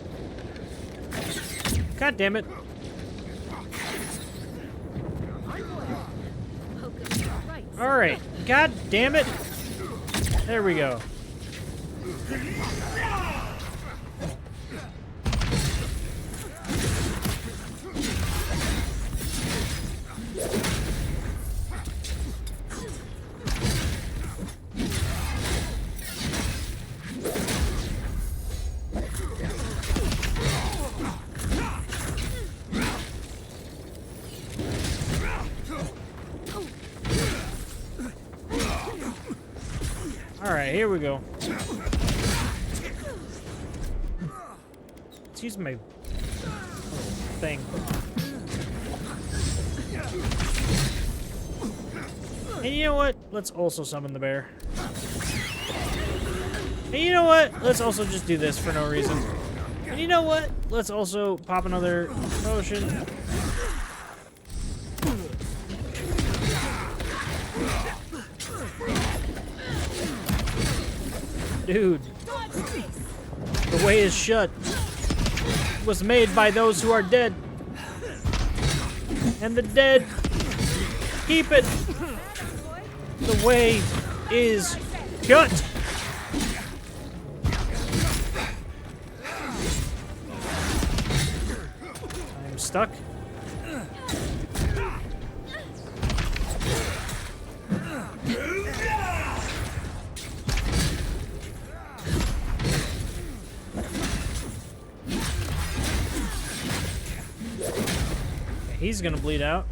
God damn it. Alright. God damn it. There we go. Alright, here we go. Let's use my thing. And you know what? Let's also summon the bear. And you know what? Let's also just do this for no reason. And you know what? Let's also pop another potion. Dude, the way is shut. It was made by those who are dead. And the dead keep it. The way is shut. I'm stuck. He's gonna bleed out.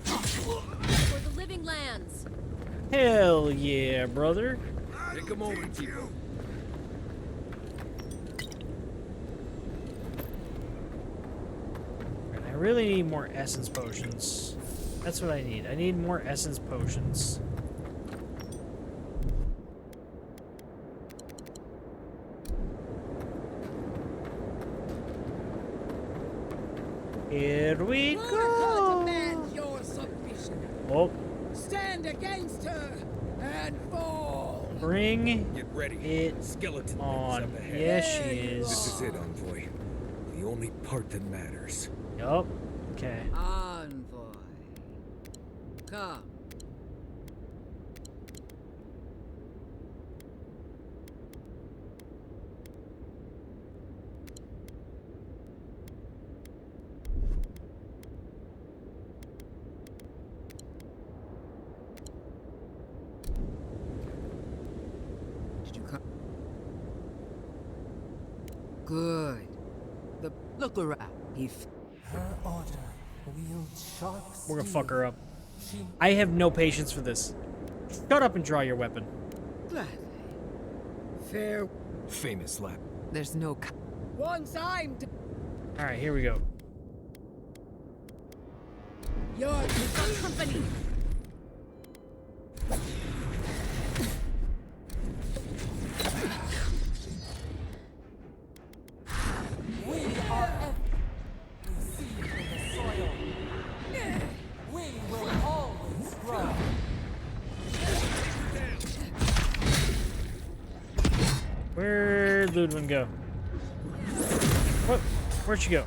For the living lands. Hell yeah, brother. Take a moment, Chico. I really need more essence potions. That's what I need. I need more essence potions. Here we go. Demand your submission. Oh, Stand against her and fall. bring Get ready. it Skeleton on. up ahead. Yes, she is. This is it, Envoy. The only part that matters. Yup. Okay. Envoy. Come. Did you come? Good. Look around. Her order wields sharp We're gonna steel. fuck her up. I have no patience for this. Shut up and draw your weapon. Gladly. Fair. Famous lap. There's no. Once I'm All right, here we go. your company. We are every seed in the soil. We will always grow. Where'd Ludwig go? What? Where'd she go?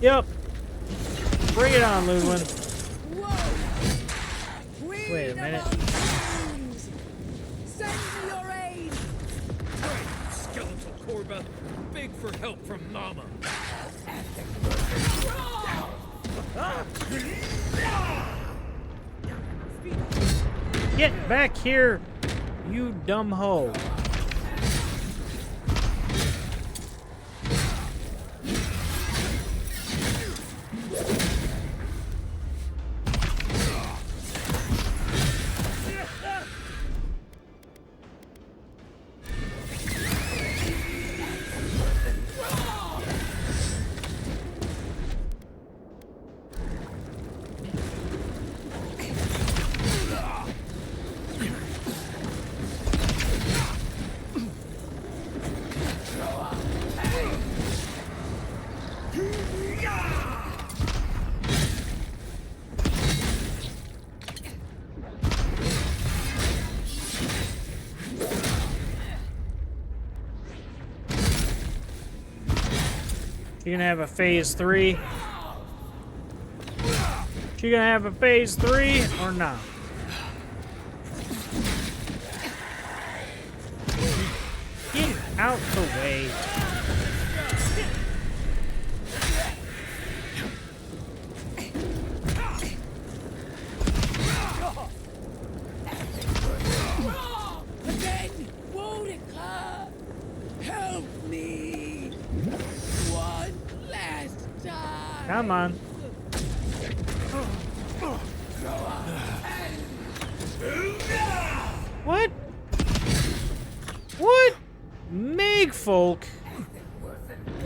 Yep. Bring it on, Ludwin. Wait a minute. Send me your aid! Skeletal Korba, beg for help from Mama. Get back here, you dumb hoe. You're gonna have a phase 3. You gonna have a phase 3 or not? Get out the way. Again, Boudica! Help me! One last time! Come on. What? What? Magfolk?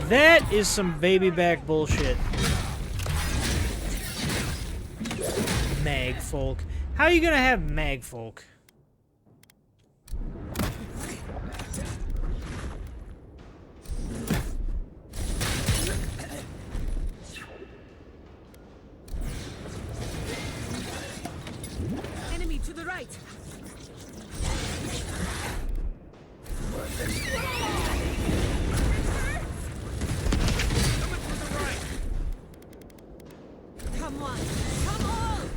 That is some baby back bullshit. Magfolk. How are you gonna have Magfolk? Enemy to the right! Come on! Come on!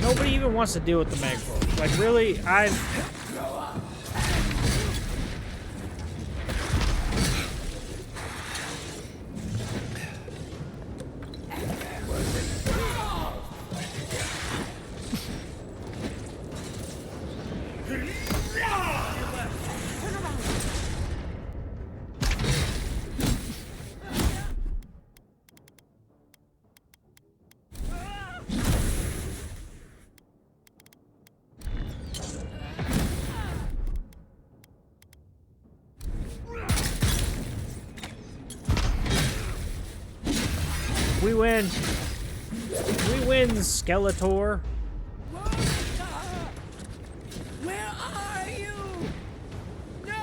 Nobody even wants to deal with the Magfolk. Like, really? We win. We win, Skeletor. Where are you? No!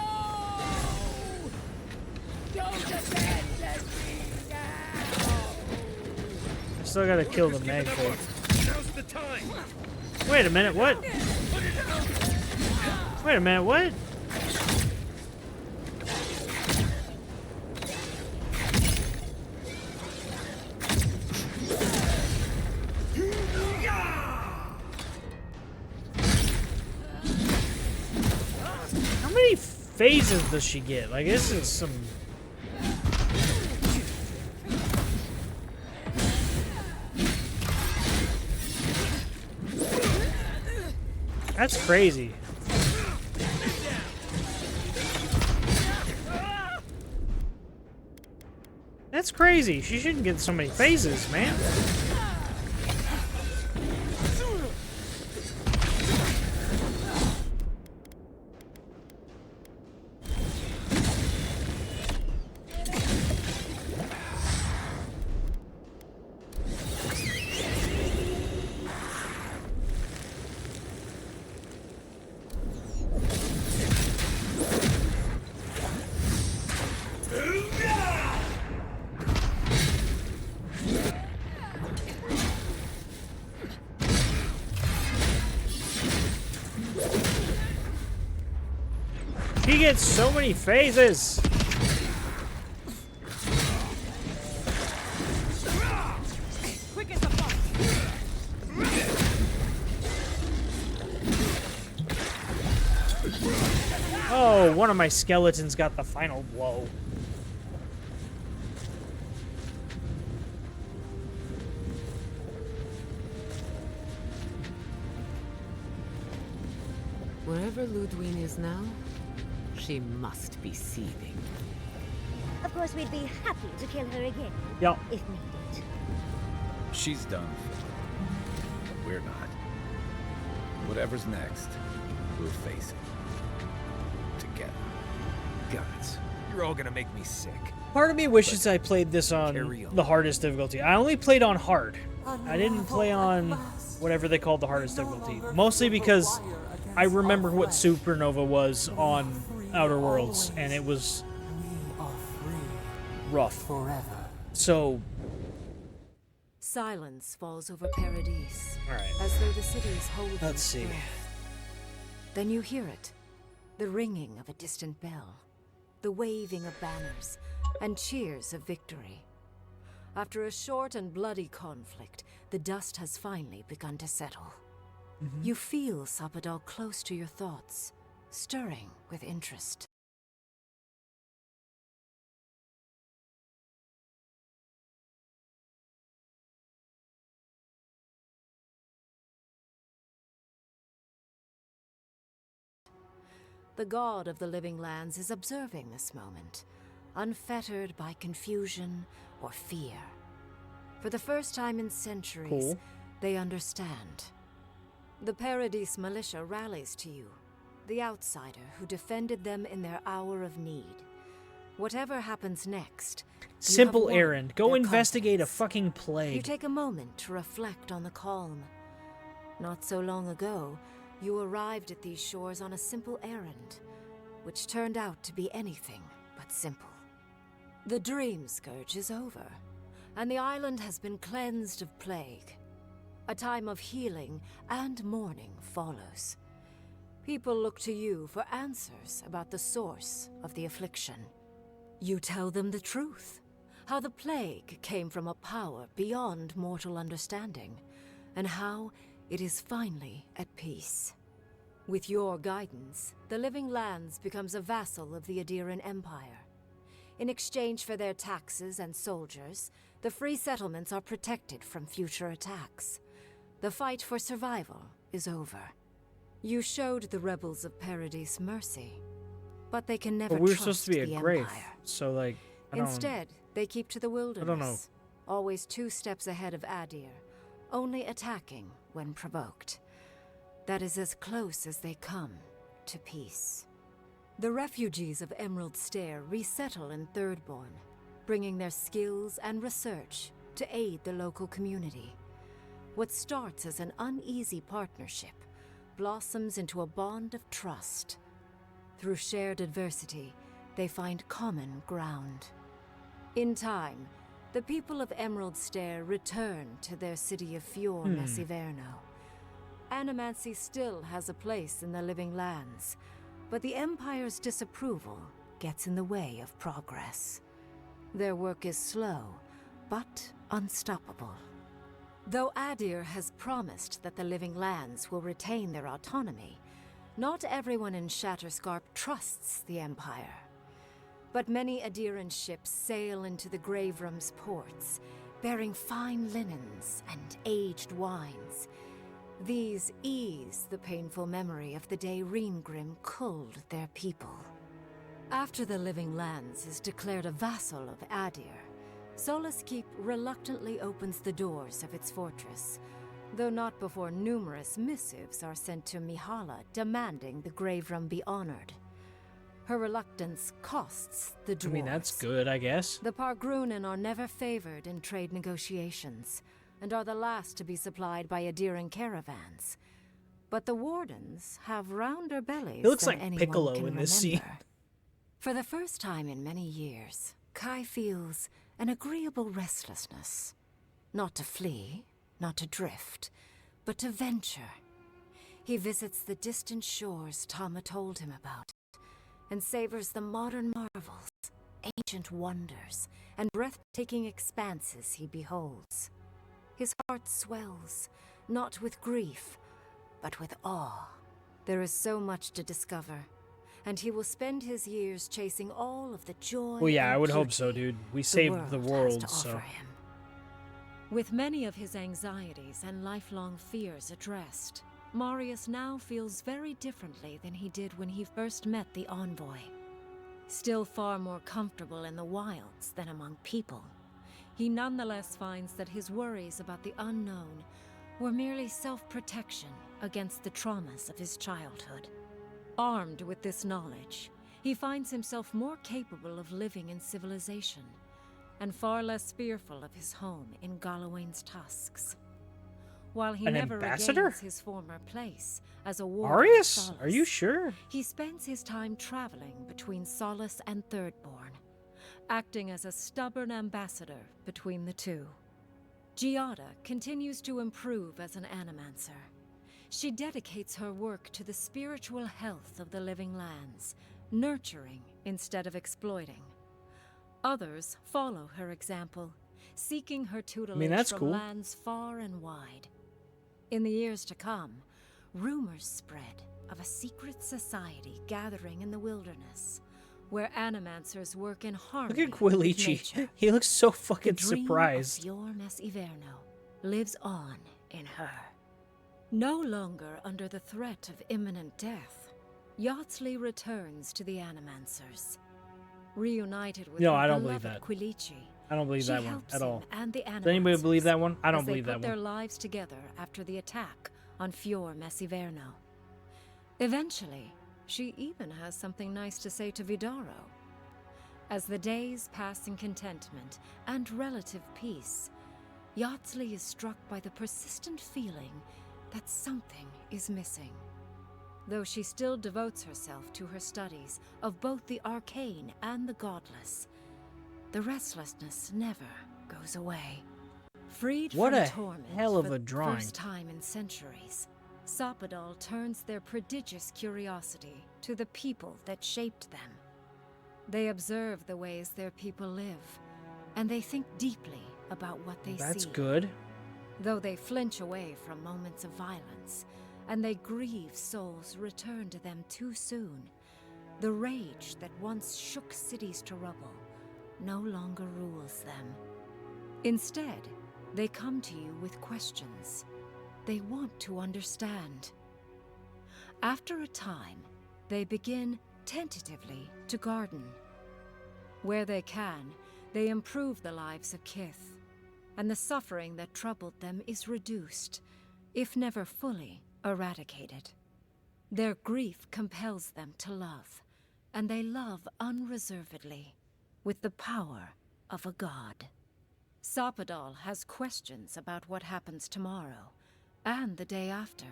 Don't abandon me now! Still gotta kill the Magfolk. Now's the time. Wait a minute, what? Wait a minute, what? How many phases does she get? Like, this is some... That's crazy. That's crazy. She shouldn't get so many phases, man. He gets so many phases. Quick as a fox. Oh, one of my skeletons got the final blow. Wherever Ludwine is now, she must be seething. Of course, we'd be happy to kill her again. Yep. If needed. She's done. But we're not. Whatever's next, we'll face it. Together. Gods, you're all gonna make me sick. Part of me wishes I played this on the hardest difficulty. I only played on hard. I didn't play on whatever they called the hardest difficulty. Mostly because I remember what Supernova was on Outer Worlds, and it was rough. So silence falls over Paradise, Alright. as though the city is holding Let's see. its breath. Then you hear it, the ringing of a distant bell, the waving of banners, and cheers of victory. After a short and bloody conflict, the dust has finally begun to settle. You feel Sapadal close to your thoughts, stirring with interest. The god of the living lands is observing this moment, unfettered by confusion or fear. For the first time in centuries, Cool. they understand. The Paradise militia rallies to you, the outsider who defended them in their hour of need. Whatever happens next, you simple have won errand. Go their investigate a confidence. fucking You plague. take a moment to reflect on the calm. Not so long ago, you arrived at these shores on a simple errand, which turned out to be anything but simple. The Dream Scourge is over, and the island has been cleansed of plague. A time of healing and mourning follows. People look to you for answers about the source of the affliction. You tell them the truth, how the plague came from a power beyond mortal understanding, and how it is finally at peace. With your guidance, the Living Lands becomes a vassal of the Adiran Empire. In exchange for their taxes and soldiers, the free settlements are protected from future attacks. The fight for survival is over. You showed the rebels of Paradise mercy, but they can never But we were trust supposed to be the a grave, Empire. so like I don't. Instead, they keep to the wilderness. don't know. Always 2 steps ahead of Adir, only attacking when provoked. That is as close as they come to peace. The refugees of Emerald Stair resettle in Thirdborn, bringing their skills and research to aid the local community. What starts as an uneasy partnership blossoms into a bond of trust. Through shared adversity, they find common ground. In time, the people of Emerald Stair return to their city of Fior Messiverno. Animancy still has a place in the Living Lands, but the Empire's disapproval gets in the way of progress. Their work is slow, but unstoppable. Though Adir has promised that the Living Lands will retain their autonomy, not everyone in Shatterscarp trusts the Empire. But many Adiran ships sail into the Graveroom's ports, bearing fine linens and aged wines. These ease the painful memory of the day Reengrim culled their people. After the Living Lands is declared a vassal of Adir, Solace Keep reluctantly opens the doors of its fortress, though not before numerous missives are sent to Mihala demanding the Graveroom be honored. Her reluctance costs the dwarves. I mean, that's good, I guess. The Pargrunen are never favored in trade negotiations, and are the last to be supplied by Adiran caravans. But the Wardens have rounder bellies It looks than like anyone Piccolo can in this remember. scene. For the first time in many years, Kai feels an agreeable restlessness. Not to flee, not to drift, but to venture. He visits the distant shores Tama told him about, and savors the modern marvels, ancient wonders, and breathtaking expanses he beholds. His heart swells, not with grief, but with awe. There is so much to discover, and he will spend his years chasing all of the joy. Well, yeah, and I would hope beauty so, dude. We saved the has world, to so. offer him. With many of his anxieties and lifelong fears addressed, Marius now feels very differently than he did when he first met the envoy. Still far more comfortable in the wilds than among people, he nonetheless finds that his worries about the unknown were merely self-protection against the traumas of his childhood. Armed with this knowledge, he finds himself more capable of living in civilization, and far less fearful of his home in Galawain's tusks. While he An never ambassador? regains his former place as a warden of Marius? Solace, Are you sure? he spends his time traveling between Solace and Thirdborn, acting as a stubborn ambassador between the two. Giada continues to improve as an animancer. She dedicates her work to the spiritual health of the living lands, nurturing instead of exploiting. Others follow her example, seeking her tutelage that's from cool. lands far and wide. In the years to come, rumors spread of a secret society gathering in the wilderness, where animancers work in Look harmony at with Quilichi. nature. He looks so The fucking dream surprised. of Fior Mes Iverno lives on in her. No longer under the threat of imminent death, Yardsley returns to the Animancers. Reunited with No, her I don't believe beloved that. Quilichi, I don't believe she that one helps at all. him and the Does anybody believe that one? I don't as they believe put that their one. lives together after the attack on Fior Mes Iverno. Eventually, she even has something nice to say to Vidaro. As the days pass in contentment and relative peace, Yardsley is struck by the persistent feeling that something is missing. Though she still devotes herself to her studies of both the arcane and the godless, the restlessness never goes away. Freed What from a torment hell of for a drawing. the first time in centuries, Sopadal turns their prodigious curiosity to the people that shaped them. They observe the ways their people live, and they think deeply about what they see. That's good. Though they flinch away from moments of violence, and they grieve souls returned to them too soon, the rage that once shook cities to rubble no longer rules them. Instead, they come to you with questions. They want to understand. After a time, they begin tentatively to garden. Where they can, they improve the lives of Kith, and the suffering that troubled them is reduced, if never fully eradicated. Their grief compels them to love, and they love unreservedly, with the power of a god. Sopadal has questions about what happens tomorrow, and the day after.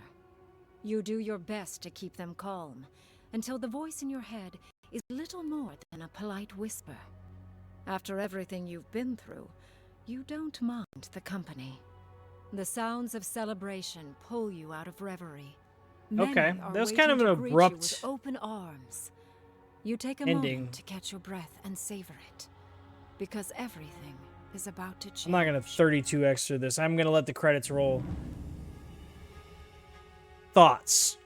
You do your best to keep them calm, until the voice in your head is little more than a polite whisper. After everything you've been through, you don't mind the company. The sounds of celebration pull you out of reverie. Many Okay, are that was waiting kind of an to greet you abrupt with open arms. You take a ending. moment to catch your breath and savor it, because everything is about to change. I'm not gonna 32x through this. I'm gonna let the credits roll. Thoughts?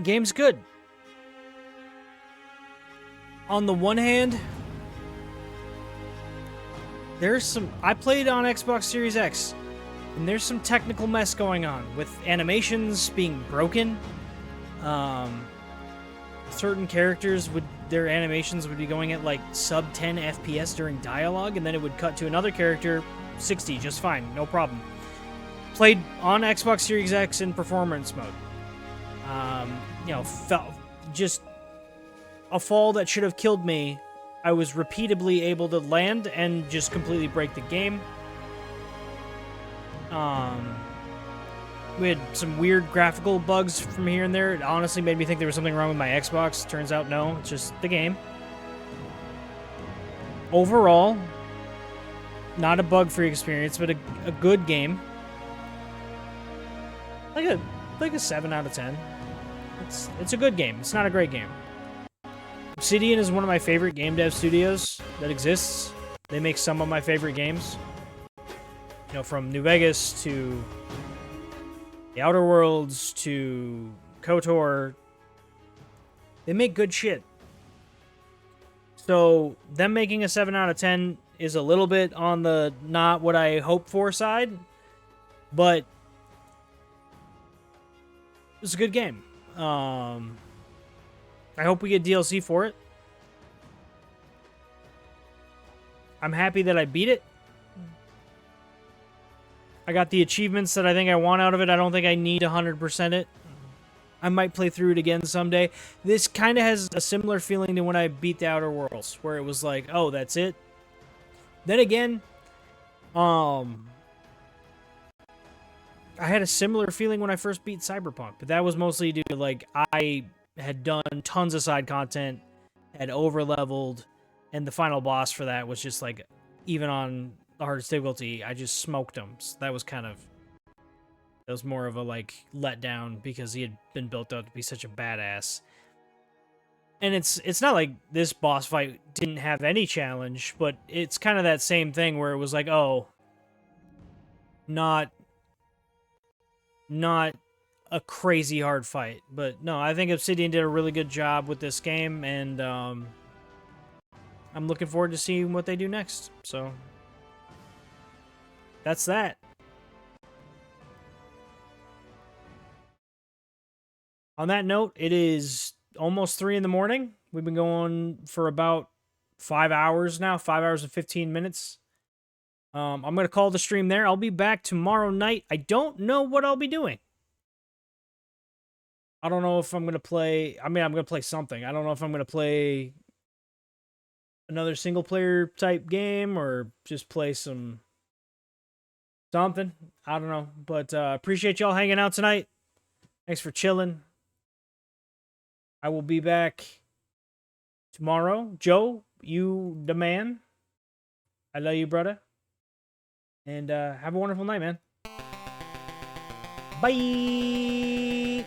Game's good. On the one hand, there's some... I played on Xbox Series X, and there's some technical mess going on with animations being broken. Certain characters would... their animations would be going at like sub 10 FPS during dialogue, and then it would cut to another character 60 just fine, no problem. Played on Xbox Series X in performance mode. You know, felt just a fall that should have killed me. I was repeatedly able to land and just completely break the game. We had some weird graphical bugs from here and there. It honestly made me think there was something wrong with my Xbox. Turns out no, it's just the game. Overall, not a bug-free experience, but a good game. Like like a 7 out of 10. It's a good game. It's not a great game. Obsidian is one of my favorite game dev studios that exists. They make some of my favorite games. You know, from New Vegas to The Outer Worlds to KOTOR. They make good shit. So, them making a 7 out of 10 is a little bit on the not what I hoped for side. But it's a good game. I hope we get DLC for it. I'm happy that I beat it. I got the achievements that I think I want out of it. I don't think I need 100% it. I might play through it again someday. This kind of has a similar feeling to when I beat the Outer Worlds, where it was like, oh, that's it. Then again, I had a similar feeling when I first beat Cyberpunk, but that was mostly due to, like, I had done tons of side content, had over-leveled, and the final boss for that was just, like, even on the hardest difficulty, I just smoked him. So that was kind of... It was more of a, like, letdown because he had been built up to be such a badass. And it's not like this boss fight didn't have any challenge, but it's kind of that same thing where it was like, oh, not a crazy hard fight. But no, I think Obsidian did a really good job with this game, and I'm looking forward to seeing what they do next. So that's that. On that note, it is almost 3 in the morning. We've been going for about 5 hours now, 5 hours and 15 minutes. I'm going to call the stream there. I'll be back tomorrow night. I don't know what I'll be doing. I don't know if I'm going to play... I mean, I'm going to play something. I don't know if I'm going to play another single-player type game or just play something. I don't know. But appreciate y'all hanging out tonight. Thanks for chilling. I will be back tomorrow. Joe, you the man. I love you, brother. And have a wonderful night, man. Bye.